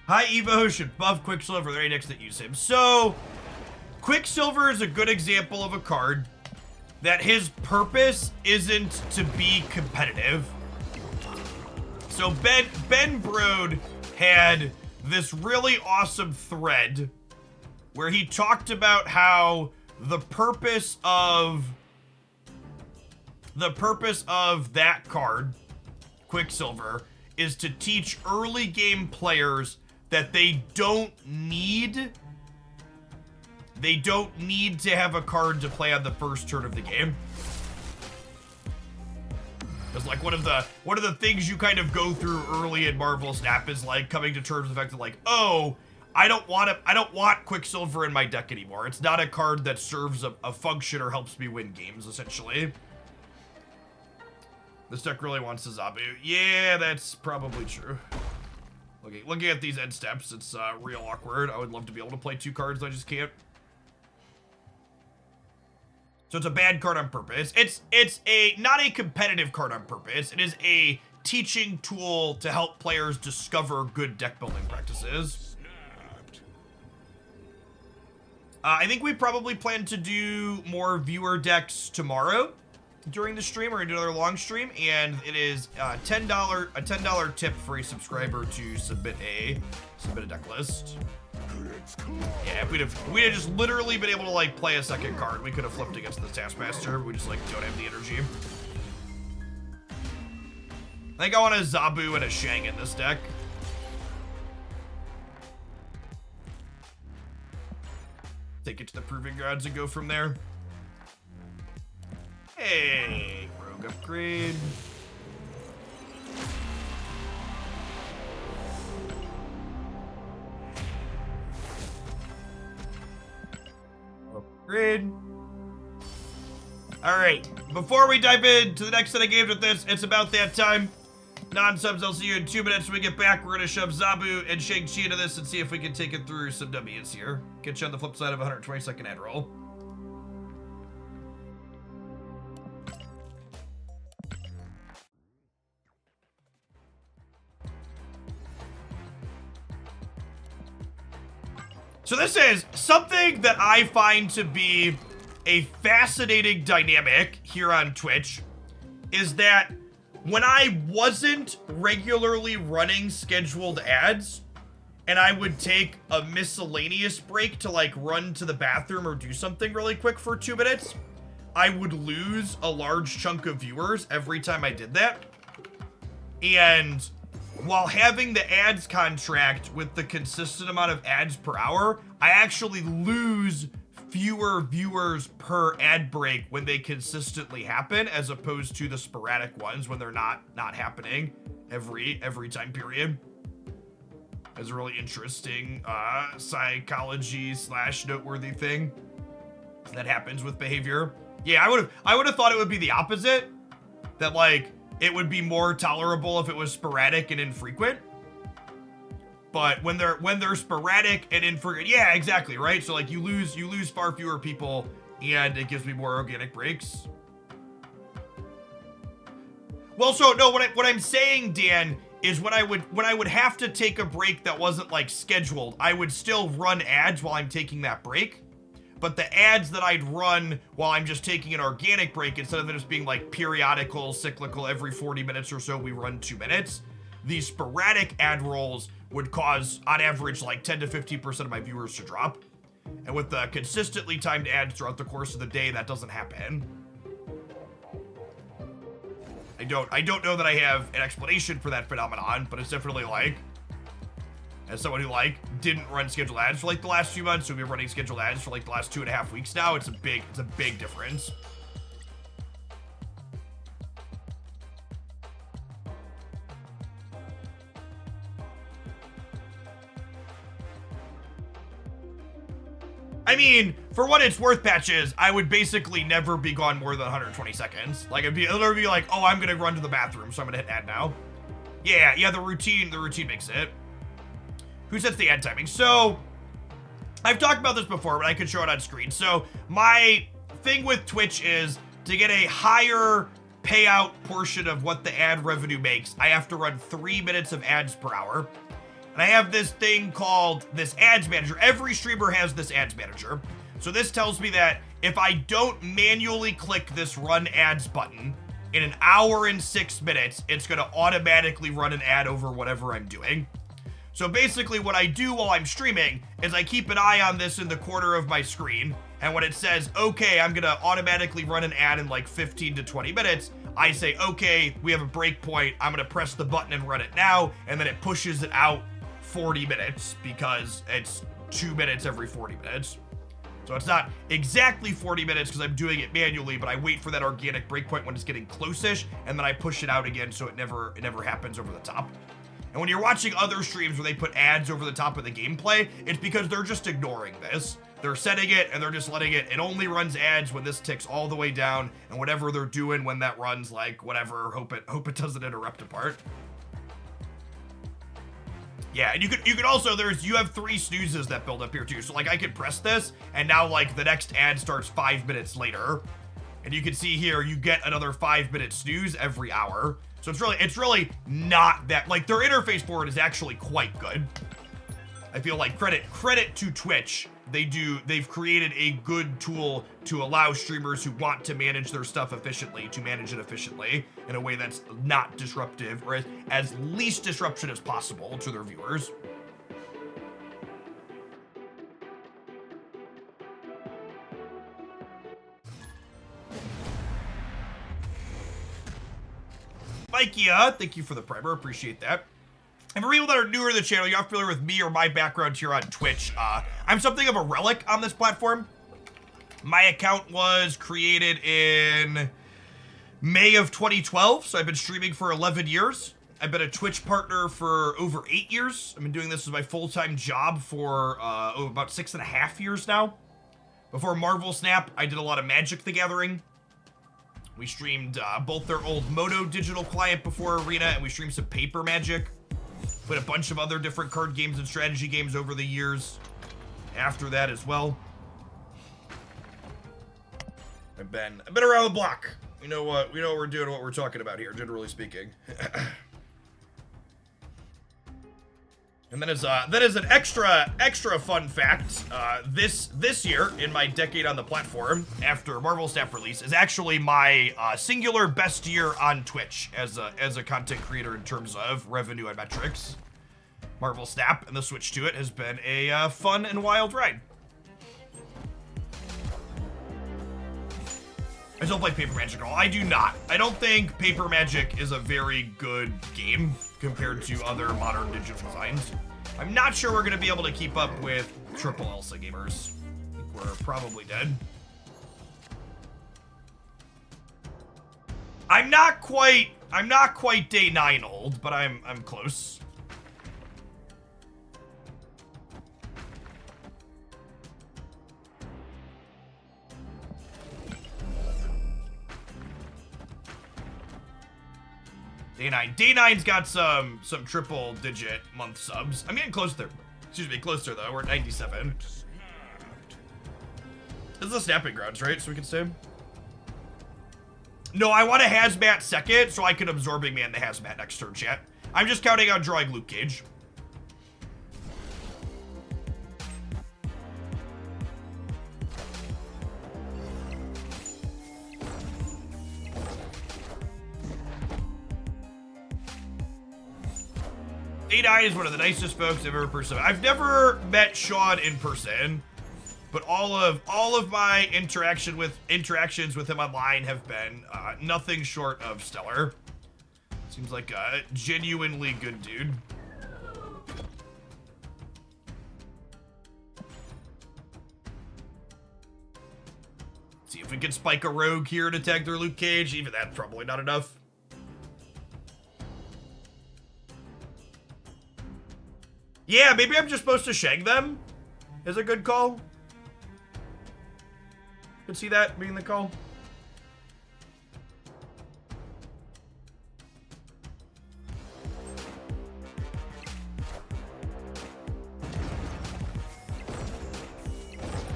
Speaker 1: High Evo should buff Quicksilver for the decks that use him. So, Quicksilver is a good example of a card that his purpose isn't to be competitive. So Ben Brode had this really awesome thread where he talked about how the purpose of that card, Quicksilver, is to teach early game players that they don't need to have a card to play on the first turn of the game. Because like one of the things you kind of go through early in Marvel Snap is like coming to terms with the fact that like, oh, I don't want Quicksilver in my deck anymore. It's not a card that serves a function or helps me win games, essentially. This deck really wants a Zabu. Yeah, that's probably true. Looking at these end steps, it's real awkward. I would love to be able to play 2 cards, I just can't. So it's a bad card on purpose. It's not a competitive card on purpose. It is a teaching tool to help players discover good deck building practices. I think we probably plan to do more viewer decks tomorrow during the stream. We're gonna do another long stream, and it is a $10 tip for a subscriber to submit a deck list. Yeah, if we'd have just literally been able to like play a second card, we could have flipped against the Taskmaster. We just like don't have the energy. I think I want a Zabu and a Shang in this deck. Take it to the Proving Grounds and go from there. Hey, Rogue upgrade. Upgrade. Alright, before we dive into the next set of games with this, it's about that time. Non-subs, I'll see you in 2 minutes when we get back. We're going to shove Zabu and Shang-Chi into this and see if we can take it through some W's here. Get you on the flip side of a 120-second ad roll. So this is something that I find to be a fascinating dynamic here on Twitch, is that when I wasn't regularly running scheduled ads, and I would take a miscellaneous break to like run to the bathroom or do something really quick for 2 minutes, I would lose a large chunk of viewers every time I did that. And while having the ads contract with the consistent amount of ads per hour, I actually lose fewer viewers per ad break when they consistently happen, as opposed to the sporadic ones when they're not happening every time period. It's a really interesting psychology / noteworthy thing that happens with behavior. Yeah, I would have thought it would be the opposite, that like it would be more tolerable if it was sporadic and infrequent. But when they're sporadic and infrequent, yeah, exactly, right? So like you lose far fewer people, and it gives me more organic breaks. Well, so no, what I'm saying, Dan, is when I would have to take a break that wasn't like scheduled, I would still run ads while I'm taking that break. But the ads that I'd run while I'm just taking an organic break, instead of it just being like periodical, cyclical, every 40 minutes or so we run 2 minutes, these sporadic ad rolls would cause, on average, like 10 to 15% of my viewers to drop. And with the consistently timed ads throughout the course of the day, that doesn't happen. I don't know that I have an explanation for that phenomenon, but it's definitely like, as someone who like didn't run scheduled ads for like the last few months, so we've been running scheduled ads for like the last 2.5 weeks now, it's a big difference. I mean, for what it's worth, Patches, I would basically never be gone more than 120 seconds. Like, it'll never be like, oh, I'm gonna run to the bathroom, so I'm gonna hit ad now. Yeah, the routine makes it. Who sets the ad timing? So, I've talked about this before, but I could show it on screen. So, my thing with Twitch is to get a higher payout portion of what the ad revenue makes, I have to run 3 minutes of ads per hour. And I have this thing called this ads manager. Every streamer has this ads manager. So this tells me that if I don't manually click this run ads button, in an hour and 6 minutes, it's going to automatically run an ad over whatever I'm doing. So basically what I do while I'm streaming is I keep an eye on this in the corner of my screen, and when it says, okay, I'm gonna automatically run an ad in like 15 to 20 minutes, I say, okay, we have a breakpoint, I'm gonna press the button and run it now, and then it pushes it out 40 minutes because it's 2 minutes every 40 minutes. So it's not exactly 40 minutes because I'm doing it manually, but I wait for that organic breakpoint when it's getting close-ish, and then I push it out again so it never happens over the top. And when you're watching other streams where they put ads over the top of the gameplay, it's because they're just ignoring this. They're setting it and they're just letting it only runs ads when this ticks all the way down, and whatever they're doing when that runs, like whatever, hope it doesn't interrupt a part. Yeah, and you could also, you have 3 snoozes that build up here too. So like I could press this and now like the next ad starts 5 minutes later. And you can see here, you get another 5-minute snooze every hour. So it's really not that, like their interface for it is actually quite good. I feel like credit to Twitch. They've created a good tool to allow streamers who want to manage their stuff efficiently to manage it efficiently in a way that's not disruptive, or as least disruption as possible to their viewers. Ikea, thank you for the primer, appreciate that. And for people that are newer to the channel, you're not familiar with me or my background here on Twitch. I'm something of a relic on this platform. My account was created in May of 2012, so I've been streaming for 11 years. I've been a Twitch partner for over 8 years. I've been doing this as my full-time job for about 6.5 years now. Before Marvel Snap, I did a lot of Magic the Gathering. We streamed both their old Moto digital client before Arena, and we streamed some Paper Magic. Played a bunch of other different card games and strategy games over the years after that as well. I've been around the block. We know what we're doing, what we're talking about here, generally speaking. And that is an extra fun fact. This year, in my decade on the platform, after Marvel Snap release, is actually my singular best year on Twitch as a content creator in terms of revenue and metrics. Marvel Snap and the switch to it has been a fun and wild ride. I still play Paper Magic at all. I do not. I don't think Paper Magic is a very good game compared to other modern digital designs. I'm not sure we're going to be able to keep up with Triple Elsa gamers. I think we're probably dead. I'm not quite day 9 old, but I'm close. Day 9. Day 9's got some triple digit month subs. I'm getting closer. Excuse me, closer though. We're at 97. This is the snapping grounds, right? So we can stay. No, I want a hazmat second so I can absorbing man the hazmat next turn, chat. I'm just counting on drawing Luke Cage. Day9 is one of the nicest folks I've ever pursued. I've never met Sean in person, but all of my interactions with him online have been nothing short of stellar. Seems like a genuinely good dude. See if we can spike a rogue here to tag their Luke Cage. Even that's probably not enough. Yeah, maybe I'm just supposed to shag them is a good call. Could see that being the call.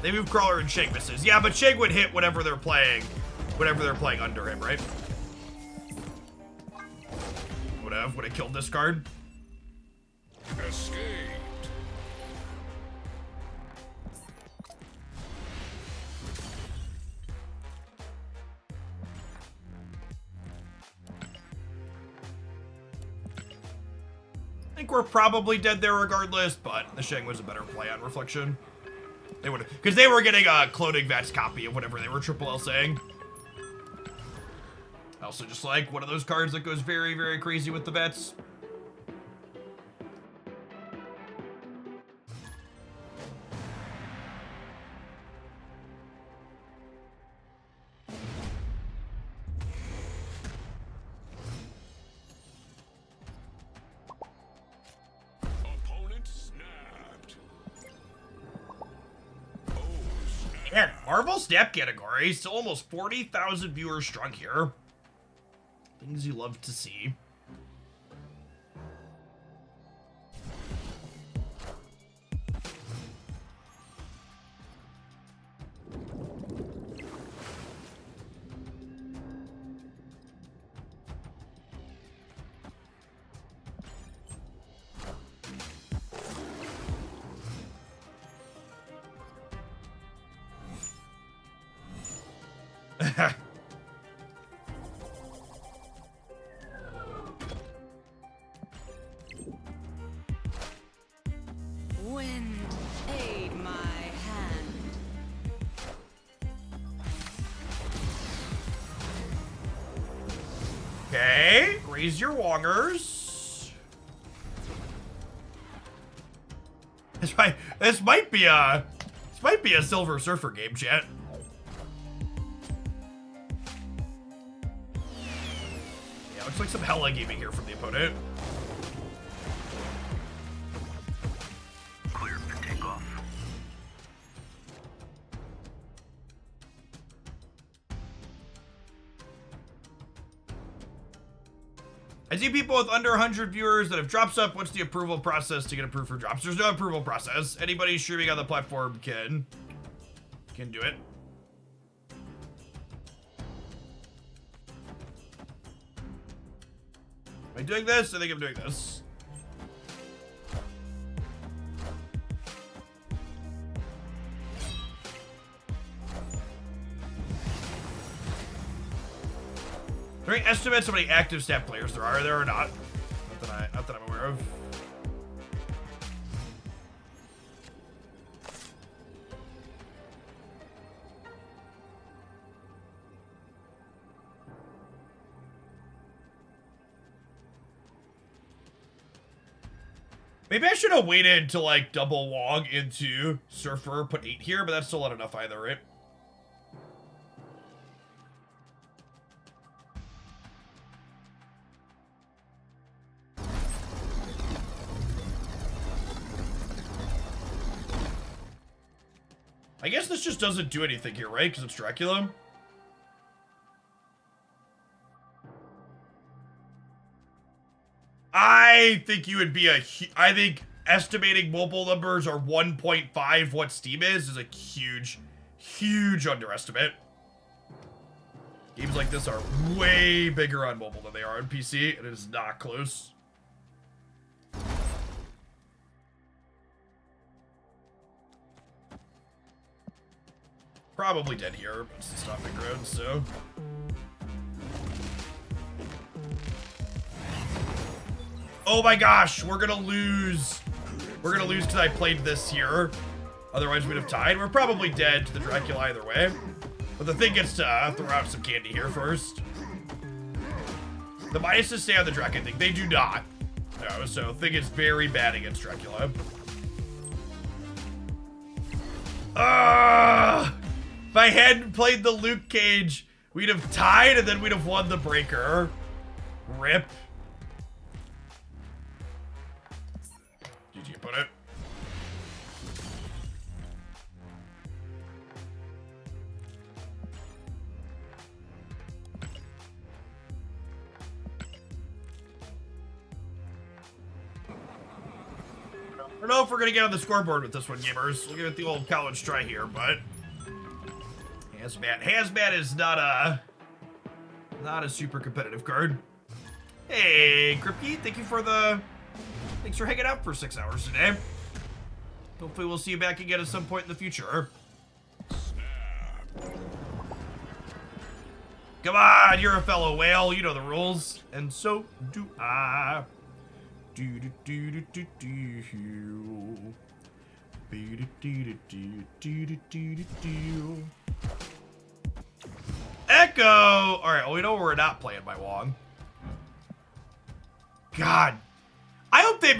Speaker 1: They move Crawler and Shag misses. Yeah, but Shag would hit whatever they're playing under him, right? Would have killed this card.
Speaker 5: Escaped.
Speaker 1: think we're probably dead there regardless, but the Shang was a better play on reflection. They would, because they were getting a cloning Vets copy of whatever they were Triple L saying. I also just like one of those cards that goes very, very crazy with the Vets.
Speaker 5: Opponent snapped. Oh, snap.
Speaker 1: Man, Marvel Snap category, still almost 40,000 viewers strong here. Things you love to see.
Speaker 3: Wind, aid my hand.
Speaker 1: Okay, raise your wongers. This might be a Silver Surfer game, chat. Yeah, looks like some hella gaming here from the opponent.
Speaker 2: Clear for takeoff.
Speaker 1: I see people with under 100 viewers that have drops up. What's the approval process to get approved for drops? There's no approval process. Anybody streaming on the platform can do it. Am I doing this? I think I'm doing this. Are there any estimates how many active Snap players there are? There or not? Not that I'm aware of. Maybe I should have waited to like double log into Surfer, put 8 here, but that's still not enough either, right? I guess this just doesn't do anything here, right? Because it's Dracula. I think you would be I think estimating mobile numbers are 1.5 what Steam is a huge, huge underestimate. Games like this are way bigger on mobile than they are on PC, and it is not close. Probably dead here, but it's the stopping ground, so. Oh my gosh, we're gonna lose. We're gonna lose because I played this here. Otherwise, we'd have tied. We're probably dead to the Dracula either way. But the thing gets to throw out some candy here first. The minuses stay on the Dracula thing. They do not. No, so thing is very bad against Dracula. If I hadn't played the Luke Cage, we'd have tied and then we'd have won the breaker. Rip. GG, put it. I don't know if we're gonna get on the scoreboard with this one, gamers. We'll give it the old college try here, but Hazmat is not a super competitive card. Hey, Kripke, thanks for hanging out for 6 hours today. Hopefully we'll see you back again at some point in the future. Come on, you're a fellow whale. You know the rules. And so do I. Echo! Alright, well, we know we're not playing by Wong. God. I hope they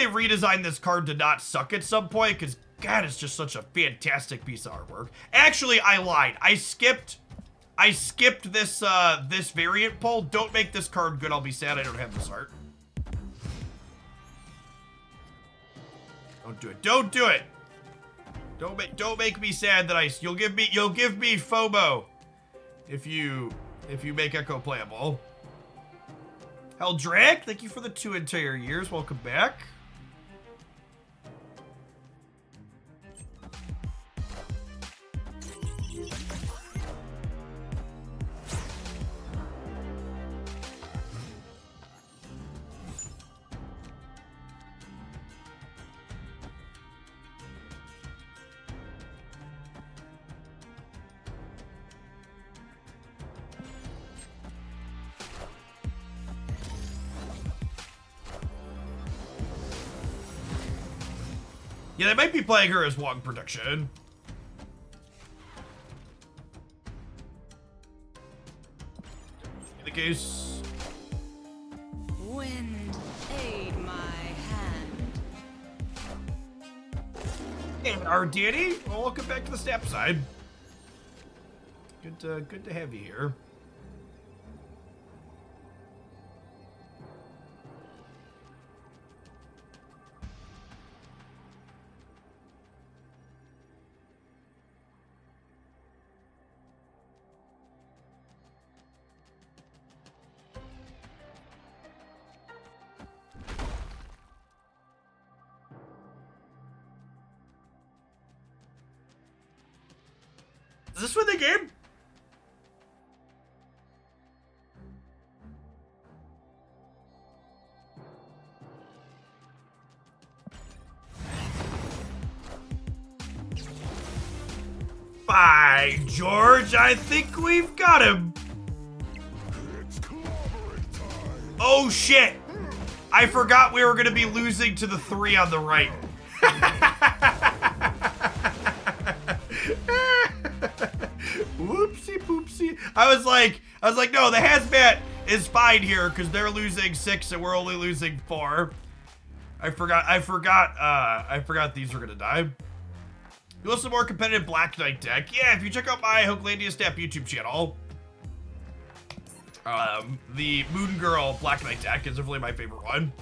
Speaker 1: redesign this card to not suck at some point, because God, it's just such a fantastic piece of artwork. Actually, I lied. I skipped this this variant pull. Don't make this card good. I'll be sad I don't have this art. Don't do it. Don't do it. Don't make me sad that you'll give me FOMO if you make Echo playable. Eldrac, thank you for the 2 entire years. Welcome back. Yeah, they might be playing her as Wong Production. In the case.
Speaker 3: Wind, aid my hand.
Speaker 1: And our Danny, well, welcome back to the step side. Good to have you here. Is this win the game? By George, I think we've got him. Oh shit! I forgot we were gonna be losing to the 3 on the right. Whoopsie poopsie. I was like, no, the hazmat is fine here because they're losing 6 and we're only losing 4. I forgot these were gonna die. You want some more competitive Black Knight deck? Yeah, if you check out my Hooklandia Step YouTube channel, the Moon Girl Black Knight deck is definitely my favorite one.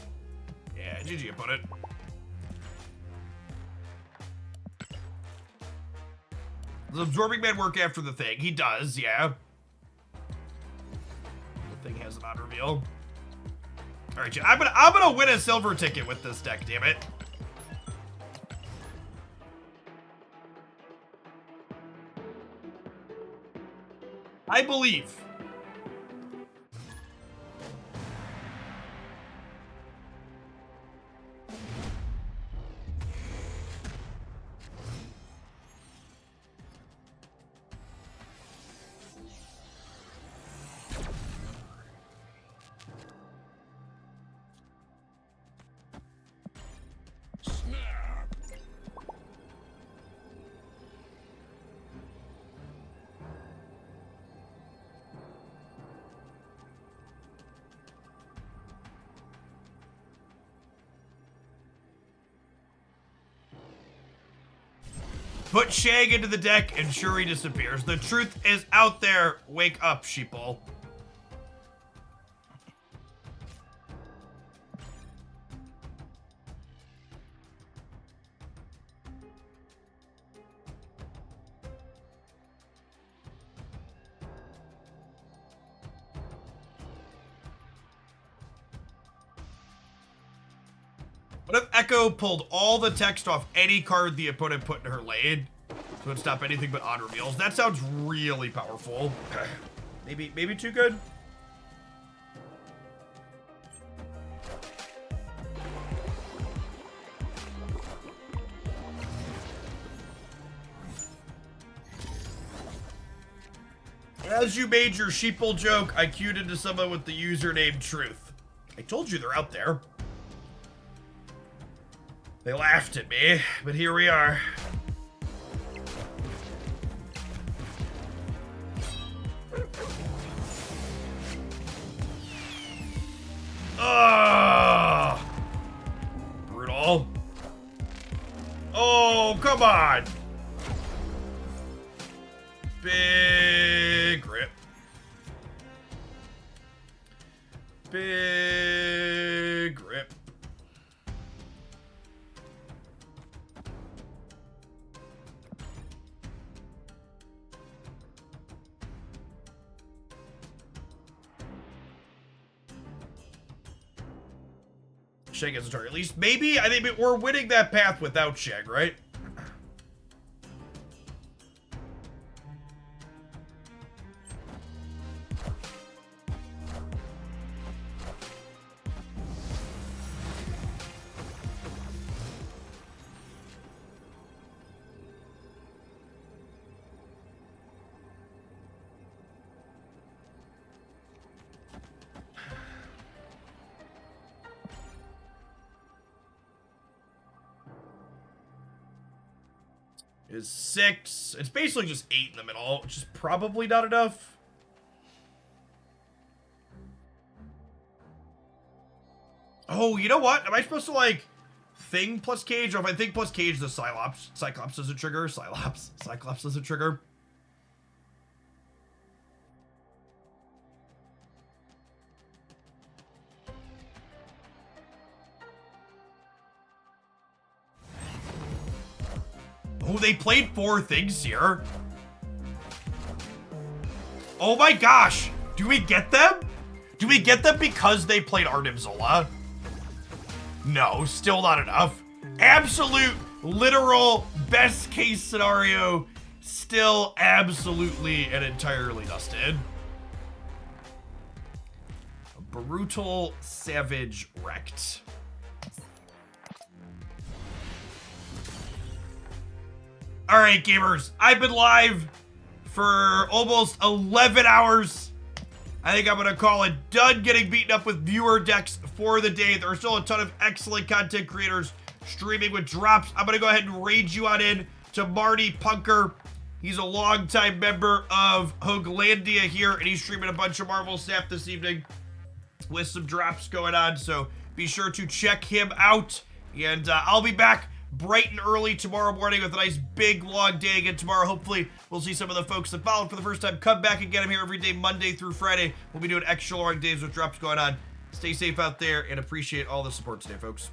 Speaker 1: Yeah, GG opponent. Does Absorbing Man work after the thing? He does, yeah. The thing has an odd reveal. All right, I'm gonna win a silver ticket with this deck. Damn it. I believe. Put Shag into the deck and Shuri disappears. The truth is out there. Wake up, sheeple. What if Echo pulled all the text off any card the opponent put in her lane, so it'd stop anything but odd reveals? That sounds really powerful. Maybe too good? As you made your sheeple joke, I queued into someone with the username Truth. I told you they're out there. They laughed at me, but here we are. Ugh! Brutal. Oh, come on! Big grip. Big grip. Shag as a target. At least, maybe, I think we're winning that path without Shag, right? Is 6. It's basically just 8 in the middle, which is probably not enough. Oh, you know what? Am I supposed to, like, Thing plus Cage? Or if I Think plus Cage, the Cyclops does a trigger. Cyclops does a trigger. Oh, they played 4 things here. Oh my gosh. Do we get them? Do we get them because they played Arnim Zola? No, still not enough. Absolute, literal, best case scenario. Still absolutely and entirely dusted. Brutal, savage, wrecked. Alright, gamers, I've been live for almost 11 hours. I think I'm going to call it done getting beaten up with viewer decks for the day. There are still a ton of excellent content creators streaming with drops. I'm going to go ahead and raid you on in to Marty Punker. He's a longtime member of Hoaglandia here, and he's streaming a bunch of Marvel stuff this evening with some drops going on, so be sure to check him out. And I'll be back bright and early tomorrow morning with a nice big long day again tomorrow. Hopefully we'll see some of the folks that followed for the first time come back and get them here every day, Monday through Friday. We'll be doing extra long days with drops going on. Stay safe out there and appreciate all the support today, folks.